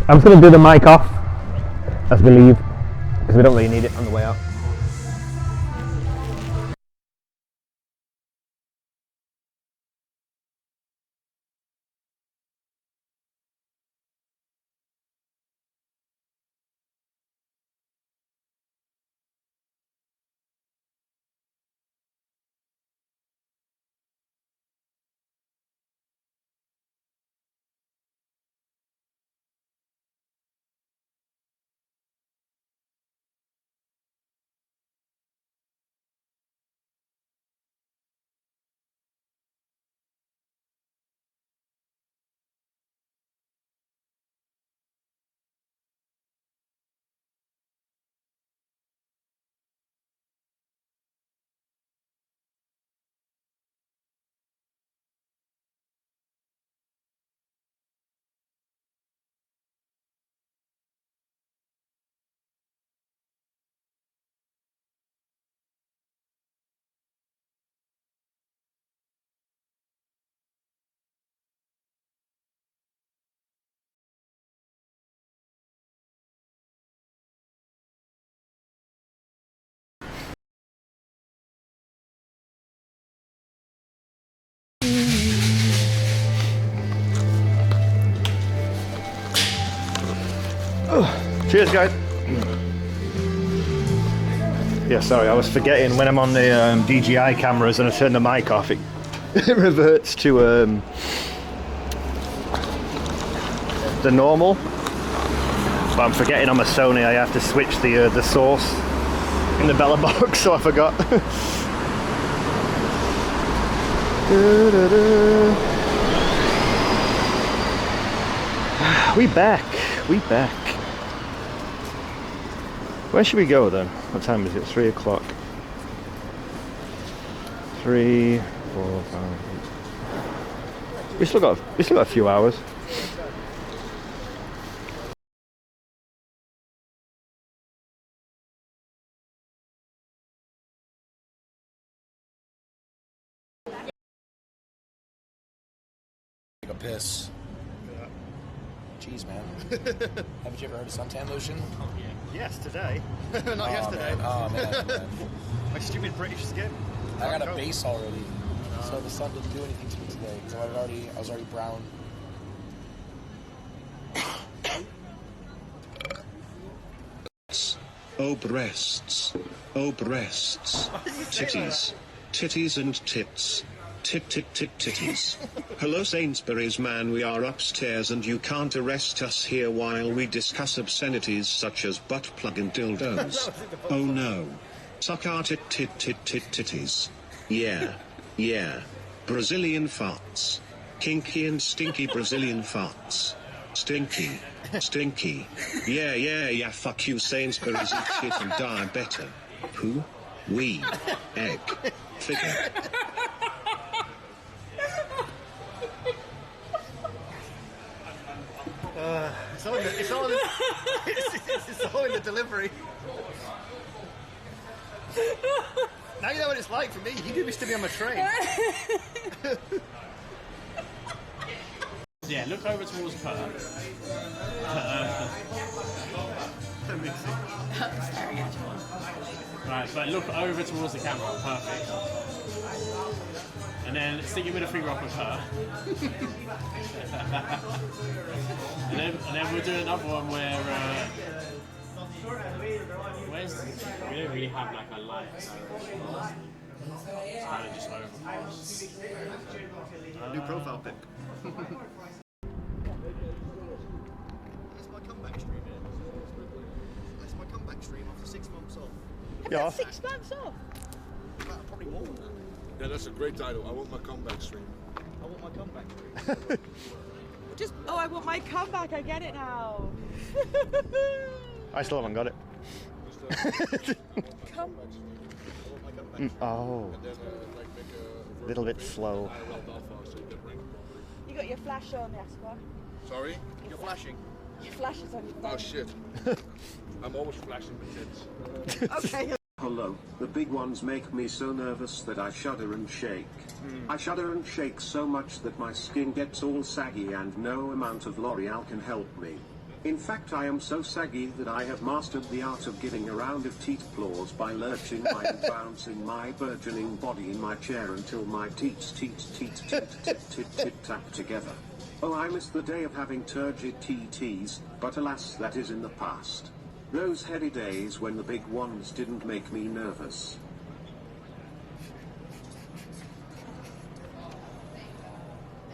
[SPEAKER 2] I'm just going to do the mic off as we leave, because we don't really need it on the way out. Cheers, guys. Yeah, sorry, I was forgetting when I'm on the DJI cameras and I turn the mic off, it reverts to the normal. But I'm forgetting on my Sony I have to switch the source in the Bella box, so I forgot. We back. Where should we go then? What time is it? 3 o'clock. 3, 4, 5. We still got a few hours.
[SPEAKER 20] Take a piss. Jeez, man. Haven't you ever heard of suntan lotion?
[SPEAKER 2] Yes, today. Not
[SPEAKER 20] yesterday. Man. Oh, man.
[SPEAKER 2] My stupid British skin.
[SPEAKER 20] I got a base already, so the sun didn't do anything to me today because I was already brown.
[SPEAKER 6] Oh breasts, oh breasts, titties, titties and tits, titties. Hello Sainsbury's man, we are upstairs and you can't arrest us here while we discuss obscenities such as butt plug and dildos. Oh no. Suck our titties. Yeah. Brazilian farts. Kinky and stinky Brazilian farts. Stinky. Yeah, fuck you Sainsbury's, eat shit and die better. Who? We. Egg. Figure.
[SPEAKER 1] It's all in the delivery. Now you know what it's like for me. You do this to me on my train.
[SPEAKER 4] Yeah, look over towards her. Right, but look over towards the camera. Perfect. And then stick your middle finger up with her. and then we'll do another one where we don't really have like a light. It's kind of just over.
[SPEAKER 1] New profile pic. That's my comeback stream. That's my comeback stream after 6 months off.
[SPEAKER 2] Yeah.
[SPEAKER 16] 6 months off?
[SPEAKER 1] Probably more than that.
[SPEAKER 21] Yeah, that's a great title. I want my comeback stream.
[SPEAKER 1] I want my comeback stream.
[SPEAKER 3] I want my comeback. I get it now.
[SPEAKER 2] I still haven't got it. Oh. A little bit slow.
[SPEAKER 3] You got your flash on, Jasper.
[SPEAKER 21] Sorry?
[SPEAKER 1] You're flashing.
[SPEAKER 3] Your flash is on your phone.
[SPEAKER 21] Oh shit. I'm always flashing my tits.
[SPEAKER 3] Okay.
[SPEAKER 6] Hello, the big ones make me so nervous that I shudder and shake. I shudder and shake so much that my skin gets all saggy and no amount of L'Oreal can help me. In fact, I am so saggy that I have mastered the art of giving a round of teat claws by lurching and bouncing my burgeoning body in my chair until my teats tap together. Oh, I miss the day of having turgid TTs, but alas, that is in the past. Those heady days when the big ones didn't make me nervous.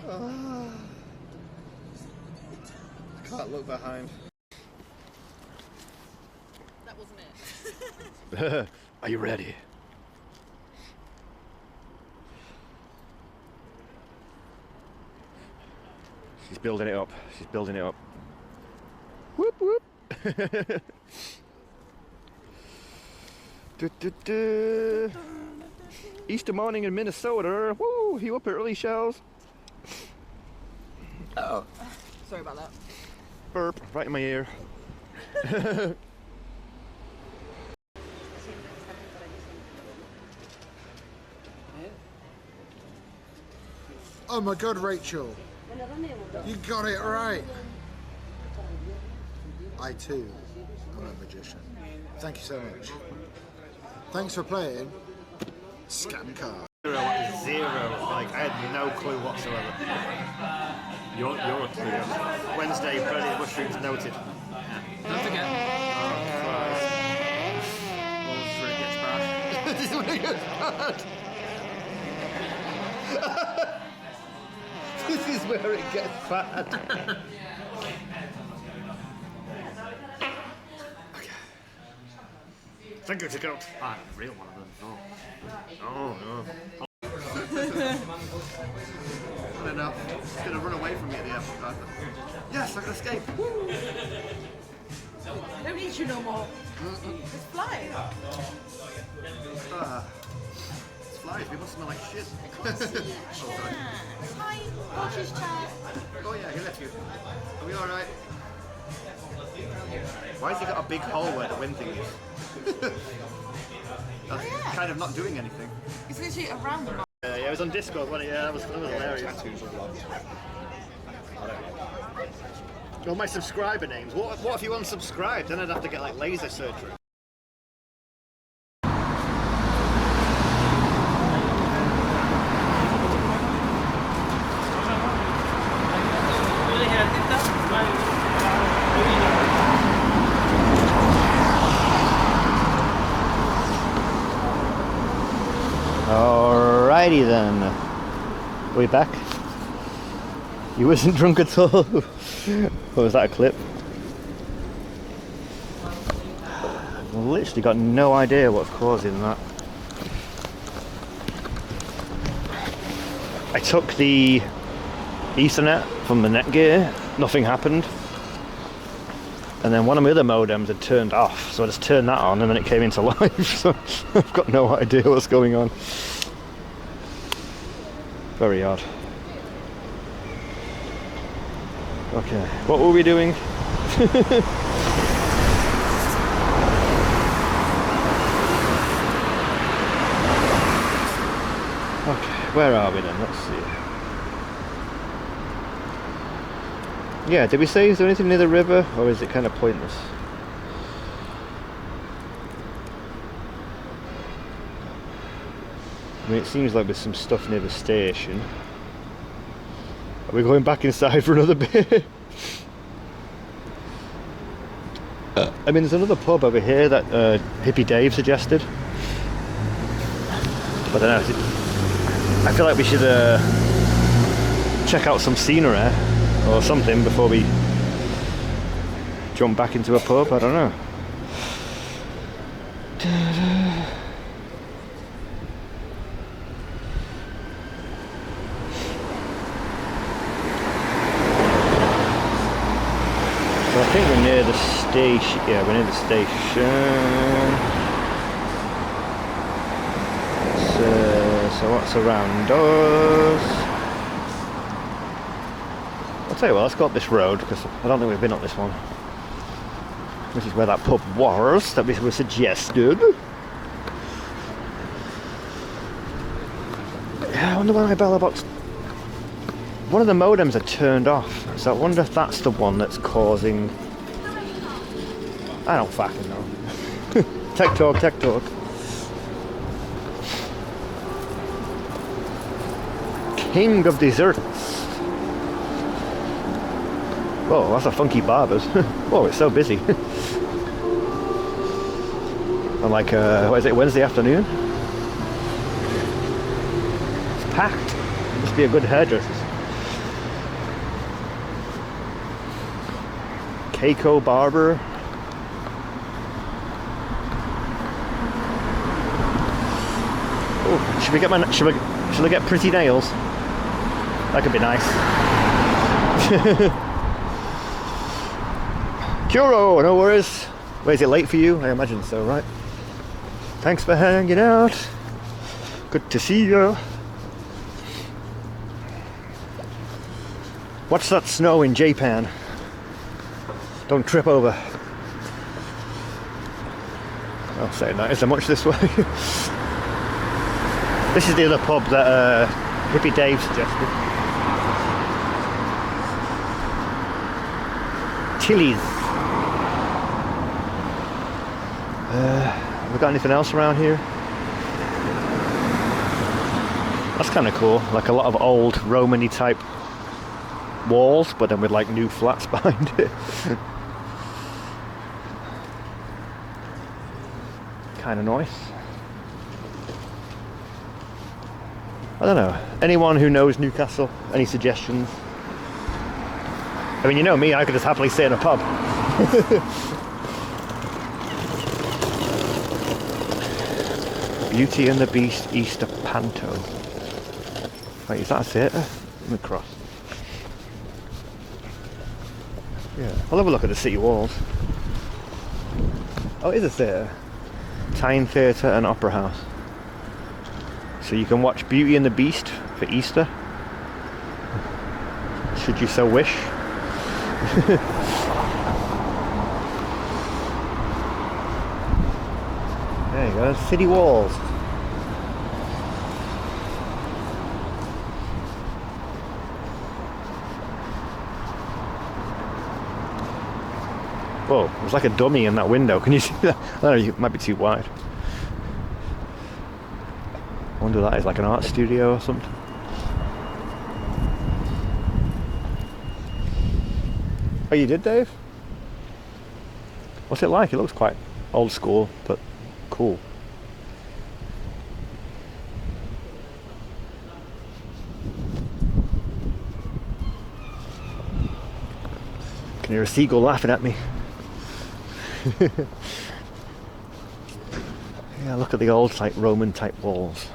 [SPEAKER 1] I can't look behind.
[SPEAKER 16] That wasn't it.
[SPEAKER 2] Are you ready? She's building it up. Whoop whoop. Easter morning in Minnesota. Woo! You up early, Shells?
[SPEAKER 3] Oh, sorry about that.
[SPEAKER 2] Burp right in my ear.
[SPEAKER 13] Oh my God, Rachel. You got it right. I too am a magician. Thank you so much. Thanks for playing Scam Card.
[SPEAKER 2] Zero. Like, I I had no clue whatsoever.
[SPEAKER 10] You're a clue.
[SPEAKER 2] Wednesday, breaded mushrooms noted.
[SPEAKER 10] Don't forget.
[SPEAKER 2] Oh, Christ.
[SPEAKER 10] This is when it gets bad.
[SPEAKER 2] This is where it gets bad. Thank you, check out.
[SPEAKER 10] Ah, the real one of them.
[SPEAKER 2] Oh no.
[SPEAKER 1] I don't know. It's going to run away from me at the end. Yes, I can escape.
[SPEAKER 3] Don't need you no more. It's flying.
[SPEAKER 1] It's flies. They must smell like shit.
[SPEAKER 16] Hi, gorgeous chat.
[SPEAKER 1] Oh yeah, he left you. Are we alright? Why has he got a big hole where the wind thing is? That's kind of not doing anything.
[SPEAKER 16] It's literally around the
[SPEAKER 2] Yeah, it was on Discord, wasn't it? Yeah, that was hilarious. All my subscriber names. What if you unsubscribed? Then I'd have to get like laser surgery. Alrighty then. Are we back? You wasn't drunk at all? Or was that a clip? I've literally got no idea what's causing that. I took the Ethernet from the Netgear, nothing happened. And then one of my other modems had turned off, so I just turned that on and then it came into life, so I've got no idea what's going on. Very odd. Okay, what were we doing? Okay, where are we then? Let's see. Yeah, did we say is there anything near the river, or is it kind of pointless? I mean, it seems like there's some stuff near the station. Are we going back inside for another bit? I mean, there's another pub over here that Hippie Dave suggested. But I don't know. I feel like we should check out some scenery or something before we jump back into a pub. I don't know. So I think we're near the station. Yeah, we're near the station. So what's around us? I'll tell you what, let's go up this road because I don't think we've been up this one. This is where that pub was that we were suggested. Yeah, I wonder why my bella box. One of the modems are turned off, so I wonder if that's the one that's causing. I don't fucking know. Tech talk, tech talk. King of desserts. Oh, that's a funky barbers. Oh, it's so busy. I'm like, what is it, Wednesday afternoon? It's packed. It must be a good hairdresser. Keiko Barber. Oh, should we get my? Should I get pretty nails? That could be nice. Curo, no worries. Wait, is it late for you? I imagine so, right? Thanks for hanging out. Good to see you. What's that snow in Japan? Don't trip over. I'll say that. Is there much this way? This is the other pub that Hippie Dave suggested. Tilly's. Have we got anything else around here? That's kind of cool. Like a lot of old Roman-y type walls, but then with like new flats behind it. Kind of nice. I don't know. Anyone who knows Newcastle, any suggestions? I mean, you know me, I could just happily stay in a pub. Beauty and the Beast Easter Panto. Wait, is that a theatre? Let me cross. Yeah, I'll have a look at the city walls. Oh, it is a theatre. Tyne Theatre and Opera House. So you can watch Beauty and the Beast for Easter, should you so wish. There you go, city walls. Whoa, there's like a dummy in that window. Can you see that? I don't know, it might be too wide. I wonder if that is like an art studio or something. Oh, you did, Dave? What's it like? It looks quite old school, but cool. Can hear a seagull laughing at me. Yeah, look at the old like Roman type walls.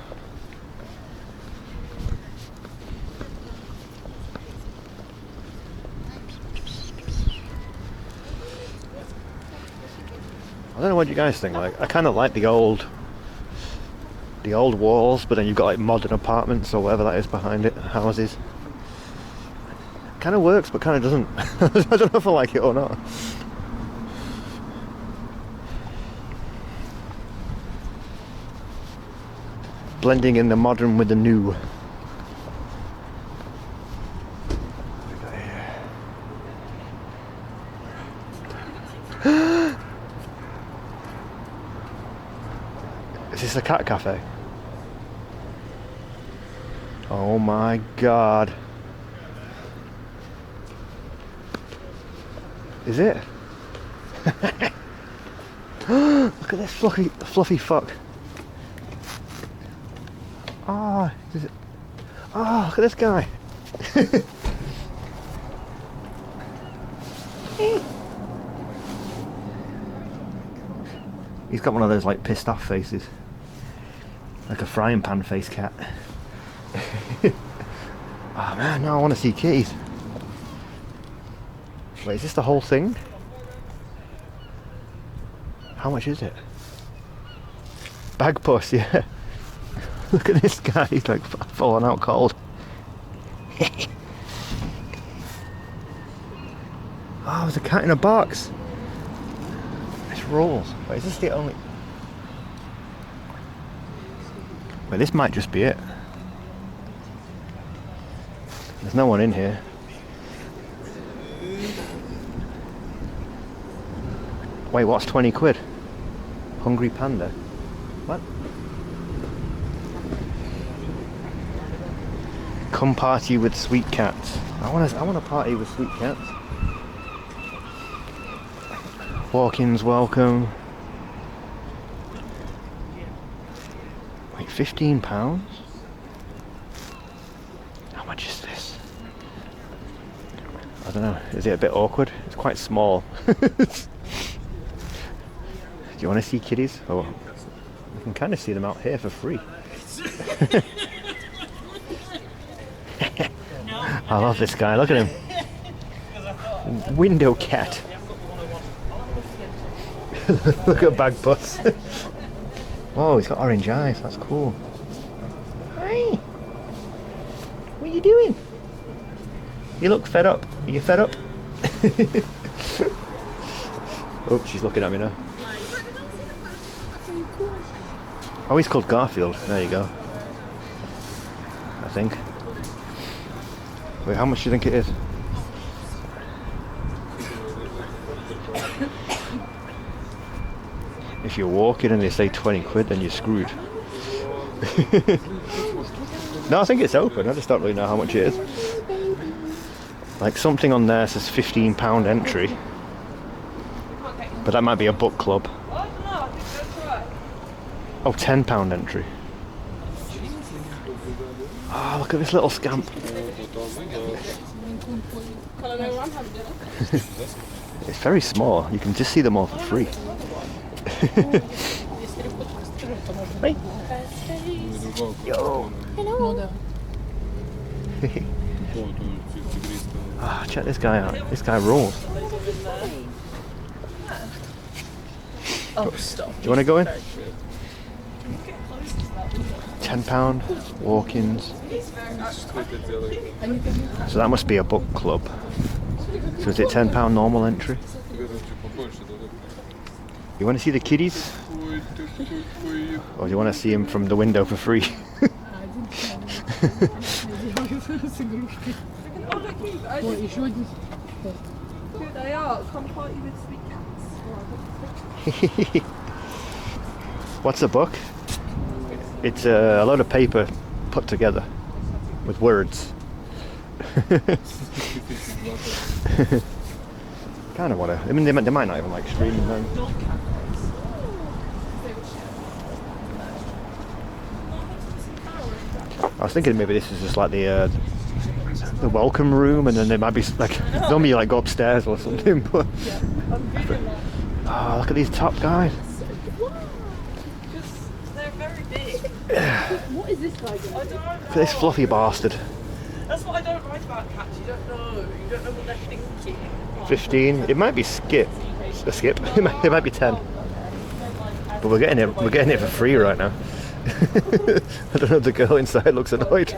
[SPEAKER 2] I don't know what you guys think. Like, I kind of like the old walls, but then you've got like modern apartments or whatever that is behind it, houses. Kind of works, but kind of doesn't. I don't know if I like it or not. Blending in the modern with the new. Is this a cat cafe? Oh my god. Is it? Look at this fluffy fuck. Oh, is it? Oh, look at this guy. He's got one of those like pissed off faces. Like a frying pan face cat. Oh man, now I want to see kitties. Wait, is this the whole thing? How much is it? Bag puss, yeah. Look at this guy, he's like falling out cold. Oh, there's a cat in a box. This rolls. Wait, is this the only... Wait, this might just be it. There's no one in here. Wait, what's 20 quid? Hungry Panda? What? Come party with sweet cats. I want to party with sweet cats. Walk-ins welcome. Wait, £15? How much is this? I don't know. Is it a bit awkward? It's quite small. Do you want to see kitties? Oh, you can kind of see them out here for free. I love this guy. Look at him. Window cat. Look at Bag Puss. Oh, he's got orange eyes. That's cool. Hey, what are you doing? You look fed up. Are you fed up? Oh, she's looking at me now. Oh, he's called Garfield. There you go. I think. Wait, how much do you think it is? If you're walking and they say 20 quid, then you're screwed. No, I think it's open. I just don't really know how much it is. Like something on there says £15 entry. But that might be a book club. Oh, £10 entry. Oh, look at this little scamp. It's very small. You can just see them all for free. Hey. Yo.
[SPEAKER 19] Hello.
[SPEAKER 2] Ah, check this guy out. This guy rules.
[SPEAKER 3] Oh, stop.
[SPEAKER 2] Do you want to go in? £10 walk-ins. So that must be a book club. So is it £10 normal entry? You want to see the kiddies? Or do you want to see them from the window for free?
[SPEAKER 3] They are. Come party with sweet cats.
[SPEAKER 2] What's a book? It's a load of paper put together with words. Kind of want to. I mean, they might not even like streaming them. I was thinking maybe this is just like the welcome room, and then there might be like normally you like go upstairs or something. But oh, look at these top guys.
[SPEAKER 3] They're very big. What is this guy doing? I don't know.
[SPEAKER 2] Look at this fluffy bastard.
[SPEAKER 3] That's what I don't like about cats. You don't know. You don't know what they're thinking.
[SPEAKER 2] 15. It might be a skip. It might be 10. But we're getting it. We're getting it for free right now. I don't know. The girl inside looks annoyed.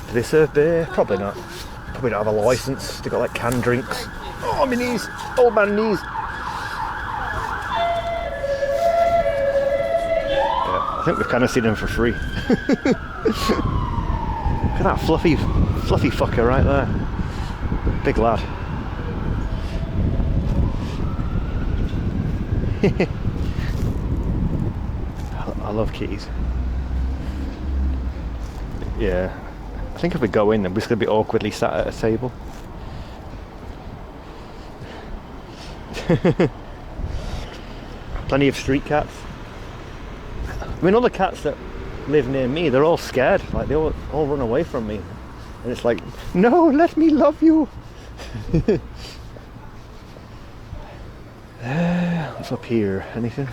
[SPEAKER 2] Do they serve beer? Probably not. Probably don't have a license. They got like canned drinks. Oh, my knees! Old man knees. Yeah, I think we've kind of seen them for free. Look at that fluffy fucker right there. Big lad. I love kitties. Yeah. I think if we go in, then we're just going to be awkwardly sat at a table. Plenty of street cats. I mean, all the cats that live near me, they're all scared. Like, they all run away from me. And it's like, no, let me love you. What's up here? Anything?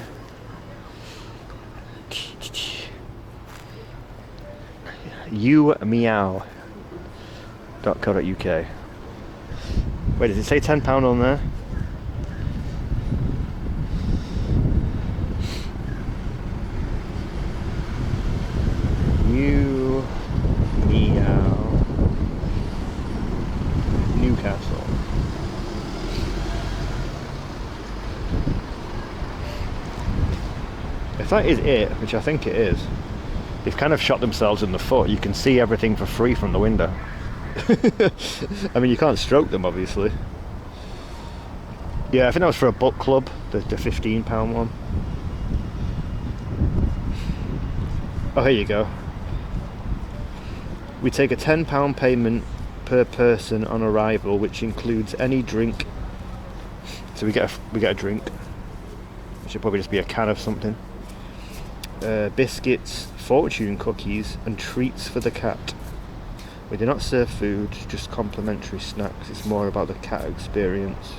[SPEAKER 2] youmeow.co.uk. Wait, does it say £10 on there? You meow Newcastle. If that is it, which I think it is, they've kind of shot themselves in the foot. You can see everything for free from the window. I mean, you can't stroke them, obviously. Yeah, I think that was for a book club, the £15 one. Oh, here you go. We take a £10 payment per person on arrival, which includes any drink. So we get a drink. It should probably just be a can of something. Biscuits, fortune cookies, and treats for the cat. We do not serve food, just complimentary snacks. It's more about the cat experience.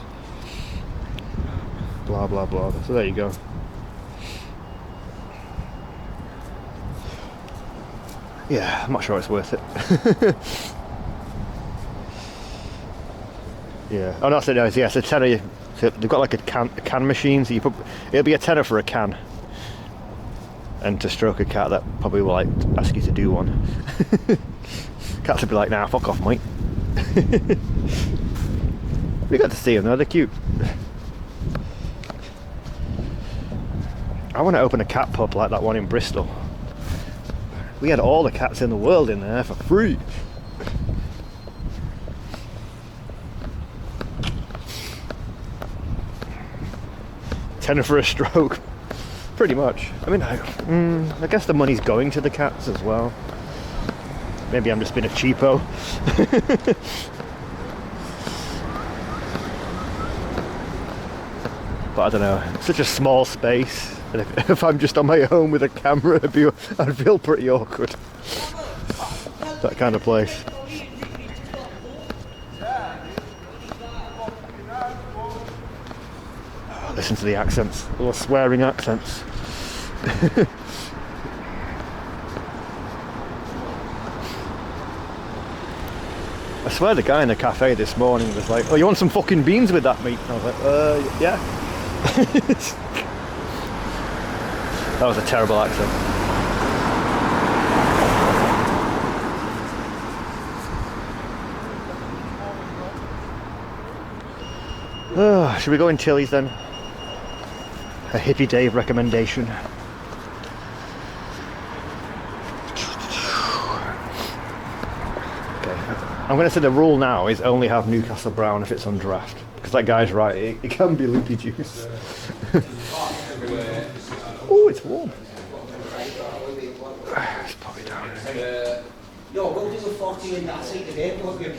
[SPEAKER 2] Blah blah blah. So there you go. Yeah, I'm not sure it's worth it. Yeah. Oh no, no, yeah, it's a tenner. So they've got like a can machine, so you put, it'll be a tenner for a can. And to stroke a cat, that probably will like ask you to do one. Cats would be like, nah, fuck off, mate. We got to see them though, they're cute. I want to open a cat pub like that one in Bristol. We had all the cats in the world in there for free. Tenner for a stroke. Pretty much. I mean, I guess the money's going to the cats as well. Maybe I'm just being a cheapo. But I don't know. It's such a small space, and if I'm just on my own with a camera, I'd feel pretty awkward. That kind of place. Listen to the accents, all swearing accents. I swear the guy in the cafe this morning was like, "Oh, you want some fucking beans with that meat?" And I was like, yeah. That was a terrible accent. Should we go in Tilly's then? A Hippie Dave recommendation. Okay. I'm going to say the rule now is only have Newcastle Brown if it's on draft. Because that guy's right, it can be loopy juice. Oh, it's warm. Let's pop it down.
[SPEAKER 14] Yo, we'll do a 40 in that seat today, won't you?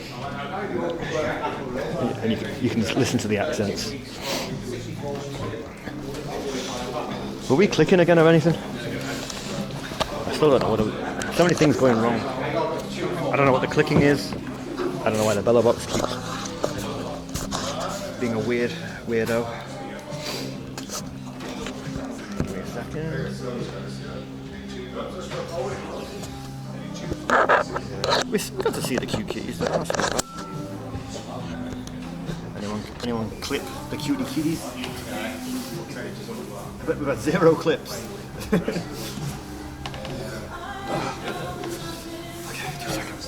[SPEAKER 2] And you can listen to the accents. Were we clicking again or anything? I still don't know what. So many things going wrong. I don't know what the clicking is. I don't know why the bella box keeps being a weirdo. Give me a second. We got to see the cute kitties there. That's not bad. Anyone clip the cutie kitties? But we've had 0 clips. Okay, 2 seconds.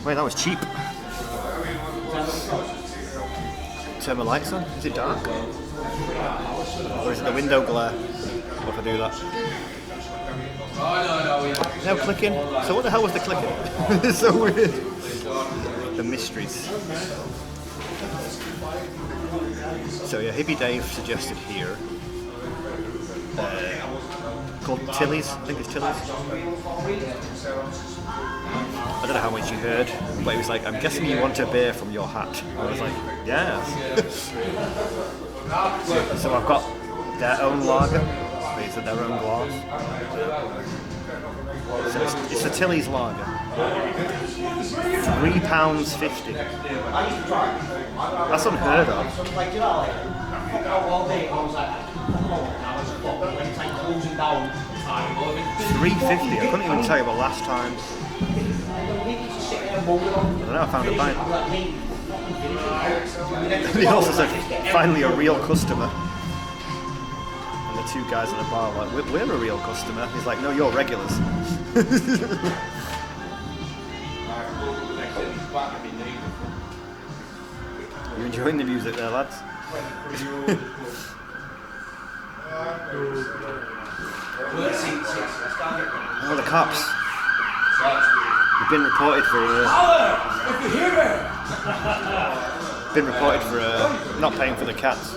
[SPEAKER 2] Wait, that was cheap. Turn the lights on? Is it dark? Or is it the window glare? What if I do that? No clicking? So what the hell was the clicking? It's so weird. The mysteries. So yeah, Hippie Dave suggested here. Called Tilly's, I think it's Tilly's. I don't know how much you heard, but he was like, "I'm guessing you want a beer from your hat." I was like, "Yeah." So I've got their own lager, these are their own glass. So it's a Tilly's lager. £3.50. That's unheard of. $3.50. I couldn't even tell you the last time. I don't know, I found a pint. He also said, "Finally a real customer." And the 2 guys at the bar were like, "We're a real customer." He's like, "No, you're regulars." You enjoying the music there, lads? Oh, the cops. You've been reported for...
[SPEAKER 9] If you hear me!
[SPEAKER 2] been reported for not paying for the cats.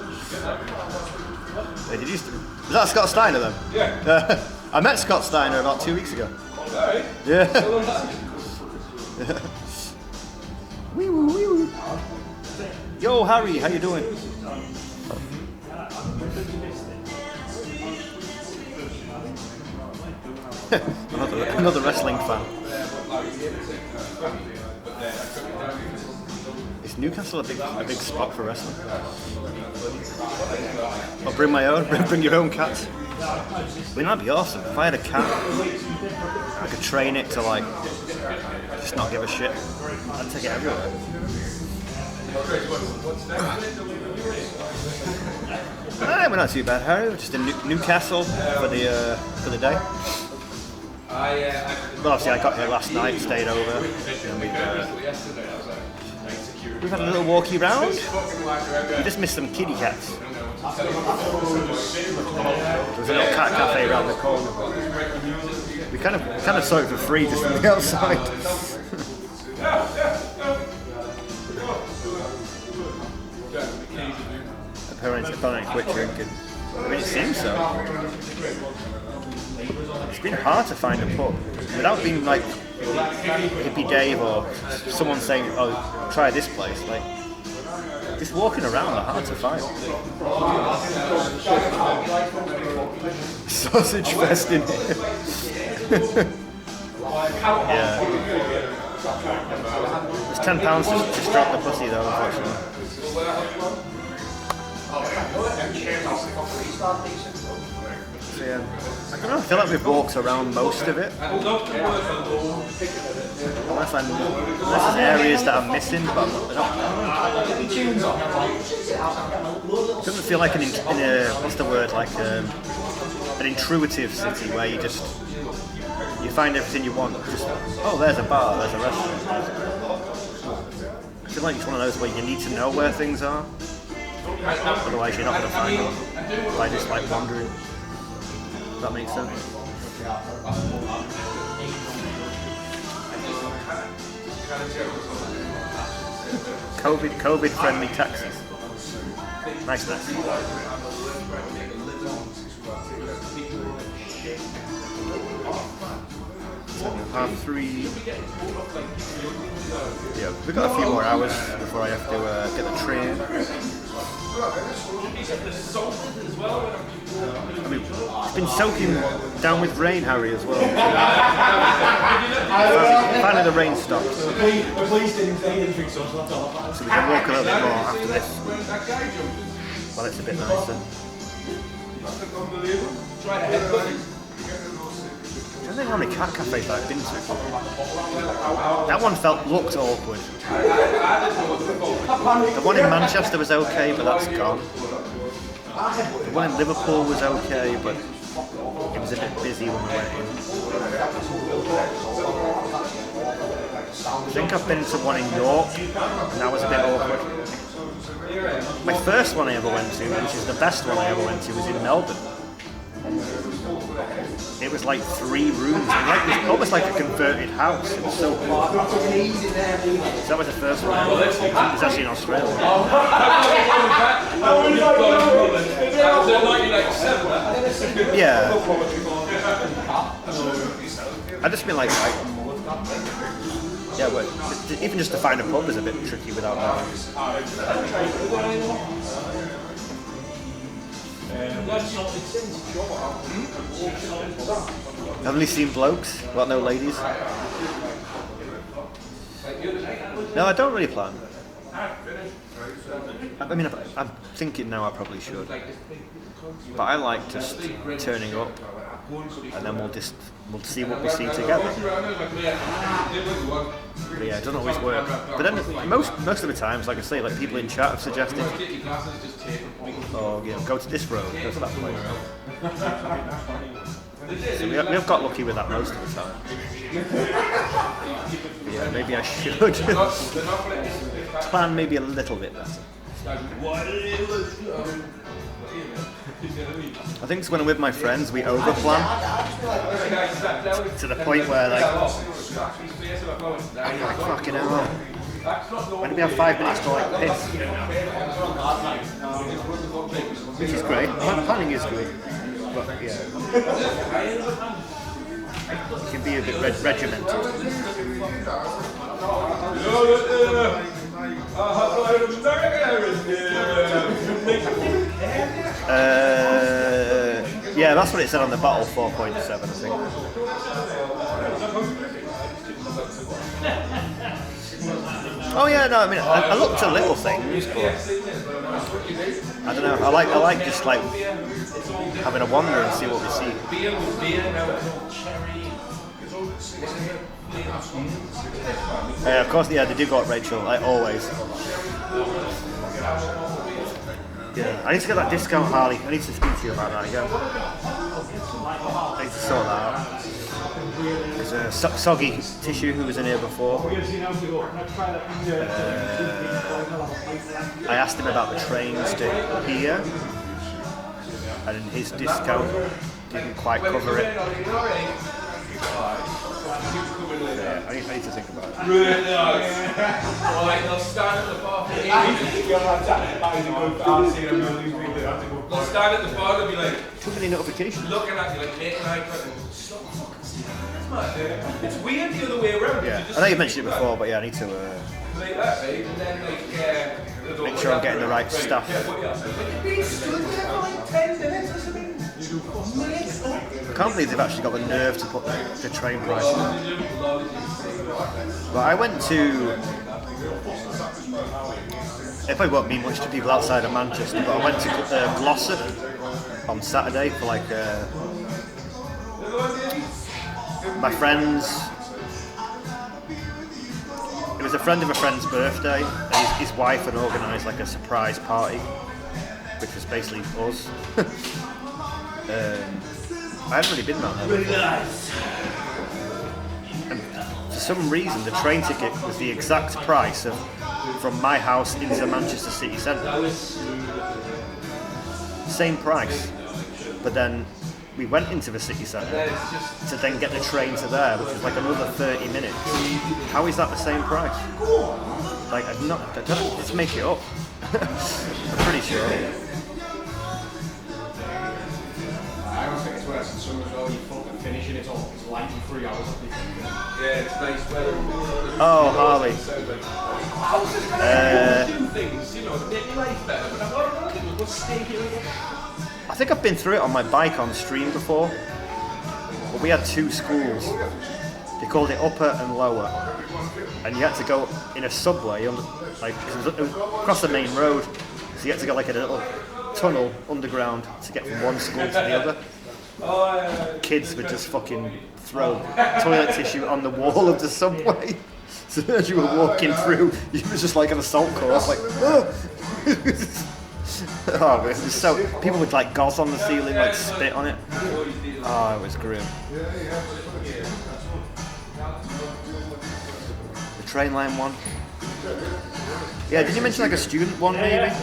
[SPEAKER 2] Wait, did you? Was that Scott Steiner then?
[SPEAKER 7] Yeah.
[SPEAKER 2] I met Scott Steiner about 2 weeks ago.
[SPEAKER 7] Right.
[SPEAKER 2] Yeah. Wee woo, wee woo. Yo, Harry, how you doing? another wrestling fan. Is Newcastle a big spot for wrestling? I'll bring my own. Bring your own cat. I mean, that'd be awesome. If I had a cat, I could train it to like just not give a shit. I'd take it everywhere. We're not too bad, Harry. We're just in Newcastle for the day. Well, obviously I got here last night, stayed over, and we've had a little walkie round. We just missed some kitty cats. There was a little cat cafe around the corner. We kind of saw it for free just from the outside. Apparently quit drinking. I mean, it seems so. It's been hard to find a pub without being like Hippie Dave or someone saying, "Oh, try this place." Like, just walking around, they're hard to find. Sausage fest in here. Yeah. It's £10 to strap the pussy though, unfortunately. So, yeah. I don't know, I feel like we've walked around most of it. Unless there's areas that I'm missing, but it doesn't feel like an what's the word, like an intuitive city where you find everything you want. Just, oh, there's a bar, there's a restaurant. I feel like it's one of those where you need to know where things are. Otherwise you're not going to find them by just like wandering. Does that make sense? COVID friendly taxis. Nice. 3:30. Yeah, we've got a few more hours before I have to get the train. I mean, it's been soaking down with rain, Harry, as well. Finally the rain stopped. So we can walk a little bit more after this. Well, it's a bit nicer. I don't think how many cat cafes I've been to. That one looked awkward. The one in Manchester was okay, but that's gone. The one in Liverpool was okay, but it was a bit busy when we went in. I think I've been to one in York, and that was a bit awkward. My first one I ever went to, which is the best one I ever went to, was in Melbourne. It was like 3 rooms, it was almost like a converted house. It was so cool. So that was the first one I went to. It was actually in Australia. Yeah. I just mean like yeah, but even just to find a pub is a bit tricky without that. I've only seen blokes, well, no ladies. No, I don't really plan. I mean, I'm thinking now I probably should. But I like just turning up, and then we'll see what we see together. But yeah, it doesn't always work. But then most of the times, like I say, like people in chat have suggested, oh, you know, go to this road, go to that place. So we have got lucky with that most of the time. But yeah, maybe I should plan maybe a little bit better. I think it's when I'm with my friends, we overplan to the point where like, fucking hell,
[SPEAKER 18] When do we have 5 minutes to like piss? Which is great. Planning is good. But yeah. You can be a bit regimented. Yeah, that's what it said on the bottle, 4.7 I think. Oh yeah, no, I mean, I looked at little things, but I don't know. I like just like having a wander and see what we see. Of course, yeah, they do go at Rachel, like always. Yeah, I need to get that discount, Harley. I need to speak to you about that again. I need to sort that out. There's a Soggy Tissue who was in here before. I asked him about the trains to here, and his discount didn't quite cover it. Yeah, I need to think about it.
[SPEAKER 7] Really nice. Well, like, they'll stand at the bar. They'll stand at the bar and be like,
[SPEAKER 18] too many notifications.
[SPEAKER 7] Looking at you like making eye contact. It's weird the other way around.
[SPEAKER 18] Yeah, I know you mentioned it before, but yeah, I need to
[SPEAKER 7] like that, right? And then
[SPEAKER 18] make sure I'm getting the right stuff.
[SPEAKER 7] You've been stood there for like 10 minutes or something.
[SPEAKER 18] I can't believe they've actually got the nerve to put the train price on. But I went to... It probably won't mean much to people outside of Manchester, but I went to Glossop on Saturday for like my friends. It was a friend of a friend's birthday, and his wife had organised like a surprise party, which was basically us. I haven't really been down there. Really nice. And for some reason, the train ticket was the exact price of from my house into Manchester city centre. Same price, but then we went into the city centre to then get the train to there, which was like another 30 minutes. How is that the same price? Like, I don't just make it up. I'm pretty sure.
[SPEAKER 7] I don't think it's worse than some as well. You fucking finishing it all. It's like 3 hours. Yeah, it's nice weather.
[SPEAKER 18] Oh, Harley.
[SPEAKER 7] I was just going to do things, you know, to make life better, but what I'm going to do is stay here again.
[SPEAKER 18] I think I've been through it on my bike on stream before, but we had 2 schools. They called it upper and lower, and you had to go in a subway like across the main road, so you had to go like in a little tunnel underground to get from one school to the other. Kids would just fucking throw toilet tissue on the wall of the subway. So as you were walking through, you was just like an assault course, like, oh! Oh, it was so. People would like gauze on the ceiling, like spit on it. Oh, it was grim. The train line one. Yeah, did you mention like a student one maybe?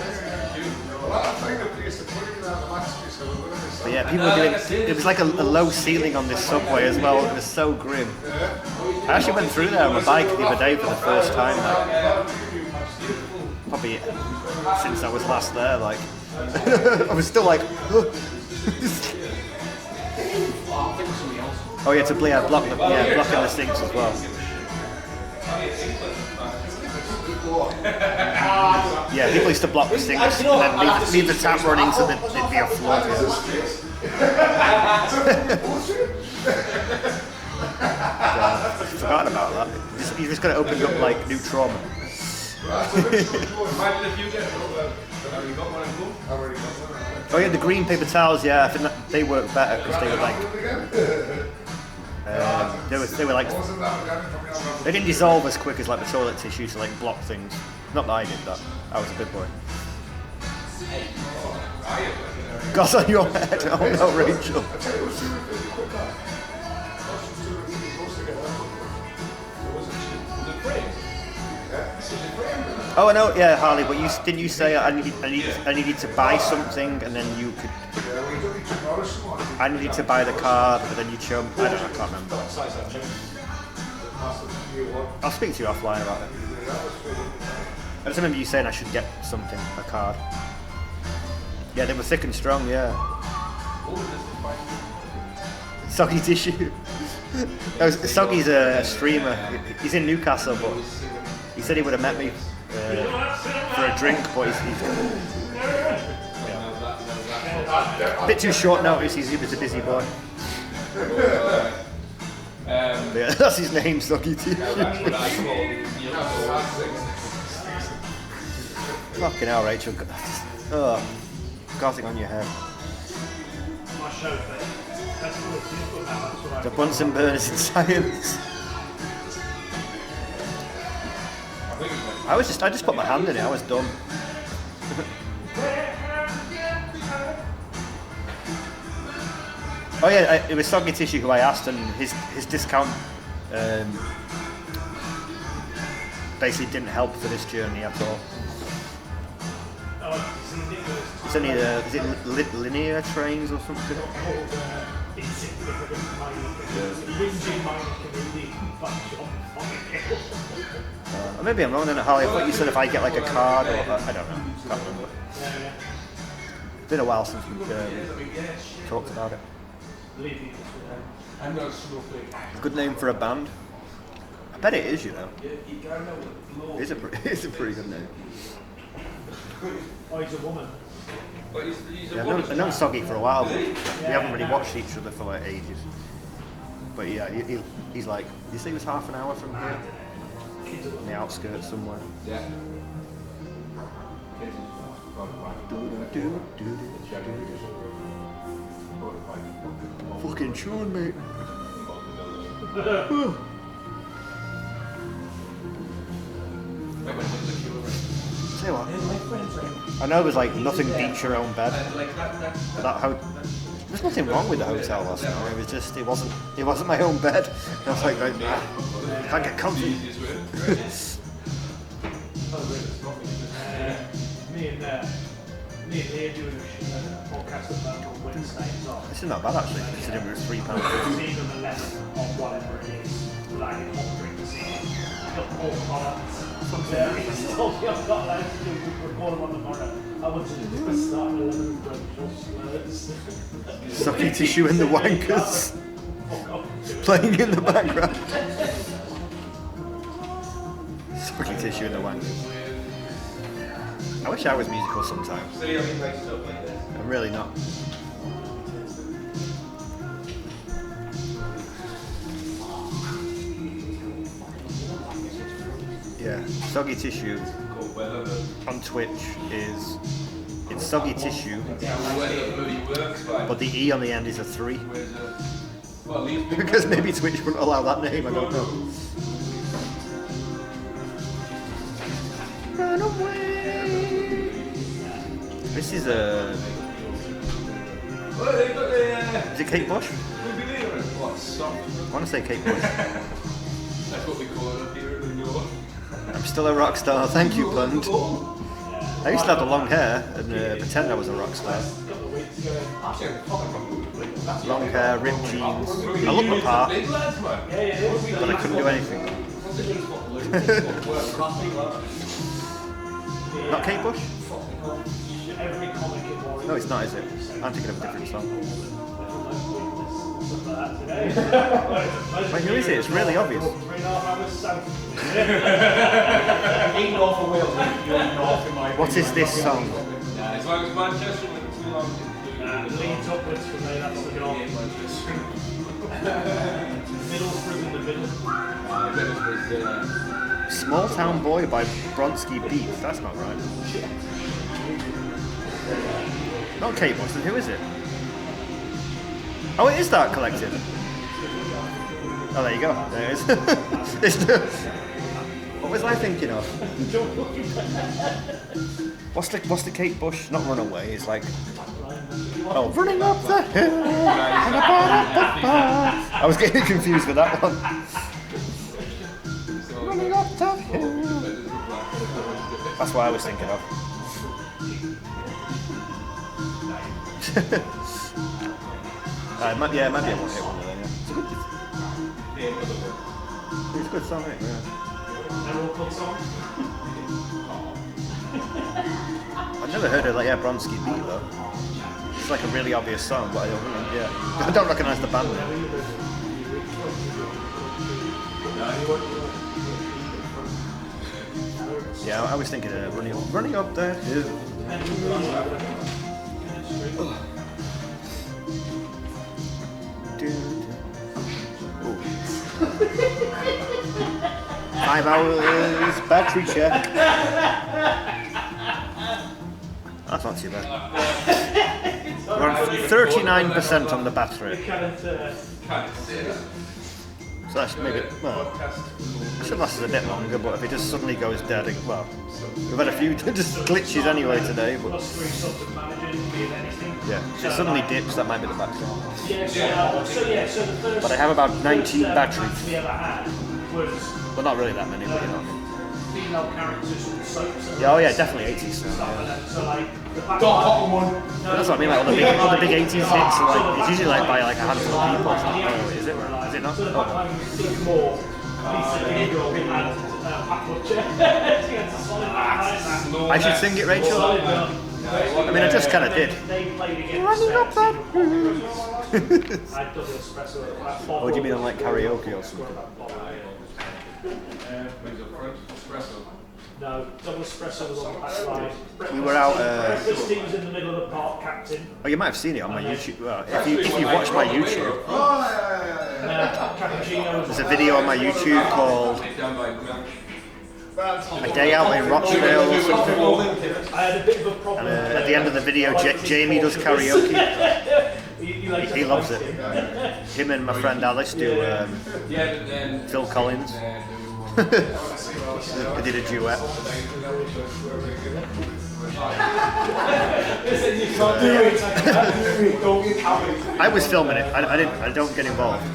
[SPEAKER 18] But yeah, people were doing. It was like a low ceiling on this subway as well. It was so grim. I actually went through there on my bike the other day for the first time. Like, probably since I was last there. Like, I was still like. Oh yeah, to blocking the sinks as well. Yeah, people used to block the sinks and then leave the tap running so that it'd be a flood. Forgotten about that. You just got to open up like new trauma. Oh yeah, the green paper towels. Yeah, I think that they work better because they were like. They were like they didn't dissolve as quick as like the toilet tissue to like block things. Not that I did that. I was a good boy. Got on your head. Oh no, Rachel. Oh no, yeah, Harley. But didn't you say I needed to buy something and then you could. I needed to buy the card, but then you chose. I can't remember. I'll speak to you offline about it.
[SPEAKER 2] I just remember you saying I should get something, a card. Yeah, they were thick and strong, yeah. Soggy Tissue. Soggy's a streamer. He's in Newcastle, but he said he would have met me for a drink, but he's a bit too short notice. He's a busy boy. Yeah, that's his name, Soggy Tissue. Fucking hell, Rachel. Oh, gothic on your head. The Bunsen burners in science. I just put my hand in it. I was dumb. Oh yeah, it was Soggy Tissue who I asked, and his discount basically didn't help for this journey at all. It's only is it linear trains or something? Or maybe I'm wrong then, Harley. I thought you said if I get like a card or I don't know. Can't remember. It's been a while since we talked about it. Good name for a band. I bet it is, you know. It's a pretty good name.
[SPEAKER 7] Oh, he's a woman.
[SPEAKER 2] Yeah, I've known Soggy for a while, but we haven't really watched each other for like ages. But yeah, he's like, you say he was half an hour from here? On the outskirts somewhere. Yeah. Fucking chewing, mate. Say what? I know there's like nothing beats your own bed. There's nothing wrong with the hotel last night. It was just it wasn't my own bed. I was like, nah, can't get comfy.
[SPEAKER 7] Me and Leah doing a podcast about on Wednesday.
[SPEAKER 2] This is not bad actually, considering it was £3.
[SPEAKER 7] It's either the 11 or whatever it is, like hot drinks. I've got all products. I've got loads to do. We record them on tomorrow. I want to do a start at 11 and
[SPEAKER 2] Soggy Tissue and the Wankers playing in the background. Soggy Tissue and the Wankers. I wish I was musical sometimes. I'm really not. Yeah, Soggy Tissue on Twitch it's Soggy Tissue, but the E on the end is a 3. Because maybe Twitch wouldn't allow that name, I don't know. Run away. This is a... Is it Kate Bush? I want to say Kate Bush.
[SPEAKER 7] That's what we call it up here in New York.
[SPEAKER 2] I'm still a rock star, thank you, Blunt. I used to have the long hair and pretend I was a rock star. Long hair, ripped jeans. I looked the part, but I couldn't do anything. Not Kate Bush? No, it's not, is it? I'm thinking of a different song. Wait, who is it? It's really obvious. What is this song?
[SPEAKER 7] As long as Manchester went too long. Leads upwards from there, that's the goal. Middlesbrough in the middle.
[SPEAKER 2] Small Town Boy by Bronski Beats. That's not right. Not Kate Bush, then who is it? Oh, it is Dark Collective. Oh, there you go. There it is. What was I thinking of? What's the Kate Bush? Not Runaway. It's like, oh, running up the hill. I was getting confused with that one. Running up the hill. That's what I was thinking of. It might be a one-hit wonder then, yeah. It's a good song, isn't it? Yeah.
[SPEAKER 7] They're all cut on.
[SPEAKER 18] I've never heard of like Bronski beat though. It's like a really obvious song, but I don't recognise the band name. Yeah, I was thinking of running up that hill. Oh. 5 hours battery check. That's not too bad. We're on 39% on the battery. So that's maybe, well, it should last us a bit longer, but if it just suddenly goes dead, well, we've had a few just glitches anyway today, but yeah, if it suddenly dips, that might be the battery. But I have about 19 batteries. Well, not really that many, but you know what I mean. Yeah, oh yeah, definitely 80s. That's what I mean, like all the big 80s hits are like, it's usually like by like a handful of people. Oh, is it? Is it not? Oh. I should sing it, Rachel? I mean, I just kind of did. Running up that What do you mean, like karaoke or something?
[SPEAKER 7] No, double espresso was on the back line.
[SPEAKER 18] We were out.
[SPEAKER 7] Christine was in the middle of the park, captain.
[SPEAKER 18] Oh, you might have seen it on my YouTube. Well, if you watch my YouTube, there's a video on my YouTube called A Day Out in Rochdale or something. And at the end of the video, Jamie does karaoke. He loves it. Him and my friend Alice do Phil Collins. They did a duet. I was filming it. I don't get involved.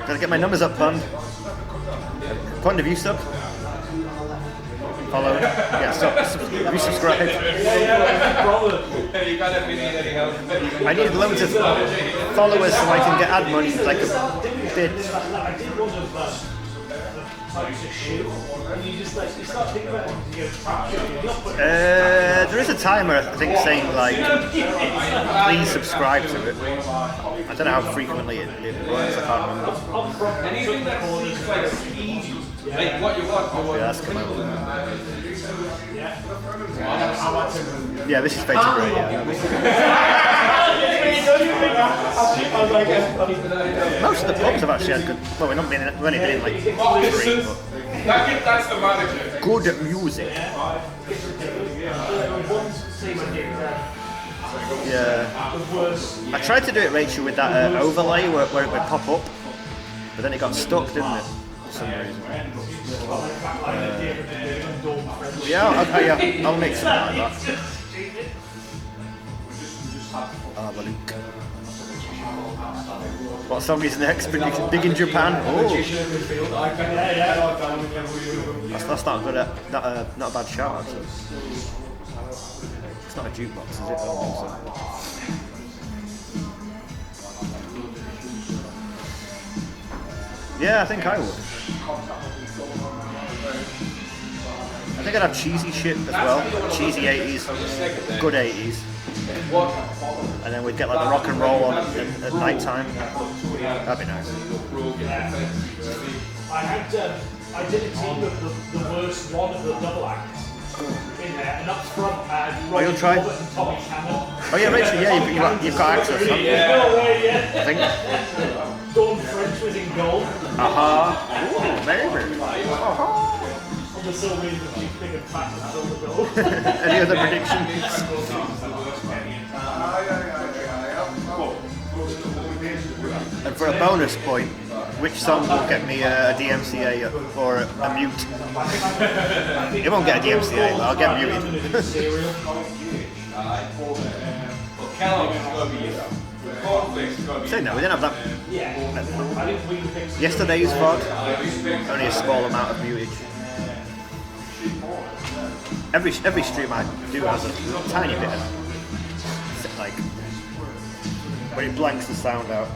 [SPEAKER 18] Gotta get my numbers up, Pond. Pond, have you subbed? Follow. Yeah, stop. Have you subscribed? I need loads of followers so I can get ad money like a bitch. There is a timer, I think, saying like, please subscribe to it. I don't know how frequently it runs, I can't remember.
[SPEAKER 9] Anything that seems like easy, like what you want.
[SPEAKER 18] Yeah, that's come out. Yeah, this is fake to great, yeah. Most of the pubs have actually had good, well, we've only been in like 3, but
[SPEAKER 9] that's the manager.
[SPEAKER 18] good music. Yeah. I tried to do it, Rachel, with that overlay where it would pop up, but then it got stuck, didn't it? For some reason. Yeah, I'll make something like that. I'll have a look. What song is next? Big in Japan? Oh. That's not a good, not a bad shout, actually. It's not a jukebox, is it? I don't think so. Yeah, I think I would. I think I'd have cheesy shit as well. Cheesy 80s, good 80s. And then we'd get like the rock and roll on at night time. That'd be nice.
[SPEAKER 7] I did a team of the worst one of the double acts in there, and up front I had Robbie Robert and Tommy Cannon.
[SPEAKER 18] Oh yeah, Rachel, yeah, you've got access, haven't you?
[SPEAKER 7] Yeah.
[SPEAKER 18] I think.
[SPEAKER 7] Dawn French was in goal.
[SPEAKER 18] Ooh, maybe.
[SPEAKER 7] On the silver end, she's big and fat and silver goal.
[SPEAKER 18] Any other predictions? And for a bonus point, which song will get me a DMCA or a mute? It won't get a DMCA, but I'll get muted. Say no, we didn't have that. Yesterday's VOD, only a small amount of mutage. Every stream I do has a tiny bit of, like, when it blanks the sound out.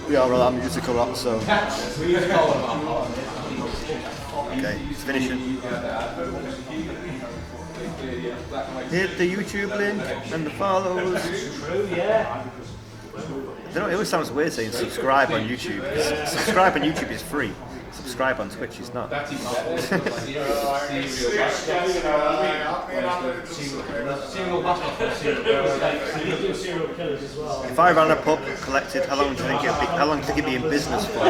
[SPEAKER 18] We are all musical rock, so. Okay, it's finishing. Hit the YouTube link and the follows. I don't know, it always sounds weird saying subscribe on YouTube. Subscribe on YouTube is free. Subscribe on Twitch is not. If I ran a pub collected, how long do you think it'd be? How long do you think it'd be in business for?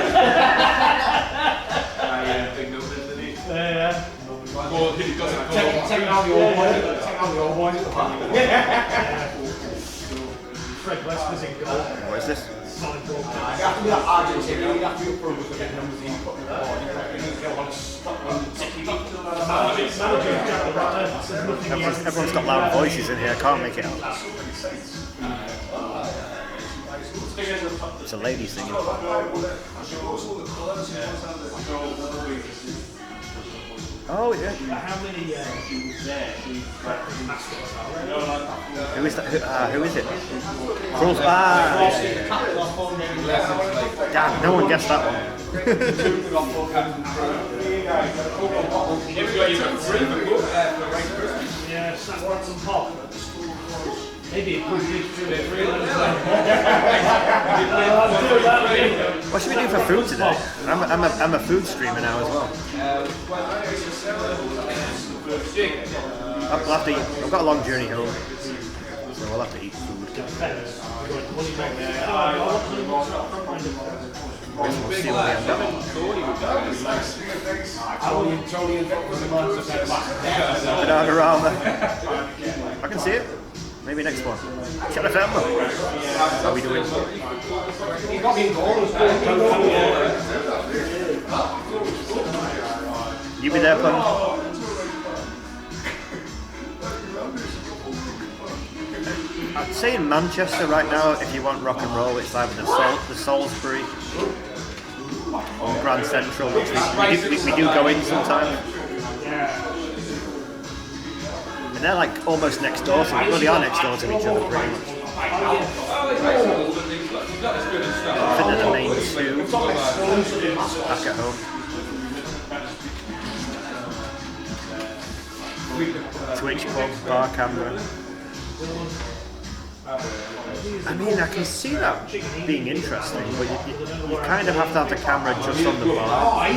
[SPEAKER 7] Fred West was in goal.
[SPEAKER 18] What is this?
[SPEAKER 14] You have to be that Argentina, you have to be upfront with getting numbers in, putting them on. You don't want to stop
[SPEAKER 18] Everyone's got loud voices in here, I can't make it out. It's a lady singing. Oh yeah.
[SPEAKER 7] How many mascots are there?
[SPEAKER 18] Who is that? Who is it? Crawls. Damn, no one guessed that one.
[SPEAKER 7] Yeah, snap some pop. Maybe it could be
[SPEAKER 18] What should we do for food today? I'm a food streamer now as well. I'll have to eat. I've got a long journey home, so we'll have to eat food. We'll see what we end up. Bananarama. I can see it. Maybe next one. Check the film. How are we doing? You be there, Pun? I'd say in Manchester right now, if you want rock and roll, it's either the Salisbury or Grand Central, which we do go in sometimes. And they're like almost next door, so we really are next door to each other pretty much. I think they're the main two back at home. Twitch pub, bar camera. I mean, I can see that being interesting, but you kind of have to have the camera just on the bar.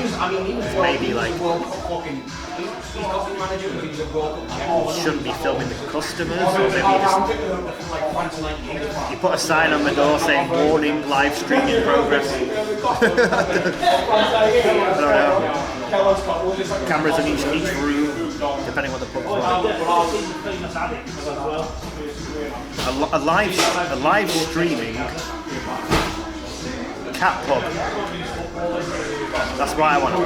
[SPEAKER 18] Maybe like you shouldn't be filming the customers, or maybe you put a sign on the door saying "Warning: live stream in progress." I don't know. Cameras in each room, depending on the pub's like. A live streaming cat pub. That's what I want to do.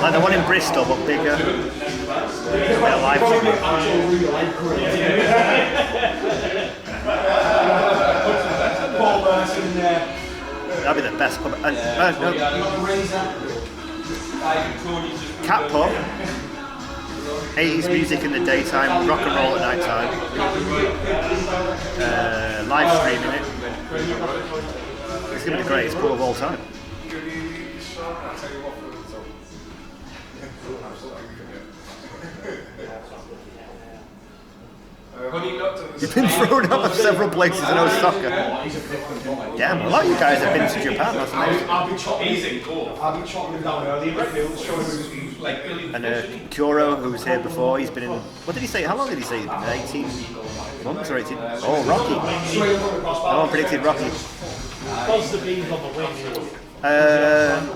[SPEAKER 18] Like the one in Bristol, but bigger. A live streaming. That'd be the best pub. Cat pub. 80s music in the daytime, rock and roll at night time. Live streaming it. It's going to be the greatest pub of all time. You've been thrown out of several places in Osaka. Damn, a lot of you guys have been to Japan, that's amazing. And Kuro, who was here before, he's been in... What did he say? How long did he say he's been? 18 months or 18? Oh, Rocky. No one predicted Rocky.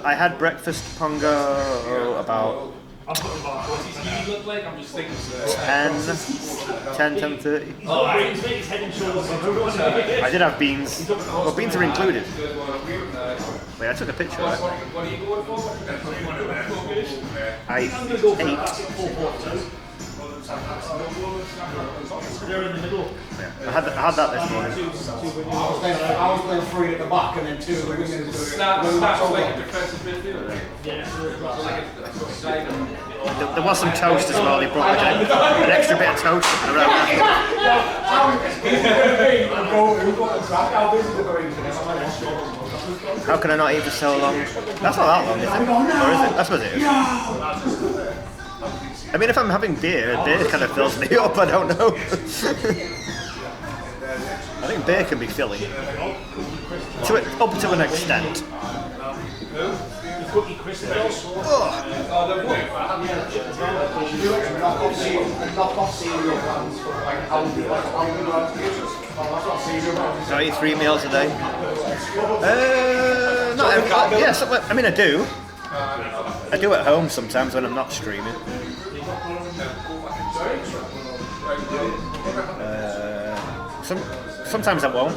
[SPEAKER 18] I had breakfast pongo about 10:30. I did have beans. Well, beans are included. Wait, I took a picture of it. I ate. Yeah, I had that this morning.
[SPEAKER 14] I was playing 3 at the back and then 2 at the beginning.
[SPEAKER 18] There was some toast as well. They brought like an extra bit of toast around. How can I not eat for so long? That's not that long, is it? Or is it? That's what it is. I mean, if I'm having beer kind of fills me up. I don't know. I think beer can be filling. Up to an extent.
[SPEAKER 7] Cookie crystals.
[SPEAKER 18] Do I eat 3 meals a day? Not every, yes, I mean I do. I do at home sometimes when I'm not streaming. Sometimes I won't.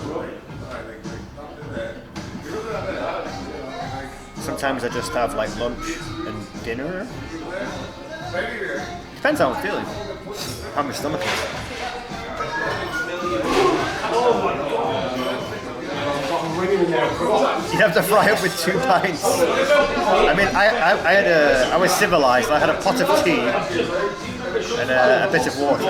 [SPEAKER 18] Sometimes I just have like lunch and dinner. Depends how I'm feeling. How my stomach is. You have to fry up with 2 pints. I mean, I was civilized. I had a pot of tea and a bit of water.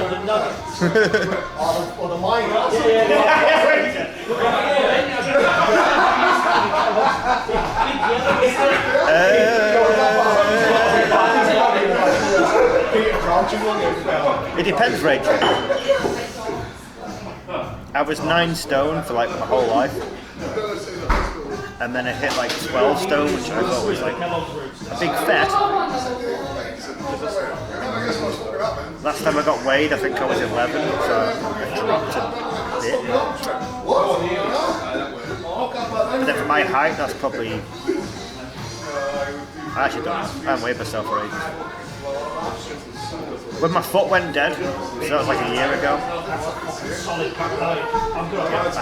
[SPEAKER 18] It depends, Rachel. I was 9 stone for like my whole life, and then I hit like 12 stone, which I thought was like a big fat. Last time I got weighed, I think I was 11, so I dropped a bit. But then for my height, that's probably... I actually don't know. I haven't weighed myself for ages. When my foot went dead, so that was like a year ago,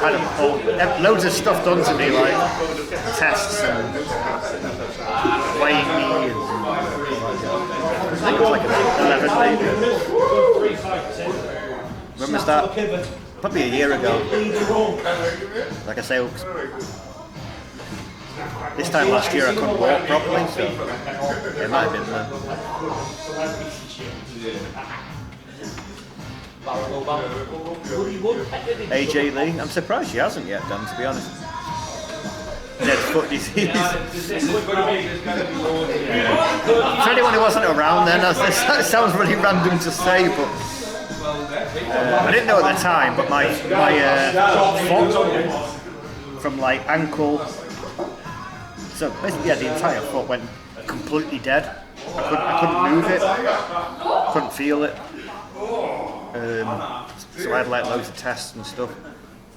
[SPEAKER 18] I had loads of stuff done to me, like tests and weighing me. And I think it was like 11 maybe. When was that? Probably a year ago. Like I say, this time last year I couldn't walk properly, so it might have been then. AJ Lee, I'm surprised she hasn't yet done, to be honest. Dead foot disease. For anyone who wasn't around then, that sounds really random to say, but I didn't know at the time, but my foot from like ankle, so basically yeah, the entire foot went completely dead. I couldn't move it, couldn't feel it. So I had like loads of tests and stuff.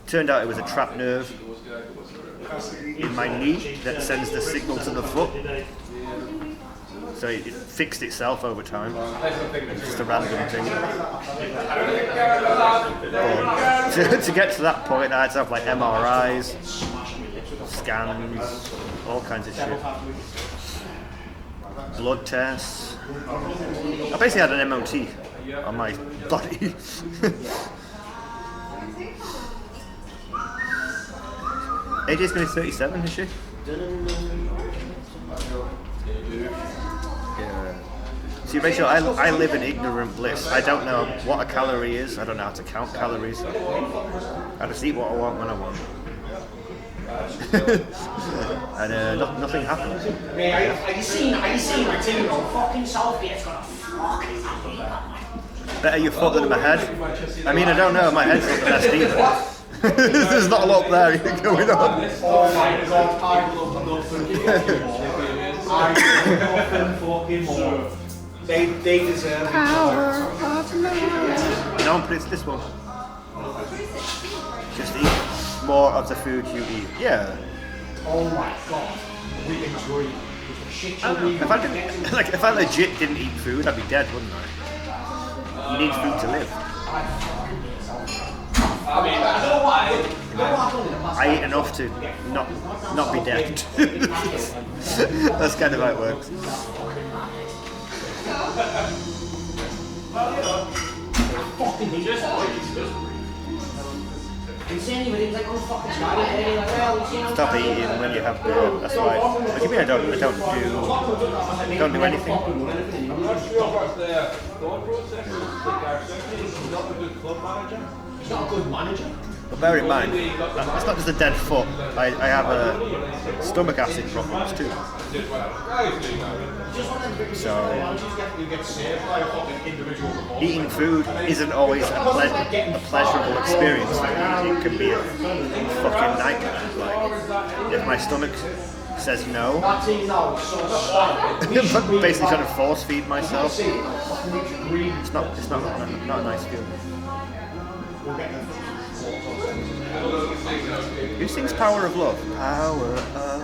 [SPEAKER 18] Turned out it was a trapped nerve in my knee that sends the signal to the foot. So it fixed itself over time. It's just a random thing. But to get to that point, I had to have like MRIs, scans, all kinds of shit. Blood tests. I basically had an MOT on my body. AJ's going to be 37, is she? Yeah. See, Rachel, I live in ignorant bliss. I don't know what a calorie is. I don't know how to count calories. I just eat what I want when I want. And nothing happens.
[SPEAKER 14] Have you seen my team on fucking Southgate's got a fucking
[SPEAKER 18] Better your foot than my head. I mean, I don't know, my head's not the best either. There's not a lot there going on.
[SPEAKER 14] Oh my god, I love nothing. They deserve it.
[SPEAKER 18] No, but it's this one. Just eat more of the food you eat. Yeah.
[SPEAKER 14] Oh my god. We enjoy
[SPEAKER 18] if I legit didn't eat food, I'd be dead, wouldn't I? You need food to live. I eat enough to not be dead. That's kind of how it works. Stop eating when you have beer. That's right. What do you mean I don't do anything?
[SPEAKER 9] I'm not sure what the thought process is. He's not a good club manager.
[SPEAKER 14] He's not a good manager.
[SPEAKER 18] But bear in mind, it's not just a dead foot. I have stomach acid problems too. So eating food isn't always a pleasurable experience. It can be a fucking nightmare. Like if my stomach says no, I'm basically trying to force feed myself. It's not a nice feeling. Who sings Power of Love? Power of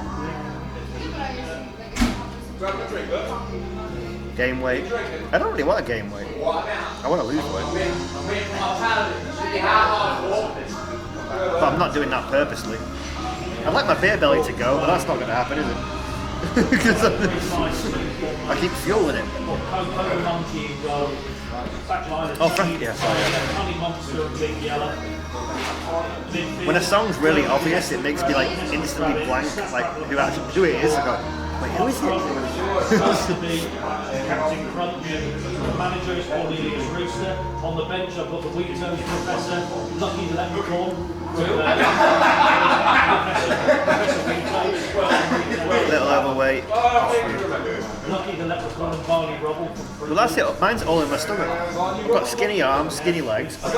[SPEAKER 18] Gain weight. I don't really want to gain weight. I want to lose weight. But I'm not doing that purposely. I'd like my beer belly to go, but that's not going to happen, is it? Because I keep fueling it. Oh, Frank, yeah, sorry. When a song's really obvious, it makes me like instantly blank, like who it is. I go, wait, who is it?
[SPEAKER 7] Captain Crunch, the manager is Cornelius Rooster. On the bench, I've got the Wheat Toast Professor, Lucky the Leprechaun.
[SPEAKER 18] Little overweight.
[SPEAKER 7] Lucky the Leprechaun and Barney Rubble.
[SPEAKER 18] Well, that's it. Mine's all in my stomach. I've got skinny arms, skinny legs, but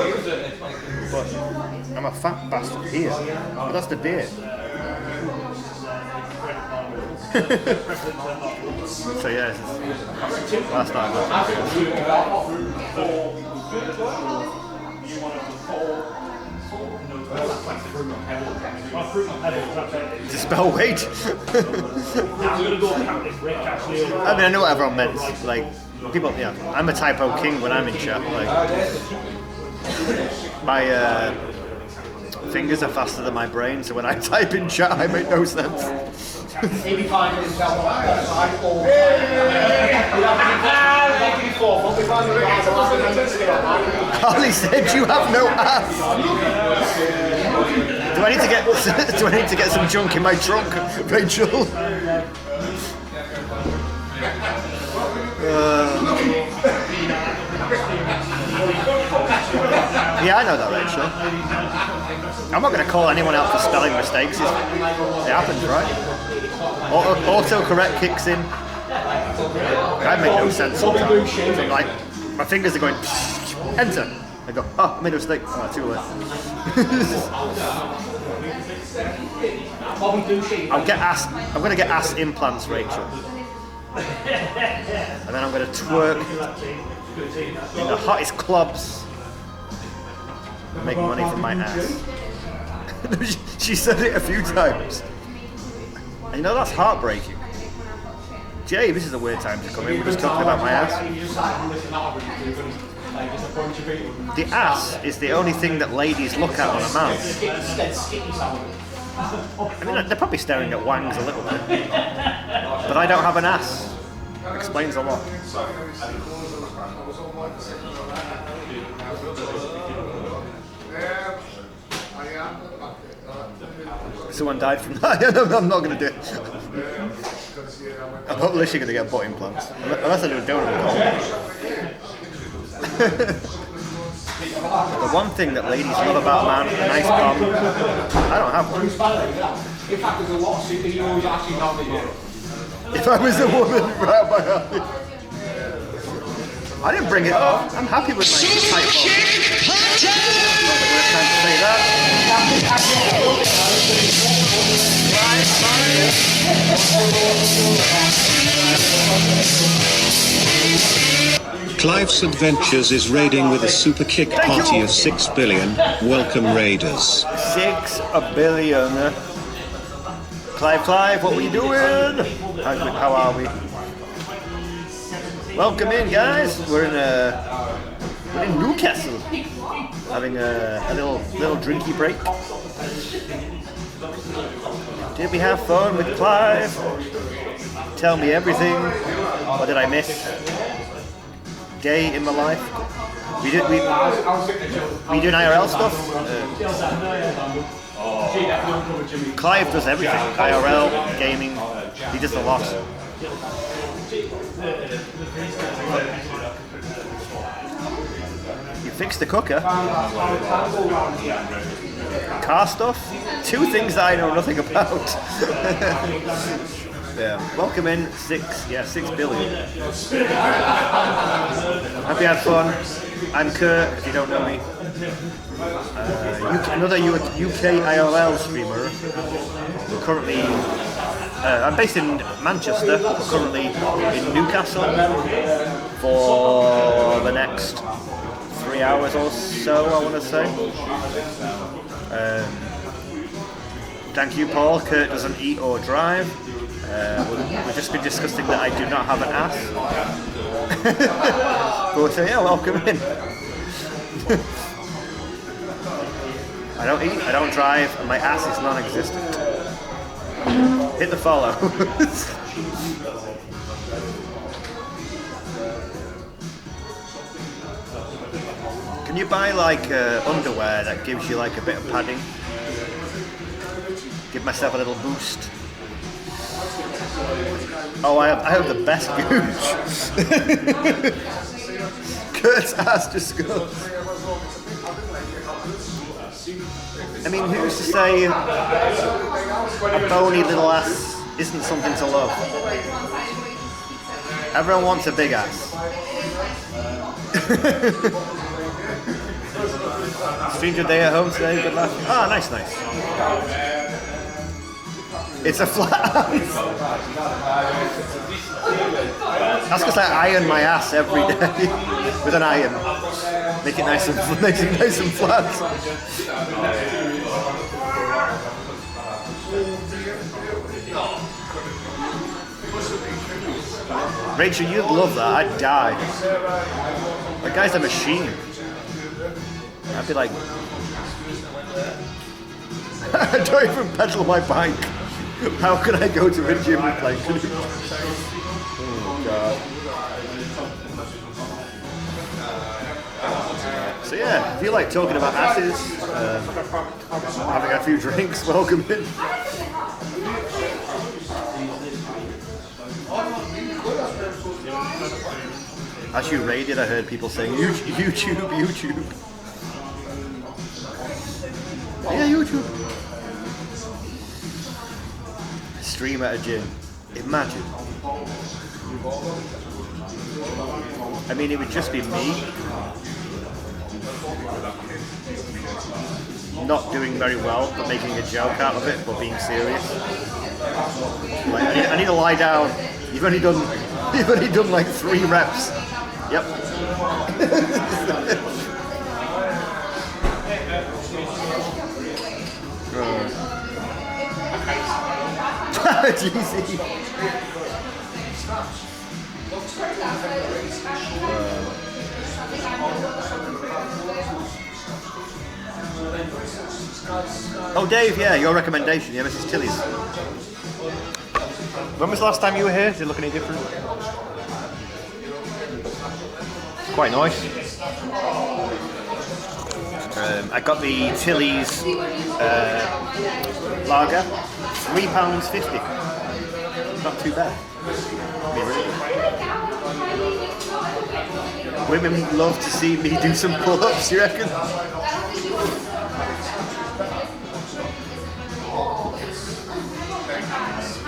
[SPEAKER 18] I'm a fat bastard here. But that's the beer. So yeah, that's not to spell weight. I mean, I know what everyone meant. Like people, yeah. I'm a typo king when I'm in chat. Like my fingers are faster than my brain, so when I type in chat, I make no sense. Carly said you have no ass. Do I need to get some junk in my trunk, Rachel? Yeah, I know that, Rachel. I'm not going to call anyone out for spelling mistakes. It happens, right? Autocorrect kicks in. I make no sense sometimes. So like, my fingers are going, enter. I go, oh, I made a mistake. Oh, too late. I'm going to get ass implants, Rachel. And then I'm going to twerk in the hottest clubs and make money from my ass. She said it a few times. And you know, that's heartbreaking. Jay, this is a weird time to come in. We're just talking about my ass. The ass is the only thing that ladies look at on a man. I mean, they're probably staring at wangs a little bit. But I don't have an ass. Explains a lot. Someone died from that. I'm not going to do it. I'm not literally going to get butt implants. Unless I do a donor. The one thing that ladies love about a man, a nice bum. I don't have one.
[SPEAKER 14] In fact, there's a lot of superheroes actually not the year.
[SPEAKER 18] If I was a woman, right by alley. I didn't bring it up. I'm happy with my tight ball. Not the worst time to say that.
[SPEAKER 6] Clive's Adventures is raiding with a super kick party of 6 billion. Welcome raiders.
[SPEAKER 18] 6 billion. Clive, what are we doing? How are we? Welcome in, guys. We're in Newcastle, having a little drinky break. Did we have fun with Clive? Tell me everything. What did I miss? day in my life. We doing IRL stuff. Clive does everything. IRL, gaming. He does a lot. You fixed the cooker. Car stuff. 2 things that I know nothing about. Yeah. Welcome in 6 billion. Hope you had fun. I'm Kurt, if you don't know me. Another UK IRL streamer. We're currently, I'm based in Manchester, but we're currently in Newcastle for the next 3 hours or so, I want to say. Thank you, Paul. Kurt doesn't eat or drive. We've just been discussing that I do not have an ass. But yeah, welcome in. I don't eat, I don't drive, and my ass is non-existent. Hit the follow. Can you buy like underwear that gives you like a bit of padding? Give myself a little boost. Oh, I have the best gooch. Kurt's ass just goes. I mean, who's to say a bony little ass isn't something to love? Everyone wants a big ass. Streamed your day at home today, good luck. Ah, nice. It's a flat ass. That's because I iron my ass every day with an iron. Make it nice and flat. Rachel, you'd love that. I'd die. That guy's a machine. I'd be like, I don't even pedal my bike. How can I go to a gym and play? Oh god. So yeah, if you like talking about asses, having a few drinks, welcome in. As you raided, I heard people saying YouTube. Yeah, YouTube. Stream at a gym. Imagine. I mean, it would just be me not doing very well, but making a joke out of it, but being serious. Like, I need to lie down. You've only done like 3 reps. Yep. GC. Oh, Dave, yeah, your recommendation, yeah, Mrs. Tilly's. When was the last time you were here? Does it look any different? It's quite nice. I got the Tilly's lager, £3.50. Not too bad. Women love to see me do some pull-ups, you reckon?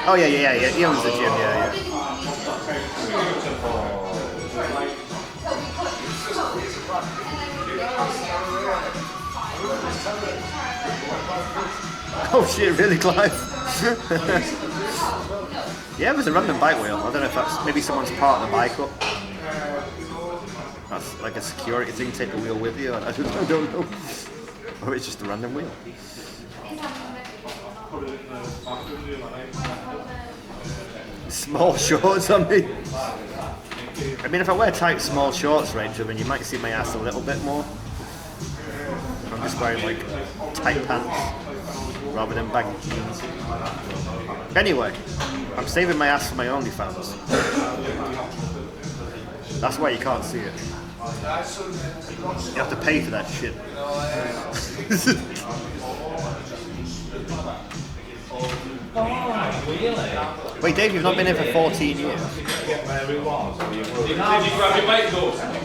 [SPEAKER 18] Oh yeah, he owns the gym, yeah. Oh shit, really, Clive? Yeah, there's a random bike wheel. I don't know if that's maybe someone's parked the bike up. That's like a security thing, take a wheel with you. I don't know. Or it's just a random wheel. Small shorts on me. I mean, if I wear tight small shorts, Rachel, then you might see my ass a little bit more. I'm just wearing like tight pants rather than baggy jeans. Anyway, I'm saving my ass for my OnlyFans. That's why you can't see it. You have to pay for that shit. Wait, Dave, you've not been here for 14 years.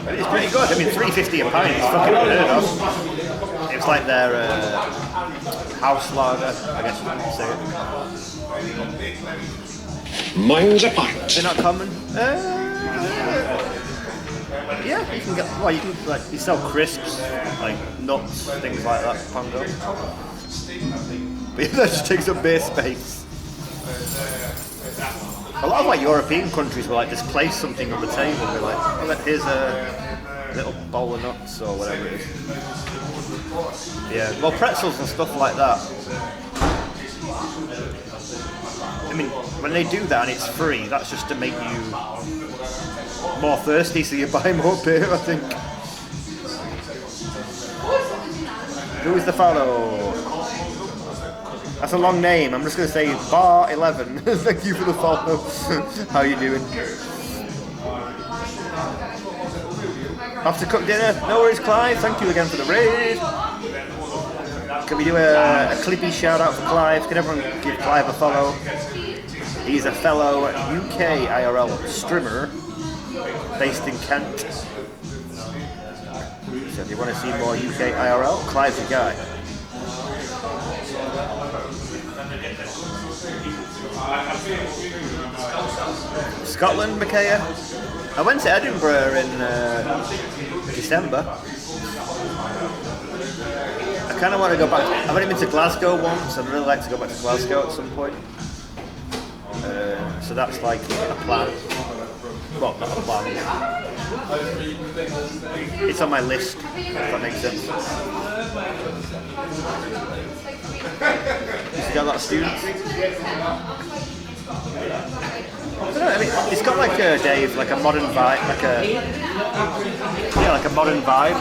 [SPEAKER 18] But it's pretty good. I mean, $3.50 a pint is fucking unheard of. It's like their house lager, I guess you could say it.
[SPEAKER 6] Mine's a pint.
[SPEAKER 18] They're not common. Yeah, you can get. Well, you can like you sell crisps, like nuts, things like that. Pongo. But that just takes up beer space. A lot of like European countries will like just place something on the table and be like, oh, look, here's a little bowl of nuts or whatever it is. Yeah, well, pretzels and stuff like that. I mean, when they do that and it's free, that's just to make you more thirsty, so you buy more beer, I think. Who is the follow? That's a long name. I'm just going to say Bar 11. Thank you for the follow. How are you doing? Off to cook dinner. No worries, Clive. Thank you again for the raid. Can we do a clippy shout out for Clive? Can everyone give Clive a follow? He's a fellow UK IRL streamer based in Kent. So if you want to see more UK IRL, Clive's the guy. Scotland, Micaiah. I went to Edinburgh in December. I kind of want to go back. I've only been to Glasgow once. I'd really like to go back to Glasgow at some point. So that's like a plan. Well, not a plan. It's on my list, if that makes sense. You got a lot of students? I don't know, I mean, it's got like a Dave, like a modern vibe, like a modern vibe.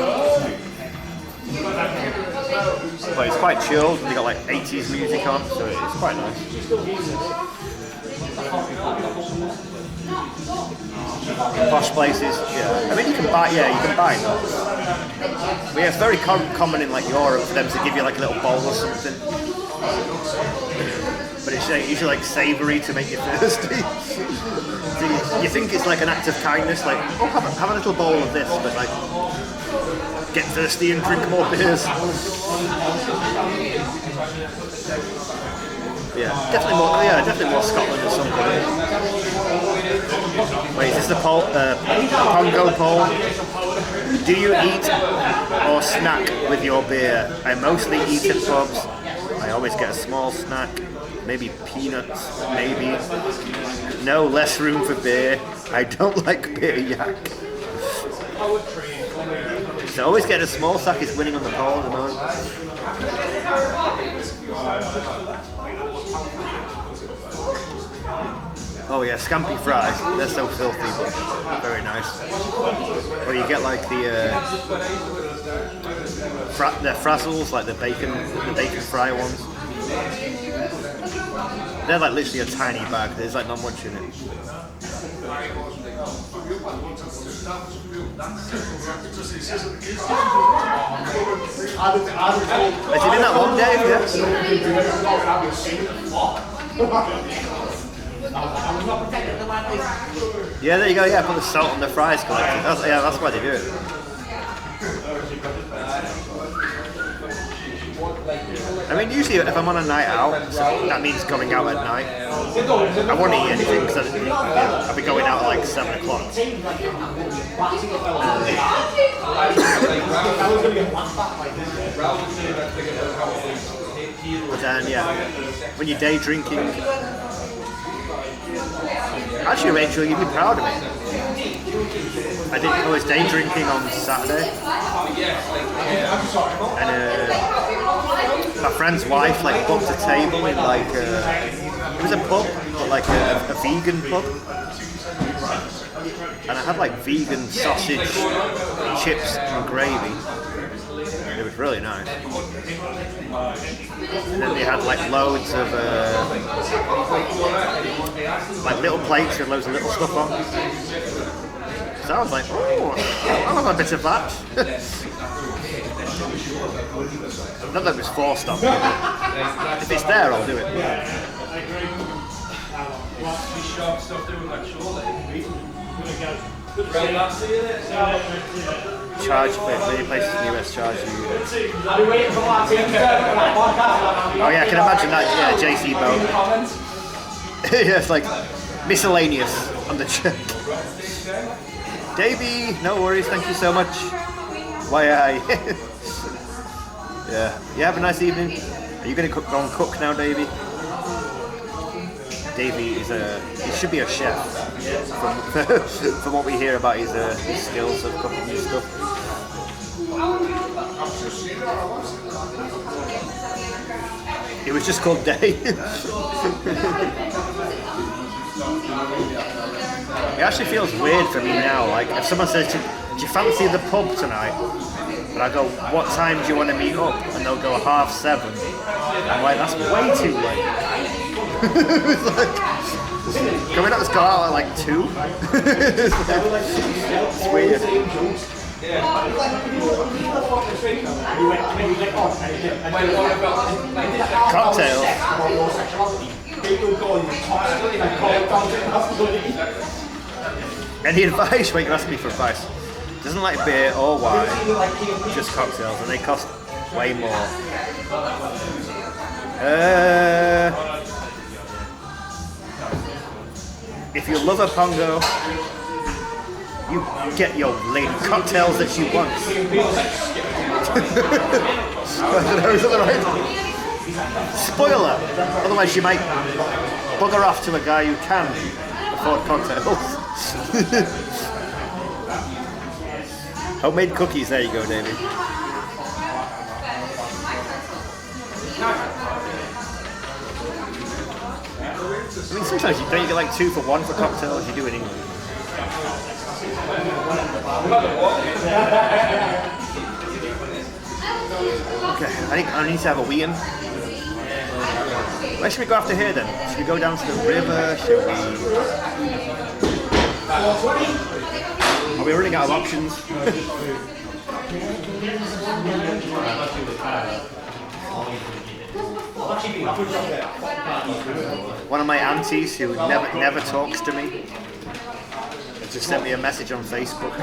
[SPEAKER 18] But it's quite chilled. You got like 80s music on, so it's quite nice. Posh places, yeah. I mean, you can buy them. But yeah, it's very common in like Europe for them to give you like a little bowl or something. But it's usually like savoury to make you thirsty. So you think it's like an act of kindness, like, oh, have a little bowl of this, but like, get thirsty and drink more beers. Yeah, definitely more Scotland at some point. Wait, is this the Pongo poll? Do you eat or snack with your beer? I mostly eat at pubs. I always get a small snack, maybe peanuts, maybe. No, less room for beer. I don't like beer yak. So always get a small sack is winning on the poll at the moment. Oh yeah, scampi fries. They're so filthy, but very nice. Or you get like the frazzles, like the bacon fry ones. They're like literally a tiny bag. There's like not much in it. Has he been that long, Dave? Yeah, there you go. Yeah, put the salt on the fries collected. That's why they do it. I mean, usually if I'm on a night out, so that means going out at night. I won't eat anything because I'll be going out at like 7 o'clock. But then, yeah, when you're day drinking, actually, Rachel, you'd be proud of me. I was day drinking on Saturday, and my friend's wife like booked a table in like it was a pub, but like a vegan pub, and I had like vegan sausage, chips, and gravy. It was really nice. And then they had like loads of like little plates with loads of little stuff on. So I was like, oh, I'll have a bit of that. Not that it was forced on me. If it's there, I'll do it. Charge, many places in the US charge you. Oh yeah, I can imagine that, JC boat. Yeah, it's like miscellaneous on the check. Davey, no worries, thank you so much. Why, yeah. You have a nice evening. Are you going to go and cook now, Davey? Davey he should be a chef from what we hear about his skills of cooking and stuff. It was just called Dave. It actually feels weird for me now. Like if someone says, "Do you fancy the pub tonight?" And I go, "What time do you want to meet up?" And they'll go 7:30. I'm like, that's way too late. It's like, can we not just go out at like 2? It's weird. Cocktails. Any advice? Wait, you ask me for advice. Doesn't like beer or wine, just cocktails, and they cost way more. If you love a pongo, you get your lady cocktails that she wants. I don't know, is that right? Spoiler! Otherwise she might bugger off to a guy who can afford cocktails. Homemade cookies, there you go, David. I mean, sometimes you don't get like 2 for 1 for cocktails, you do in England. Okay, I think I need to have a wee in. Where should we go after here then? Should we go down to the river? Should we... Are we running out of options? One of my aunties who never talks to me just sent me a message on Facebook.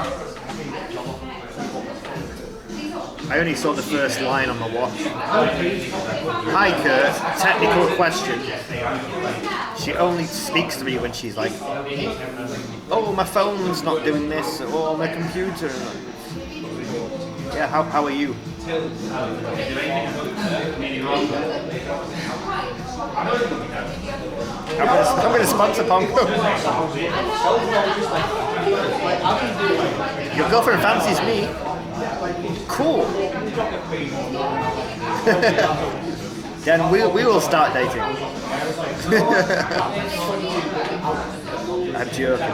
[SPEAKER 18] I only saw the first line on the watch. Hi Kurt, technical question. She only speaks to me when she's like, oh, my phone's not doing this, or my computer. Yeah, how are you? I'm going to sponsor Pongo. Your girlfriend fancies me. Cool. Then we will start dating. I'm joking.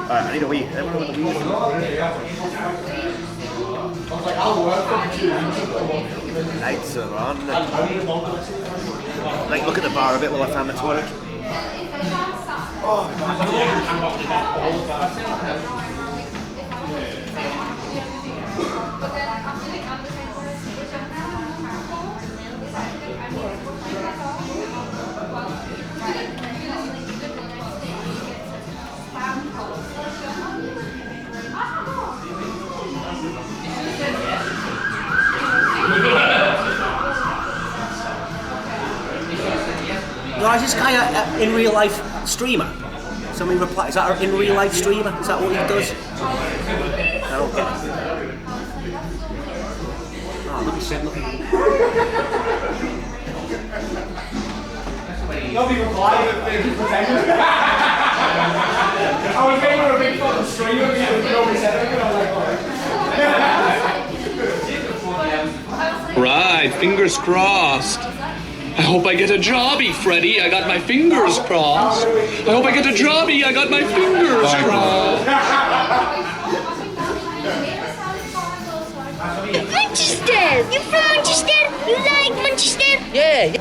[SPEAKER 18] Alright, I need a wee. Everyone with a wee. Nights are on. Like, look at the bar a bit while I find my twerk.
[SPEAKER 5] No, is this guy in real life streamer? Somebody reply. Is that in real life streamer? Is that what he does? Okay. Oh, look at him.
[SPEAKER 14] Nobody replied. I was waiting for a big fucking streamer and nobody said anything. I was like,
[SPEAKER 22] Right, fingers crossed. I hope I get a jobby, Freddy. I got my fingers crossed. I hope I get a jobby. I got my fingers crossed.
[SPEAKER 19] Manchester! You're from Manchester? You like Manchester?
[SPEAKER 5] Yeah.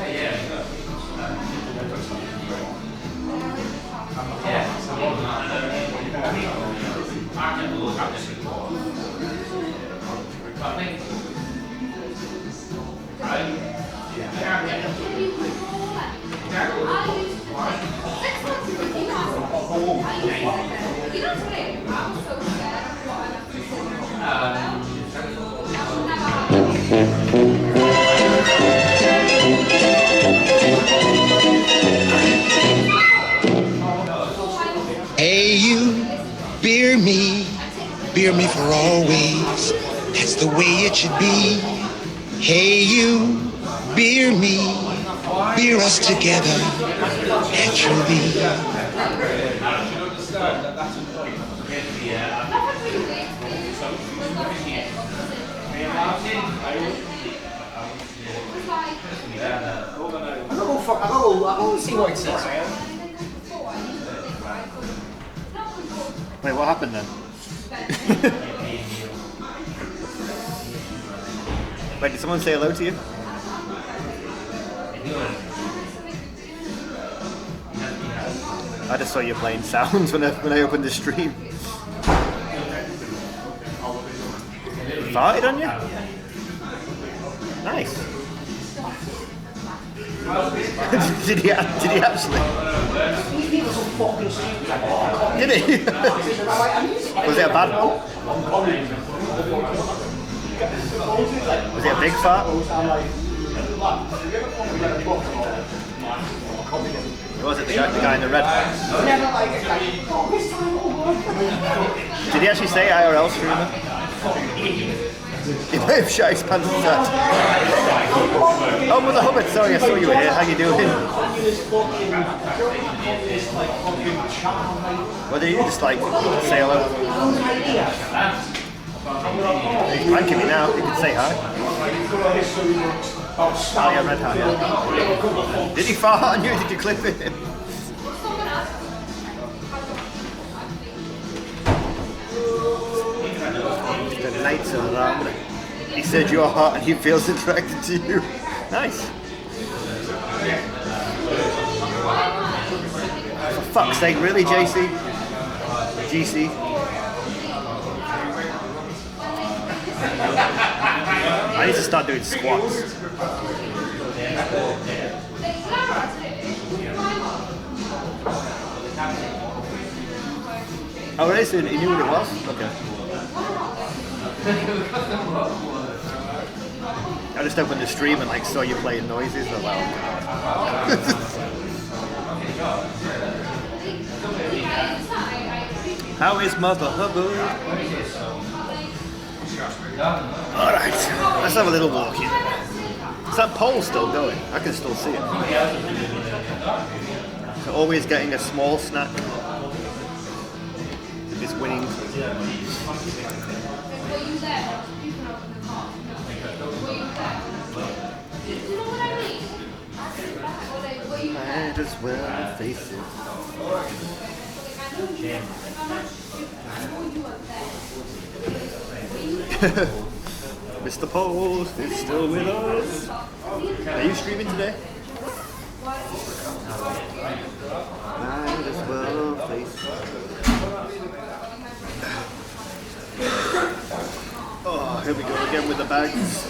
[SPEAKER 8] Hey, you, beer me for always. That's the way it should be. Hey, you, beer us together, naturally.
[SPEAKER 5] I'll see what it says.
[SPEAKER 18] Wait, what happened then? Wait, did someone say hello to you? I just saw you playing sounds when I opened the stream. Farted on you? Nice. did he actually? Did he? Was it a bad one? Was it a big fart? Was it the guy in the red? Did he actually say IRL streamer? He may have shot his pants at that. Oh, Mother Hubbard, sorry, I saw you were here. How you doing? What did you just like say hello? He's pranking me now. You can say hi. Oh yeah, red hat, yeah. Did he fart on you? Did you clip it? The lights are around. He said you're hot and he feels attracted to you. Nice. For fuck's sake, really, JC? GC? I need to start doing squats. Oh, really? So you knew what it was? Okay. I just opened the stream and like saw you playing noises. I was like, oh god. How is Mother Hubbard? Alright, let's have a little walk in. Is that pole still going? I can still see it. So always getting a small snack is winning. Might as well face it. Mr. Post is still with us. Are you streaming today? Might as well face it. Oh, here we go again with the bags.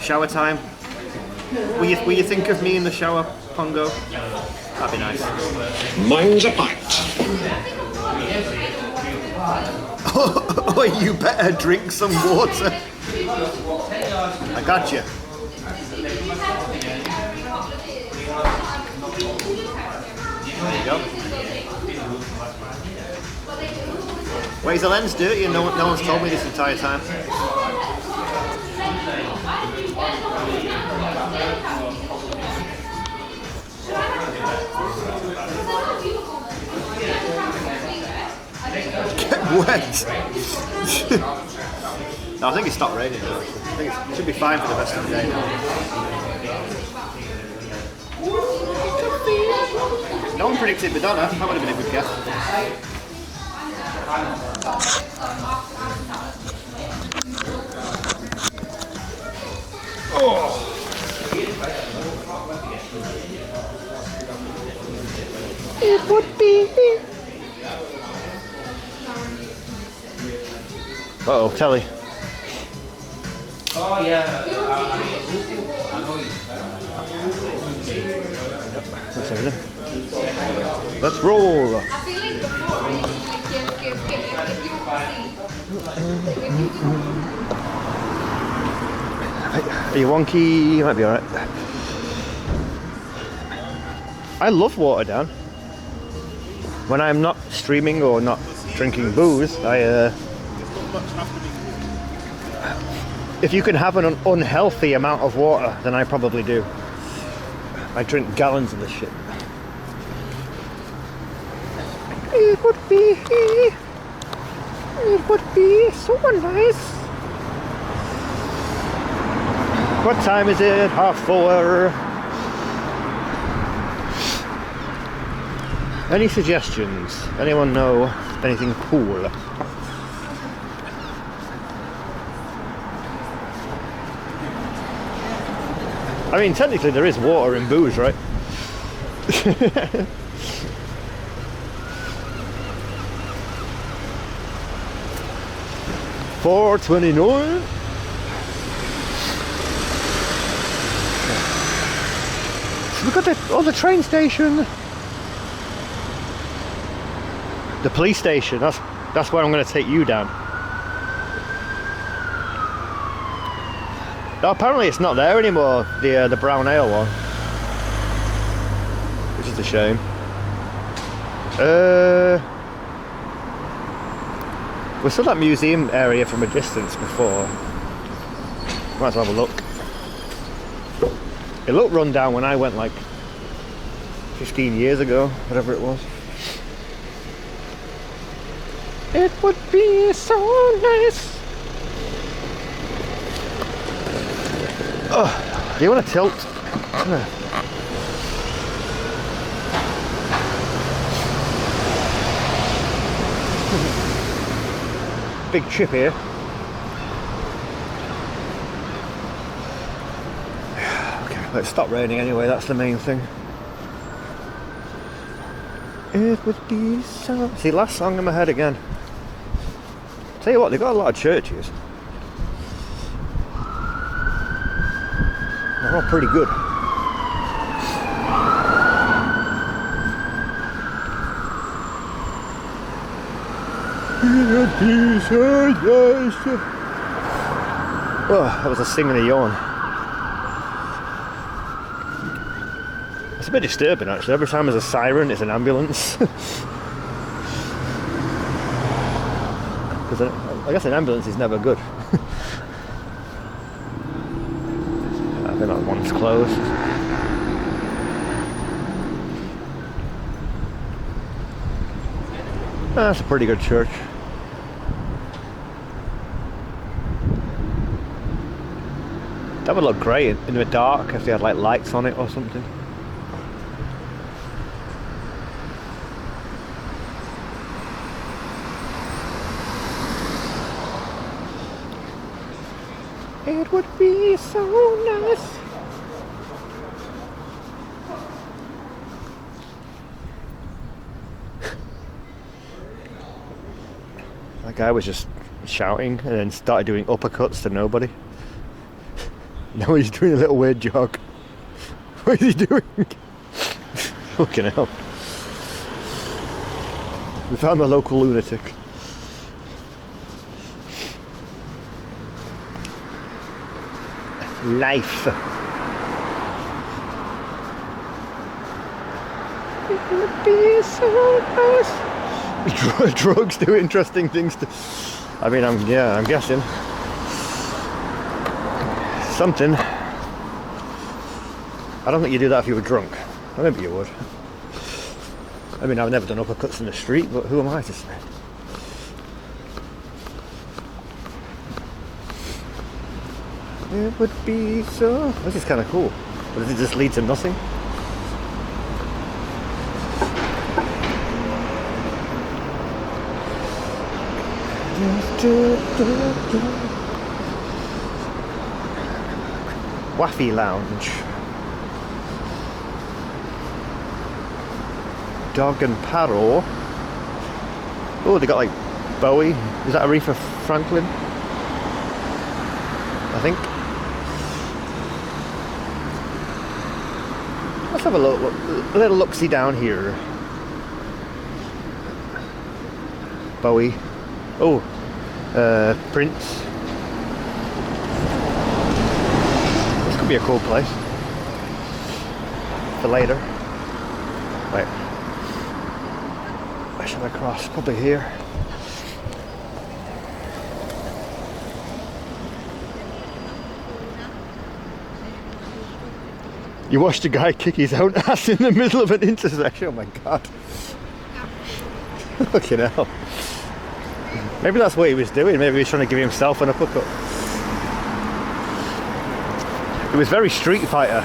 [SPEAKER 18] Shower time. Will you think of me in the shower, Pongo? That'd be nice.
[SPEAKER 8] Mine's a pint.
[SPEAKER 18] Oh, you better drink some water. I got you. There you go. Wait, is the lens dirty and no one's told me this entire time? Get wet! No, I think it stopped raining now. I think it should be fine for the rest of the day now. No one predicted Madonna. That would have been a good guess. Oh.
[SPEAKER 9] It would be.
[SPEAKER 18] Uh-oh, Telly.
[SPEAKER 9] Oh yeah.
[SPEAKER 2] That's everything. Let's roll. Are you wonky? You might be alright. I love water down. When I'm not streaming or not drinking booze, if you can have an unhealthy amount of water, then I probably do. I drink gallons of this shit. It would be so nice. What time is it? 4:30. Any suggestions? Anyone know anything cool? I mean, technically there is water in booze, right? $4.29. So we got the train station. The police station. That's where I'm going to take you down. No, apparently it's not there anymore, the brown ale one, which is a shame. We saw that museum area from a distance before. Might as well have a look. It looked run down when I went like 15 years ago, whatever it was. It would be so nice. Oh, do you want to tilt? Big chip here. Okay, let's stop raining anyway, that's the main thing. It would be so... See, last song in my head again. Tell you what, they've got a lot of churches. They're all pretty good. Oh, that was a sing and a yawn. It's a bit disturbing actually. Every time there's a siren, it's an ambulance. Because I guess an ambulance is never good. I think that one's closed. That's a pretty good church. That would look great in the dark if they had like lights on it or something. It would be so nice. That guy was just shouting and then started doing uppercuts to nobody. Now he's doing a little weird jog. What is he doing? Fucking hell. We found the local lunatic. Life. It would be so nice. Drugs do interesting things to... I mean, I'm guessing. Something. I don't think you do that if you were drunk. Or maybe you would. I mean, I've never done uppercuts in the street, but who am I to say? It would be so... This is kind of cool. But does it just lead to nothing? Waffy Lounge. Dog and Paddle. Oh, they got like Bowie. Is that Aretha Franklin? I think. Let's have a little look-see down here. Bowie. Oh, Prince. This could be a cool place. For later. Wait. Where should I cross? Probably here. You watched a guy kick his own ass in the middle of an intersection. Oh my god. Fucking hell. Maybe that's what he was doing. Maybe he was trying to give himself an uppercut. It was very Street Fighter.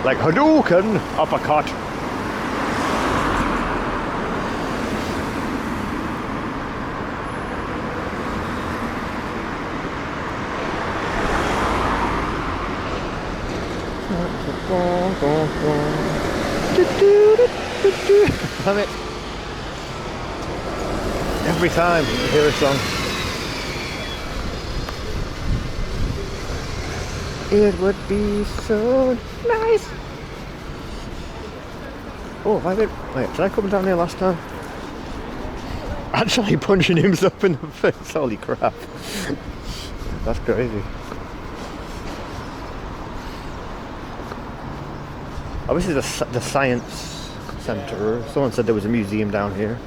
[SPEAKER 2] Like Hadouken uppercut. Damn it. Every time I hear a song. It would be so nice. Oh, wait, did I come down here last time? Actually punching himself in the face, holy crap. That's crazy. Oh, this is the Science Centre. Someone said there was a museum down here.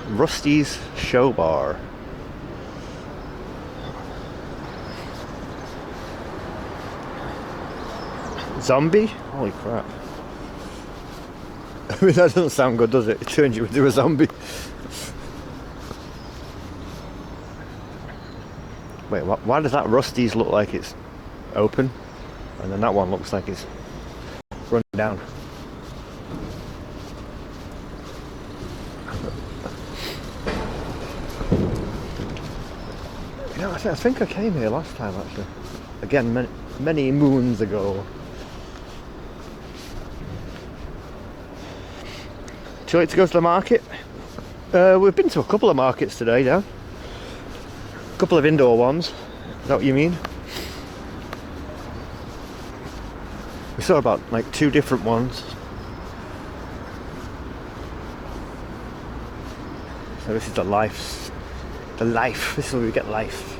[SPEAKER 2] Rusty's Show Bar. Zombie? Holy crap. I mean, that doesn't sound good, does it? It turns you into a zombie. Wait, why does that Rusty's look like it's open? And then that one looks like it's running down. You know, I think I came here last time actually. Again, many moons ago. Do you like to go to the market? We've been to a couple of markets today, Dan. A couple of indoor ones. Is that what you mean? We saw about like 2 different ones. So this is the life. This is where we get life.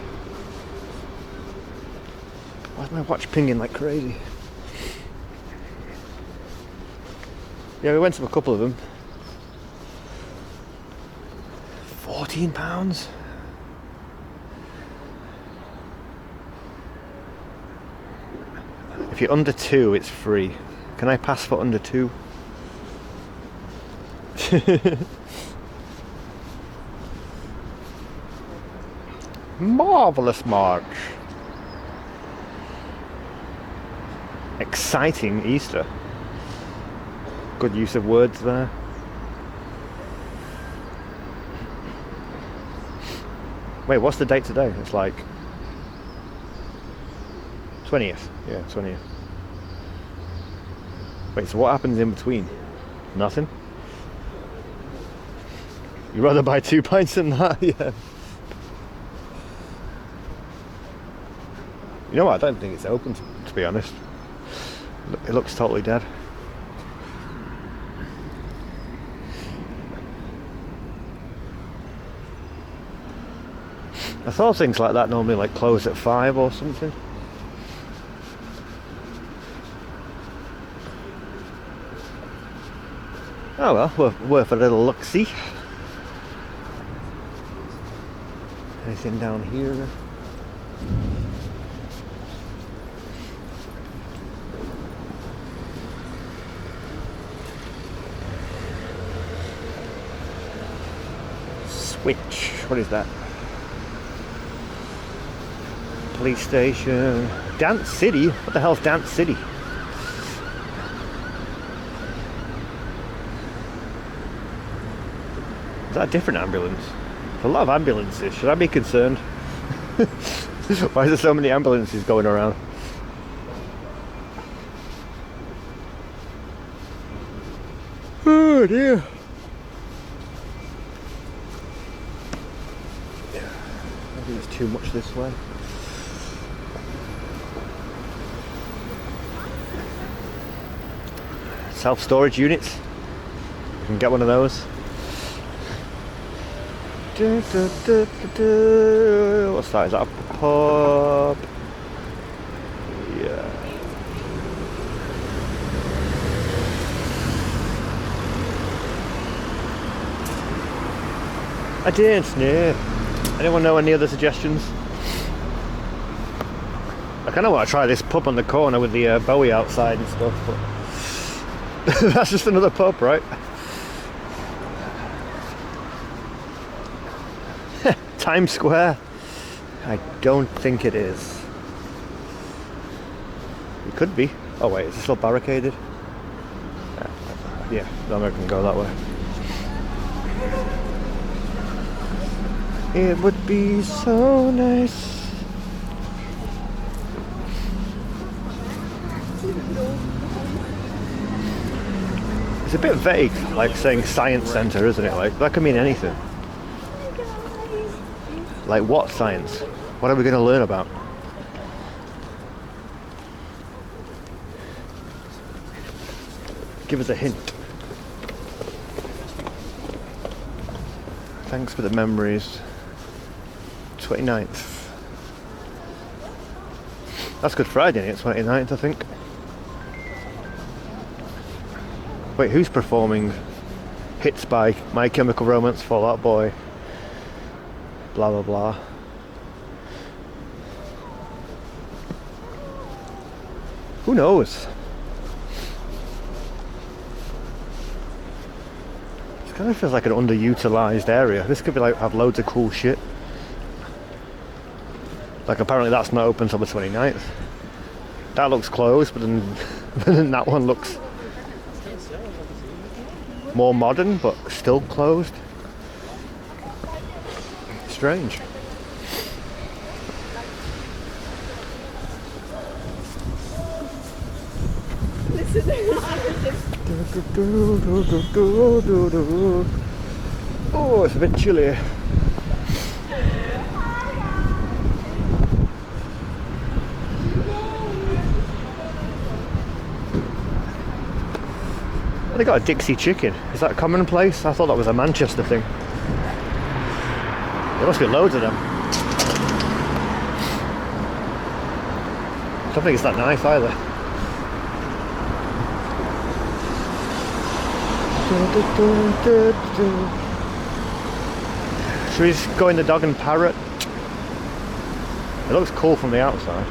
[SPEAKER 2] Why is my watch pinging like crazy? Yeah, we went to a couple of them. £14? If you're under 2, it's free. Can I pass for under 2? Marvellous March. Exciting Easter. Good use of words there. Wait, what's the date today? It's like 20th. Yeah, 20th. Wait, so what happens in between? Nothing? You'd rather buy 2 pints than that? Yeah. You know what? I don't think it's open, to be honest. It looks totally dead. I thought things like that normally like close at 5 or something. Oh well, worth a little look-see. Anything down here? Switch. What is that? Police station. Dance City? What the hell's Dance City? Is that a different ambulance? There's a lot of ambulances. Should I be concerned? Why is there so many ambulances going around? Oh dear. I think there's too much this way. self-storage units. You can get one of those. What's that? Is that a pub? Yeah. I didn't know. Anyone know any other suggestions? I kind of want to try this pub on the corner with the Bowie outside and stuff, but that's just another pub, right? Times Square? I don't think it is. It could be. Oh wait, is it still barricaded? Yeah, then I can go that way. It would be so nice. It's a bit vague, like saying science centre, isn't it? Like, that could mean anything. Like what science? What are we going to learn about? Give us a hint. Thanks for the memories. 29th. That's Good Friday, isn't it? 29th, I think. Wait, who's performing? Hits by My Chemical Romance, Fall Out Boy, blah blah blah. Who knows? It kind of feels like an underutilized area. This could be like have loads of cool shit. Like apparently that's not open till the 29th. That looks closed, but then that one looks more modern, but still closed. Strange. Oh, it's a bit chilly. They got a Dixie chicken. Is that commonplace? I thought that was a Manchester thing. There must be loads of them. I don't think it's that nice either. Should we just go in the Dog and Parrot? It looks cool from the outside.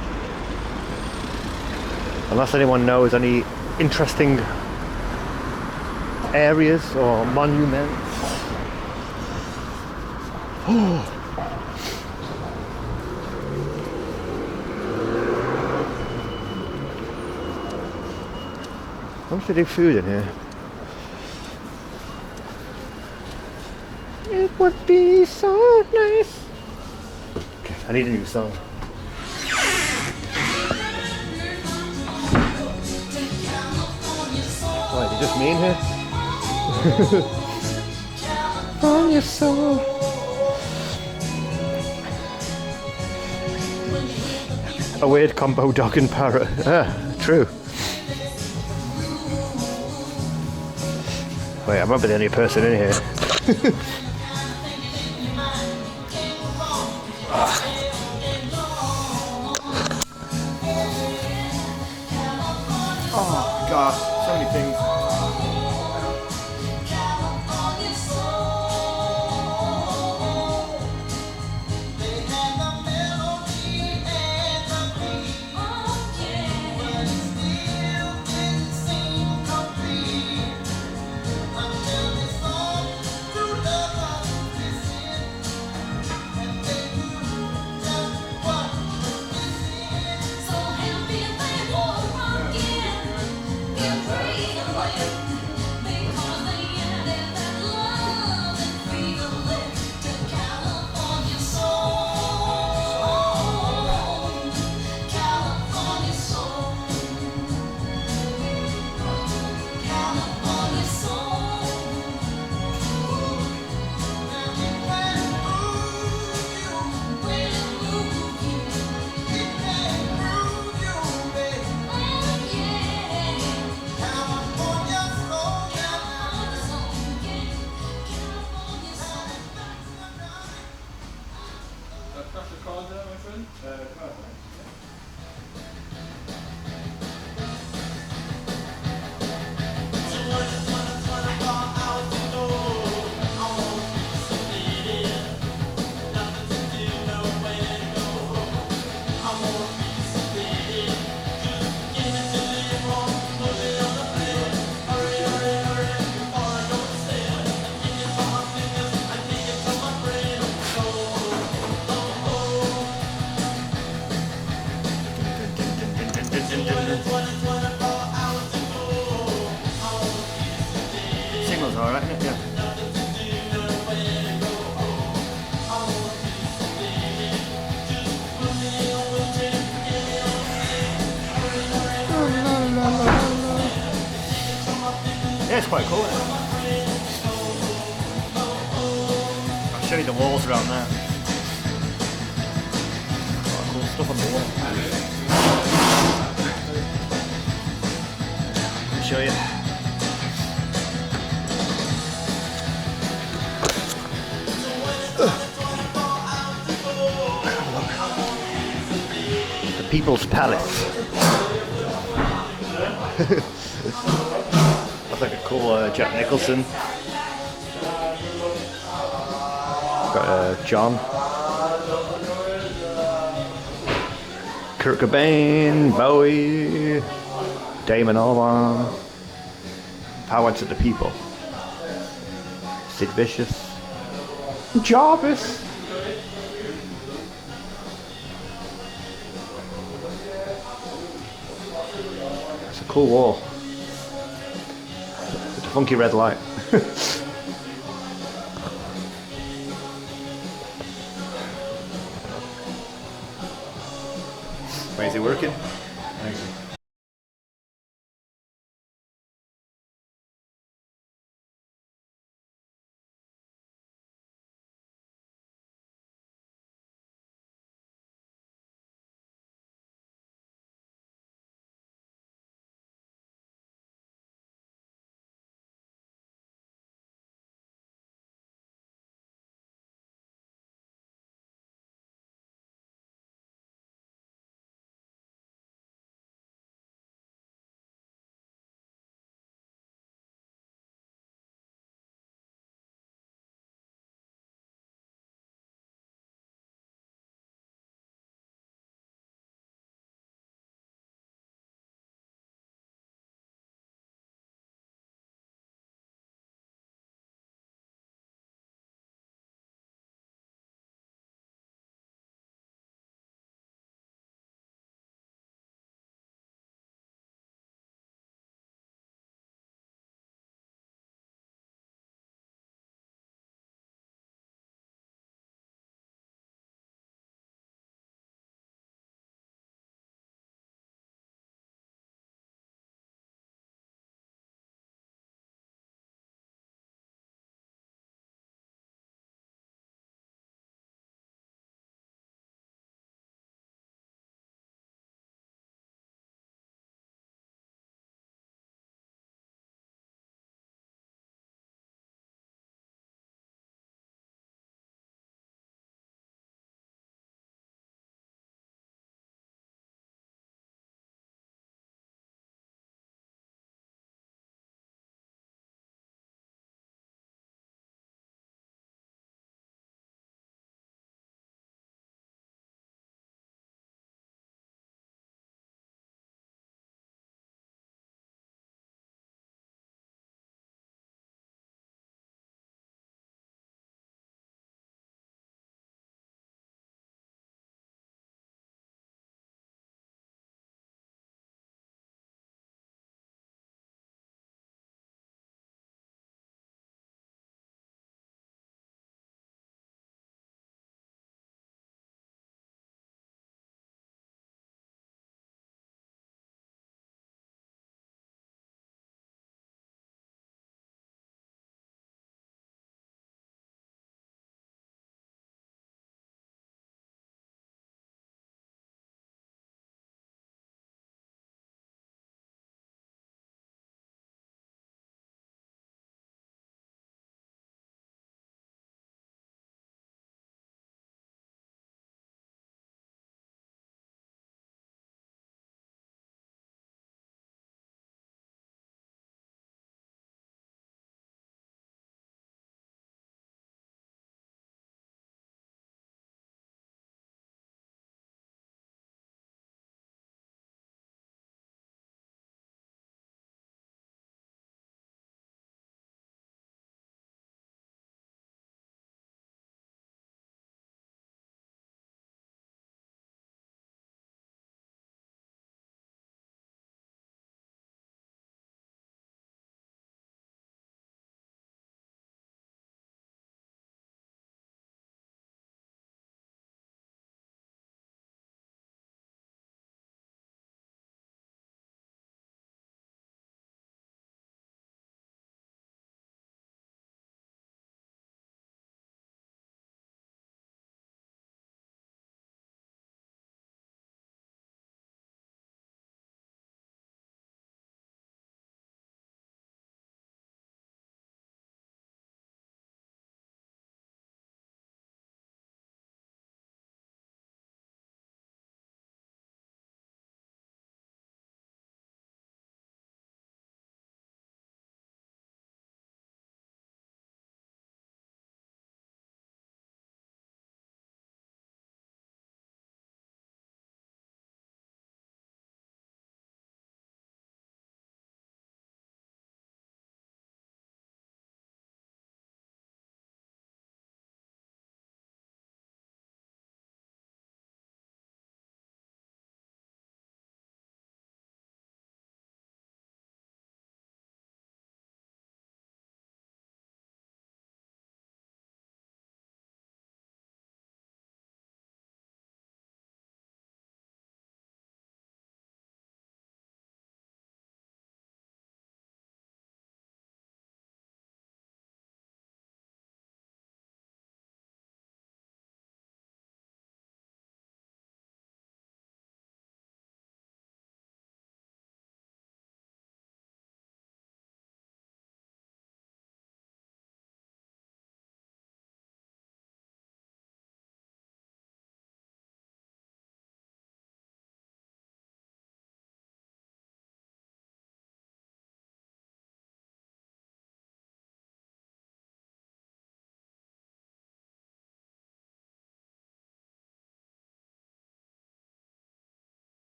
[SPEAKER 2] Unless anyone knows any interesting areas or monuments. Oh. How much do they do food in here? It would be so nice. Okay, I need a new song. Wait, is it just me in here? On your soul. A weird combo dog and parrot. Ah, true. Wait, I might be the only person in here. Oh gosh, so many things.
[SPEAKER 18] Dun, dun, dun, dun. Signal's alright, isn't it? Yeah. Yeah, it's quite cool, isn't it? I'll show you the walls around there. A lot of cool stuff on the wall. I'll show you. The People's Palace. That's like a cool Jack Nicholson. Got John. Kurt Cobain, Bowie, Damon Albarn. Power to the People. Sid Vicious. Jarvis. It's a cool wall. It's a funky red light. Wait, is it working? Amazing.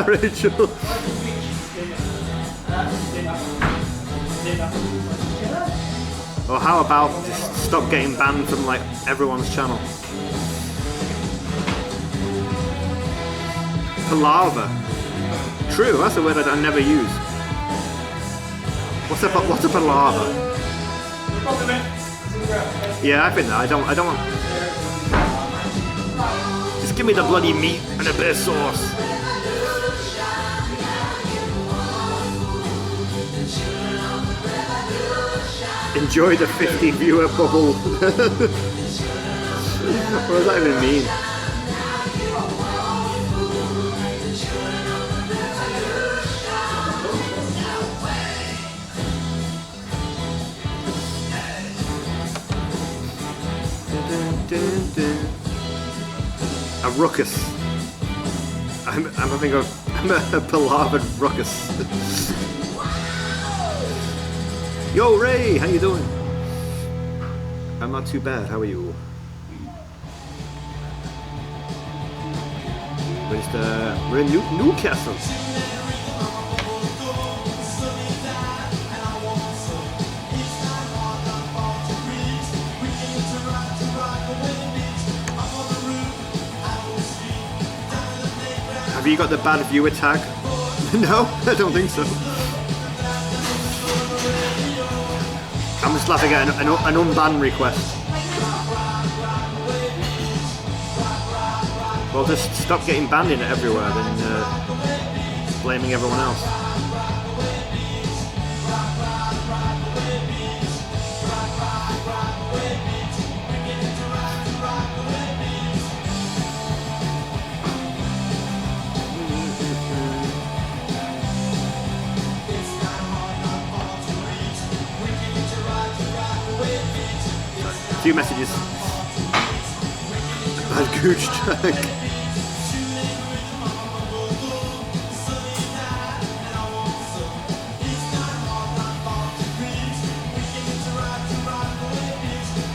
[SPEAKER 2] Rachel. Or how about just stop getting banned from like everyone's channel? Palaver. True, that's a word I never use. What's a palaver? Yeah, I think that. I don't want. Just give me the bloody meat and a bit of sauce. Enjoy the 50 viewer bubble. What does that even mean? A ruckus. I'm having a palavered ruckus. Yo Ray, how you doing? I'm not too bad, how are you? We're in Newcastle. Have you got the bad viewer tag? No, I don't think so. I'm just laughing at an unban request. Well, just stop getting banned in it everywhere, then blaming everyone else. Few messages. Bad gooch track.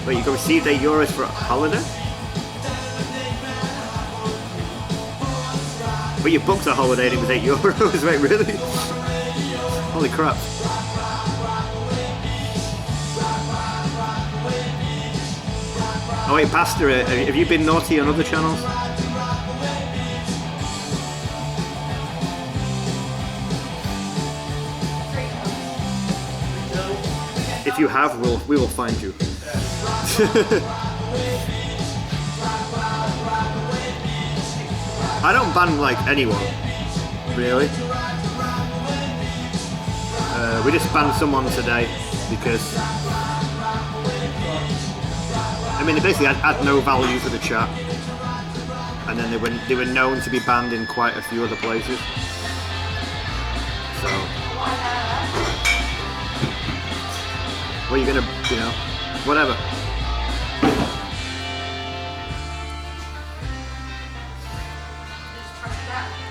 [SPEAKER 2] Wait, you got received €8 for a holiday? But you booked a holiday and it was €8. Wait, really? Holy crap. Oh wait, Pastor, have you been naughty on other channels? If you have, we will find you. I don't ban like anyone, really. We just banned someone today because I mean, they basically had no value for the chat, and then they were known to be banned in quite a few other places. So, what are you gonna, you know, whatever.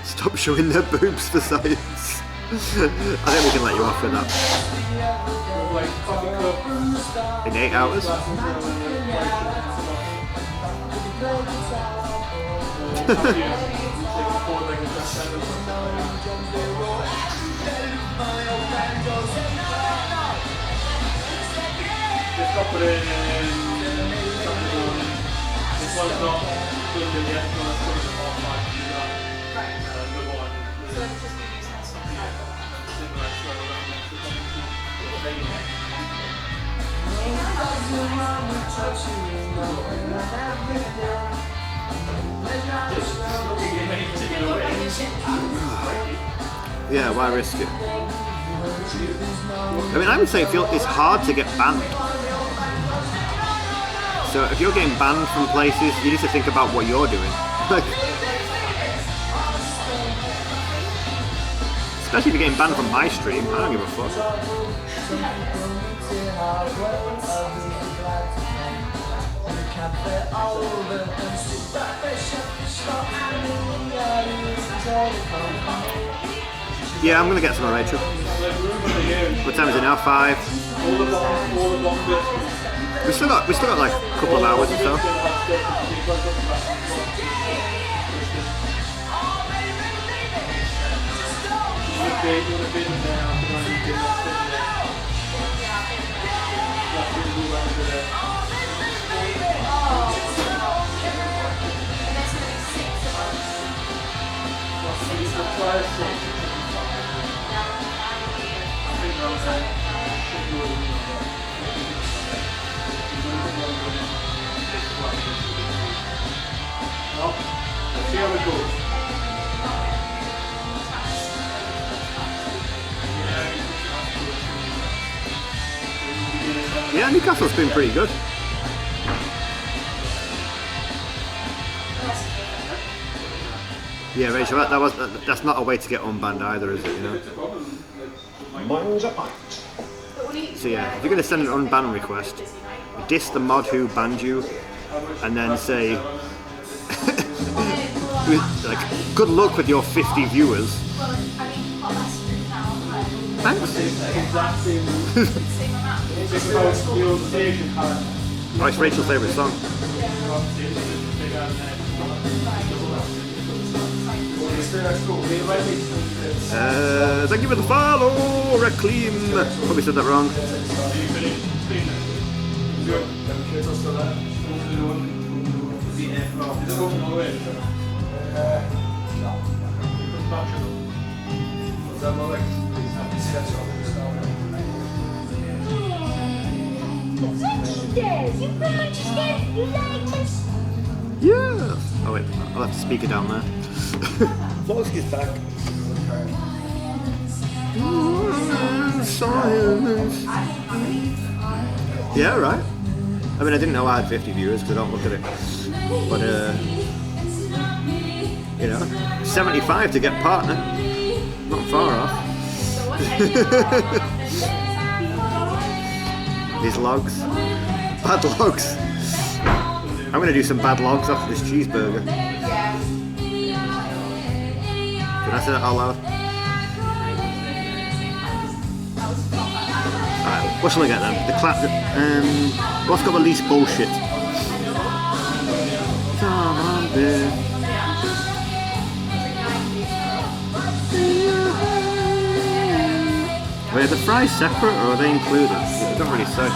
[SPEAKER 2] Stop showing their boobs for science. I think we can let you off with that. In 8 hours? Yeah, why risk it? I mean, I would say it's hard to get banned. So if you're getting banned from places, you need to think about what you're doing. Especially if you're getting banned from my stream, I don't give a fuck.
[SPEAKER 18] Yeah, I'm gonna get some of Rachel. What time is it now? 5. We still got like a couple of hours or so.
[SPEAKER 15] Let's see how it goes.
[SPEAKER 18] Yeah, Newcastle's been pretty good. Yeah, Rachel, that's not a way to get unbanned either, is it? You know. So yeah, if you're going to send an unban request, diss the mod who banned you, and then say, like, good luck with your 50 viewers. Thanks. Oh, it's Rachel's favourite song. Thank you for the follow, Reclaim. Probably said that wrong. Yeah. Oh wait, I'll have to speak it down there. Flosky's back. Silence. Yeah, right. I mean, I didn't know I had 50 viewers because I don't look at it. But, you know, 75 to get partner. Not far off. These logs. Bad logs. I'm going to do some bad logs after this cheeseburger. Did I say that out loud? Alright, what shall I get then? The clap. What's got the least bullshit? Come on, babe. Wait, are the fries separate or are they included? They don't really say.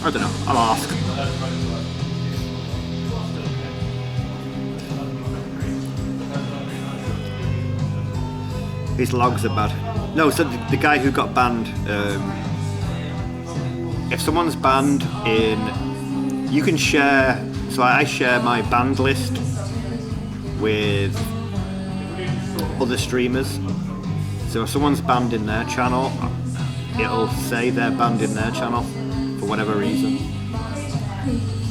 [SPEAKER 18] I don't know, I'll ask. His logs are bad. No, so the guy who got banned, if someone's banned in, you can share, so I share my banned list with other streamers. So if someone's banned in their channel, it'll say they're banned in their channel for whatever reason.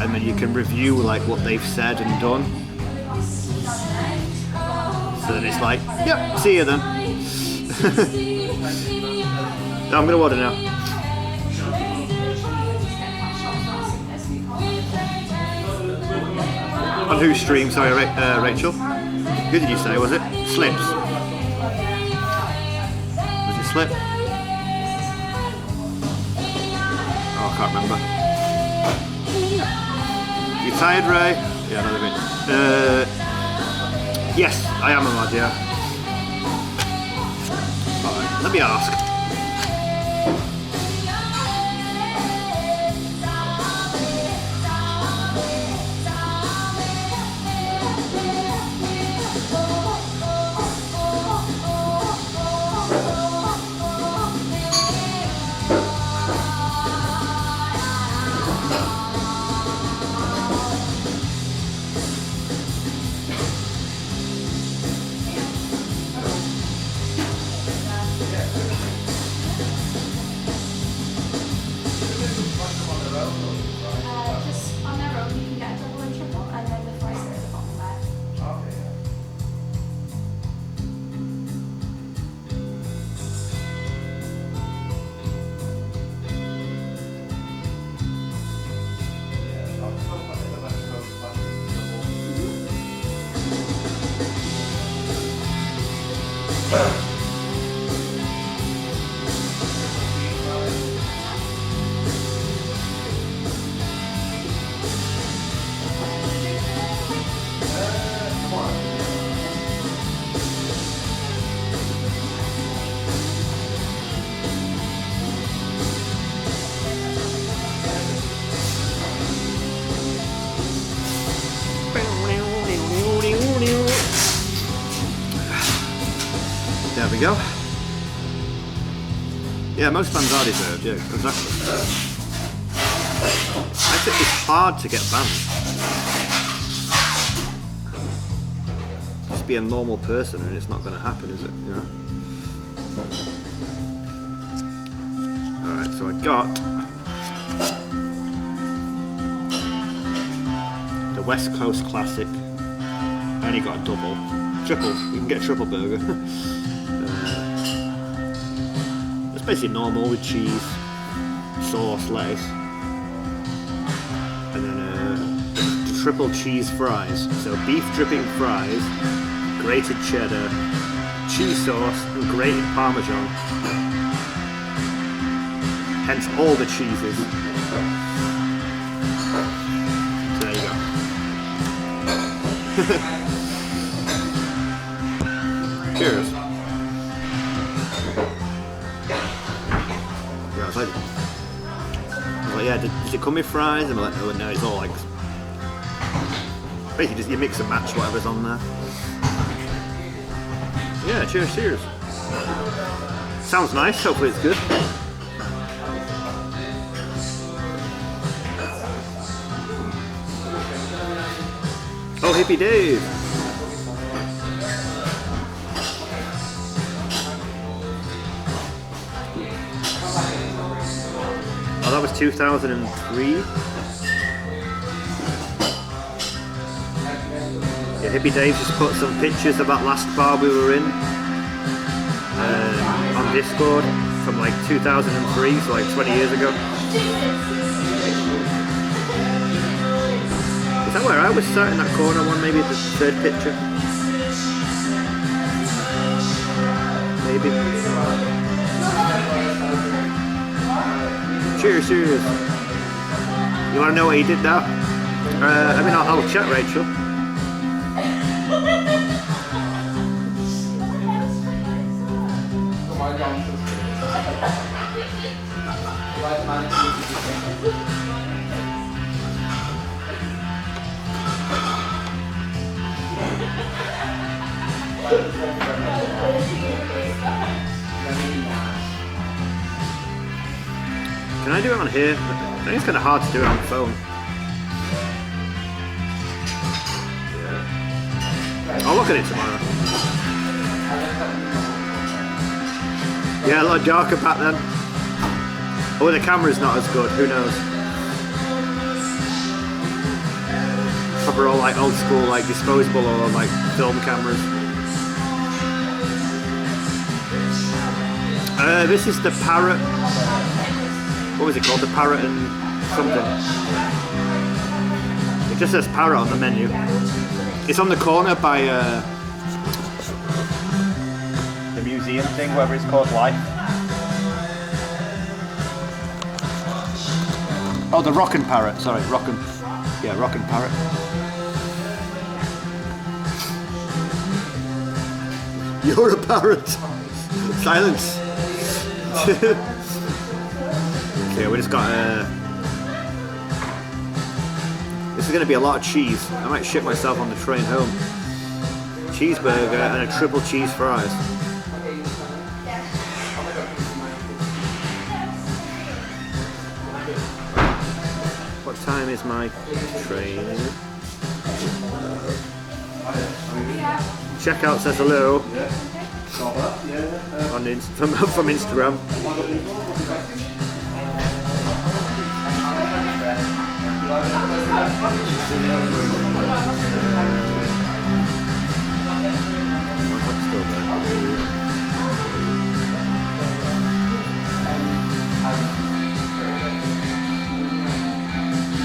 [SPEAKER 18] And then you can review like what they've said and done. So then it's like, yep, see you then. No, I'm gonna order now. On whose stream? Sorry, Rachel. Who did you say? Was it Slips? Was it Slip? Oh, I can't remember. You tired, Ray? Yeah, another bit. Yes, I am a mod, yeah. Alright, let me ask. There we go. Yeah, most bands are deserved, yeah, exactly. I think it's hard to get banned. Just be a normal person and it's not going to happen, is it? You know? Alright, so I got the West Coast Classic. I only got a double. Triple. You can get a triple burger. It's basically normal with cheese, sauce, lettuce, and then triple cheese fries. So beef dripping fries, grated cheddar, cheese sauce, and grated parmesan. Hence all the cheeses. So there you go. Cheers. I was like, yeah, does it come with fries? And I'm like, oh no, it's all like, basically just you mix and match whatever's on there. Yeah, cheers, cheers. Sounds nice, hopefully it's good. Oh, hippie Dave. Oh, that was 2003. Yeah, Hippie Dave just put some pictures of that last bar we were in on Discord from like 2003, so like 20 years ago. Is that where I was sat in that corner one? Maybe the third picture? Maybe. Cheers, cheers. You want to know what he did now? I mean, I'll chat, Rachel. Can I do it on here? I think it's kind of hard to do it on the phone. Yeah. I'll look at it tomorrow. Yeah, a lot darker back then. Oh, the camera's not as good, who knows? Probably all like old school, like disposable or like film cameras. This is the Parrot. What was it called? The Parrot and something. It just says Parrot on the menu. It's on the corner by the museum thing, whatever it's called, Life. Oh, the Rockin' Parrot. Sorry, Rockin'. Yeah, Rockin' Parrot. You're a parrot. Silence. Okay, we just got this is going to be a lot of cheese. I might shit myself on the train home. Cheeseburger and a triple cheese fries. What time is my train? Checkout says hello. On from Instagram.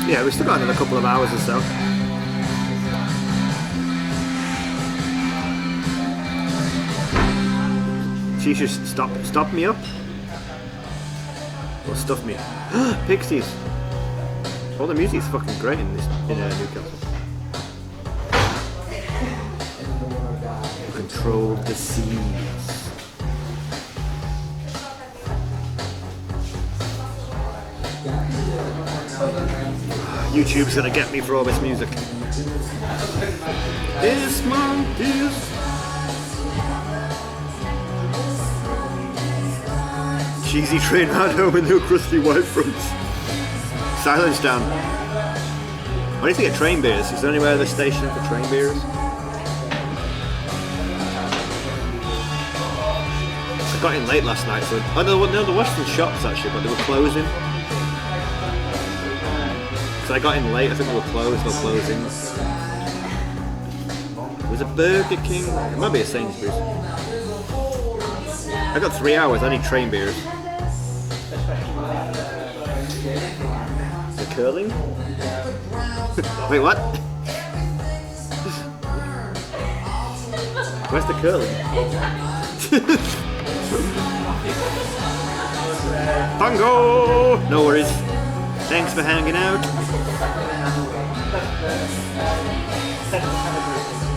[SPEAKER 18] Yeah, we've still got another couple of hours or so.
[SPEAKER 2] She should stop me up. Or stuff me. Pixies. All the music's fucking great in Newcastle. Control the seas. YouTube's gonna get me for all this music. This month is cheesy train ride home in no crusty white fronts. Silence down. I need to get train beers. Is there anywhere at the station for train beers? I got in late last night, so there were some shops actually, but they were closing. So I got in late. I think they were closed or closing. There's a Burger King. It might be a Sainsbury's. I got 3 hours. I need train beers. The curling? Wait, what? Where's the curling? Bongo! No worries. Thanks for hanging out.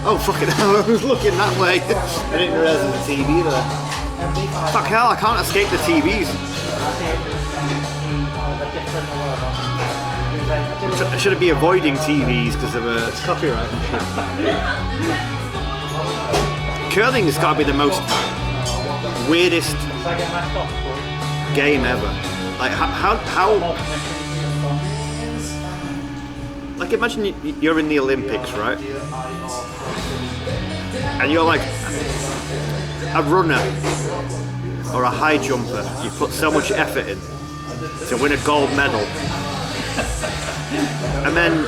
[SPEAKER 2] Oh, fucking hell, I was looking that way. I didn't realise there was a TV there. Fuck hell, I can't escape the TVs. I should be avoiding TVs because of copyright and shit. Curling has got to be the most weirdest game ever. Like, how like, imagine you're in the Olympics, right? And you're like a runner or a high jumper. You put so much effort in to win a gold medal. And then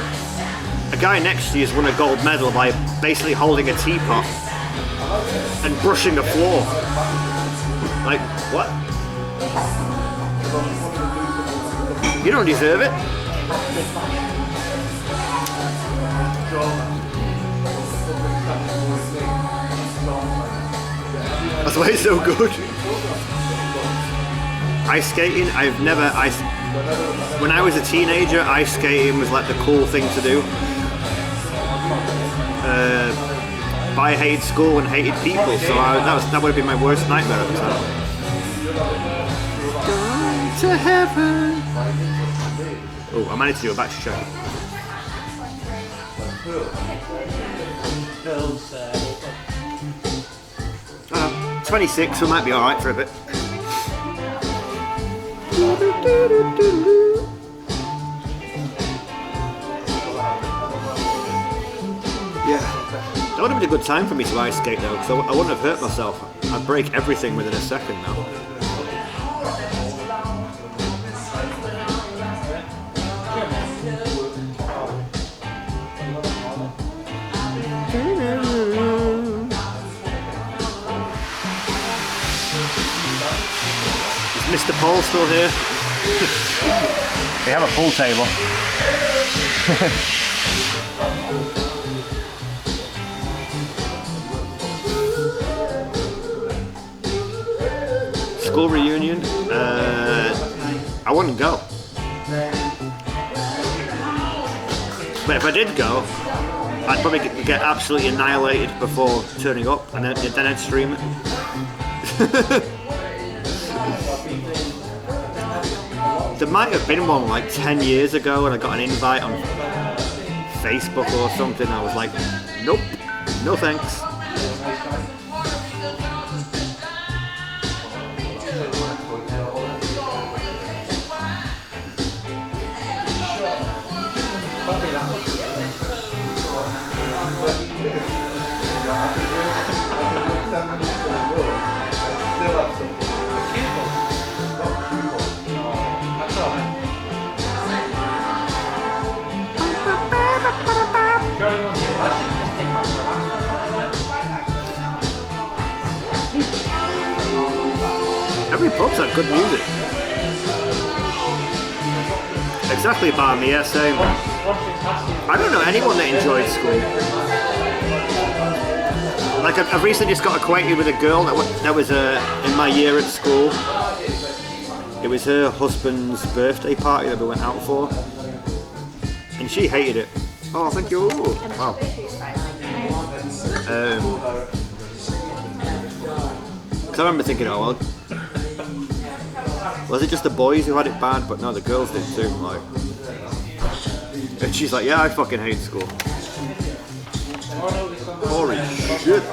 [SPEAKER 2] a guy next to you has won a gold medal by basically holding a teapot and brushing the floor. Like, what? You don't deserve it. That's why it's so good. Ice skating, when I was a teenager, ice skating was like the cool thing to do. But I hated school and hated people, so that would have been my worst nightmare at the time. Going to heaven. Oh, I managed to do a battery check. 26, we might be alright for a bit. Yeah. That would have been a good time for me to ice skate though, because I wouldn't have hurt myself. I'd break everything within a second now. Is Mr. Paul still here? We have a pool table. School reunion? I wouldn't go. But if I did go, I'd probably get absolutely annihilated before turning up, and then I'd stream it. There might have been one like 10 years ago, and I got an invite on Facebook or something. I was like, nope, no thanks. Every pub's had good music. Exactly, Barney, yeah, same. I don't know anyone that enjoyed school.
[SPEAKER 18] Like I've recently just got acquainted with a girl that was in my year at school. It was her husband's birthday party that we went out for, and she hated it. Oh, thank you. Wow. Because I remember thinking, oh well, was it just the boys who had it bad? But no, the girls did too. Like, and she's like, yeah, I fucking hate school. Holy shit.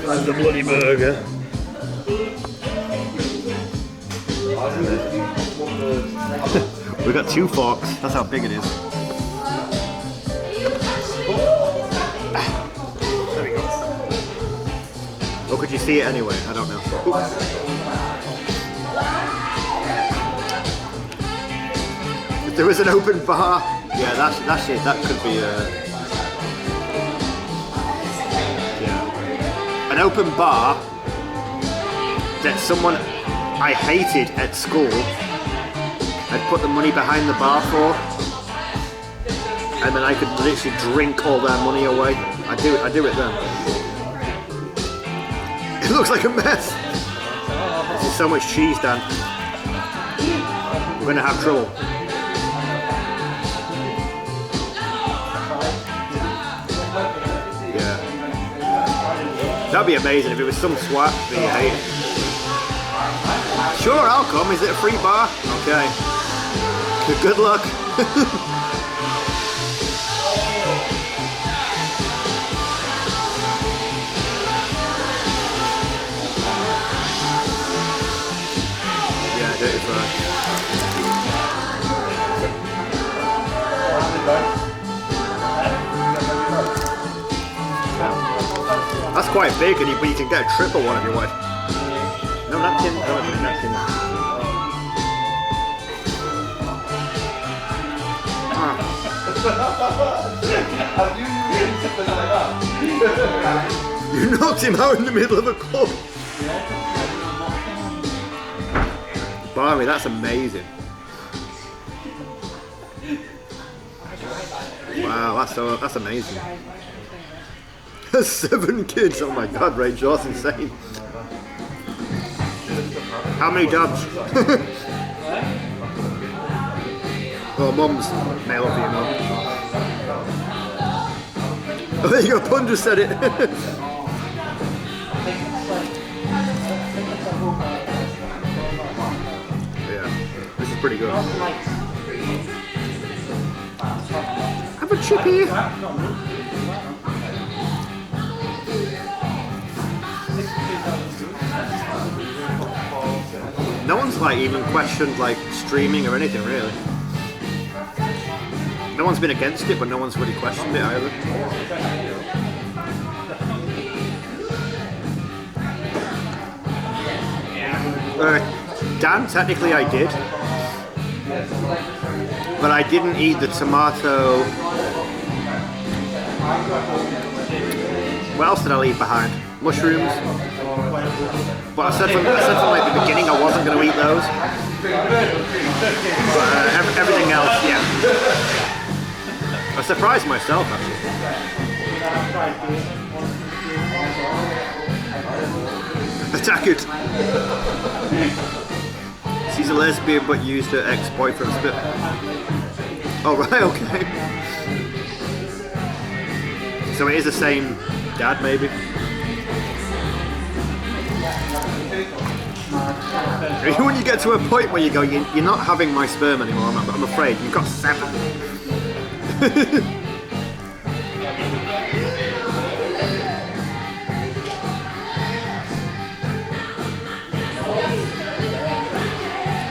[SPEAKER 2] That's the bloody burger.
[SPEAKER 18] We got 2 forks. That's how big it is. There we go. Or could you see it anyway? I don't know. If there was an open bar, yeah, that's it. That could be an open bar that someone I hated at school had put the money behind the bar for, and then I could literally drink all their money away. I do it then. It looks like a mess. This is so much cheese, Dan. We're gonna have trouble. Yeah. That'd be amazing if it was some swat that you hate. Sure, I'll come. Is it a free bar? Okay. Good luck. Yeah, dirty fry. That's quite big, and but you can get a triple one if you want. No napkin. I don't need a napkin. You knocked him out in the middle of a club. Barmy, that's amazing. Wow, that's amazing. 7 kids. Oh my God, Rachel, that's insane. How many dabs? Oh, mum's male or female. Oh, there you go, Pun just said it. Yeah, this is pretty good. Have a chippy. No one's like even questioned like streaming or anything really. No one's been against it, but no one's really questioned it either. Dan, technically I did, but I didn't eat the tomato. What else did I leave behind? Mushrooms. But I said from like the beginning I wasn't going to eat those. But everything else, yeah. I surprised myself actually. Attack it. She's a lesbian but used her ex-boyfriend's bit. Oh right, okay. So it is the same dad maybe. When you get to a point where you go, you're not having my sperm anymore, I'm afraid. You've got 7.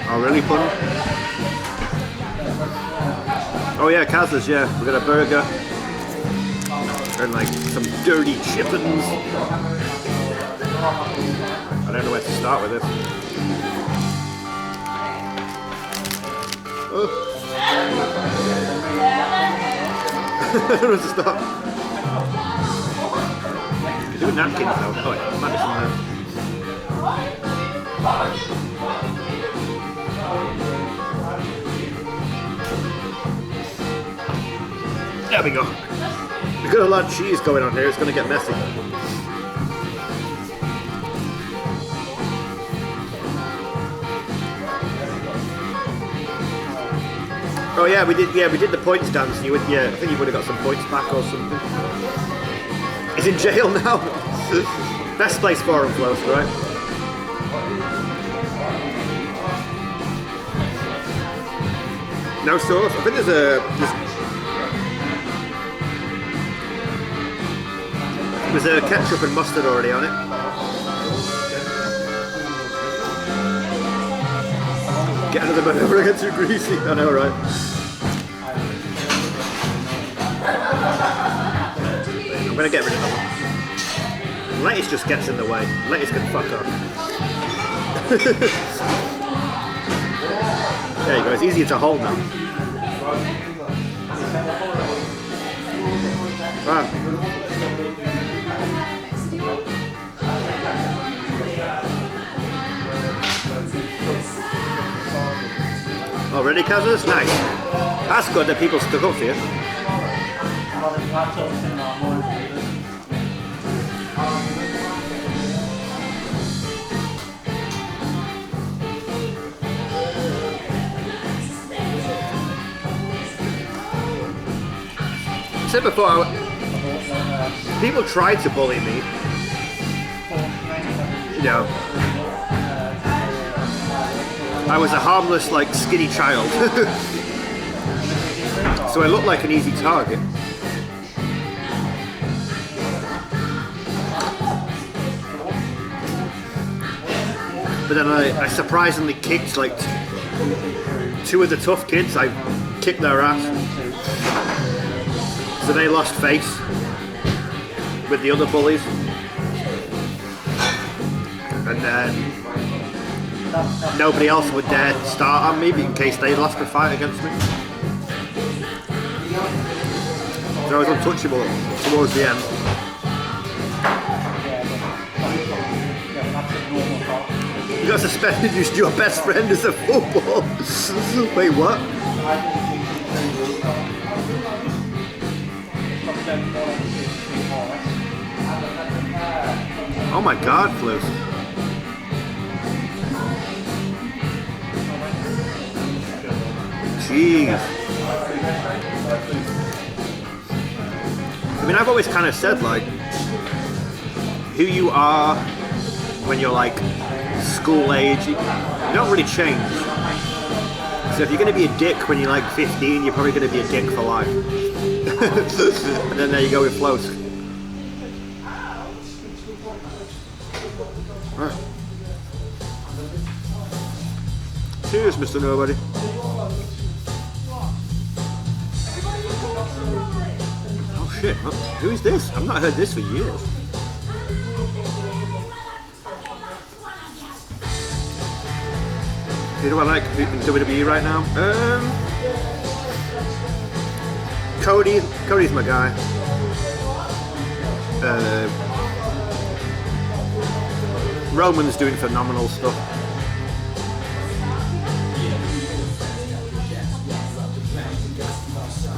[SPEAKER 18] Oh really, Pun? Oh yeah, Kaz's, yeah. We got a burger. And like some dirty chippins. I don't know where to start with this. Oh. I don't know where to start. You do napkins though. Oh, it might be some there.
[SPEAKER 2] There we go. We've got a lot of cheese going on here, it's going to get messy. Oh yeah, we did the points dance. And I think you would have got some points back or something. He's in jail now. Best place for him, close, right? No sauce. I think there's a ketchup and mustard already on it. Get another bit before I get too greasy. I know, right? I'm gonna get rid of that. Lettuce just gets in the way. Lettuce can fuck off. There you go, it's easier to hold now. Wow. Oh, ready, Kazas? Nice. That's good that people stuck up for you. I said before, people tried to bully me. You know, I was a harmless, like, skinny child. So I looked like an easy target. But then I surprisingly kicked, like, two of the tough kids. I kicked their ass. So they lost face with the other bullies. And then nobody else would dare start on me in case they lost the fight against me. So I was untouchable towards the end. You got suspended, you used your best friend as a football. Wait, what? Oh my god, Flus. Jeez. I mean, I've always kind of said, like, who you are when you're, like, school age, you don't really change. So if you're going to be a dick when you're, like, 15, you're probably going to be a dick for life. And then there you go with Float. Right. Cheers, Mr. Nobody. Oh shit, who is this? I've not heard this for years. Who do I like in WWE right now? Cody's my guy. Roman's doing phenomenal stuff.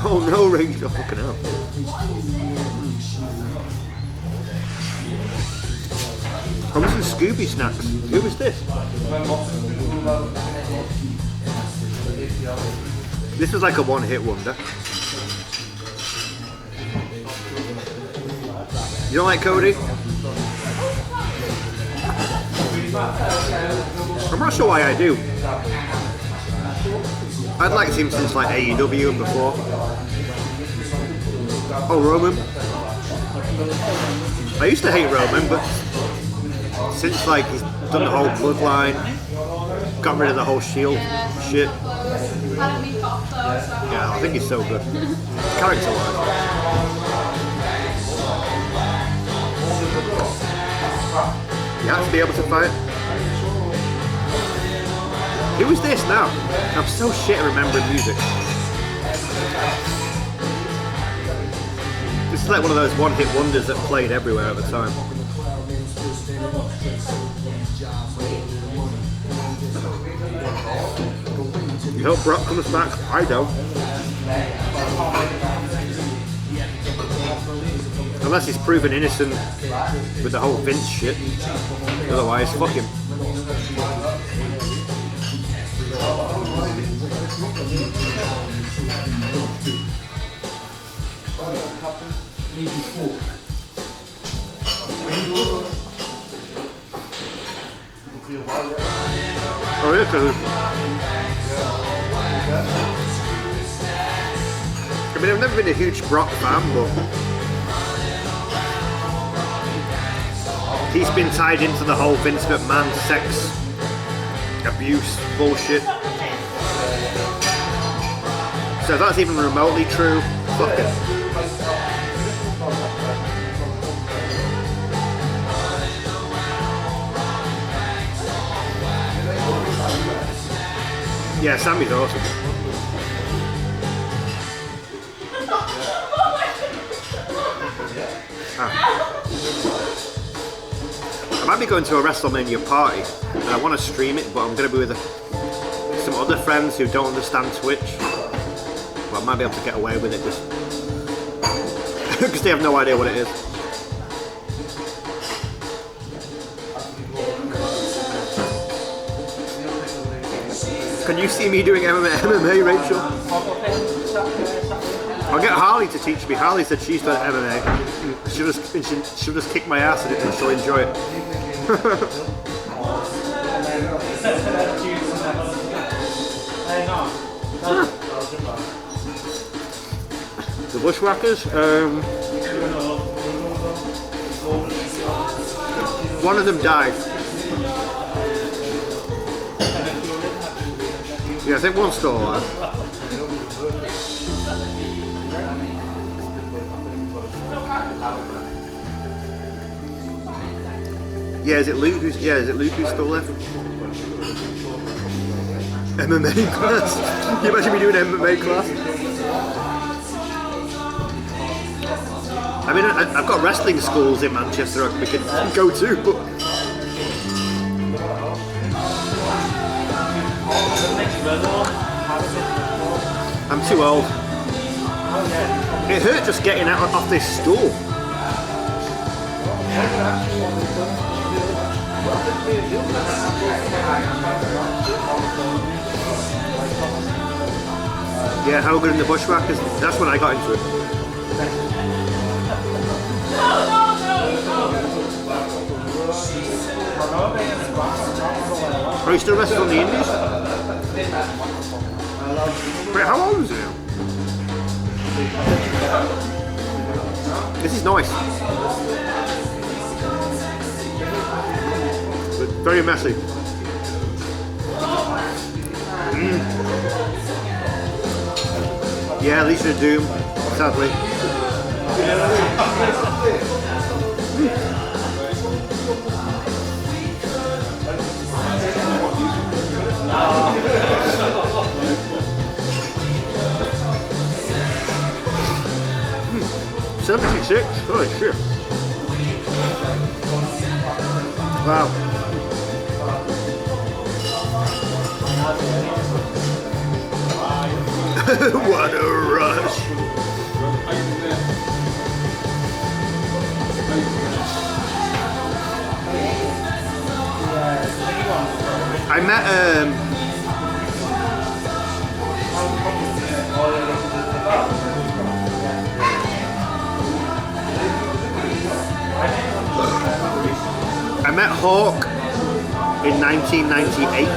[SPEAKER 2] Oh no, Rachel, fucking hell. Oh, this is Scooby Snacks. Who is this? This was like a one-hit wonder. You don't like Cody? I'm not sure why I do. I'd liked him since like AEW and before. Oh, Roman. I used to hate Roman, but since like he's done the whole bloodline, got rid of the whole Shield shit. Yeah, I think he's so good. Character-wise. You have to be able to fight. Who is this now? I'm so shit at remembering music. This is like one of those one-hit wonders that played everywhere at the time. You hope Brock comes back? I don't. Unless he's proven innocent with the whole Vince shit. Otherwise, fuck him. Oh yeah, because I mean, I've never been a huge Brock fan, but he's been tied into the whole Vince McMahon sex abuse bullshit. So if that's even remotely true, fuck it. Yeah, Sammy's awesome. I might be going to a WrestleMania party and I want to stream it, but I'm going to be with some other friends who don't understand Twitch. But I might be able to get away with it just because they have no idea what it is. Can you see me doing MMA, Rachel? I'll get Harley to teach me. Harley said she's done MMA. She'll just kick my ass at it and she'll enjoy it. The Bushwhackers? One of them died. Yeah, I think one's still alive. Yeah, is it Luke who's still left? MMA class? Can you imagine me doing an MMA class? I mean, I've got wrestling schools in Manchester we can go to, but I'm too old. It hurt just getting out off this stool. Yeah, Hogan and the Bushwhackers, that's when I got into it. Are you still wrestling on the Indies? Wait, how old is he now? This is nice. But very messy. Yeah, Legion of Doom, sadly. Hmm. 76? Holy shit. Wow. What a rush. I met Hawk in 1998.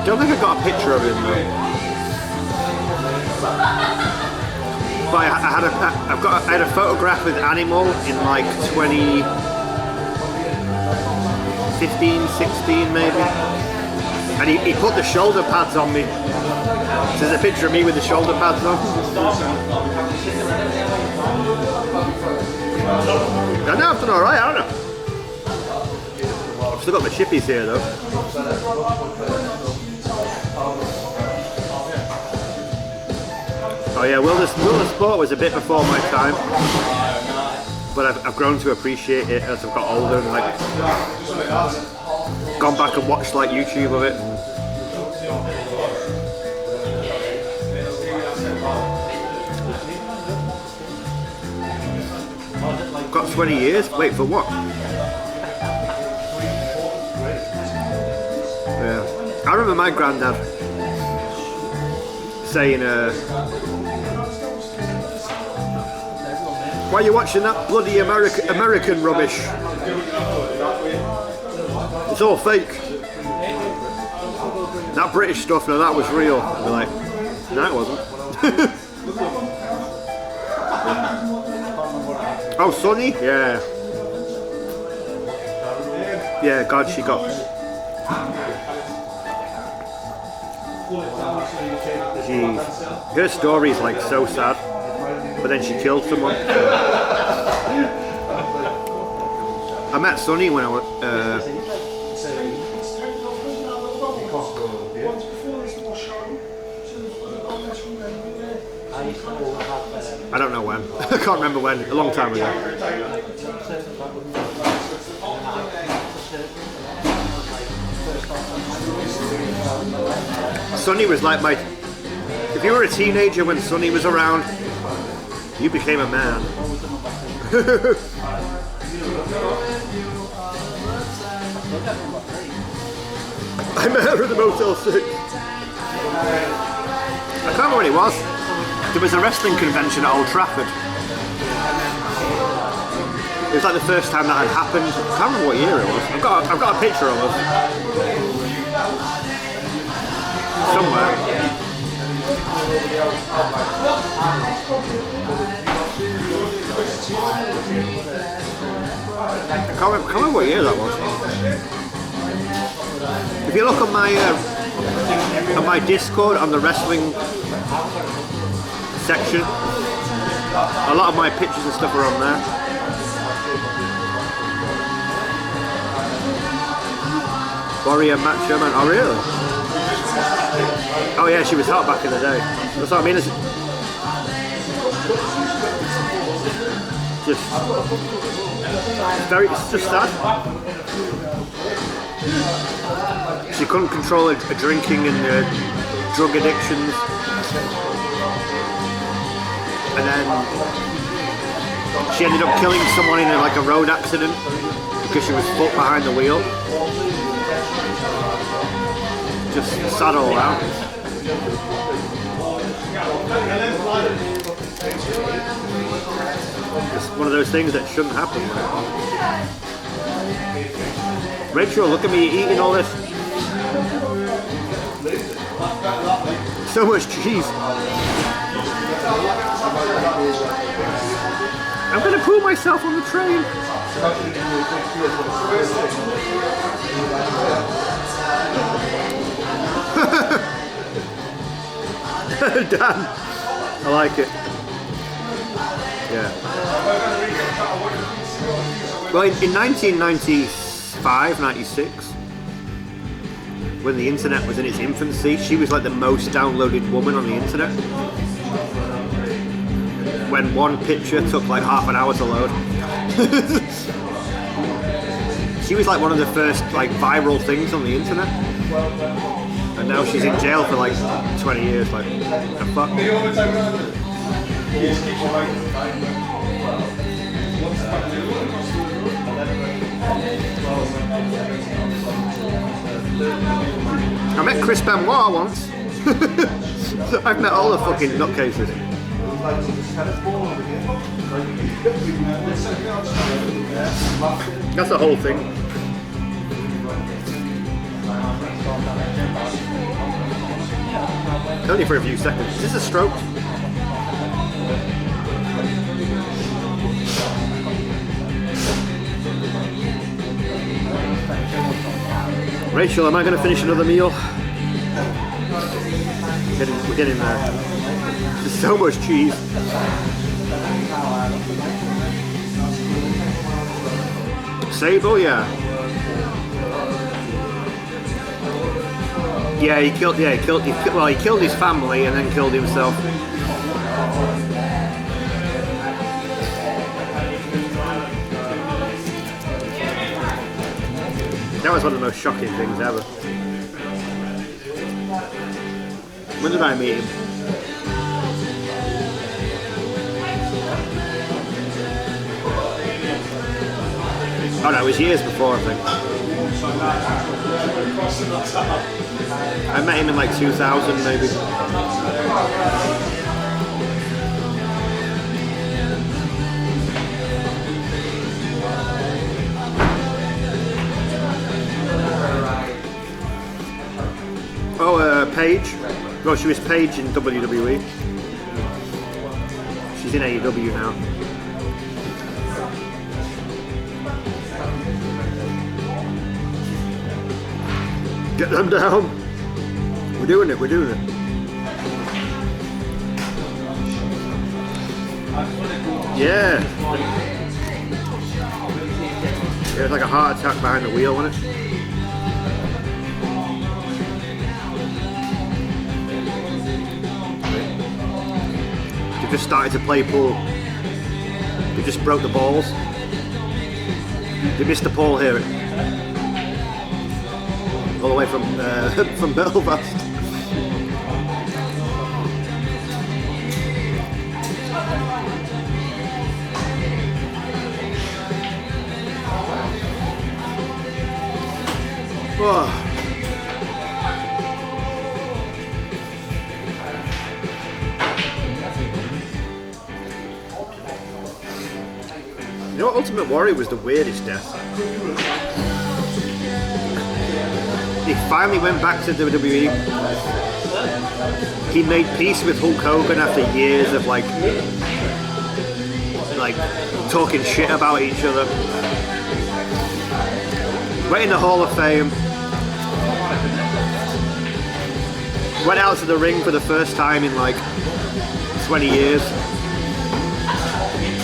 [SPEAKER 2] Don't think I got a picture of him though. But I had a photograph with Animal in like 2015, 16 maybe. And he put the shoulder pads on me. So there's a picture of me with the shoulder pads on. I know I've done alright, I don't know. I've still got the chippies here though. Oh yeah, Will the Sport was a bit before my time, but I've grown to appreciate it as I've got older and like gone back and watched like YouTube of it. 20 years? Wait, for what? Yeah. I remember my granddad saying, why are you watching that bloody American rubbish? It's all fake. That British stuff, no, that was real. I'd be like, no, it wasn't. Oh, Sonny? Yeah. Yeah, God, she got... Jeez. Her story's like so sad. But then she killed someone. I met Sonny when I was... I don't know when. I can't remember when. A long time ago. Sonny was like my... If you were a teenager when Sonny was around, you became a man. I met her at the Motel 6. I can't remember when it was. There was a wrestling convention at Old Trafford. It was like the first time that had happened. I can't remember what year it was. I've got a picture of us. Somewhere. I can't remember what year that was. If you look on my Discord on the wrestling section, a lot of my pictures and stuff are on there. Warrior Macho Man. Oh really? Oh yeah, she was hot back in the day. That's what I mean. It's just sad. She couldn't control her drinking and drug addictions. And then she ended up killing someone in like a road accident because she was fucked behind the wheel. Just sad all out. It's one of those things that shouldn't happen. Rachel, look at me eating all this. So much cheese. I'm gonna poo myself on the train. Dan, I like it. Yeah. Well, in 1995, 96, when the internet was in its infancy, she was like the most downloaded woman on the internet. When one picture took like half an hour to load. She was like one of the first like viral things on the internet. And now she's in jail for like 20 years, like, the fuck? I met Chris Benoit once. I've met all the fucking nutcases. That's the whole thing. Only for a few seconds. Is this a stroke? Rachel, am I going to finish another meal? We're getting there. There's so much cheese. Sable, yeah. Yeah, he killed his family and then killed himself. That was one of the most shocking things ever. When did I meet him? Oh no, it was years before, I think. I met him in like 2000 maybe. Oh, Paige. Well, she was Paige in WWE. She's in AEW now. Get them down. We're doing it, we're doing it. Yeah. Yeah, it's like a heart attack behind the wheel, wasn't it? They just started to play pool. They just broke the balls. They missed the ball here. All the way from from Belfast. Oh. You know what, Ultimate Warrior was the weirdest death. He finally went back to WWE. He made peace with Hulk Hogan after years of like talking shit about each other. Went in the Hall of Fame. Went out to the ring for the first time in like 20 years.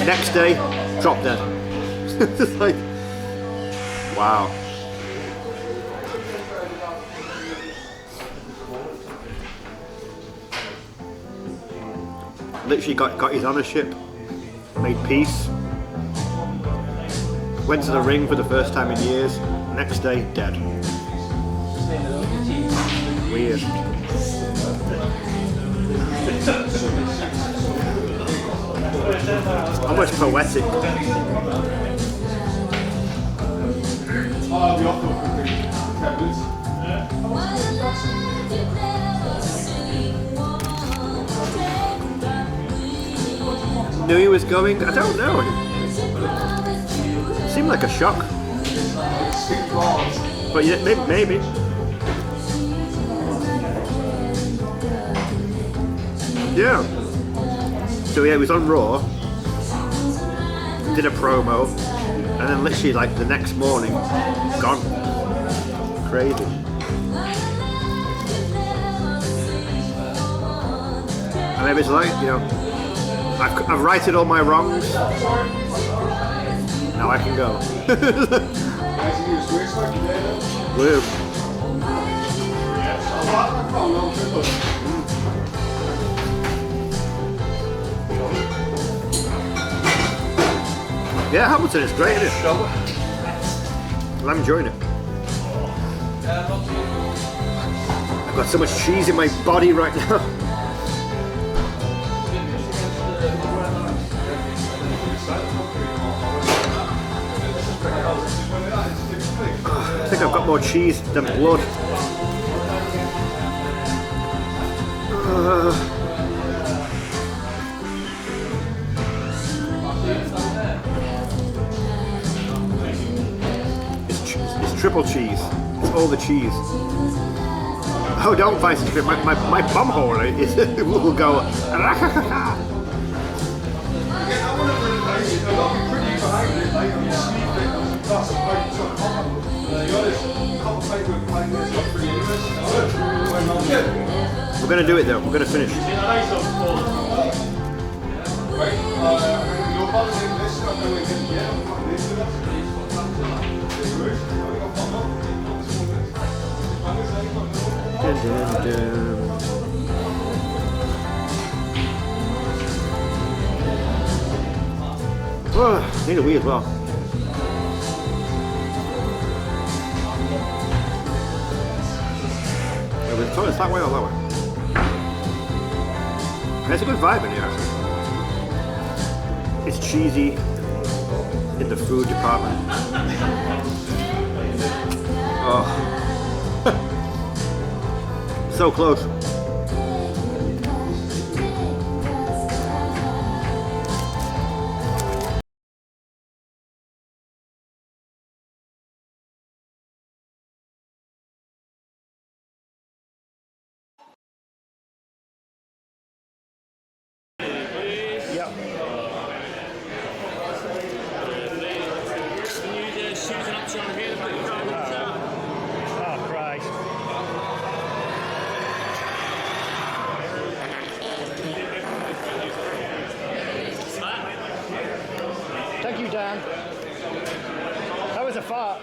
[SPEAKER 2] Next day, dropped dead. Just like, wow. Literally got his ownership, made peace, went to the ring for the first time in years, next day, dead. Weird. Almost poetic. Knew he was going? I don't know. It seemed like a shock. But yeah, maybe. Yeah. So yeah, he was on Raw, did a promo, and then literally like the next morning, gone. Crazy. And maybe it's like, you know, I've righted all my wrongs. Now I can go. Woo. Yeah, Hamilton is great, isn't it? Well, I'm enjoying it. I've got so much cheese in my body right now. I think I've got more cheese than blood. It's triple cheese. It's all the cheese. Oh, don't vice grip. My bum hole is will go. We're gonna do it though. We're gonna finish. Dun, dun, dun. Oh, need a wee as well. It's that way or that way? There's a good vibe in here. It's cheesy.
[SPEAKER 18] in the food department. Oh. So close.
[SPEAKER 2] Oh, Christ. Thank you, Dan. That was a fart.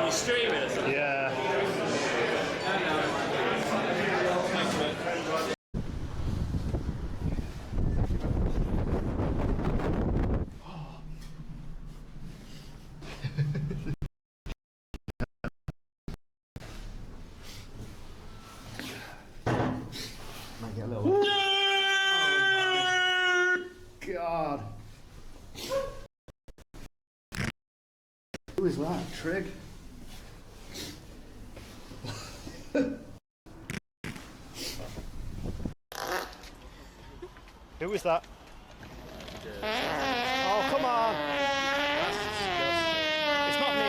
[SPEAKER 4] You streaming or something?
[SPEAKER 2] Yeah.
[SPEAKER 18] Might get a little. God. Who is that? Trig?
[SPEAKER 2] Who is that? Oh, come on. It's not me.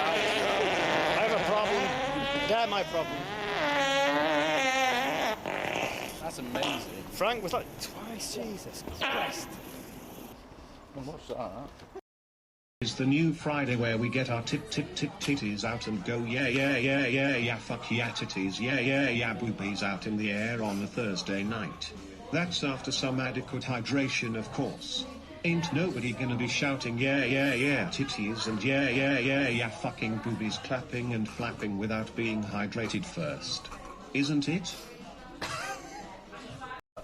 [SPEAKER 2] I have a problem. They're my problem.
[SPEAKER 21] That's amazing.
[SPEAKER 2] Frank was like twice. Jesus Christ.
[SPEAKER 21] What's that?
[SPEAKER 6] Is the new Friday where we get our titties out and go yeah fuck yeah titties yeah boobies out in the air on a Thursday night. That's after some adequate hydration, of course. Ain't nobody gonna be shouting yeah titties and yeah fucking boobies clapping and flapping without being hydrated first. Isn't it?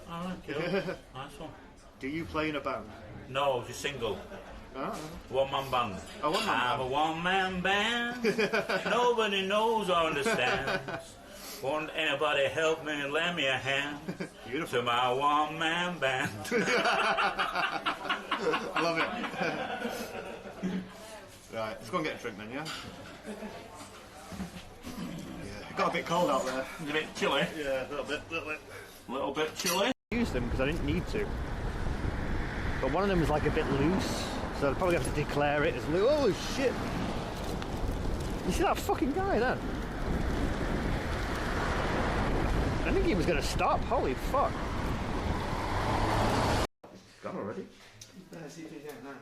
[SPEAKER 11] Alright, cool. Nice one.
[SPEAKER 18] Do you play in a band?
[SPEAKER 11] No, just single.
[SPEAKER 18] Oh.
[SPEAKER 11] One-man band.
[SPEAKER 18] Oh, one-man
[SPEAKER 11] I'm
[SPEAKER 18] band.
[SPEAKER 11] a one-man band. Nobody knows or understands. Won't anybody help me and lend me a hand?
[SPEAKER 18] Beautiful.
[SPEAKER 11] To my one-man band.
[SPEAKER 18] I love it. Right, let's go and get a drink then, yeah? Yeah, it got a bit cold out there.
[SPEAKER 11] It's a bit chilly.
[SPEAKER 18] Yeah, a little bit.
[SPEAKER 11] Little bit chilly.
[SPEAKER 2] I used them because I didn't need to. But one of them was like a bit loose, so I'd probably have to declare it as loose. Oh shit! You see that fucking guy then? I think he was gonna stop. Holy fuck!
[SPEAKER 18] Gone already?
[SPEAKER 14] See if you get that, man.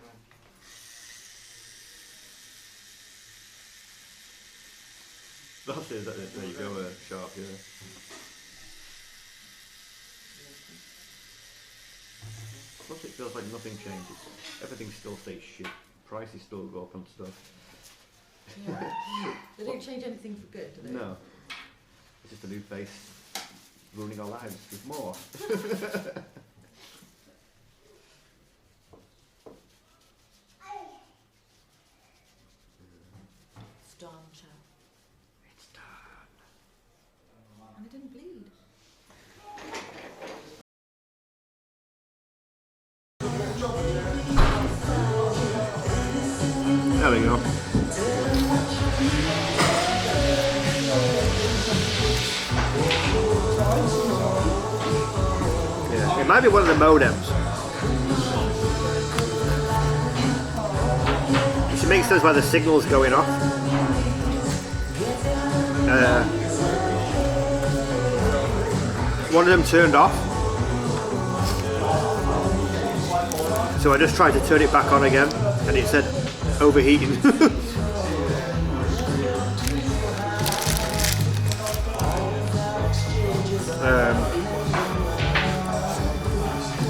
[SPEAKER 18] That's it, there you go, sharp, yeah. Plus it feels like nothing changes. Everything still stays shit. Prices still go up and stuff.
[SPEAKER 12] Yeah. They don't change anything for good, do they?
[SPEAKER 18] No. It's just a new face ruining our lives with more.
[SPEAKER 12] It's done, chap. It's done. And it didn't bleed.
[SPEAKER 18] There we go. Yeah, it might be one of the modems. It makes sense why the signal's going off. One of them turned off. So I just tried to turn it back on again and it said overheating.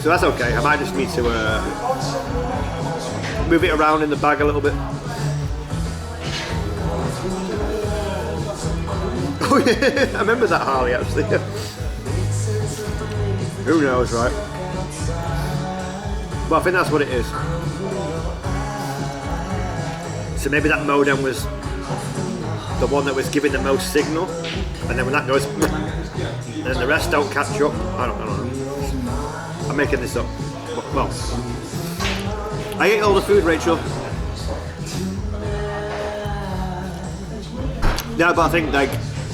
[SPEAKER 18] So that's okay. I might just need to move it around in the bag a little bit. Oh yeah, I remember that Harley actually. Who knows, right? But I think that's what it is. So maybe that modem was the one that was giving the most signal, and then when that goes, then the rest don't catch up. I don't know. I'm making this up. But Well, I ate all the food, Rachel. No, but I think like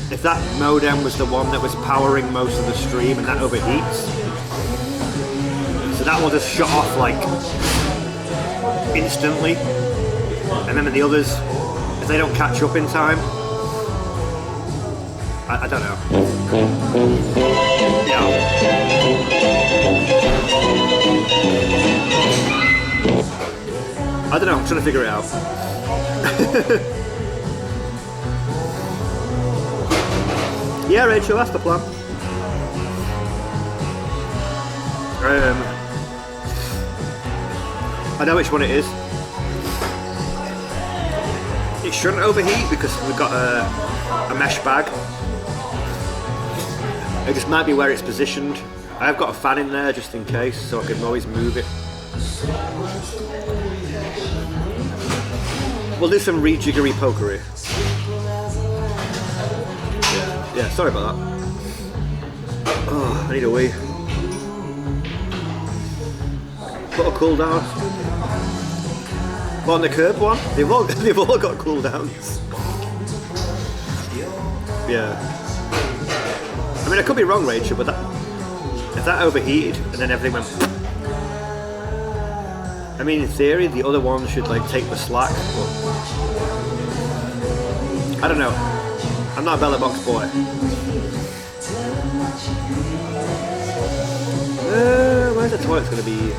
[SPEAKER 18] if that modem was the one that was powering most of the stream and that overheats, so that will just shut off like instantly, and then the others, if they don't catch up in time, I don't know. Yeah. I don't know, I'm trying to figure it out. Yeah, Rachel, that's the plan. I know which one it is. It shouldn't overheat because we've got a mesh bag. It just might be where it's positioned. I've got a fan in there just in case, so I can always move it. We'll do some rejiggery pokery. Yeah, sorry about that. Oh, I need a wee. Put a cool down. What, on the curb one? They've all got cooldowns. Yeah. I mean, I could be wrong, Rachel, but if that overheated and then everything went... I mean, in theory, the other one should like take the slack, but... I don't know. I'm not a Bella Box boy. Where's the toilet's gonna be?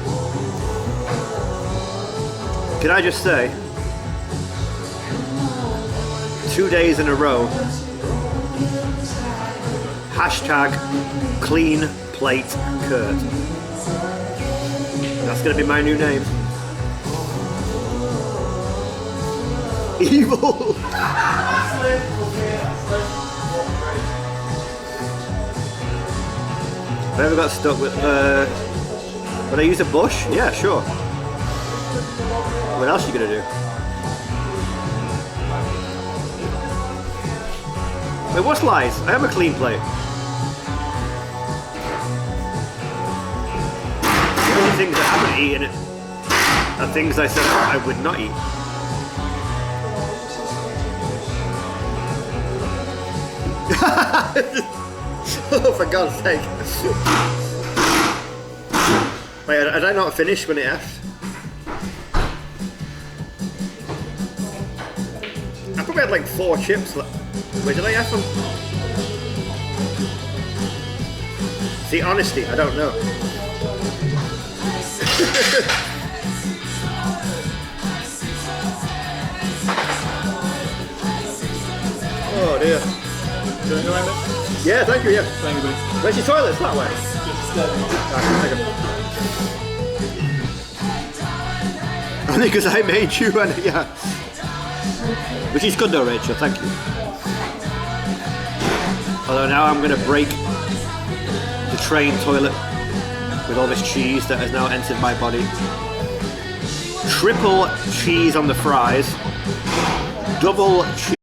[SPEAKER 18] Can I just say, 2 days in a row, hashtag clean plate Kurt. That's gonna be my new name. Evil! I ever got stuck with, would I use a bush? Yeah, sure. What else are you gonna do? Wait, what's lies? I have a clean plate. The only things I haven't eaten are things I said I would not eat. Oh, for God's sake. Wait, had I not finished when it asked? I probably had like 4 chips left. Where did I have them? See, honesty, I don't know. Oh dear. Yeah, thank you, yeah. Thank you, buddy. Where's your toilet? It's that way. I think because I made you and yeah. Which is good though, Rachel, thank you. Although now I'm going to break the train toilet with all this cheese that has now entered my body. Triple cheese on the fries. Double cheese.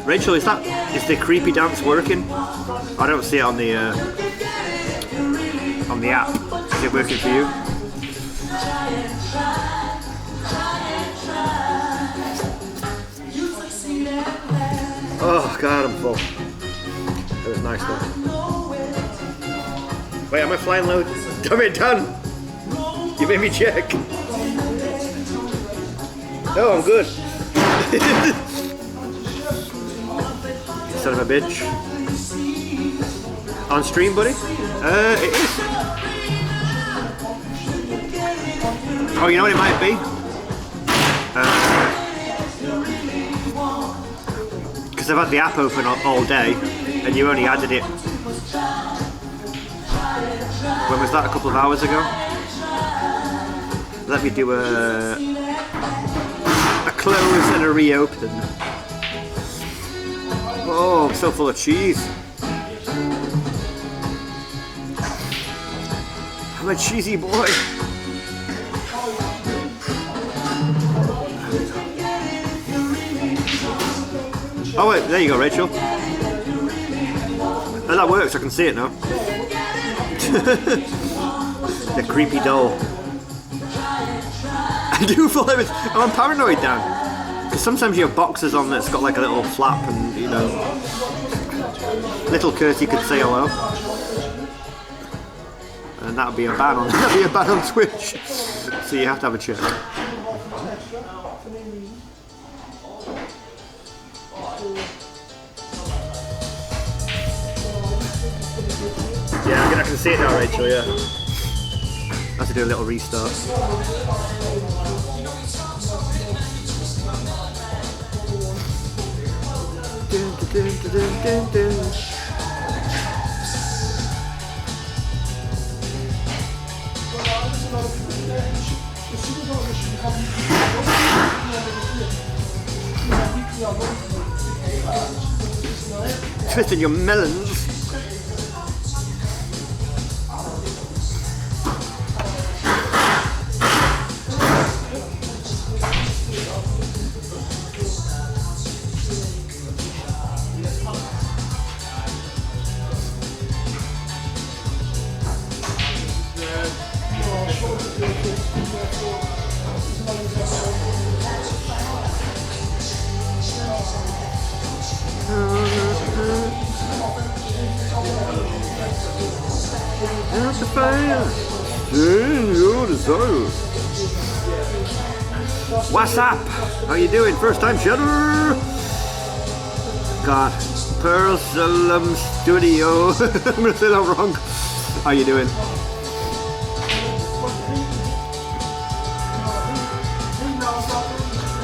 [SPEAKER 2] Rachel, is the creepy dance working? I don't see it on the app. Is it working for you? Oh god, I'm full. It was nice though. Wait, am I flying low? Damn it, Dan! You made me check. No, I'm good. Son of a bitch. On stream, buddy? It is. Oh, you know what it might be? Because I've had the app open all day, and you only added it. When was that? A couple of hours ago? Let me do a close and a reopen. Oh, I'm so full of cheese. I'm a cheesy boy. Oh wait, there you go, Rachel. Oh, that works, I can see it now. The creepy doll. I do follow it. I'm paranoid, Dan. Because sometimes you have boxes on that's got like a little flap and, you know, little Curtie could say hello. And that would be a ban on Twitch. So you have to have a check. Yeah, I can see it now, Rachel, yeah. I have to do a little restart. Twisting your melons. What's up? How you doing? First time cheddar? God. Pearl Salem Studio. I'm gonna say that wrong. How you doing?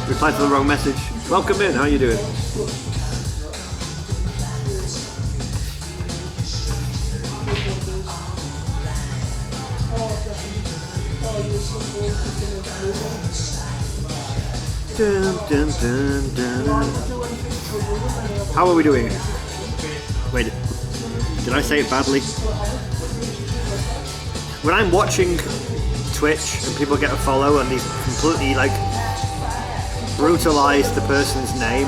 [SPEAKER 2] Replied to the wrong message. Welcome in. How you doing? Dun, dun, dun, dun. How are we doing? Wait, did I say it badly? When I'm watching Twitch and people get a follow and they completely like brutalize the person's name,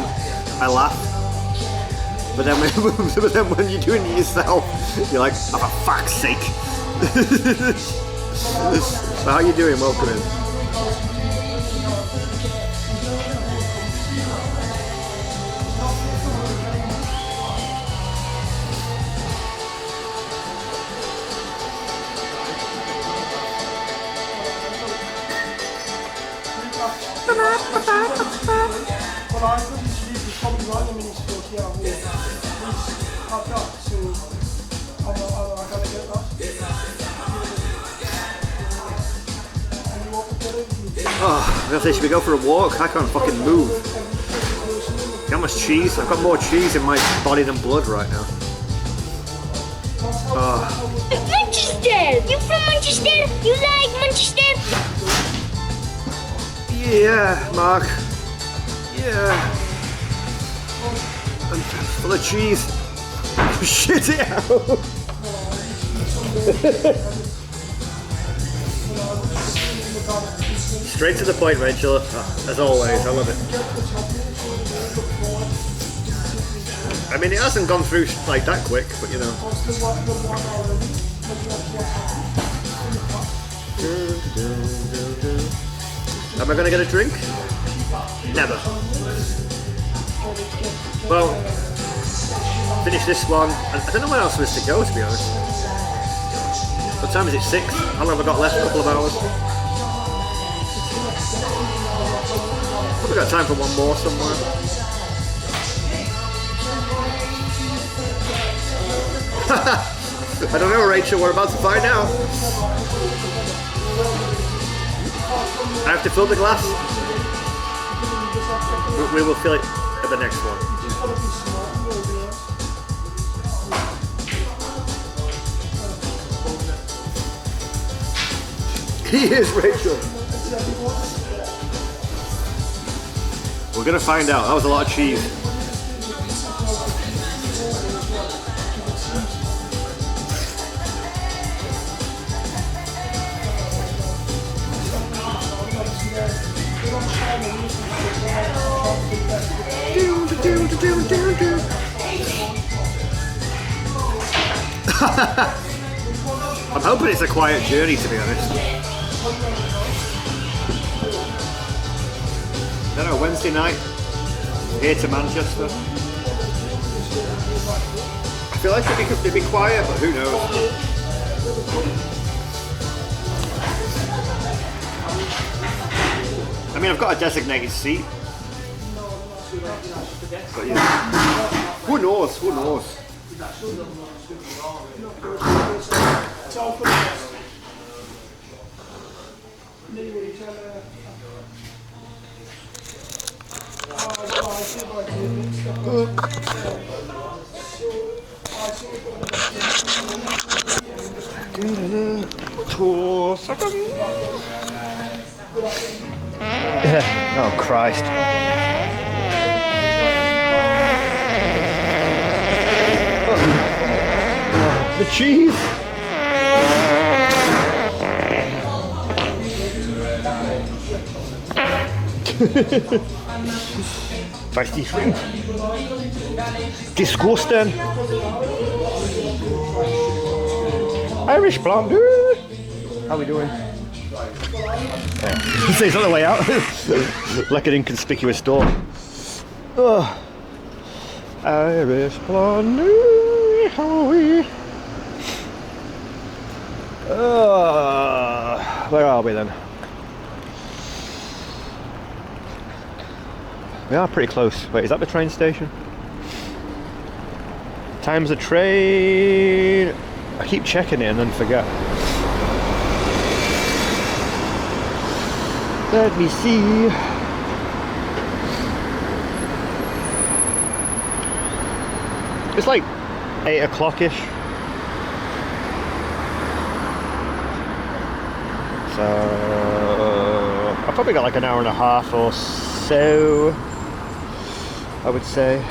[SPEAKER 2] I laugh. But then when you're doing it yourself, you're like, oh, for fuck's sake. So how you doing? Welcome in. Oh, I was gonna say, should we go for a walk? I can't fucking move. How much cheese? I've got more cheese in my body than blood right now. Oh.
[SPEAKER 19] Manchester! You from Manchester? You like Manchester?
[SPEAKER 2] Yeah, Mark. Yeah. I'm full of cheese. Shit it out. Straight to the point, Rachel. As always, I love it.
[SPEAKER 18] I mean, it hasn't gone through like that quick, but you know. Am I gonna get a drink? Never. Well, finish this one. I don't know where else there is to go, to be honest. What time is it? 6? How long have I got left? A couple of hours. Probably got time for one more somewhere. I don't know, Rachel. We're about to find out. I have to fill the glass. We will fill it at the next one. He is, Rachel. We're gonna find out. That was a lot of cheese. I'm hoping it's a quiet journey, to be honest. I don't know, Wednesday night, here to Manchester. I feel like it'd be quiet, but who knows? I mean, I've got a designated seat. But yeah. Who knows? Who knows? Oh Christ. The cheese. Feisty shrimp. Disgusting. Irish blonde. How we doing? Say it's on the way out. Like an inconspicuous door. Oh. Irish blonde. How are we? Where are we then? We are pretty close. Wait, is that the train station? Time's the train. I keep checking it and then forget. Let me see. It's like 8 o'clock-ish. So I've probably got like an hour and a half or so, I would say.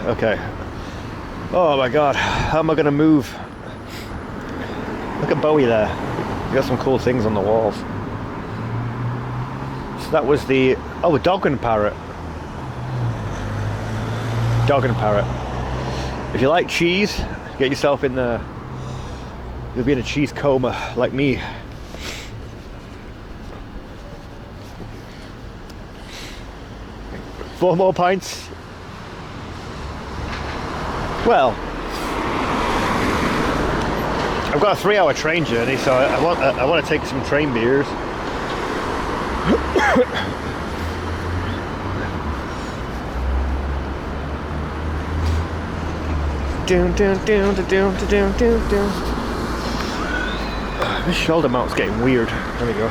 [SPEAKER 18] Okay. Oh my god, how am I gonna move? Look at Bowie there. You got some cool things on the walls. So that was the a dog and parrot. Dog and parrot. If you like cheese, get yourself in there. You'll be in a cheese coma like me. Four more pints. Well, I've got a 3-hour train journey, so I want to take some train beers. This shoulder mount's getting weird. There we go.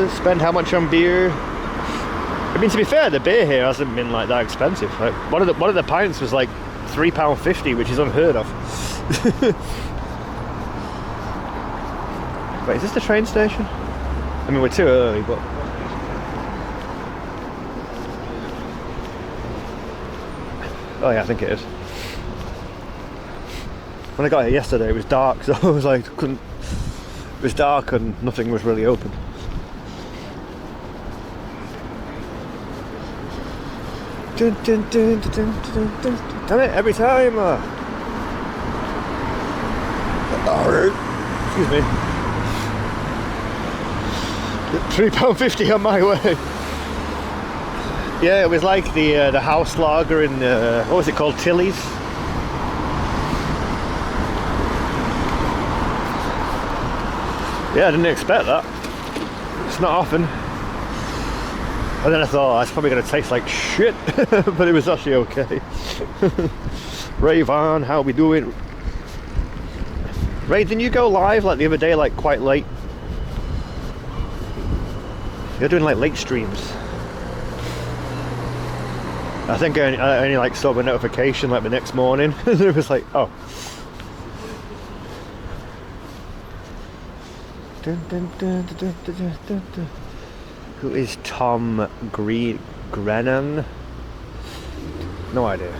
[SPEAKER 18] Spend how much on beer? I mean, to be fair, the beer here hasn't been like that expensive. Like one of the pints was like £3.50, which is unheard of. Wait, is this the train station? I mean, we're too early, but
[SPEAKER 2] Oh yeah, I think it is. When I got here yesterday, it was dark, so I was like, couldn't. It was dark and nothing was really open. Dun, dun, dun, dun, dun, dun, dun. Damn it, every time! Excuse me. £3.50 on my way. Yeah, it was like the house lager in, what was it called, Tilly's? Yeah, I didn't expect that. It's not often. And then I thought, oh, it's probably going to taste like shit. But it was actually okay. Ray Van, how we doing? Ray, didn't you go live like the other day, like quite late? You're doing like late streams. I think I only like saw the notification like the next morning. It was like, oh. Dun, dun, dun, dun, dun, dun, dun, dun. Who is Tom Grennan? No idea.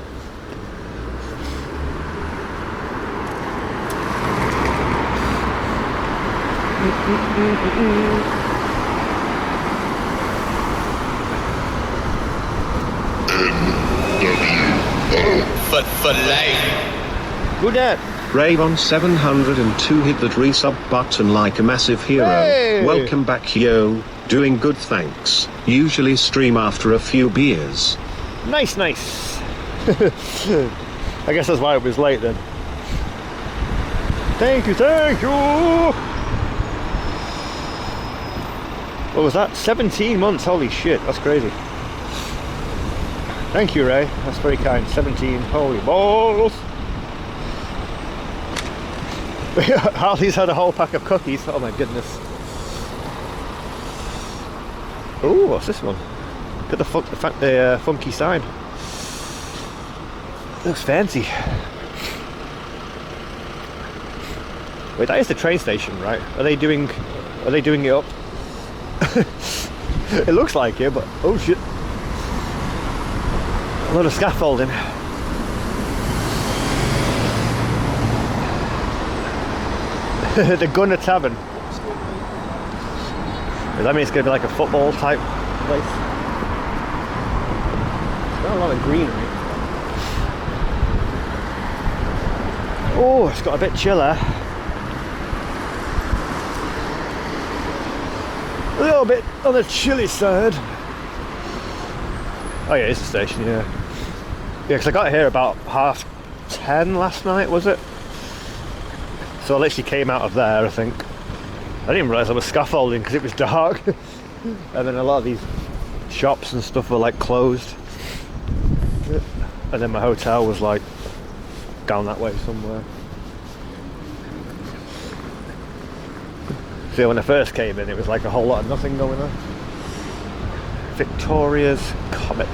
[SPEAKER 8] For life.
[SPEAKER 2] Who dat?
[SPEAKER 6] Ravon 702 hit that resub button like a massive hero.
[SPEAKER 2] Hey!
[SPEAKER 6] Welcome back, yo. Doing good, thanks. Usually stream after a few beers.
[SPEAKER 2] Nice, nice. I guess that's why it was late then. Thank you, thank you. What was that? 17 months, holy shit, that's crazy. Thank you, Ray, that's very kind. 17, holy balls. Harley's had a whole pack of cookies, oh my goodness. Oh, what's this one? Got the funky sign. Looks fancy. Wait, that is the train station, right? Are they doing it up? It looks like it, but oh shit. A lot of scaffolding. The Gunner Tavern. Does that mean it's going to be like a football type place? It's got a lot of greenery. Oh, it's got a bit chiller. A little bit on the chilly side. Oh yeah, it's the station, yeah. Yeah, because I got here about 10:30 last night, was it? So I literally came out of there, I think. I didn't realise I was scaffolding because it was dark. And then a lot of these shops and stuff were like closed. And then my hotel was like down that way somewhere. So when I first came in, it was like a whole lot of nothing going on. Victoria's Comet.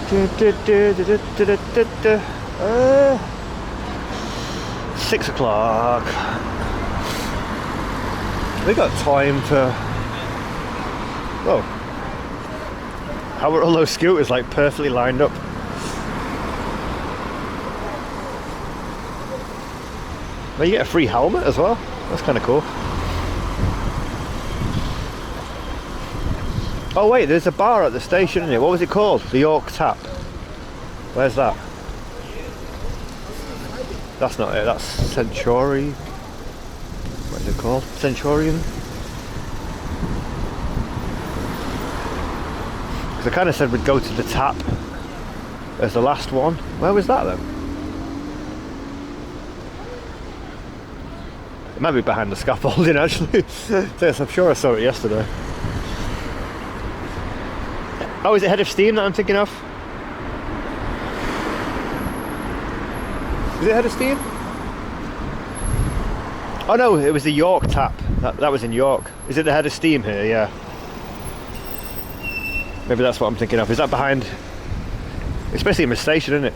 [SPEAKER 2] $6 o'clock. We got time to. Whoa! How are all those scooters like perfectly lined up? Well, you get a free helmet as well. That's kind of cool. Oh wait, there's a bar at the station, isn't it? What was it called? The York Tap. Where's that? That's not it, that's Century. What is it called? Centurion? Because I kind of said we'd go to the tap as the last one. Where was that then? It might be behind the scaffolding actually. Yes, I'm sure I saw it yesterday. Oh, is it Head of Steam that I'm thinking of? Is it Head of Steam? Oh no, it was the York Tap. That was in York. Is it the Head of Steam here? Yeah. Maybe that's what I'm thinking of. Is that behind? It's basically a station, isn't it?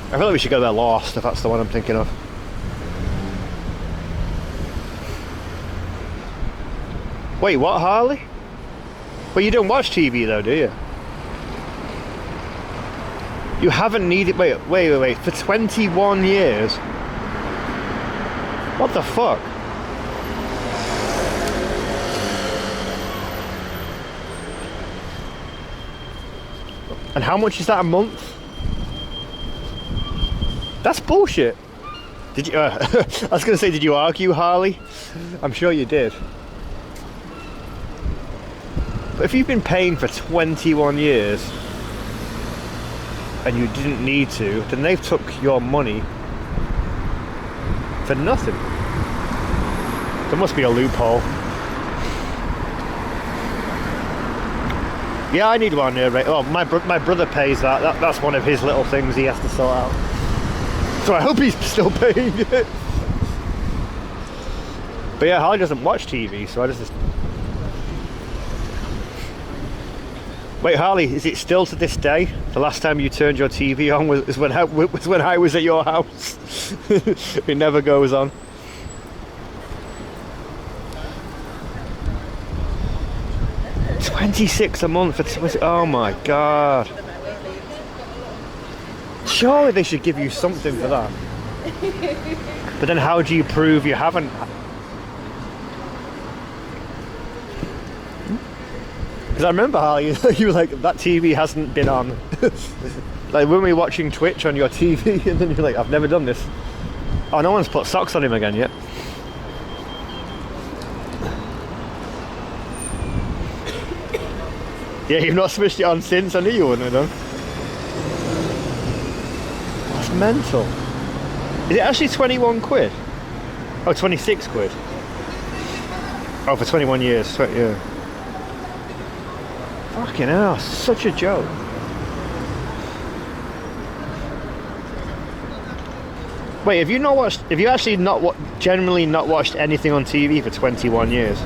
[SPEAKER 2] I feel like we should go there last if that's the one I'm thinking of. Wait, what, Harley? Well, you don't watch TV though, do you? You haven't needed. Wait. For 21 years. What the fuck? And how much is that a month? That's bullshit. Did you? I was gonna say, did you argue, Harley? I'm sure you did. But if you've been paying for 21 years and you didn't need to, then they've took your money for nothing. There must be a loophole. Yeah, I need one here, right? Oh, my brother pays that. That's one of his little things he has to sort out. So I hope he's still paying it. But yeah, Harley doesn't watch TV, so I just... Wait, Harley, is it still to this day? The last time you turned your TV on was when I was at your house. It never goes on. $26 a month for 20. Oh my god. Surely they should give you something for that. But then how do you prove you haven't? Because I remember how you were like, that TV hasn't been on. Like when we were watching Twitch on your TV, and then you're like, I've never done this. Oh, no one's put socks on him again yet. Yeah, you've not switched it on since. I knew you wouldn't have done. That's mental. Is it actually 21 quid? Oh, 26 quid. Oh, for 21 years. Yeah. Fucking hell, such a joke. Wait, have you actually generally not watched anything on TV for 21 years?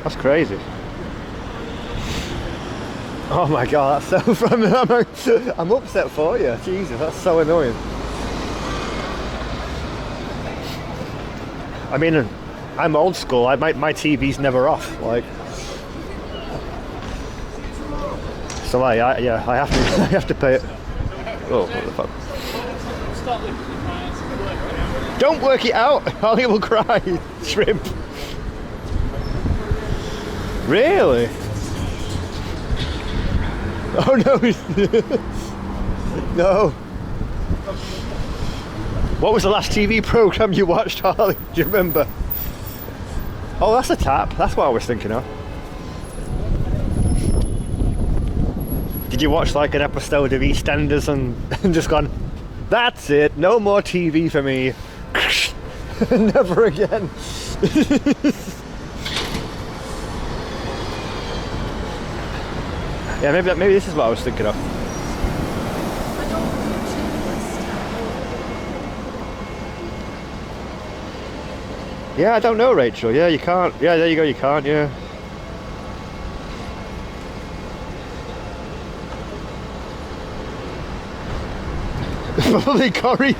[SPEAKER 2] That's crazy. Oh my god, that's so... I'm upset for you. Jesus, that's so annoying. I mean, I'm old school. My TV's never off. Like, so I have to pay it. Oh, what the fuck! Don't work it out. Holly will cry. Shrimp. Really? Oh no! No. What was the last TV program you watched, Harley? Do you remember? Oh, that's a tap. That's what I was thinking of. Did you watch like an episode of EastEnders and just gone, that's it, no more TV for me. Never again. Yeah, maybe this is what I was thinking of. Yeah, I don't know, Rachel. Yeah, you can't. Yeah, there you go, you can't, yeah. Probably Corrie.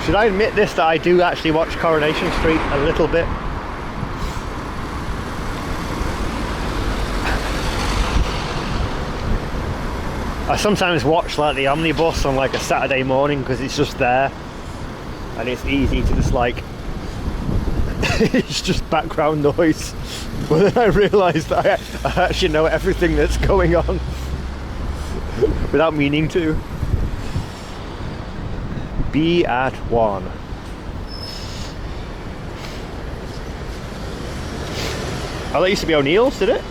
[SPEAKER 2] Should I admit this, that I do actually watch Coronation Street a little bit? I sometimes watch like the omnibus on like a Saturday morning because it's just there and it's easy to just like it's just background noise. But then I realised that I actually know everything that's going on without meaning to. Be at one. Oh, that used to be O'Neill's, did it?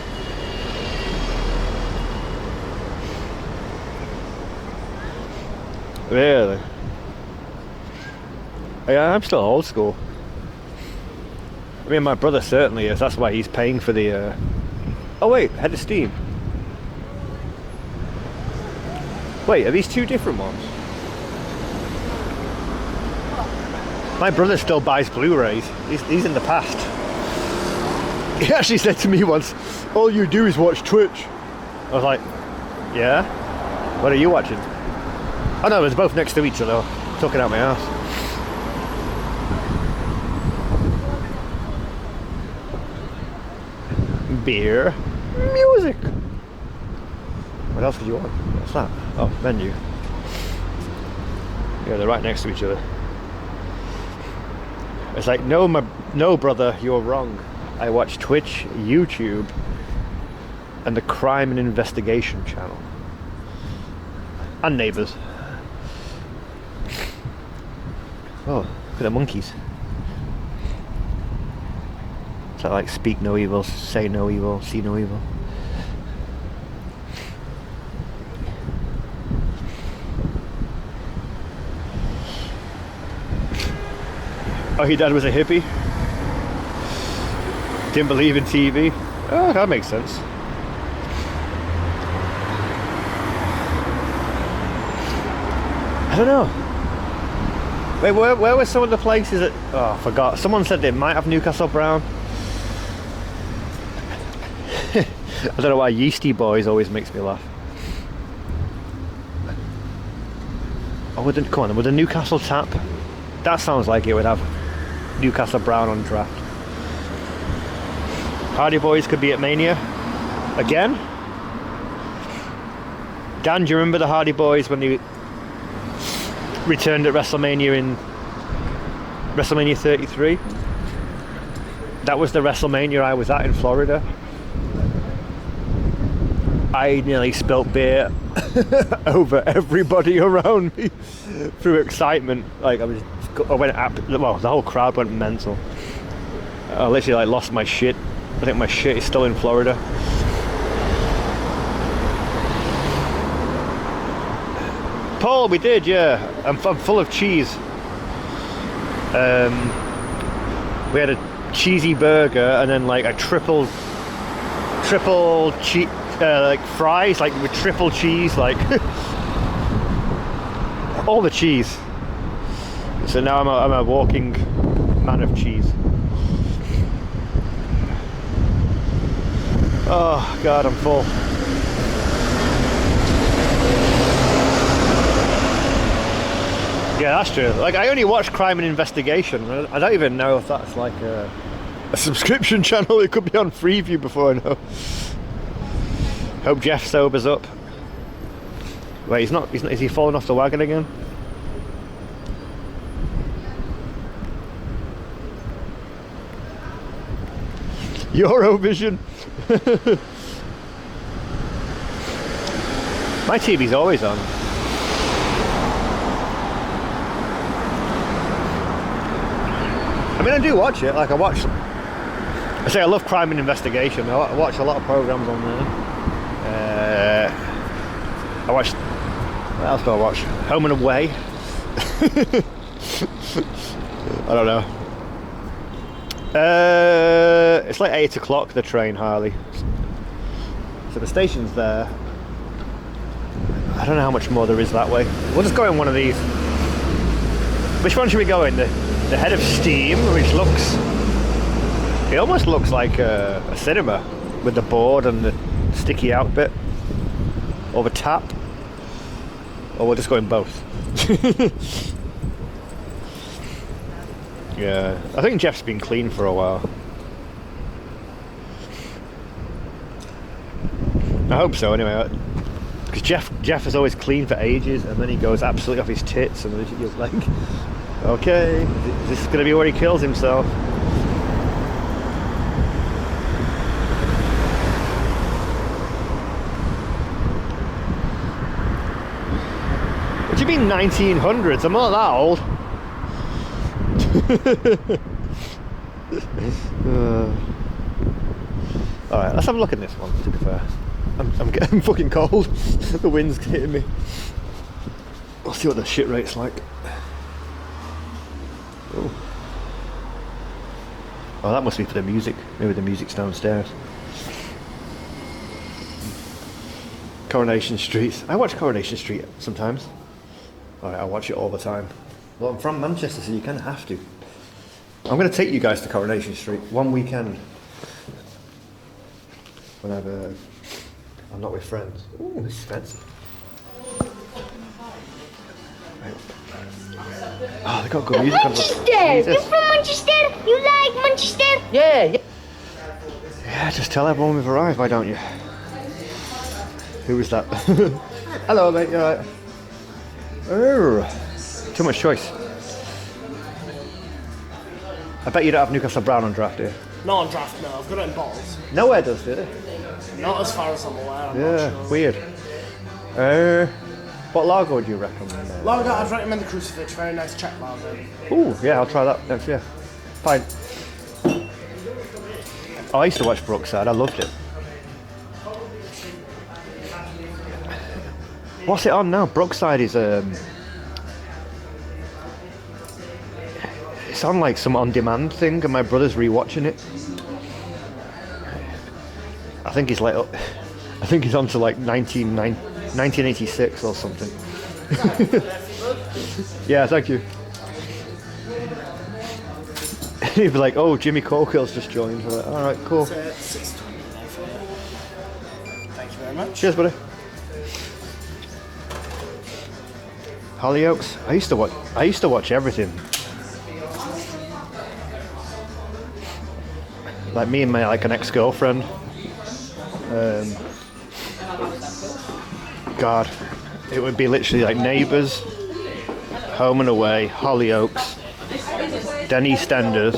[SPEAKER 2] Really? Yeah, I'm still old school. I mean, my brother certainly is. That's why he's paying for the... Oh wait, Head of Steam. Wait, are these two different ones? My brother still buys Blu-rays. He's in the past. He actually said to me once, all you do is watch Twitch. I was like, yeah? What are you watching? Oh no, they're both next to each other. Talking out my ass. Beer. Music. What else could you want? What's that? Oh, menu. Yeah, they're right next to each other. It's like, no, brother, you're wrong. I watch Twitch, YouTube, and the Crime and Investigation channel, and Neighbours. Oh, look at the monkeys. Is that like speak no evil, say no evil, see no evil? Oh, your dad was a hippie? Didn't believe in TV? Oh, that makes sense. I don't know. Wait, where were some of the places that... Oh, I forgot. Someone said they might have Newcastle Brown. I don't know why Yeasty Boys always makes me laugh. Oh, come on, with the Newcastle Tap? That sounds like it would have Newcastle Brown on draft. Hardy Boys could be at Mania. Again? Dan, do you remember the Hardy Boys when they returned at WrestleMania in WrestleMania 33? That was the WrestleMania I was at in Florida. I nearly spilt beer over everybody around me through excitement. Like I went well, the whole crowd went mental. I literally like lost my shit. I think my shit is still in Florida. Paul, we did, yeah. I'm full of cheese. We had a cheesy burger and then like a triple cheese, like fries, like with triple cheese, like all the cheese. So now I'm a walking man of cheese. Oh God, I'm full. Yeah, that's true. Like, I only watch Crime and Investigation. I don't even know if that's like a subscription channel. It could be on Freeview before I know. Hope Jeff sobers up. Wait, he's not. Is he falling off the wagon again? Eurovision. My TV's always on. I mean, I do watch it. Like, I love Crime and Investigation. I watch a lot of programs on there. I watch. What else do I watch? Home and Away. I don't know. It's like 8 o'clock, the train, Harley. So the station's there. I don't know how much more there is that way. We'll just go in one of these. Which one should we go in? The head of steam, which looks... It almost looks like a cinema with the board and the sticky out bit. Or the tap. Or we'll just go in both. Yeah, I think Jeff's been clean for a while. I hope so anyway. Because Jeff is always clean for ages and then he goes absolutely off his tits and then he's like, okay, is this going to be where he kills himself? What do you mean 1900s? I'm not that old. Alright, let's have a look at this one, to be fair. I'm getting fucking cold. The wind's hitting me. We'll see what the shit rate's like. Oh, that must be for the music. Maybe the music's downstairs. Coronation Street. I watch Coronation Street sometimes. Alright, I watch it all the time. Well, I'm from Manchester, so you kind of have to. I'm going to take you guys to Coronation Street one weekend. Whenever I'm not with friends. Ooh, this is fancy. Oh, they got good music on
[SPEAKER 19] Manchester! You from Manchester? You like Manchester?
[SPEAKER 18] Yeah.
[SPEAKER 2] Yeah, just tell everyone we've arrived, why don't you? Who was that? Hello, mate, you alright? Oh, too much choice. I bet you don't have Newcastle Brown on draft, do you?
[SPEAKER 17] Not on draft, no. I've got it in bottles.
[SPEAKER 2] Nowhere does, do they?
[SPEAKER 17] Not as far as I'm aware. I'm
[SPEAKER 2] Yeah,
[SPEAKER 17] not sure.
[SPEAKER 2] weird. What lager would you recommend?
[SPEAKER 17] Lager, I'd recommend the Crucifix. Very nice Czech lager.
[SPEAKER 2] Ooh, yeah, I'll try that next year. Fine. Oh, I used to watch Brookside, I loved it. What's it on now? Brookside is it's on like some on-demand thing, and my brother's rewatching it. I think he's like, I think he's on to like 1986 or something. Yeah, thank you. He'd be like, "Oh, Jimmy Colkill's just joined." I'm like, all right, cool.
[SPEAKER 17] Thank you very much.
[SPEAKER 2] Cheers, buddy. Hollyoaks. I used to watch everything. Like me and my an ex-girlfriend. God, it would be literally like Neighbours, Home and Away, Hollyoaks, then EastEnders.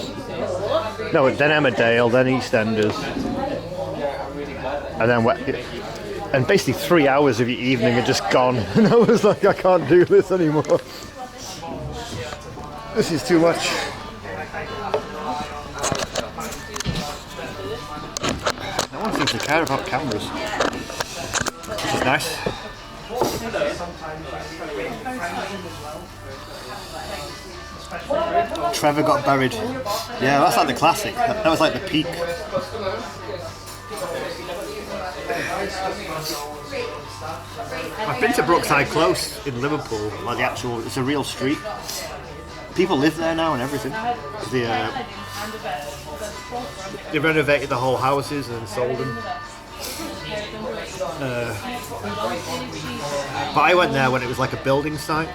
[SPEAKER 2] No, then Emmerdale, then EastEnders, and then and basically 3 hours of your evening are just gone. And I was like, I can't do this anymore. This is too much. No one seems to care about cameras, which is nice. Trevor got buried. Yeah, that's like the classic. That was like the peak. I've been to Brookside Close in Liverpool, like the actual, it's a real street. People live there now and everything. They renovated the whole houses and sold them. But I went there when it was like a building site.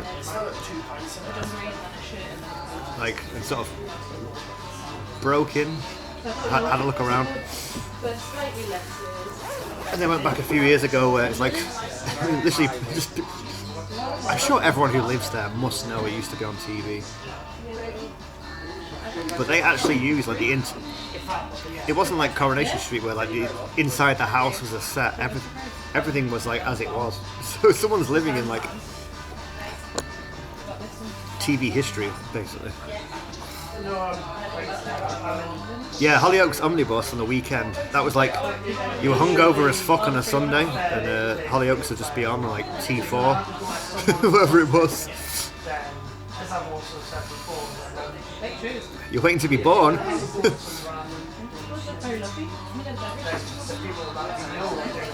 [SPEAKER 2] Like, and sort of broke in, had a look around. And then went back a few years ago where it's like, literally, just, I'm sure everyone who lives there must know it used to be on TV. But they actually used like the it wasn't like Coronation Street where like the inside the house was a set. Everything was like as it was. So someone's living in like TV history, basically. Yeah, Hollyoaks Omnibus on the weekend. That was like, you were hungover as fuck on a Sunday, and Hollyoaks would just be on like T4, whatever it was. You're waiting to be born.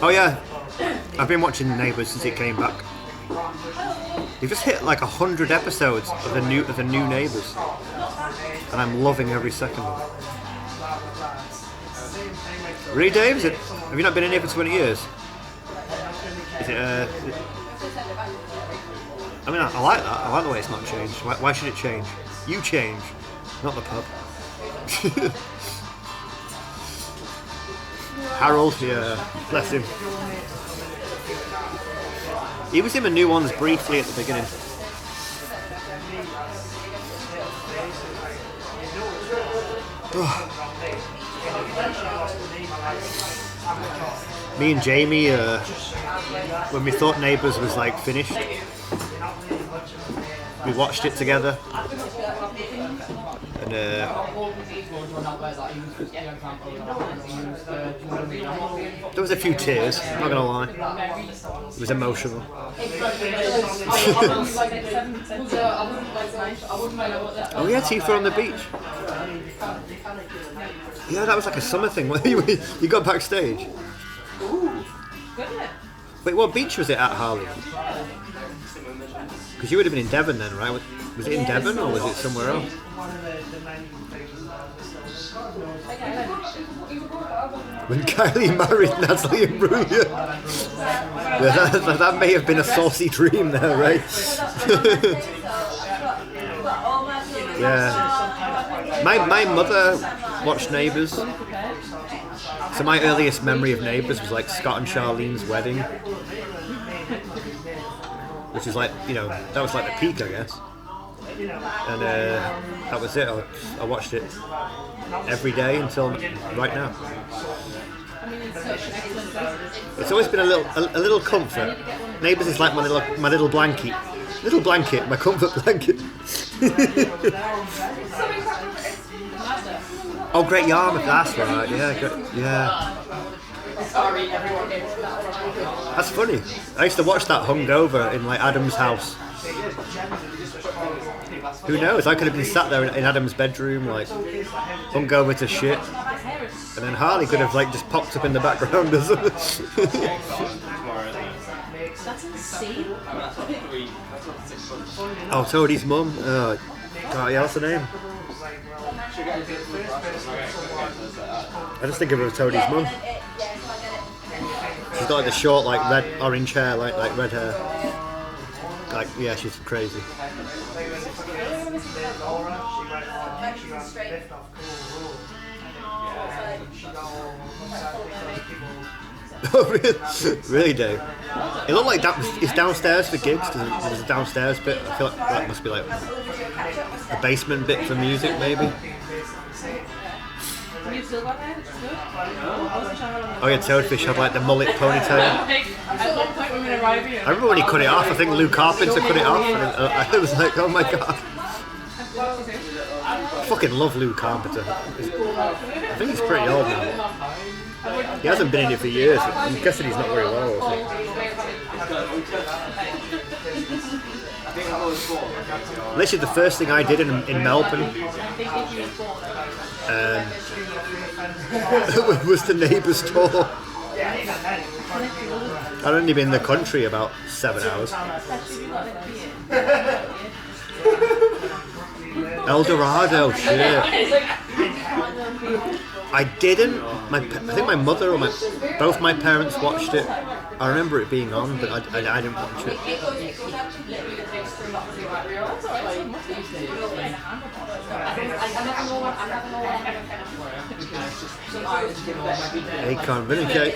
[SPEAKER 2] Oh yeah, I've been watching Neighbours since it came back. They've just hit like 100 episodes of the new Neighbours, and I'm loving every second of it. Really, Dave? Have you not been in here for 20 years? Is it? I mean, I like that. I like the way it's not changed. Why should it change? You change, not the pub. Harold, yeah, bless him. He was in the new ones briefly at the beginning. Me and Jamie, when we thought Neighbours was like finished, we watched it together. And there was a few tears, I'm not gonna lie. It was emotional. Oh yeah, Tifa on the beach. Yeah, that was like a summer thing. You got backstage. Wait, what beach was it at, Harley? Because you would have been in Devon then, right? Was it in Devon or was it somewhere else? When Kylie married Natalie Imbruglia. Yeah, that may have been a saucy dream there, right? Yeah. My mother watched Neighbours. So my earliest memory of Neighbours was like Scott and Charlene's wedding. Which is like, you know, that was like the peak, I guess. And that was it. I watched it every day until right now. It's always been a little comfort. Neighbours is like my little blanket. Little blanket, my comfort blanket. Oh, Great Yarmouth, that's right. Yeah. That's funny. I used to watch that hungover in like Adam's house. Who knows? I could have been sat there in Adam's bedroom, like hungover to shit, and then Harley could have like just popped up in the background or something.
[SPEAKER 12] That's insane.
[SPEAKER 2] Oh, Toadie's mum. Oh, God, yeah, what's her name? I just think of her as Toadie's mum. She's got like the short, like red, orange hair, like red hair. Like, yeah, she's crazy. Oh, really, Dave? It looked like it's downstairs for gigs. There's a downstairs bit. I feel like that must be like the basement bit for music, maybe. Oh yeah, Toadfish had like the mullet ponytail. I remember when he cut it off. I think Lou Carpenter cut it off, and I was like, oh my god. I fucking love Lou Carpenter. I think he's pretty old now. He hasn't been in it for years. I'm guessing he's not very well. Literally the first thing I did in Melbourne was the Neighbours tour. I'd only been in the country about 7 hours. El Dorado, shit. I didn't. I think my mother or both my parents watched it. I remember it being on, but I didn't watch it. Acorn Vinegar.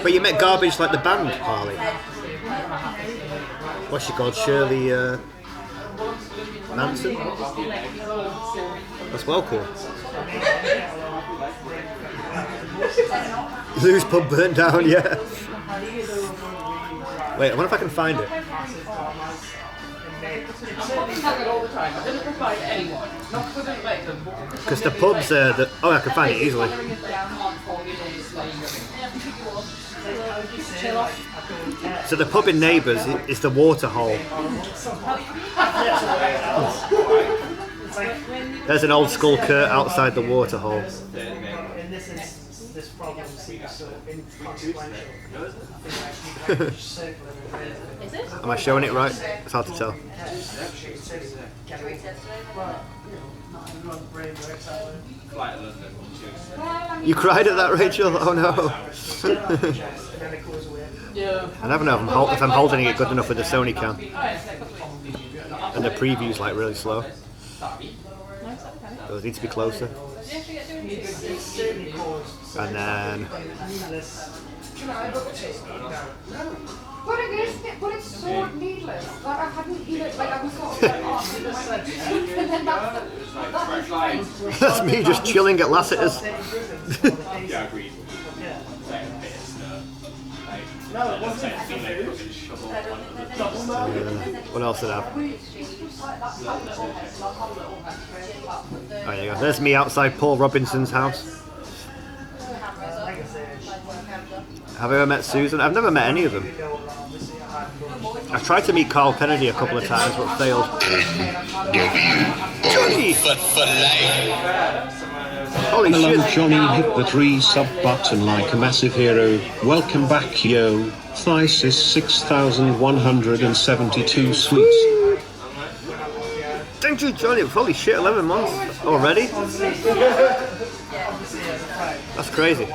[SPEAKER 2] But you met Garbage like the band, Harley. What's she called? Shirley Manson? That's well cool. Lou's pub burnt down, yeah. Wait, I wonder if I can find it. Because the pub's oh, I can find it easily. So the pub in Neighbours is the Waterhole. There's an old school Kurt outside the Waterhole. Am I showing it right? It's hard to tell. You cried at that, Rachel? Oh no. I never know if I'm holding it good enough with the Sony cam. And the preview's like really slow. Those need to be closer. And then...
[SPEAKER 13] But it's so needless. Like I hadn't either. Like I was sort of like, oh, and then that's
[SPEAKER 2] That's me just chilling at Lassiter's.
[SPEAKER 13] Yeah, agreed.
[SPEAKER 2] What else did I have? Oh, there you go. There's me outside Paul Robinson's house. Have I ever met Susan? I've never met any of them. I've tried to meet Carl Kennedy a couple of times, but failed. Johnny! Holy
[SPEAKER 6] Hello,
[SPEAKER 2] shit.
[SPEAKER 6] Johnny, hit the 3 sub button like a massive hero. Welcome back, yo. Thysis 6,172 sweets.
[SPEAKER 2] Thank you, Johnny. Holy shit, 11 months already? That's crazy.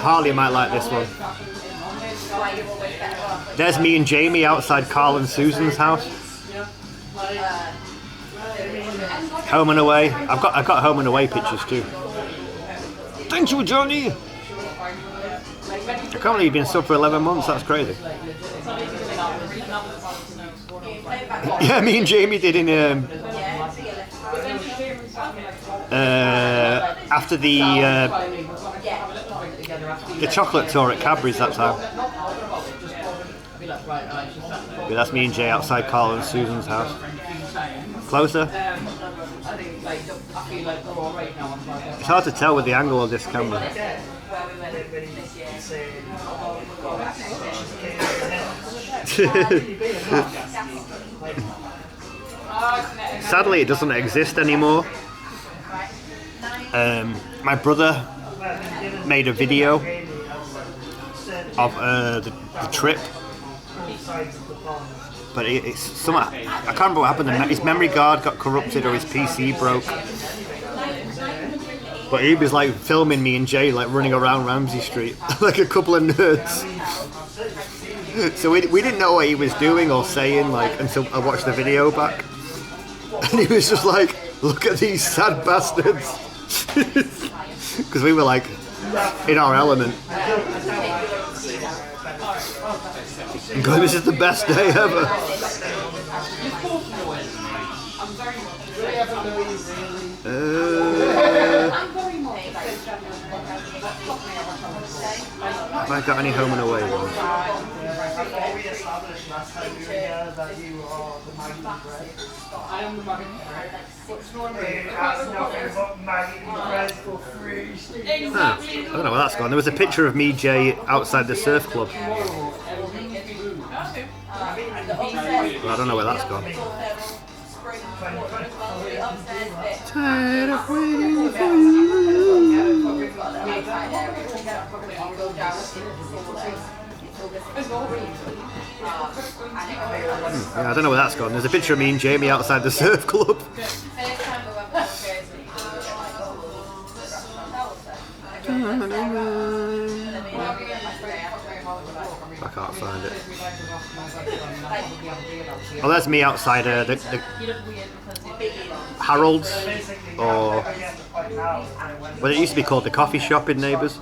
[SPEAKER 2] Harley might like this one. There's me and Jamie outside Carl and Susan's house. Home and away. I've got home and away pictures too. Thank you, Johnny. I can't believe you've been sub for 11 months. That's crazy. Yeah, me and Jamie did in after the chocolate tour at Cadbury's that time. But that's me and Jay outside Carl and Susan's house. Closer. It's hard to tell with the angle of this camera. Sadly, it doesn't exist anymore. My brother made a video of the trip, but it's some. I can't remember what happened. His memory card got corrupted or his PC broke. But he was like filming me and Jay like running around Ramsey Street like a couple of nerds. So we didn't know what he was doing or saying like until I watched the video back, and he was just like, "Look at these sad bastards," because we were like in our element. God, this is the best day ever. Have I got any home and away ones? I don't know where that's gone. There was a picture of me, Jay, outside the surf club. Well, I don't know where that's gone. Tired of waiting for you. Yeah, I don't know where that's gone. There's a picture of me and Jamie outside the surf club. I can't find it. Oh, that's me outside the Harold's, or well, it used to be called the coffee shop in Neighbours.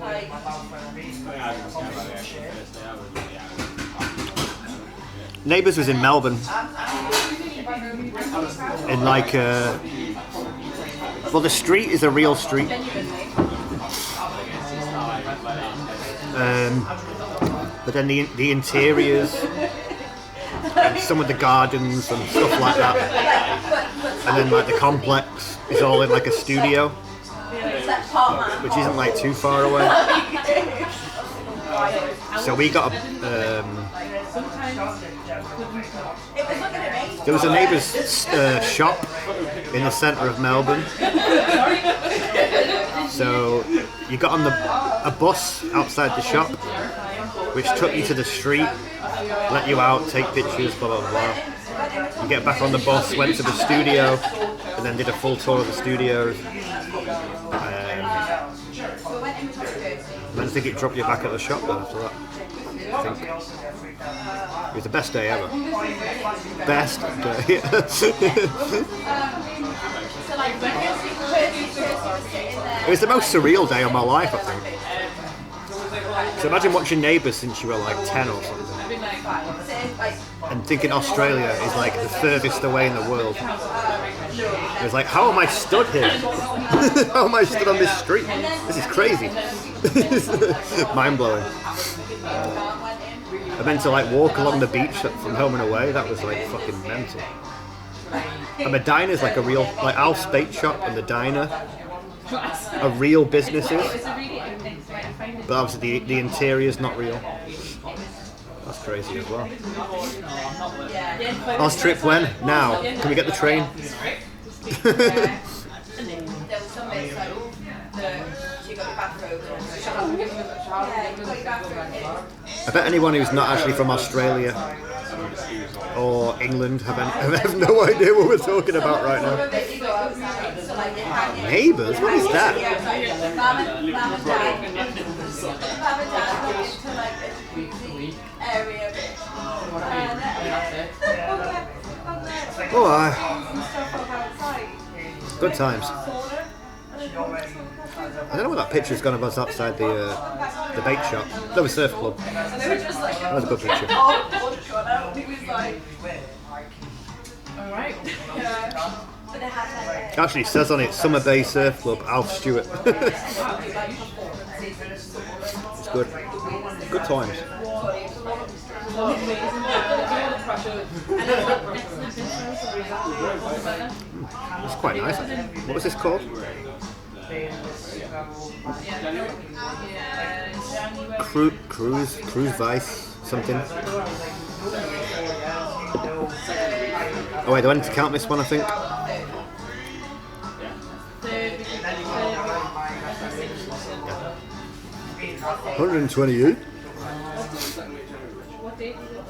[SPEAKER 2] Neighbours was in Melbourne, in like well, the street is a real street. But then the interiors and some of the gardens and stuff like that, and then like the complex is all in like a studio, which isn't like too far away. So we got there was a Neighbours shop in the centre of Melbourne. So you got on a bus outside the shop, which took you to the street, let you out, take pictures, blah blah blah. You get back on the bus, went to the studio, and then did a full tour of the studios. Then I think it dropped you back at the shop then after that. I think. It was the best day ever. Best day. It was the most surreal day of my life, I think. So imagine watching Neighbours since you were like 10 or something, and thinking Australia is like the furthest away in the world. It was like, how am I stood here? How am I stood on this street? This is crazy. Mind blowing. I meant to like walk along the beach from home and away. That was like fucking mental. And the diner's like a real, like Alf's Bait Shop and the diner are real businesses, but obviously the interior's not real. That's crazy as well. Oz trip when? Now. Can we get the train? I bet anyone who's not actually from Australia or England have no idea what we're talking about right now. Neighbours? What is that?
[SPEAKER 10] Mum and Dad got into like a jacuzzi area bit.
[SPEAKER 2] Oh,
[SPEAKER 10] Some stuff up outside.
[SPEAKER 2] good times.
[SPEAKER 10] Sauna.
[SPEAKER 2] I don't know what that picture's gone of us outside the bait shop. That was Surf Club.
[SPEAKER 10] And they were just like,
[SPEAKER 2] That was a good picture.
[SPEAKER 10] oh, got out. He was like, alright. Yeah. But they had like
[SPEAKER 2] Actually, it says on it, Summer Bay Surf Club, Alf Stewart. It's good. Good times. It's quite nice. What was this called? Cruise Vice something. Oh wait, do I need to count this one? I think. 128.
[SPEAKER 10] what date is it?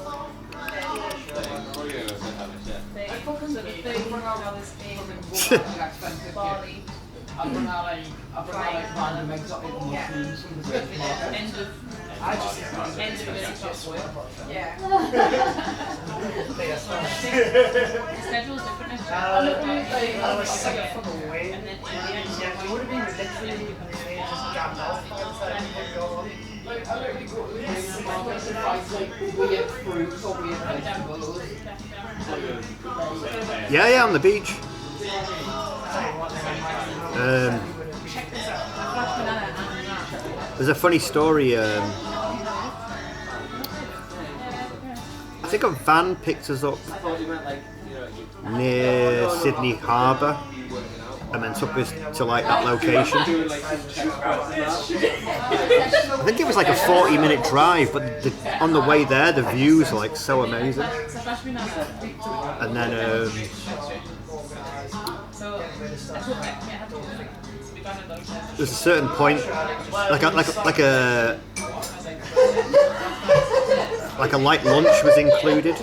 [SPEAKER 10] Bali.
[SPEAKER 14] I've run out random exotic mushrooms from the British market.
[SPEAKER 10] End of yeah.
[SPEAKER 14] The schedule's different. I was sick for the way. And then it would have been literally just jammed off. Like, I literally go to the market to buy like weird fruits or weird vegetables.
[SPEAKER 2] Yeah, on the beach. There's a funny story. I think a van picked us up near Sydney Harbour and then took us to like that location. I think it was like a 40-minute drive, but on the way there, the views are like so amazing. And then there's a certain point, like a light lunch was included.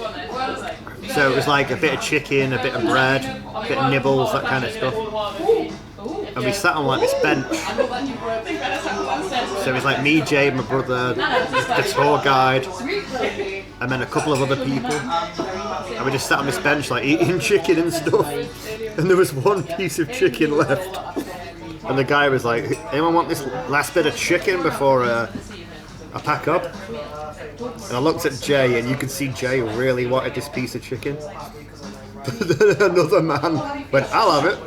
[SPEAKER 2] So it was like a bit of chicken, a bit of bread, a bit of nibbles, that kind of stuff. And we sat on like this bench. So it was like me, Jay, my brother, the tour guide, and then a couple of other people. And we just sat on this bench like eating chicken and stuff. And there was one piece of chicken left. And the guy was like, anyone want this last bit of chicken before I pack up? And I looked at Jay, and you could see Jay really wanted this piece of chicken. But then another man went, I'll have it.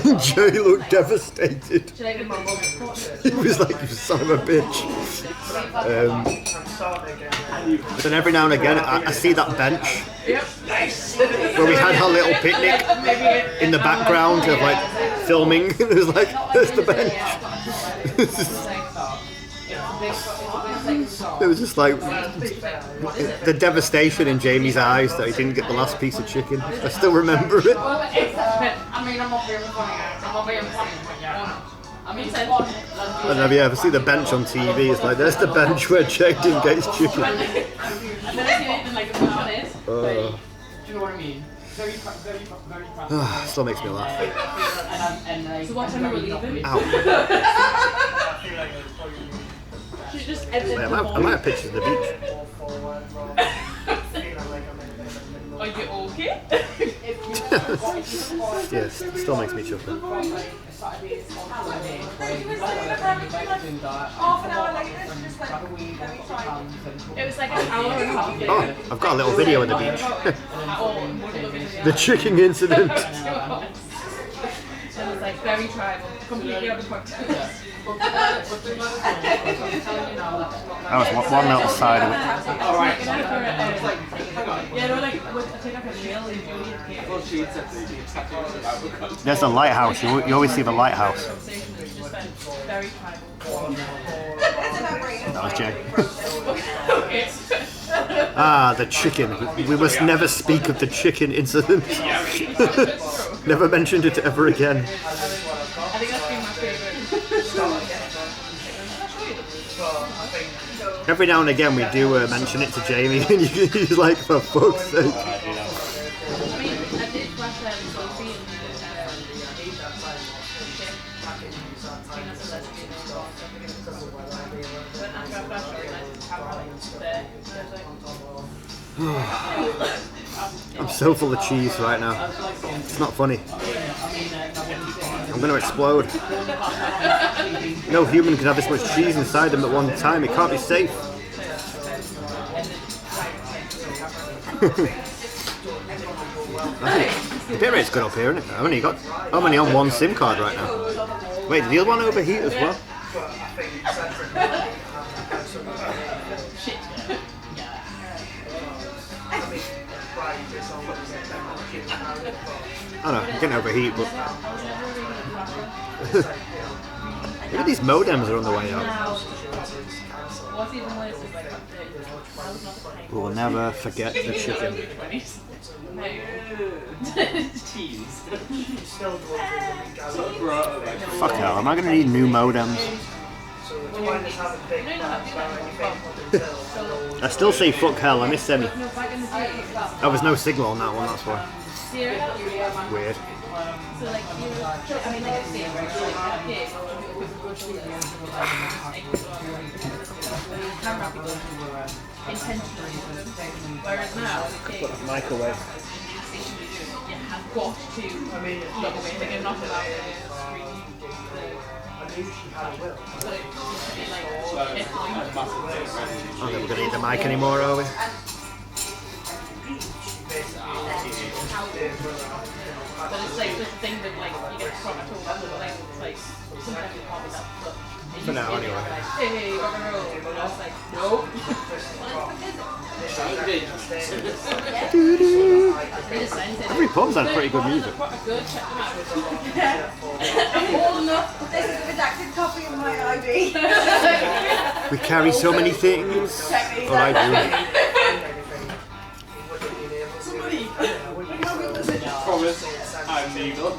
[SPEAKER 2] And Jay looked devastated. He was like, you son of a bitch. But then every now and again, I see that bench where we had our little picnic in the background of like filming. And it was like, there's the bench. It was just like the devastation in Jamie's eyes that he didn't get the last piece of chicken. I still remember it.
[SPEAKER 14] I mean, I'm not being funny. I'm not being funny. I mean, say what?
[SPEAKER 2] And have you ever seen the bench on TV? It's like, there's the bench where Jay didn't get his chicken.
[SPEAKER 14] I've never seen anything like it. Do you know what I mean? Very
[SPEAKER 2] Still makes me laugh.
[SPEAKER 14] So what time are we leaving?
[SPEAKER 2] Ow.
[SPEAKER 14] Just
[SPEAKER 2] I might have pictures of the beach.
[SPEAKER 14] Are you okay?
[SPEAKER 2] Yes, still makes me chuckle.
[SPEAKER 10] half an hour later, she just went,
[SPEAKER 14] It was like an hour and a half.
[SPEAKER 2] Oh, I've got a little video of the beach. The chicken incident.
[SPEAKER 14] It was like very tribal, completely out of context.
[SPEAKER 2] That was one little side of it.
[SPEAKER 14] Yeah, no, like, I take up a meal and
[SPEAKER 2] There's a lighthouse. You always see the lighthouse.
[SPEAKER 14] very tribal.
[SPEAKER 2] That was Jay. Ah, the chicken. We must never speak of the chicken incident. Never mentioned it ever again.
[SPEAKER 14] I think that's been my favourite.
[SPEAKER 2] Every now and again we do mention it to Jamie, and he's like, for fuck's sake.
[SPEAKER 14] I mean, I did watch Sophie
[SPEAKER 2] I'm so full of cheese right now. It's not funny. I'm going to explode. No human can have this much cheese inside them at one time. It can't be safe. The bit rate's good up here, isn't it? I've only got. I'm only on one SIM card right now. Wait, did the other one overheat as well? I don't know, it didn't overheat, but... Look at these modems are on the way out. We will never forget the chicken. Fuck hell, am I going to need new modems? I still say fuck hell, I miss Semi. There was no signal on that one, that's why. Weird.
[SPEAKER 14] Whereas now,
[SPEAKER 2] Put a microwave.
[SPEAKER 14] you have got to look away, like you're not allowed to screen
[SPEAKER 2] I don't think we're going to need the mic anymore, are we?
[SPEAKER 14] But it's like this thing that like you get proper told up with like it's like sometimes you can't be that but
[SPEAKER 2] For now, anyway.
[SPEAKER 14] like, hey, rock and roll, and I was like, nope.
[SPEAKER 2] Every pub's had pretty good music.
[SPEAKER 14] Quite a good, check them out.
[SPEAKER 10] I'm old enough. This is a redacted copy of my ID.
[SPEAKER 2] We carry so many things. Well, I do.
[SPEAKER 22] Promise, I'm legal.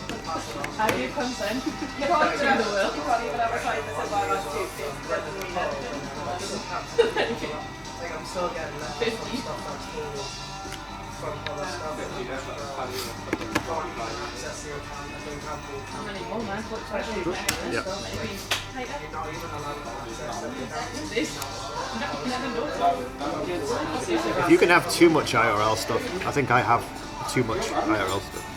[SPEAKER 14] How do you consent? You can't do the world. You can't even have a fight that says I'm on toothpaste. Doesn't mean
[SPEAKER 17] I'm still getting left
[SPEAKER 14] 50. How many more, man? What's
[SPEAKER 2] Yeah. If you can have too much IRL stuff, I think I have too much IRL stuff.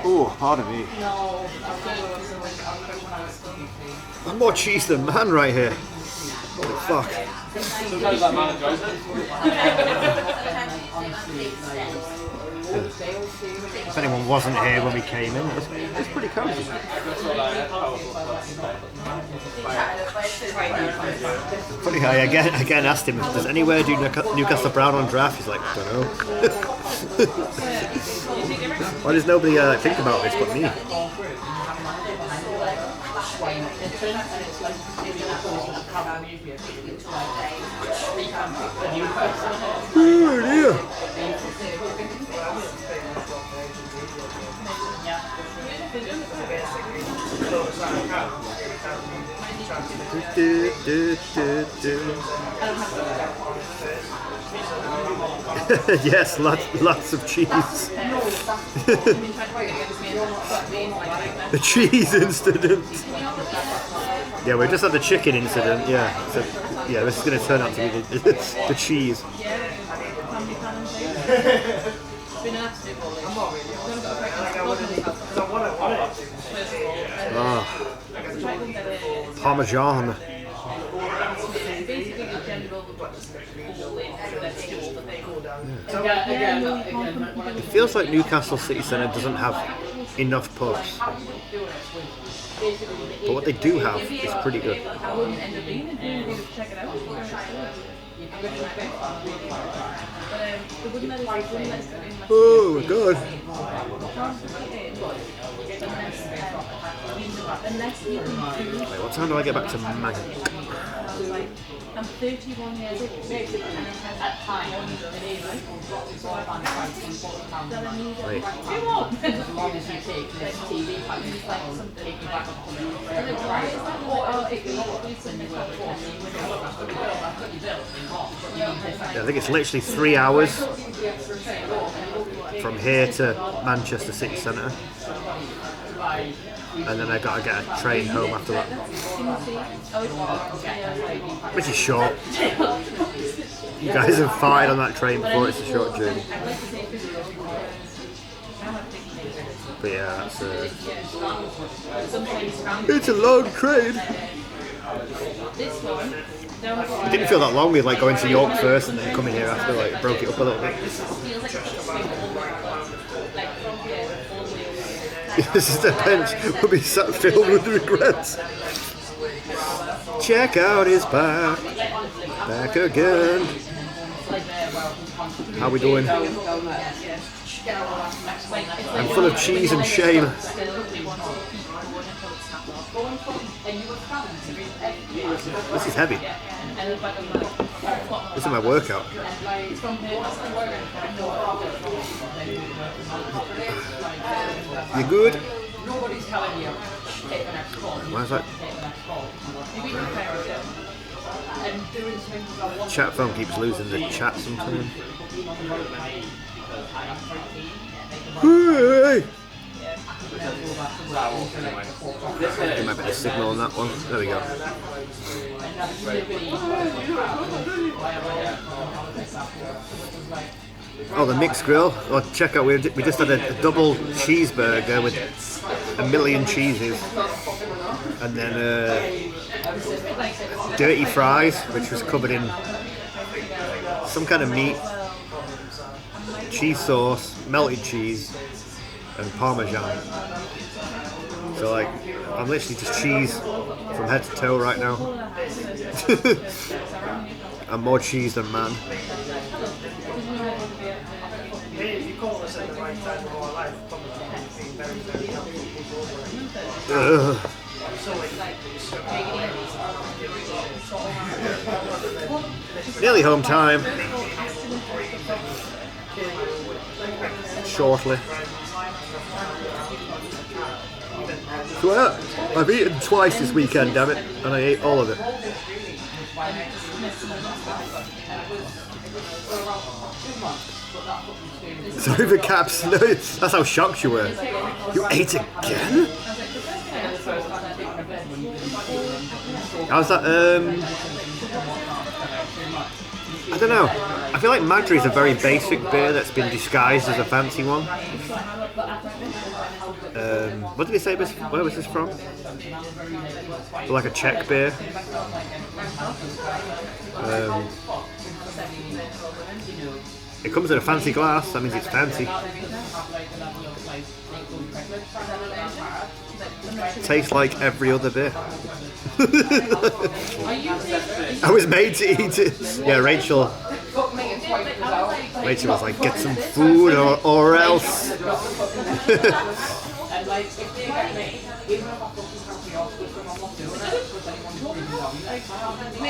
[SPEAKER 2] Oh, pardon me. I'm more cheese than man right here. Holy fuck.
[SPEAKER 22] Sometimes that man enjoys
[SPEAKER 2] If anyone wasn't here when we came in, it's pretty cozy. Funny how I again asked him, does anywhere do Newcastle Brown on draft? He's like, don't know. Why does nobody think about this but me? Oh dear. Yes, lots of cheese. The cheese incident. Yeah, we just had the chicken incident. Yeah, so, yeah, this is going to turn out to be the cheese. Ah, Parmesan. It feels like Newcastle City Centre doesn't have enough pubs. But what they do have is pretty good. Oh my god. Wait, what time do I get back to Mag?
[SPEAKER 14] I'm 31 years old and it has at time an era. So I found £40 that I need
[SPEAKER 2] Wait.
[SPEAKER 14] as long as you take this TV package, it's like something back up to me.
[SPEAKER 2] Yeah, I think it's literally 3 hours from here to Manchester City Centre. And then I gotta get a train home after that. Which is short. You guys have farted on that train before, it's a short journey. But yeah, that's it's a long train. It didn't feel that long with like going to York first and then coming here after, like it broke it up a little bit. This is the bench will be filled with regrets. Check out his back. Back again. How we doing? I'm full of cheese and shame. This is heavy. This is my workout. You good? Why is that? Chat phone keeps losing the chat sometimes. Hey! Give me a bit of signal on that one. There we go. Oh, the mixed grill. Oh, check out, we just had a double cheeseburger with a million cheeses. And then dirty fries, which was covered in some kind of meat, cheese sauce, melted cheese, and Parmesan. So like, I'm literally just cheese from head to toe right now. I'm more cheese than man. Nearly home time. Shortly. So I've eaten twice this weekend, damn it, and I ate all of it. Sorry for caps. No, that's how shocked you were. You ate again? How's that? I don't know. I feel like Madri is a very basic beer that's been disguised as a fancy one. What did he say? Where was this from? Like a Czech beer. It comes in a fancy glass. That means it's fancy. Tastes like every other beer. I was made to eat it. Yeah, Rachel was like, get some food or else.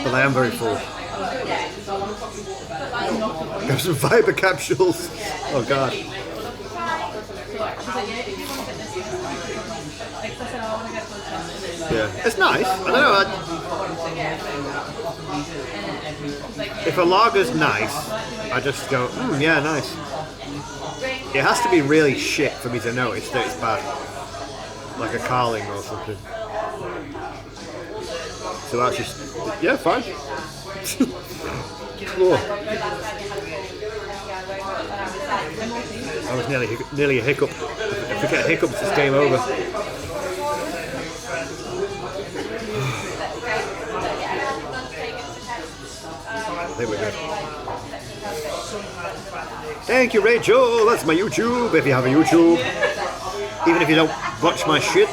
[SPEAKER 2] But I am very full. Got some fiber capsules. Oh god. Yeah, it's nice. I don't know. If a lager's nice, I just go, yeah, nice. It has to be really shit for me to notice that it's bad. Like a Carling or something. So that's just, yeah, fine. Oh. That was nearly a hiccup. If we get hiccups, it's game over. I think we're good. Thank you, Rachel. That's my YouTube. If you have a YouTube, even if you don't watch my shit,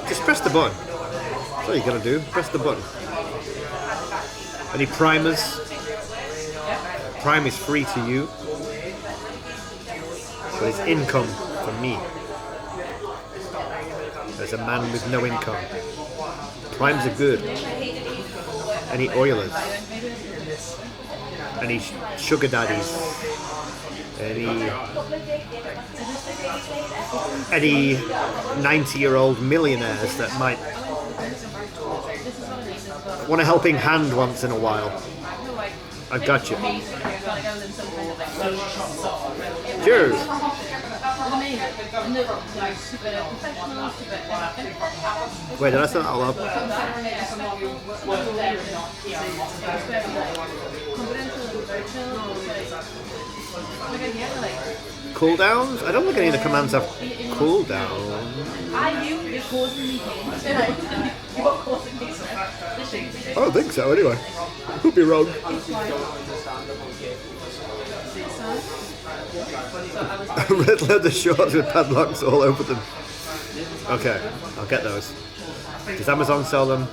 [SPEAKER 2] just press the button. That's all you gotta do. Press the button. Any primers? Prime is free to you, but it's income for me. As a man with no income, primes are good. Any Oilers? Any sugar daddies? Any 90-year-old millionaires that might want a helping hand once in a while? I've got you. Cheers. Wait, did I say that out loud? Cooldowns? I don't think any of the commands have cooldowns. I don't think so, anyway. I could be wrong. Red leather shorts with padlocks all over them. Okay, I'll get those. Does Amazon sell them?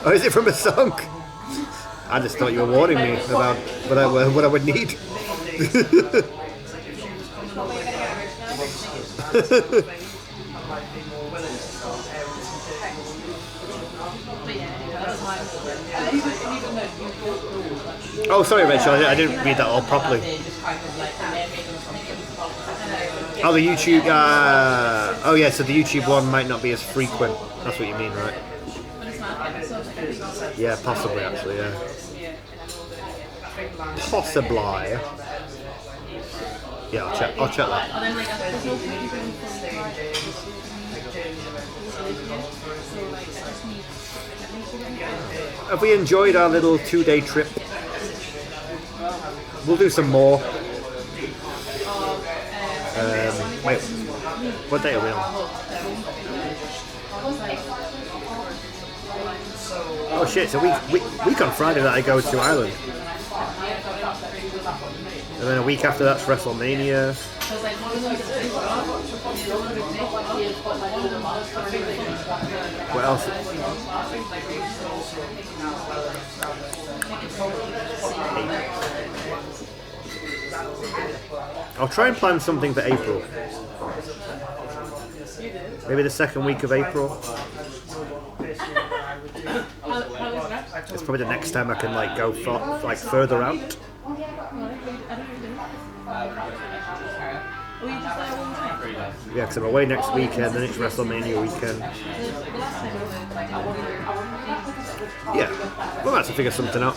[SPEAKER 2] Oh, is it from a song? I just thought you were warning me about what I would need. Oh, sorry, Rachel. I didn't read that all properly. Oh, the YouTube. Oh, yeah. So the YouTube one might not be as frequent. That's what you mean, right? Yeah, possibly. Actually, yeah. Possibly. Yeah, I'll check that. Have we enjoyed our little 2-day trip? We'll do some more. Wait, what day are we on? Oh shit, so week on Friday that I go to Ireland. And then a week after that's WrestleMania. What else? I'll try and plan something for April. Maybe the second week of April. It's probably the next time I can like go further out. Yeah, because I'm away next weekend, then it's WrestleMania weekend. Yeah, we'll have to figure something out.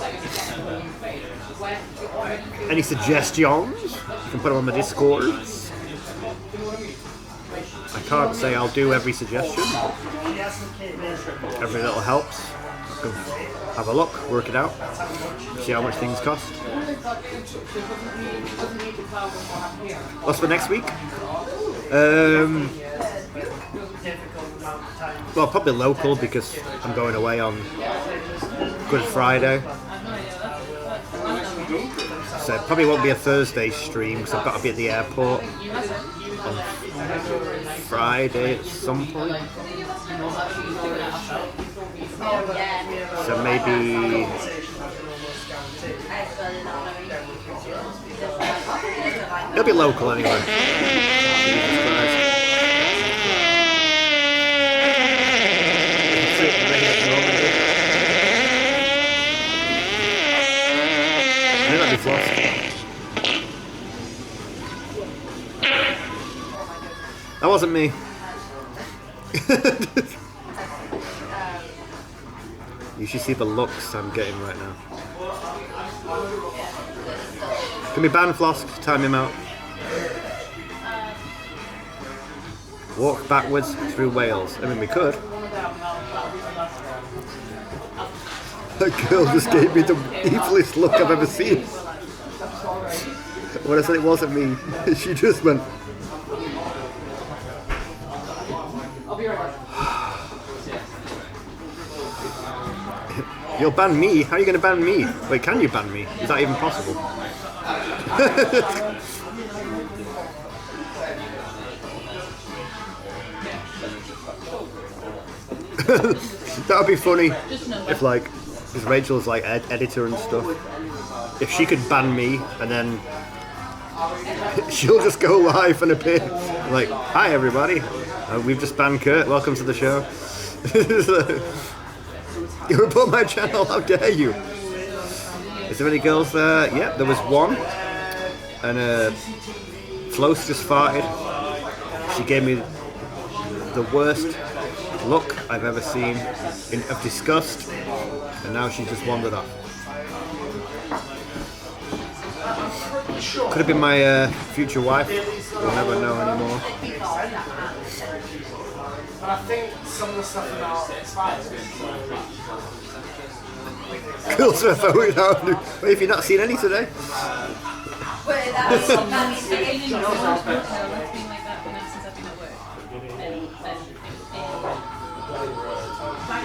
[SPEAKER 2] Any suggestions? You can put them on the Discords. I can't say I'll do every suggestion. Every little helps. I can have a look, work it out, see how much things cost. What's for next week? Well, probably local because I'm going away on Good Friday. So it probably won't be a Thursday stream because I've got to be at the airport on Friday at some point. So maybe it'll be local anyway. Jesus Christ. I think that'd be lost. That wasn't me. You should see the looks I'm getting right now. Can we ban Flosk? Time him out. Walk backwards through Wales. I mean, we could. That girl just gave me the evilest look I've ever seen. When I said it wasn't me, she just went.
[SPEAKER 10] I'll be right back.
[SPEAKER 2] You'll ban me? How are you going to ban me? Wait, can you ban me? Is that even possible? That would be funny if, like, because Rachel's like editor and stuff. If she could ban me and then she'll just go live and appear like, "Hi everybody, we've just banned Kurt. Welcome to the show." You report my channel. How dare you? Is there any girls there? Yeah, there was one, and Flo's just farted. She gave me the worst look I've ever seen of disgust, and now she's just wandered off. Could have been my future wife. We'll never know anymore.
[SPEAKER 17] And I think some of the stuff about expired.
[SPEAKER 2] Cool stuff. Wait, have you not seen any today?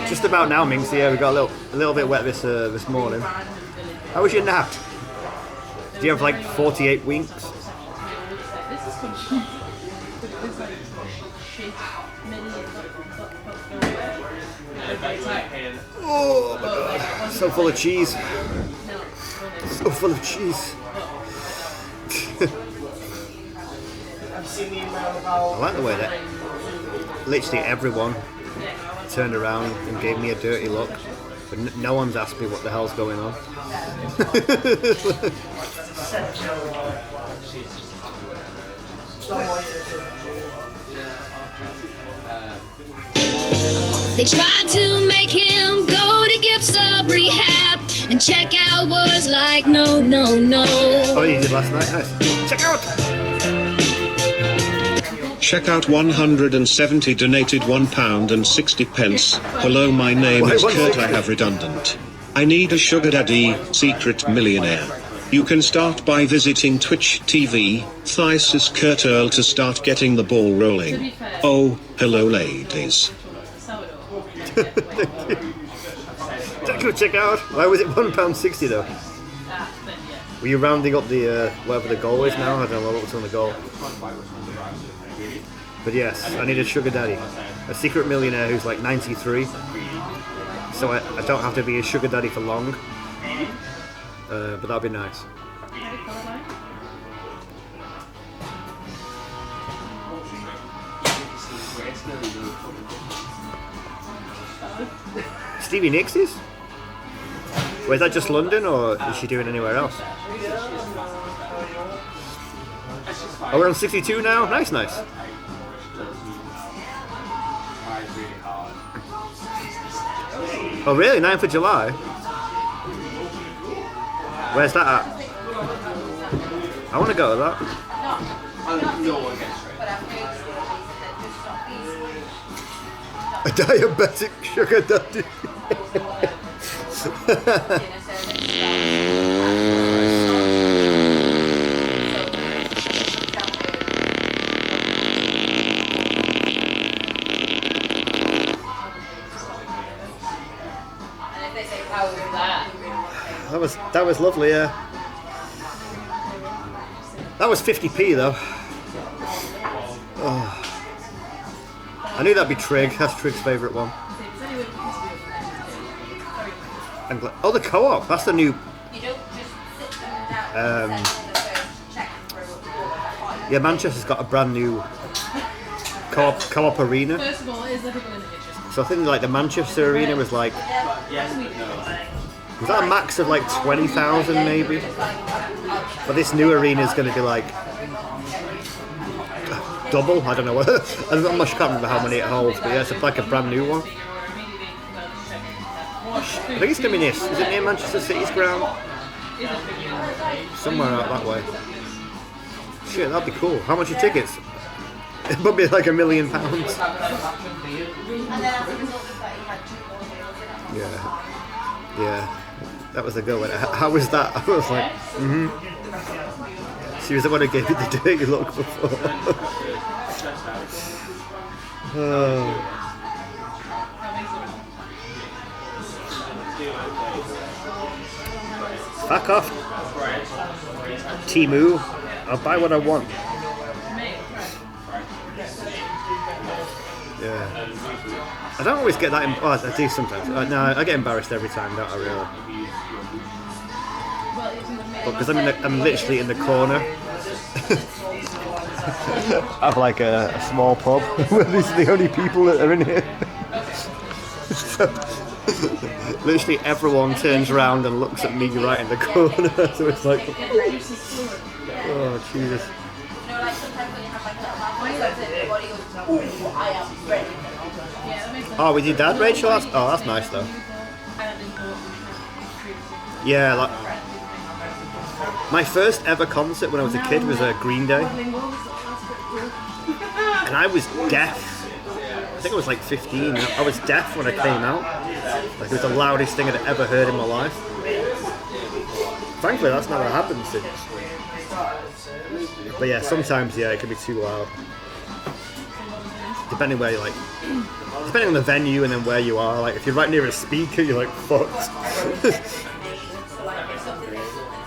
[SPEAKER 2] Just about now, Minxie. Yeah, we got a little bit wet this morning. How was your nap? Do you have like 48 winks? Oh my god, so full of cheese. So full of cheese. I like the way that literally everyone turned around and gave me a dirty look, but no one's asked me what the hell's going on.
[SPEAKER 19] They tried to make him go to get sub rehab and check out was like no.
[SPEAKER 2] Oh, you did last night? Nice. Check out!
[SPEAKER 6] Check out 170 donated £1.60. Hello, my name is Kurt. I have redundant. I need a sugar daddy, secret millionaire. You can start by visiting Twitch TV, Thysis Kurt Earl to start getting the ball rolling. Oh, hello ladies.
[SPEAKER 2] Check out. Why was it £1.60 though? Were you rounding up the whatever the goal is now? I don't know what's on the goal. But yes, I need a sugar daddy, a secret millionaire who's like 93, so I don't have to be a sugar daddy for long. But that'd be nice. Stevie Nicks is? Well, is that just London or is she doing anywhere else? Oh, we're on 62 now? Nice. Oh really? 9th of July? Where's that at? I want to go to that. A diabetic sugar daddy. That was lovely, yeah. That was 50p though. Oh. I knew that'd be Trig. That's Trig's favourite one. Oh, the co-op. That's the new. Yeah, Manchester's got a brand new co-op arena.
[SPEAKER 12] First of all, it is the people in the kitchen.
[SPEAKER 2] So I think like the Manchester arena was like. Was that a max of like 20,000 maybe? But this new arena is going to be like double. I don't know what. I can't remember how many it holds, but yeah, it's like a brand new one. I think it's going to be this. Is it near Manchester City's ground? Somewhere out that way. Shit, that'd be cool. How much are tickets? It would be like £1 million. Yeah. That was a good one. How was that? I was like, She was the one who gave you the dirty look before. Fuck off. Timu. I'll buy what I want. Yeah. I don't always get that. I do sometimes. No, I get embarrassed every time, don't I, really? But because I'm literally in the corner of like a small pub where these are the only people that are in here. So, literally everyone turns around and looks at me right in the corner. So it's like, oh Jesus. Oh, with your dad, Rachel? That's nice though. Yeah, like my first ever concert when I was a kid was a Green Day, and I was deaf. I think I was like 15. I was deaf when I came out. Like it was the loudest thing I'd ever heard in my life. Thankfully, that's never happened since. But yeah, sometimes it can be too loud. Depending where you like. Depending on the venue and then where you are, like if you're right near a speaker, you're like fucked.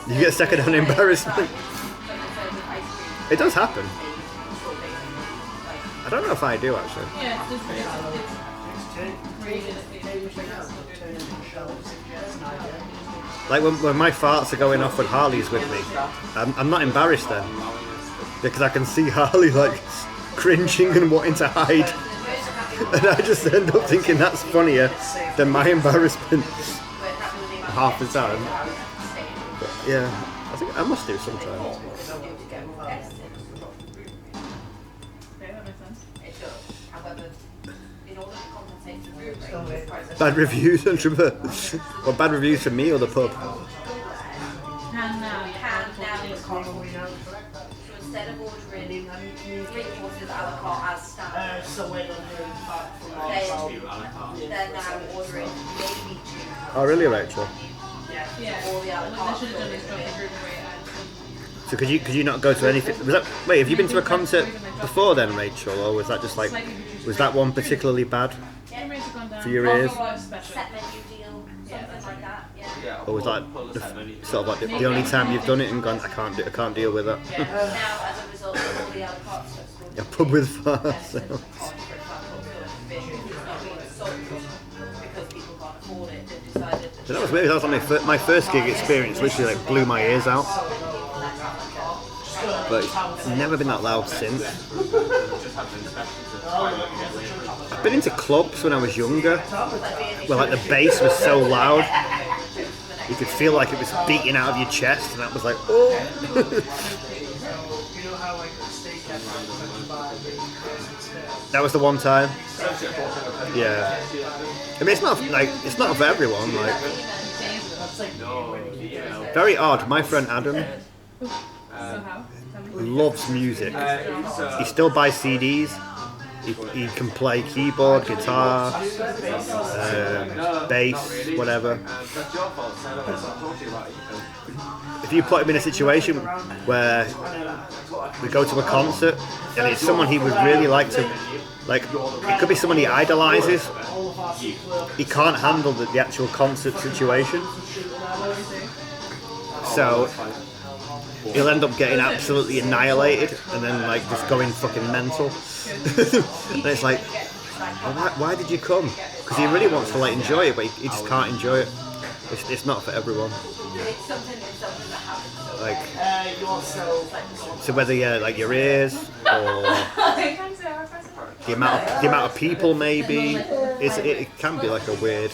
[SPEAKER 2] You get second-hand embarrassment. It does happen. I don't know if I do actually. Like when my farts are going off when Harley's with me, I'm not embarrassed then because I can see Harley like cringing and wanting to hide. And I just end up thinking that's funnier than my embarrassment half the time. But yeah, I think I must do sometimes. Bad reviews, well, bad reviews for me or the pub?
[SPEAKER 10] Instead of ordering 3 courses a la carte as standard, they're now ordering maybe 2.
[SPEAKER 2] Oh really, Rachel?
[SPEAKER 10] Yeah. All the a la carte.
[SPEAKER 2] So could you not go to anything? Wait, have you been to a concert before then, Rachel, or was that just like was that one particularly bad for your ears?
[SPEAKER 10] Set menu deal, something like that. Yeah.
[SPEAKER 2] Or was that sort of like the only time you've done it and gone, I can't deal with that?
[SPEAKER 10] Now, as a result of all the a la carte stuff,
[SPEAKER 2] A pub with fart sounds.
[SPEAKER 10] because people can't afford it, they decided
[SPEAKER 2] So that was weird. That was like my first gig experience. Literally like blew my ears out. But it's never been that loud since. I've been into clubs when I was younger, where like the bass was so loud, you could feel like it was beating out of your chest, and that was like, oh. That was the one time. Yeah. I mean, it's not for everyone. Like, very odd. My friend Adam loves music. He still buys CDs. He can play keyboard, guitar, bass, whatever. If you put him in a situation where we go to a concert and it's someone he would really like to, like, it could be someone he idolizes, he can't handle the actual concert situation. So he'll end up getting absolutely annihilated and then like just going fucking mental. And it's like, well, why did you come? Because he really wants to like enjoy it, but he just can't enjoy it. It's not for everyone. Like, so whether you're like your ears or the amount of people, maybe it can be like a weird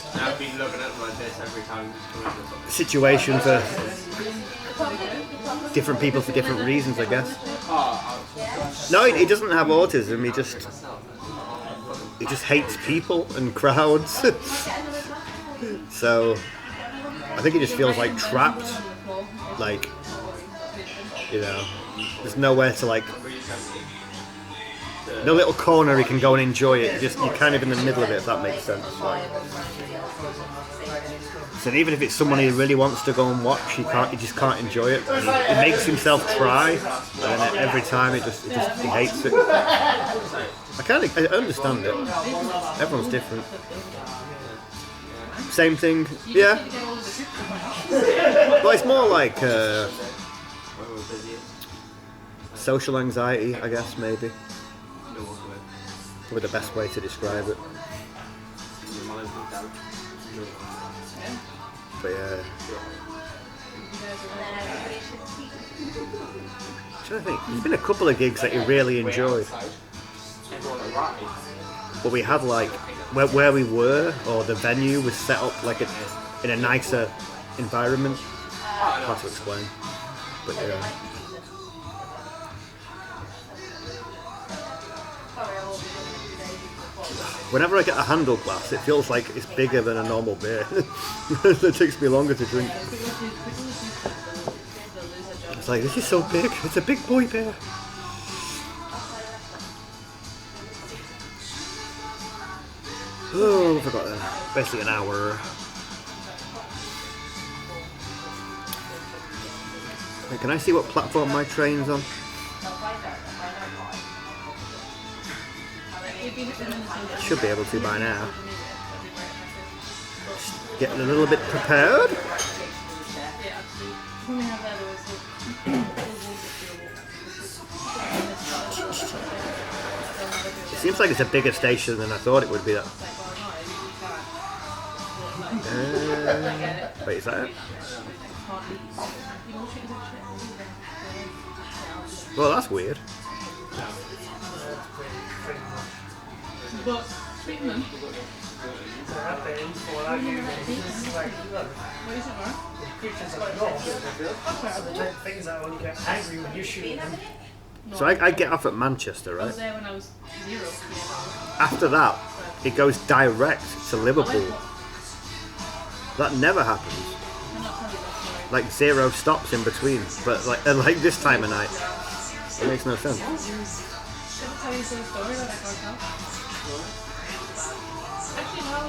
[SPEAKER 2] situation for different people for different reasons, I guess. No, he doesn't have autism. He just hates people and crowds. So I think he just feels like trapped. Like, you know, there's nowhere to like, no little corner he can go and enjoy it. You're kind of in the middle of it, if that makes sense. Like, so even if it's someone he really wants to go and watch, he just can't enjoy it. He makes himself try, and every time he hates it. I understand it. Everyone's different. Same thing, yeah. Well, it's more like social anxiety, I guess, maybe. Probably the best way to describe it. But yeah. I'm trying to think. There's been a couple of gigs that you really enjoyed. But we had like where we were, or the venue was set up like in a nicer environment. Hard to explain. But yeah. Whenever I get a handle glass, it feels like it's bigger than a normal beer. It takes me longer to drink. It's like, this is so big. It's a big boy beer. Oh, I forgot that. Basically an hour. Hey, can I see what platform my train's on? Should be able to by now. Just getting a little bit prepared. It seems like it's a bigger station than I thought it would be. That. Wait, is that it? Well, that's weird.
[SPEAKER 14] But treatment. What is it, man?
[SPEAKER 5] Things that only get angry when you shoot them.
[SPEAKER 2] So I get off at Manchester,
[SPEAKER 14] I
[SPEAKER 2] right?
[SPEAKER 14] was there when I was 0.
[SPEAKER 2] After that, it goes direct to Liverpool. That never happens. Like 0 stops in between, but like this time of night, it makes no sense.
[SPEAKER 14] Actually, no, I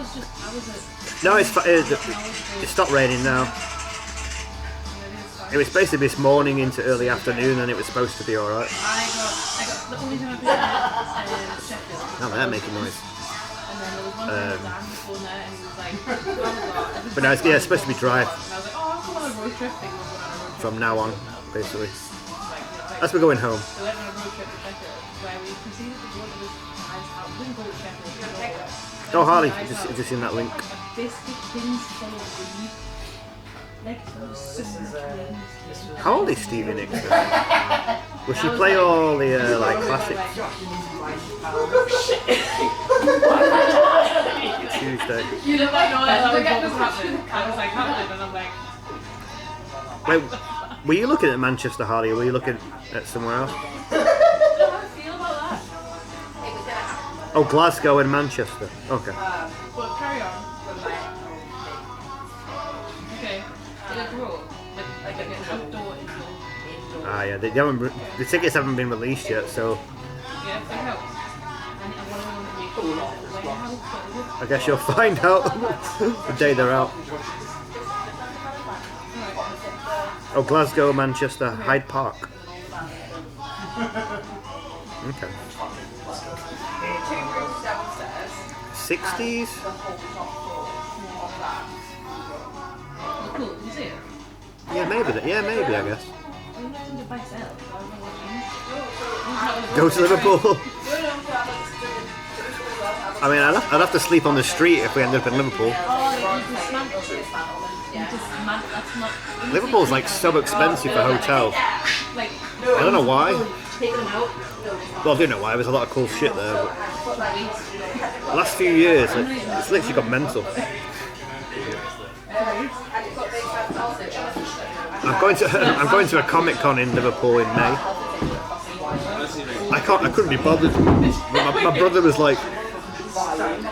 [SPEAKER 14] was
[SPEAKER 2] No, it stopped raining now. It was basically this morning into early afternoon, and it was supposed to be all right.
[SPEAKER 14] I got the only time I've been to Sheffield.
[SPEAKER 2] Now they're making noise.
[SPEAKER 14] And then there was one time Dan was going there, and he was like,
[SPEAKER 2] But no, it's supposed to be dry
[SPEAKER 14] and I was like, oh, I'll come on a road trip thing.
[SPEAKER 2] from now on, basically. As we're going home.
[SPEAKER 14] We went on a road trip to Sheffield, where we proceeded to go to this guy's house. We didn't go to Sheffield.
[SPEAKER 2] Oh, Harley, just in that link.
[SPEAKER 14] Biscuit tins full of weed. Like, so much weed.
[SPEAKER 2] How old is Stevie Nicks? Will she play all the like classics? Tuesday.
[SPEAKER 14] You didn't like know that what was happening. I was like, happening, and I'm like,
[SPEAKER 2] Wait, were you looking at Manchester, Harley, or were you looking at somewhere else?
[SPEAKER 14] I don't know how I feel about that.
[SPEAKER 2] Oh, Glasgow and Manchester. Okay.
[SPEAKER 14] But carry on. Okay. In a row, like an outdoor indoor.
[SPEAKER 2] Ah, yeah. They haven't. The tickets haven't been released yet, so
[SPEAKER 14] Yeah, it helps. And I want to make it.
[SPEAKER 2] I guess you'll find out the day they're out. Oh, Glasgow, Manchester, Hyde Park. Okay. 60s?
[SPEAKER 14] Cool, you see it?
[SPEAKER 2] Yeah, maybe. Yeah, maybe. I guess.
[SPEAKER 14] I'm not into myself.
[SPEAKER 2] Go to Liverpool. I mean, I'd have to sleep on the street if we ended up in Liverpool. Liverpool's like so expensive for hotels. I don't know why. Well, I do know why. There's a lot of cool shit there. But the last few years, it's literally got mental. I'm going to a Comic Con in Liverpool in May. I couldn't be bothered. My brother was like,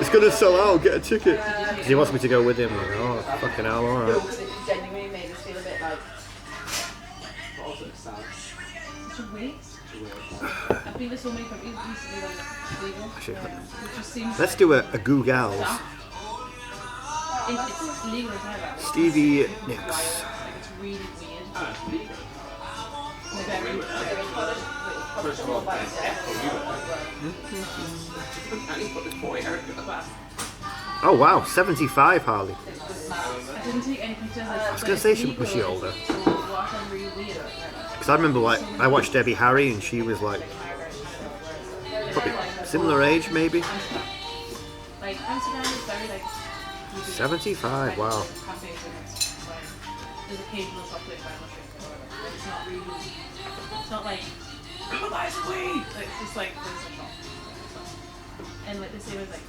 [SPEAKER 2] "It's gonna sell out. Get a ticket," because he wants me to go with him. I'm like, oh, fucking hell, all right.
[SPEAKER 10] Genuinely made us feel a bit like.
[SPEAKER 14] I've been to so many countries recently when it's legal. It just seems
[SPEAKER 2] Let's do a Googles.
[SPEAKER 14] it's legal as ever.
[SPEAKER 2] Stevie Nicks.
[SPEAKER 14] Like it's really weird.
[SPEAKER 2] Oh wow, 75 Harley.
[SPEAKER 14] I didn't take any pictures.
[SPEAKER 2] I was gonna say was she older? Because I remember like I watched Debbie Harry and she was like probably similar age maybe.
[SPEAKER 14] Like Amsterdam is very like
[SPEAKER 2] 75. Wow.
[SPEAKER 14] There's occasional chocolate by mushroom, but it's not really. It's not like go buy some weed. Like it's like there's a shop. And like the same as like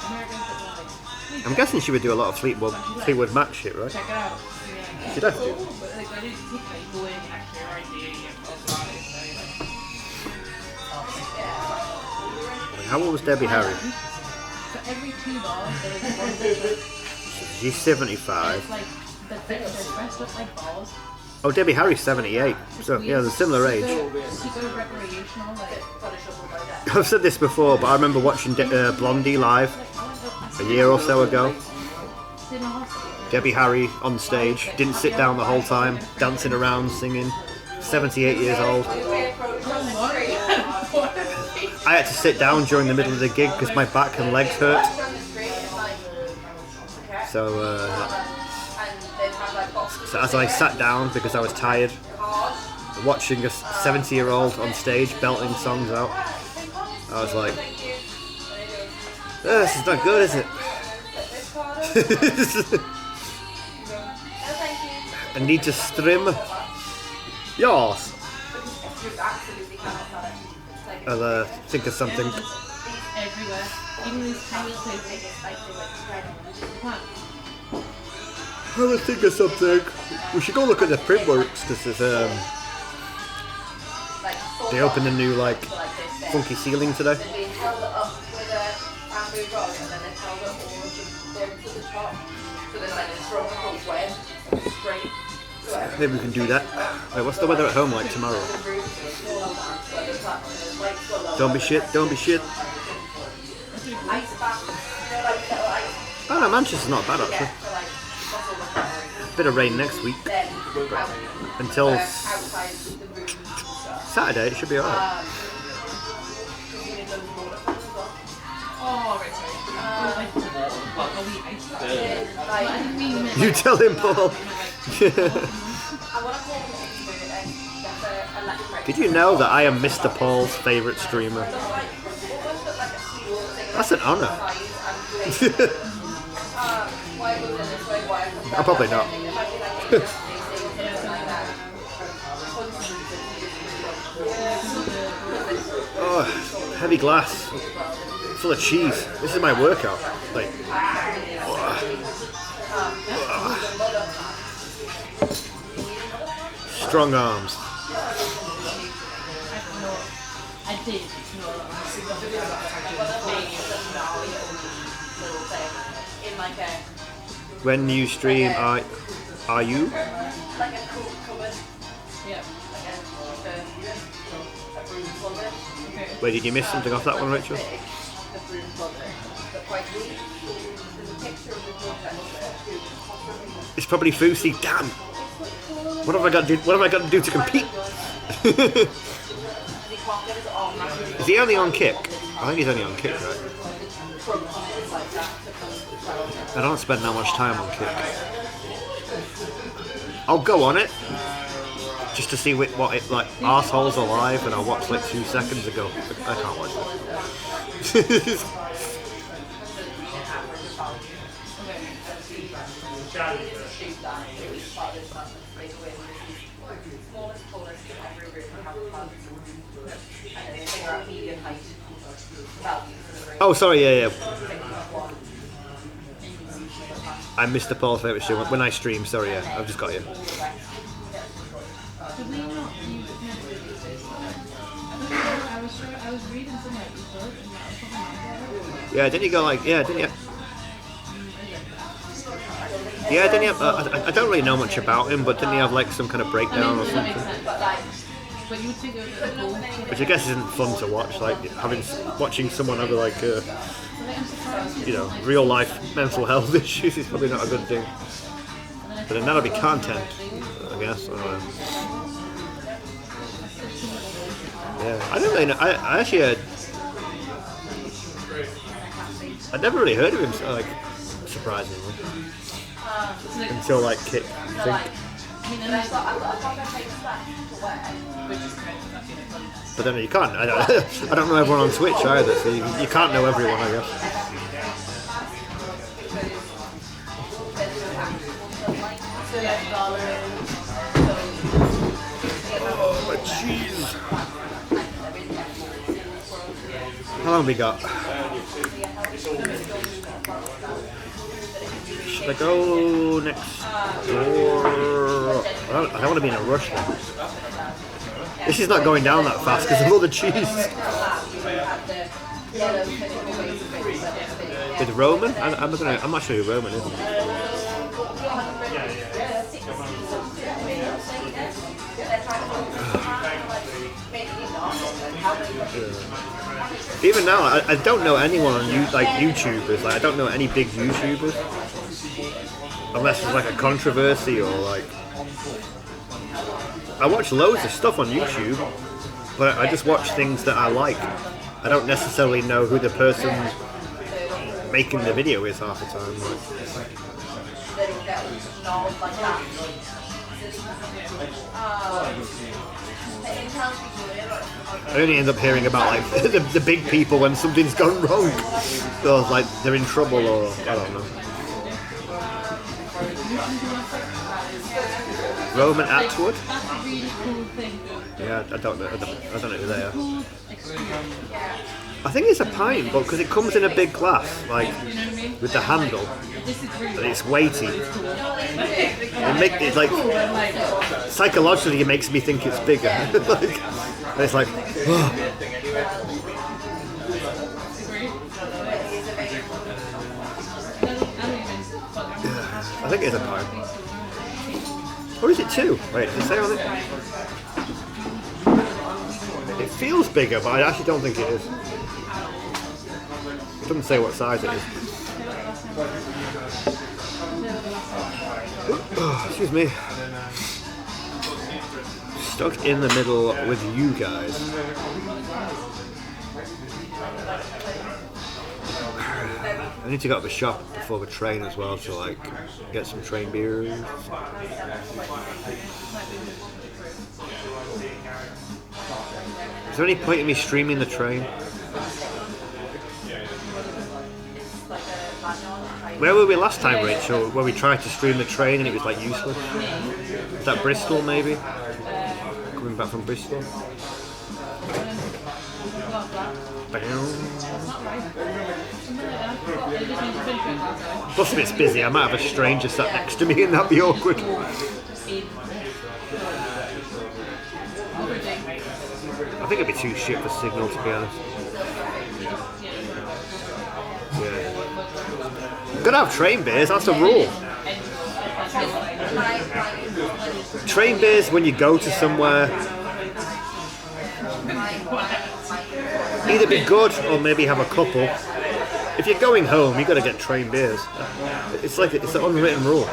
[SPEAKER 14] America's a bit more like.
[SPEAKER 2] I'm guessing she would do a lot of Fleetwood Mac shit, right?
[SPEAKER 14] Check it out. Yeah.
[SPEAKER 2] She'd have to.
[SPEAKER 14] But like I didn't think like going actually R&D and
[SPEAKER 2] How old was Debbie Harry?
[SPEAKER 14] for every 2 bars there is one different.
[SPEAKER 2] She's 75.
[SPEAKER 14] It's like they're dressed up like balls.
[SPEAKER 2] Oh, Debbie Harry's 78. So yeah, they're similar age.
[SPEAKER 14] Super recreational, like
[SPEAKER 2] I've said this before, but I remember watching Blondie live a year or so ago. Debbie Harry on stage, didn't sit down the whole time, dancing around, singing. 78 years old. I had to sit down during the middle of the gig because my back and legs hurt. So as I sat down because I was tired, watching a 70-year-old on stage belting songs out, I was like, this is not good, is it? I need to strim. Yes. I'll think of something.
[SPEAKER 14] everywhere. Even these tiny little places.
[SPEAKER 2] I would think of something. We should go look at the Printworks because there's they opened a new like funky ceiling today. Maybe we can do that. Wait, what's the weather at home like tomorrow? Don't be shit, don't be shit. Oh no, Manchester's not bad actually. Bit of rain next week. Until Saturday, it should be alright. You tell him, Paul. Did you know that I am Mr. Paul's favourite streamer? That's an honour. I'm probably not. Oh, heavy glass, full of cheese. This is my workout. Like, strong arms.
[SPEAKER 14] I did.
[SPEAKER 2] When you stream, are you? Wait, did you miss something off that one, Rachel? It's probably Fousey. Damn. What have I got to do? What have I got to do to compete? Is he only on kick? I think he's only on kick, right? I don't spend that much time on kick. I'll go on it just to see what it like. Arseholes alive, and I'll watch like 2 seconds ago. I can't watch it. Oh, sorry, yeah. I'm Mr. Paul's favourite streamer. When I stream, sorry, yeah, I've just got you. Yeah, didn't you go like, yeah, didn't you? Yeah, didn't you have, I don't really know much about him, but didn't he have like some kind of breakdown or something? Which I guess isn't fun to watch, like watching someone have like real life mental health issues is probably not a good thing. But then that'll be content, I guess. I don't know. Yeah, I don't really know. I actually I'd never really heard of him, like, surprisingly. until like kick think. But then you can't. I don't know everyone on Twitch either, so you can't know everyone, I guess. Oh, jeez. How long have we got? Should I go next door? I don't want to be in a rush then. This is not going down that fast because of all the cheese. With Roman? I'm not sure who Roman is. Even now, I don't know anyone on YouTubers. Like, I don't know any big YouTubers, unless there's like a controversy or like. I watch loads of stuff on YouTube, but I just watch things that I like. I don't necessarily know who the person making the video is half the time. I only end up hearing about like the big people when something's gone wrong. So like they're in trouble or I don't know. Roman Atwood? Yeah, I don't know who they are. I think it's a pint, but because it comes in a big glass, like with the handle, and it's weighty. It's like psychologically, it makes me think it's bigger. Like, and it's like, oh. Yeah, I think it's a pint. Or is it two? Wait, does it say on it? It feels bigger, but I actually don't think it is. It doesn't say what size it is. Oh, excuse me. Stuck in the middle with you guys. I need to go to the shop before the train as well to like get some train beers. Is there any point in me streaming the train? Where were we last time, Rachel? Where we tried to stream the train and it was like useless? Is that Bristol maybe? Coming back from Bristol? Plus if it's busy, I might have a stranger sat next to me and that'd be awkward. I think it'd be too shit for signal, to be honest. Yeah. Gotta have train beers, that's a rule. Train beers when you go to somewhere. Either be good or maybe have a couple. If you're going home, you gotta get train beers. It's like it's an unwritten rule.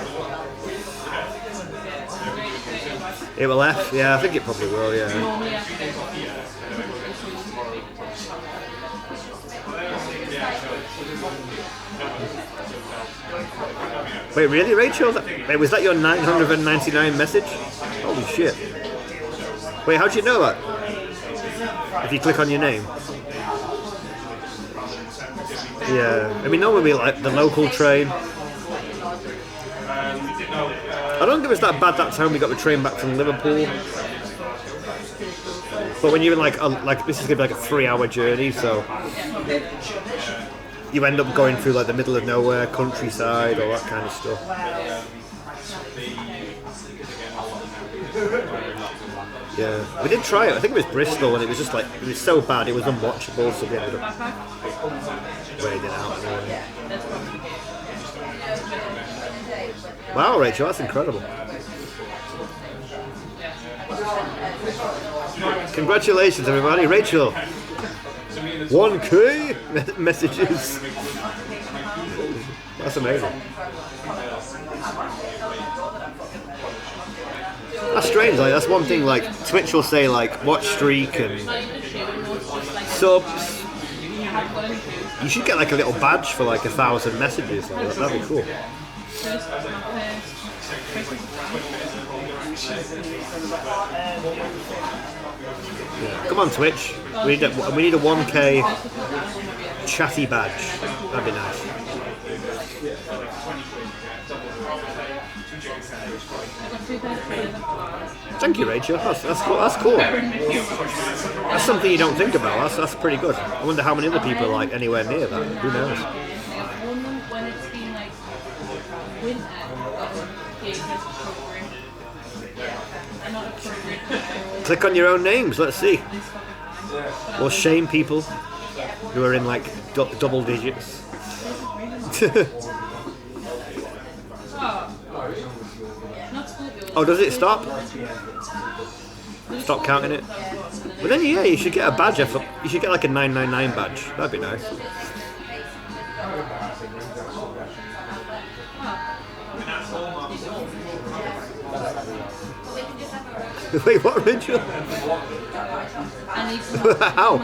[SPEAKER 2] It will F? Yeah, I think it probably will, yeah. Wait, really, Rachel? Wait, was that your 999 message? Holy shit. Wait, how'd you know that? If you click on your name? Yeah, I mean, normally like the local train. I don't think it was that bad that time we got the train back from Liverpool. But when you're like this is gonna be like a 3-hour journey, so you end up going through like the middle of nowhere, countryside, all that kind of stuff. Yeah, we did try it. I think it was Bristol, and it was just like it was so bad, it was unwatchable. So we ended up wading out. Anyway. Wow, Rachel, that's incredible. Congratulations, everybody. Rachel, 1K messages. That's amazing. That's strange, like that's one thing, like Twitch will say like watch streak and subs. You should get like a little badge for like 1,000 messages, like that'd be cool.
[SPEAKER 14] first Christmas.
[SPEAKER 2] Yeah. Come on, Twitch. We need a 1K chatty badge. That'd be nice. Thank you, Rachel. That's cool. That's cool. That's something you don't think about. That's pretty good. I wonder how many other people are like anywhere near that. Who knows?
[SPEAKER 14] When it's been like winter,
[SPEAKER 2] Click on your own names. Let's see. We'll shame people who are in like double digits. Oh, does it stop? Stop counting it. But then, yeah, you should get a badge. You should get like a 999 badge. That'd be nice. Wait, what, Rachel? How?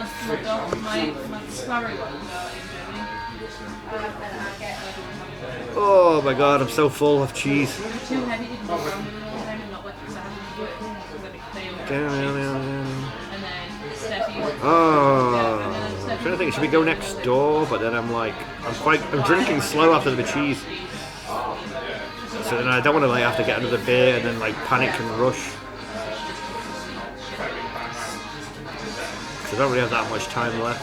[SPEAKER 2] Oh my god, I'm so full of cheese. Oh, I'm trying to think, should we go next door? But then I'm like, I'm drinking slow after the cheese. So then I don't want to like have to get another beer and then like panic and rush. So I don't really have that much time left.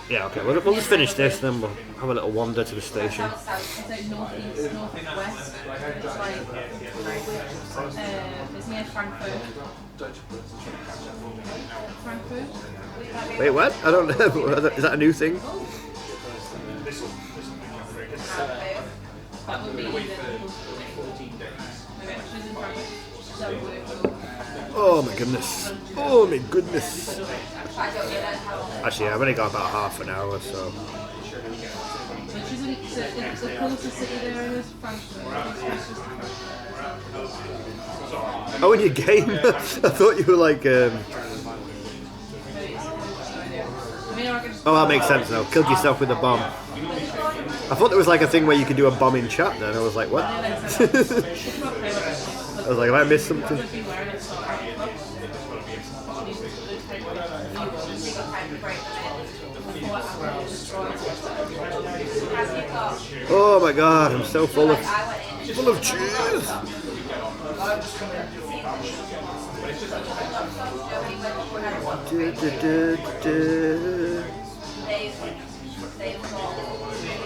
[SPEAKER 2] Yeah, okay, we'll just finish this, then we'll have a little wander to the station.
[SPEAKER 14] It's like northeast, northwest. It's near Frankfurt. Frankfurt?
[SPEAKER 2] Wait, what? I don't know. Is that a new thing?
[SPEAKER 14] That would be
[SPEAKER 2] Oh my goodness. Oh my goodness. Actually, I've only got about half an hour, so.
[SPEAKER 14] Which isn't the closest city there is Frankfurt.
[SPEAKER 2] Oh, in your game? I thought you were like. Oh, that makes sense now. Killed yourself with a bomb. I thought there was like a thing where you could do a bomb in chat then. I was like, what? I was like, have I missed something? Oh my god, I'm so full of cheese.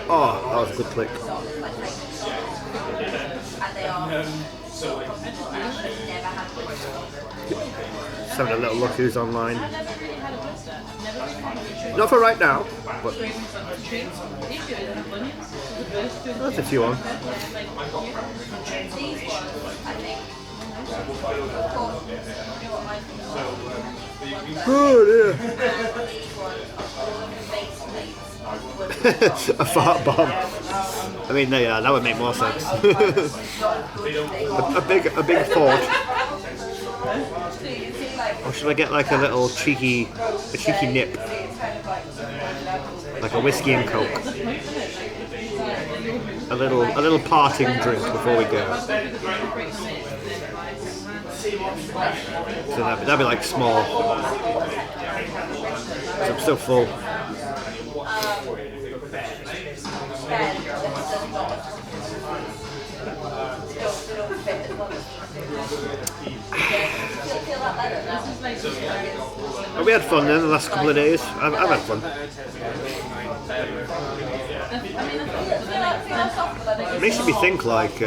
[SPEAKER 2] Oh, that was a good click. Just having a little look who's online. Not for right now, but that's a few on. Oh dear. A fart bomb. I mean, yeah, that would make more sense. a big fort. Or should I get like a little cheeky nip, like a whiskey and coke, a little parting drink before we go. So that'd be like small. So I'm still full. Oh, we had fun then the last couple of days. I've had fun. It makes me think like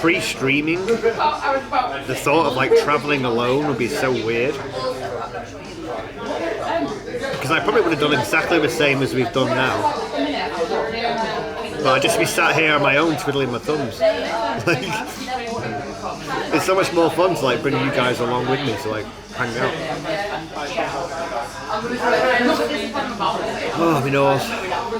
[SPEAKER 2] pre-streaming, the thought of like traveling alone would be so weird. Because I probably would have done exactly the same as we've done now. But I'd just be sat here on my own twiddling my thumbs. Like, it's so much more fun to like bring you guys along with me to like hang out. Oh, my nose.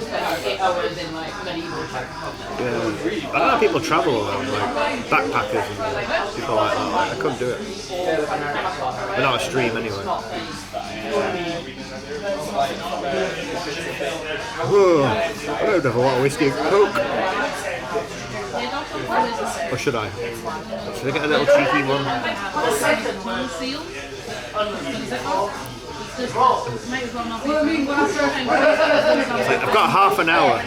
[SPEAKER 14] spent 8 hours in like medieval times.
[SPEAKER 2] Yeah. I don't know how people travel alone, like backpackers and people like that. Like, I couldn't do it. Without a stream, anyway. Whoa, I don't have a lot of whiskey and coke. Or should I? Should I get a little cheeky one? It's like, I've got half an hour,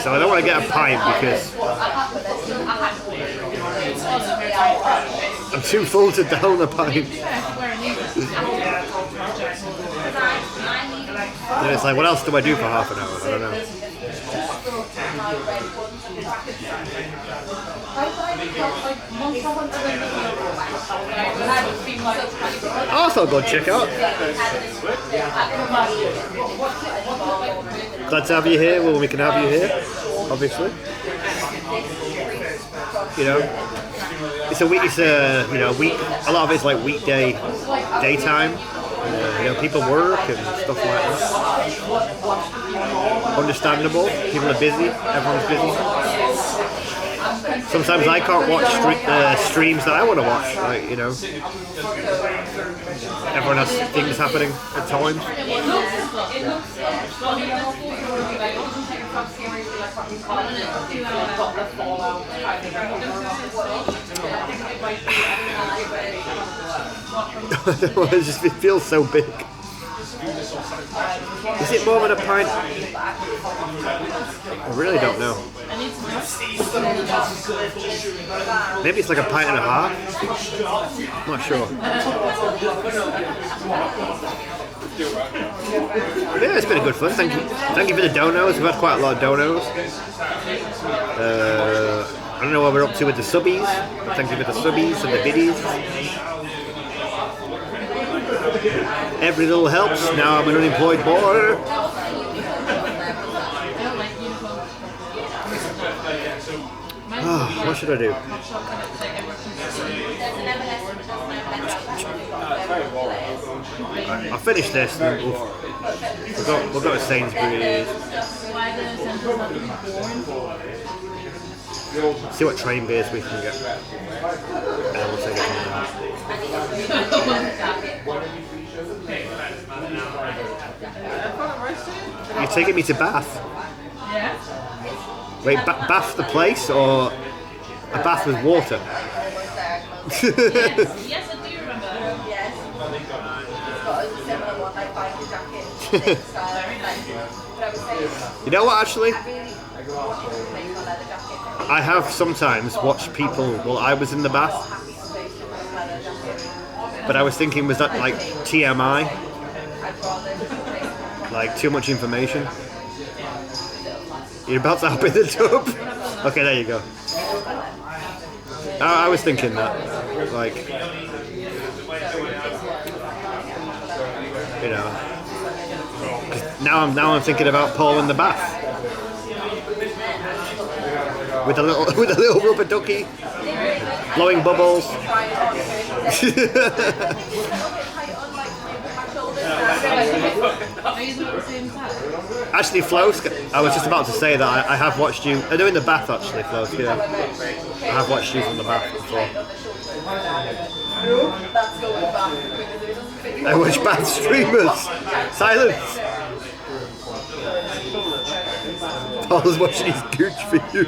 [SPEAKER 2] so I don't want to get a pint because I'm too full to down a pint. And it's like, what else do I do for half an hour? I don't know. Also, go check out. Glad to have you here. Well, we can have you here, obviously. You know, it's a week. It's a week. A lot of it's like weekday, daytime. People work and stuff like that. Understandable. People are busy. Everyone's busy. Sometimes I can't watch streams that I want to watch. Like, everyone has things happening at times. It feels so big. Is it more than a pint? I really don't know. Maybe it's like a pint and a half. I'm not sure. Yeah, it's been a good fun. Thank you for the donos. We've had quite a lot of donos. I don't know what we're up to with the subbies. But thank you for the subbies and the biddies. Every little helps. Now I'm an unemployed boy. What should I do? I'll finish this and we'll go to Sainsbury's. See what train beers we can get. And we'll take it from there. You're taking me to Bath?
[SPEAKER 14] Yeah.
[SPEAKER 2] Wait, Bath the place or a bath with water?
[SPEAKER 14] Yes, I do remember. Yes.
[SPEAKER 2] You know what, actually? I have sometimes watched people while I was in the bath. But I was thinking, was that like TMI? Like too much information? You're about to hop in the tub? Okay, there you go. I was thinking that. Like, now I'm thinking about Paul in the bath. With a little rubber ducky. Blowing bubbles. Actually, Flos, I was just about to say that I have watched you. They're in the bath, actually, Flos. Yeah, I have watched you from the bath before. I watch bath streamers. Silence. Paul's watching his gooch for you.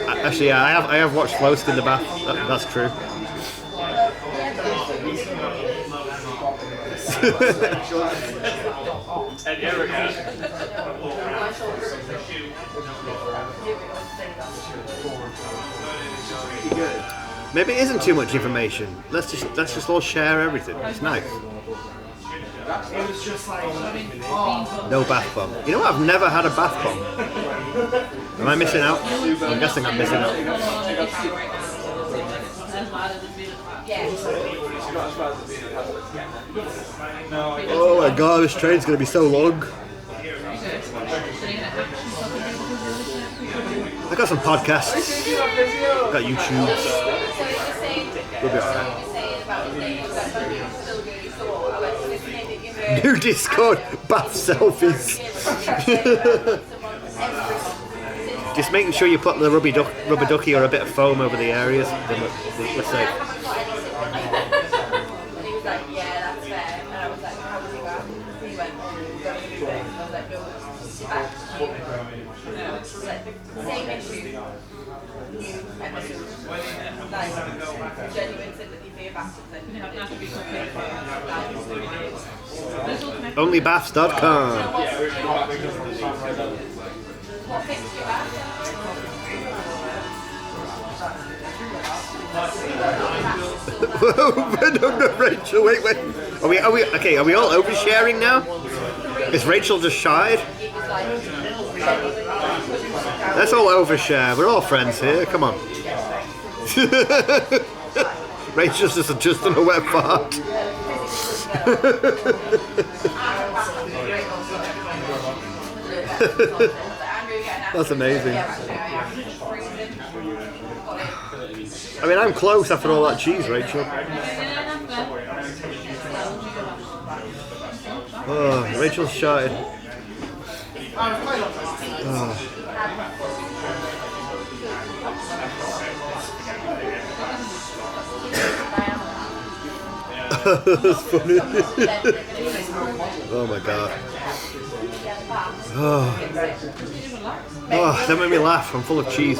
[SPEAKER 2] Actually, yeah, I have watched Flos in the bath. That's true. Maybe it isn't too much information. Let's just all share everything. It's nice. No bath bomb. You know what? I've never had a bath bomb. Am I missing out? I'm guessing I'm missing out. Oh my god, this train's gonna be so long. I got some podcasts. I got YouTubes. We'll be alright.
[SPEAKER 18] New Discord bath selfies. Just making sure you put the rubber ducky or a bit of foam over the areas. Then we're safe.
[SPEAKER 10] Same issue. New episode. Like, genuine sympathy for your bastards.
[SPEAKER 18] Onlybaths.com.
[SPEAKER 10] What fixed your bath?
[SPEAKER 18] No, Rachel, wait. Are we okay? Are we all oversharing now? Is Rachel just shied? Let's all overshare. We're all friends here. Come on. Rachel's just adjusting a wet fart. That's amazing. I mean, I'm close after all that cheese, Rachel. Oh, Rachel's shy. Oh. That's funny. Oh my god. Oh, that made me laugh. I'm full of cheese.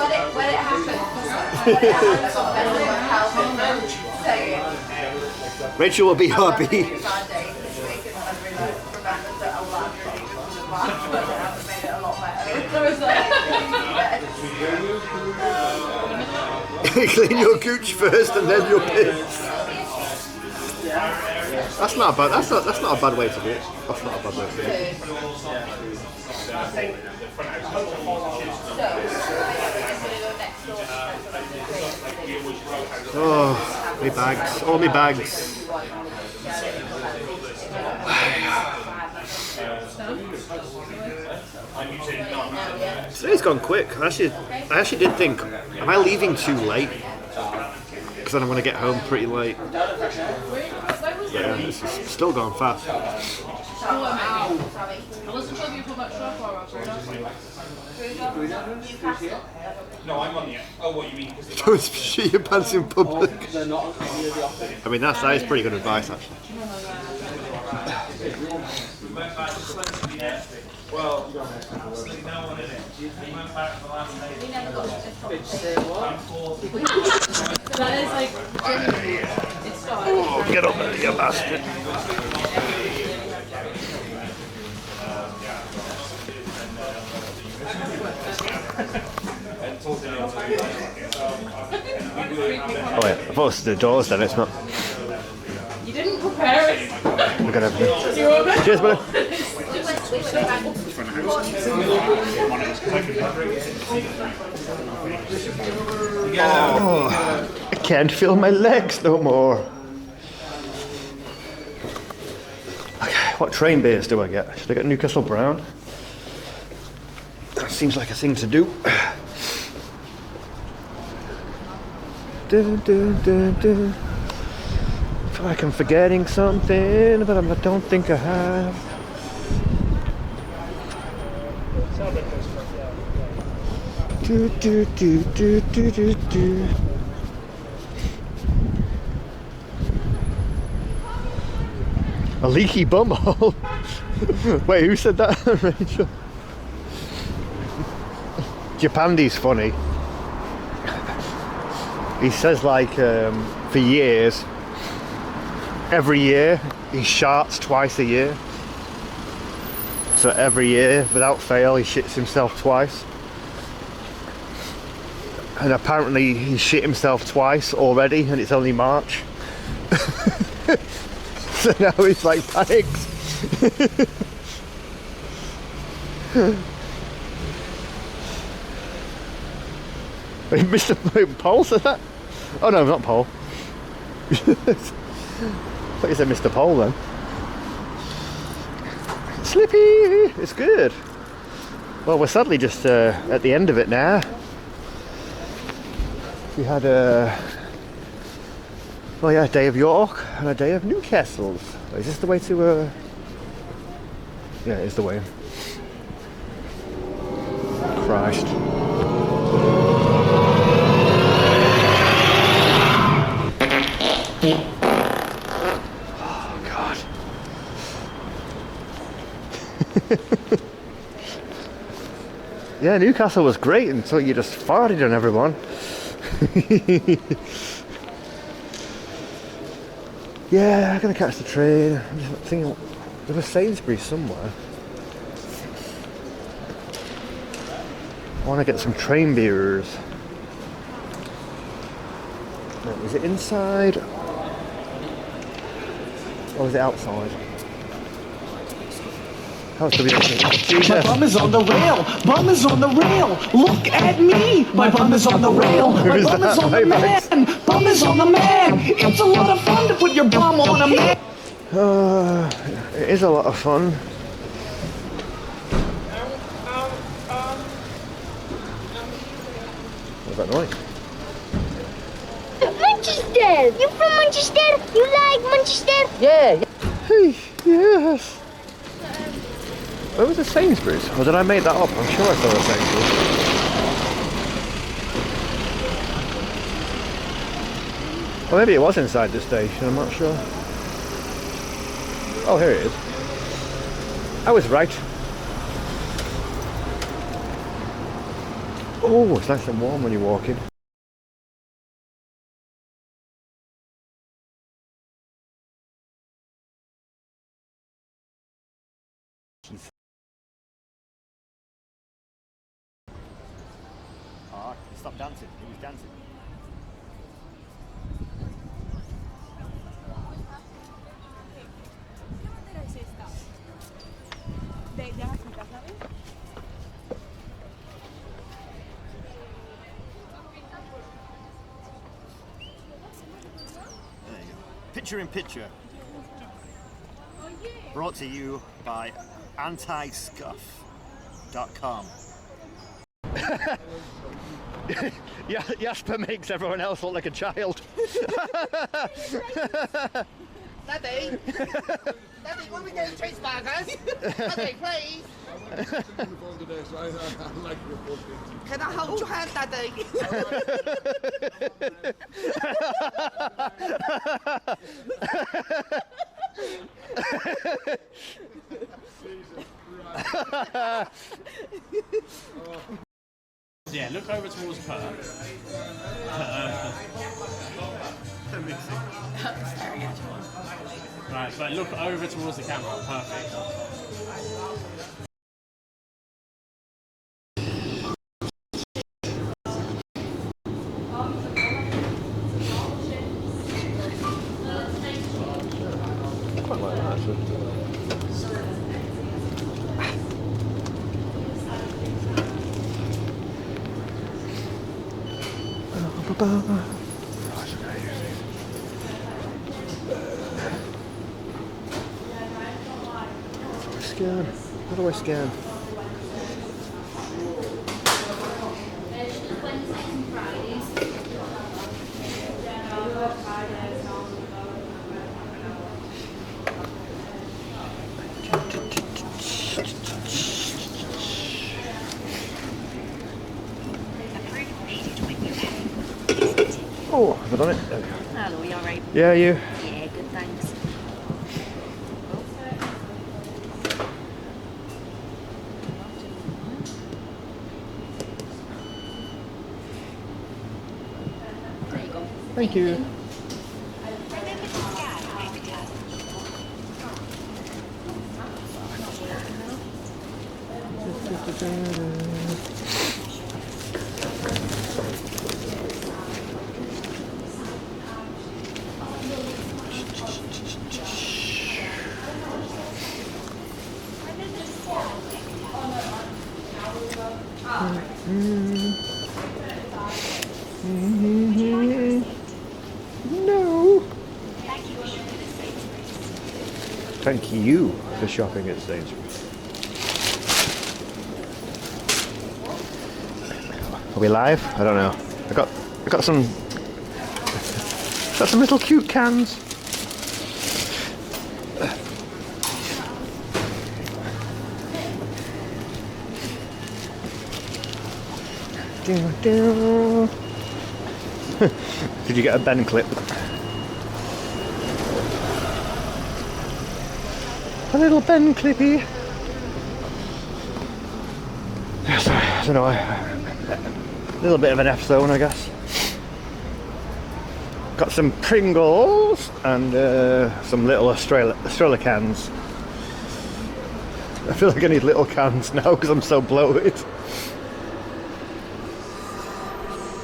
[SPEAKER 18] Rachel will be happy. Clean your gooch first and then your piss. That's not bad. That's not a bad way to do it. That's not a bad way to do it. Oh, my bags. All my bags. Today's gone quick. I actually did think, am I leaving too late? Because then I'm going to get home pretty late. Yeah, it's still gone fast.
[SPEAKER 4] No, I'm on the. Oh, what you mean?
[SPEAKER 18] Don't shit your pants in public. I mean, that is pretty good advice, actually.
[SPEAKER 4] Well, no one in it. He went back for the last day. He never got
[SPEAKER 12] That is like genuinely. It's not.
[SPEAKER 18] Oh, get up there, you bastard. Oh wait, I thought it was the doors then, it's not.
[SPEAKER 12] You didn't prepare it.
[SPEAKER 18] Look at everything.
[SPEAKER 12] You're all good?
[SPEAKER 18] Cheers, buddy. Oh, I can't feel my legs no more. Okay, what train beers do I get? Should I get Newcastle Brown? That seems like a thing to do. I feel like I'm forgetting something, but I don't think I have. A leaky bumhole? Wait, who said that, Rachel? Japandi's funny. He says like for years, every year he sharts twice a year. So every year, without fail, he shits himself twice. And apparently he shit himself twice already, and it's only March. So now he's like panics. Wait, Mr. Paul said that? Oh no, not Paul. I thought you said Mr. Paul then. Slippy! It's good. Well, we're sadly just at the end of it now. We had
[SPEAKER 2] Oh yeah, a day of York and a day of Newcastle. Is this the way to yeah, it is the way. Christ. Oh God. Yeah, Newcastle was great until you just farted on everyone. Yeah, I'm gonna catch the train. I'm just thinking there was Sainsbury's somewhere. I want to get some train beers. Wait, is it inside or is it outside? How's the
[SPEAKER 22] My bum is on the rail. Bum is on the rail. Look at me. My bum is on the rail. My bum is on the man. Bum is on the man. It's a lot of fun to put your bum on a man.
[SPEAKER 2] It is a lot of fun. What's that noise?
[SPEAKER 19] Manchester! You from Manchester? You like Manchester?
[SPEAKER 2] Yeah. Hey, yes. Where was the Sainsbury's? Or did I make that up? I'm sure I saw a Sainsbury's. Or maybe it was inside the station, I'm not sure. Oh, here it is. I was right. Oh, it's nice and warm when you walk in. Oh, stop dancing. He was dancing. There you go. Picture in picture. Brought to you by antiscuff.com. Yeah, Jasper makes everyone else look like a child.
[SPEAKER 1] Daddy! Daddy, when we get cheeseburgers? Daddy, please! Can I hold your hand, Daddy?
[SPEAKER 4] Yeah, look over towards Perth. Right, but look over towards the camera. Perfect.
[SPEAKER 2] Quite like that, actually. Scan. How do I scan? Oh, have I done it? There we go.
[SPEAKER 20] Hello, you alright?
[SPEAKER 2] Yeah, you?
[SPEAKER 20] Yeah, good, thanks. There you go.
[SPEAKER 2] Thank you. No. Thank you for shopping at Sainsbury's. Are we live? I don't know. I got some Got some little cute cans. Did you get a Ben clip? A little Ben clippy. Yeah, sorry, I don't know. A little bit of an F zone, I guess. Got some Pringles and some little Estrella cans. I feel like I need little cans now because I'm so bloated.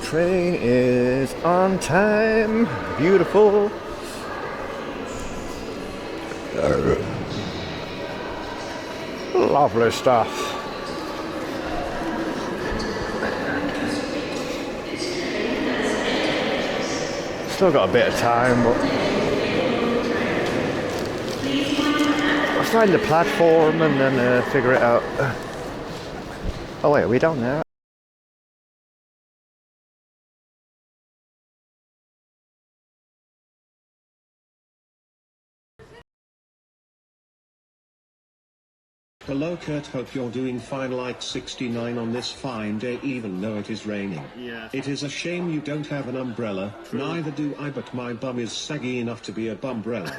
[SPEAKER 2] Train is on time. Beautiful. Lovely stuff. Still got a bit of time, but I'll find the platform and then figure it out. Oh wait, are we down there?
[SPEAKER 6] Hello Kurt, hope you're doing fine, like 69 on this fine day even though it is raining.
[SPEAKER 18] Yeah.
[SPEAKER 6] It is a shame you don't have an umbrella, neither do I, but my bum is saggy enough to be a bumbrella.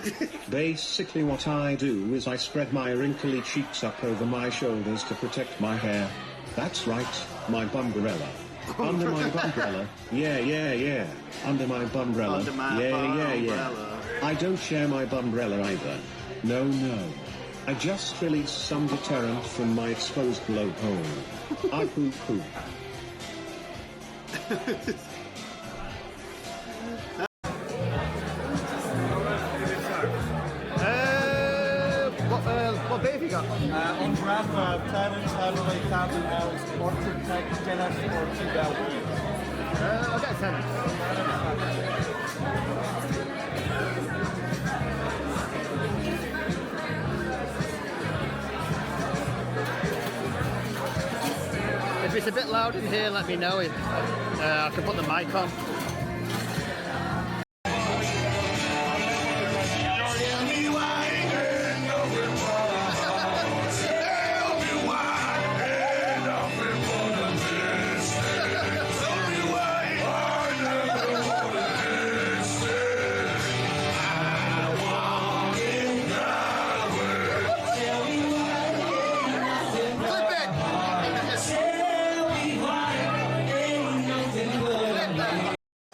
[SPEAKER 6] Basically what I do is I spread my wrinkly cheeks up over my shoulders to protect my hair. That's right, my bumbrella. Under my bumbrella, yeah. Under my bumbrella, yeah. I don't share my bumbrella either. No. I just released some deterrent from my exposed blowhole. I poo-poo.
[SPEAKER 2] What bait have you got?
[SPEAKER 21] On draft, 10-inch heavily counted elves, orchard type dinners, or 2 bell.
[SPEAKER 2] I'll get a 10-inch. If it's a bit loud in here, let me know. I can put the mic on.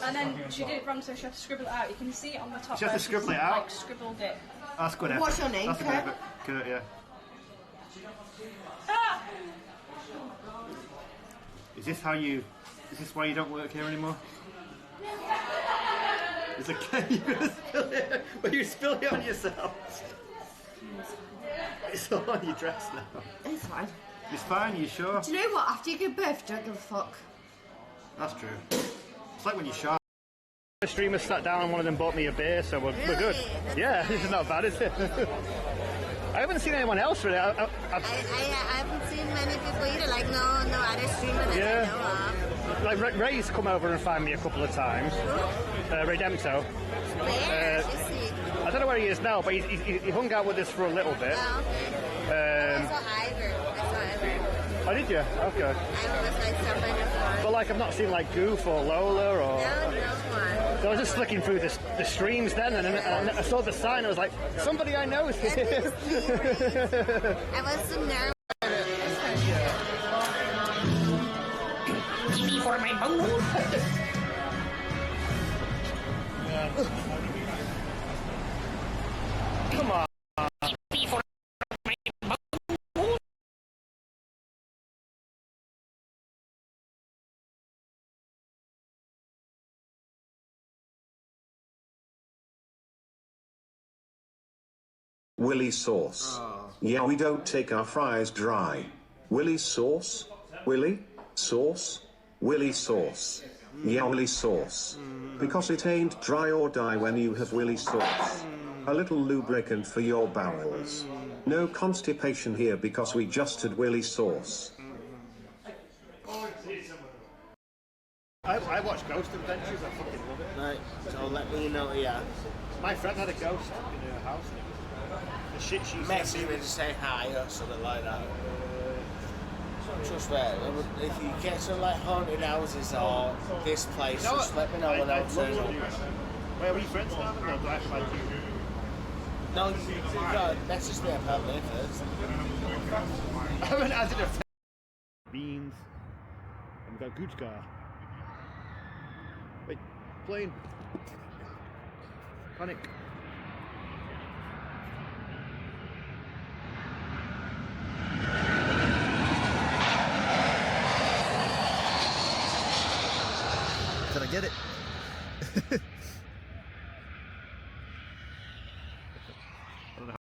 [SPEAKER 14] And then she did it wrong, so she had to scribble it out. You can see it on the top.
[SPEAKER 2] She had to scribble it out?
[SPEAKER 14] Like, scribbled it.
[SPEAKER 2] That's good.
[SPEAKER 10] What's your name,
[SPEAKER 2] That's a
[SPEAKER 10] Kurt?
[SPEAKER 2] bit Kurt, yeah.
[SPEAKER 14] Ah!
[SPEAKER 2] Is this why you don't work here anymore? Is it you're gonna spill it? Will you spill it on yourself? It's all on your dress now.
[SPEAKER 10] It's fine.
[SPEAKER 2] It's fine, you sure?
[SPEAKER 10] Do you know what? After you give birth, don't give a fuck.
[SPEAKER 2] That's true. It's like when you shower. The streamer sat down and one of them bought me a beer, so we're good. Yeah, this is not bad, is it? I haven't seen anyone else really.
[SPEAKER 3] I haven't seen many people either, like no other streamer that I know of.
[SPEAKER 2] Like Ray's come over and found me a couple of times. Redempto.
[SPEAKER 3] Where? Is he?
[SPEAKER 2] I don't know where he is now, but he hung out with us for a little bit.
[SPEAKER 3] Oh, okay. I saw Ivor.
[SPEAKER 2] Oh, did you? Okay.
[SPEAKER 3] I was like somewhere before.
[SPEAKER 2] But like I've not seen like Goof or Lola or...
[SPEAKER 3] No one.
[SPEAKER 2] So I was just flicking through the streams then, and I saw the sign. I was like, somebody I know is here.
[SPEAKER 3] I was so nervous.
[SPEAKER 10] Give me for my bungalow.
[SPEAKER 2] Come on.
[SPEAKER 6] Willy sauce. Yeah, we don't take our fries dry. Willy sauce? Willy? Sauce? Willy sauce. Yeah, Willy sauce. Because it ain't dry or die when you have Willy sauce. A little lubricant for your bowels. No constipation here because we just had Willy sauce.
[SPEAKER 2] I watch Ghost Adventures, I fucking love it.
[SPEAKER 1] Right, so let me know, yeah.
[SPEAKER 4] My friend had a ghost in her house. The shit she
[SPEAKER 1] Message me to say hi or something like that. Trust me, if you get to like haunted houses or this place, just let me know when I'll turn up.
[SPEAKER 4] Where were you friends now? No, like
[SPEAKER 1] no, you gotta message me about me first.
[SPEAKER 4] I haven't added a beans. And we've got Gucci. Wait, plane. Panic. Did I get it?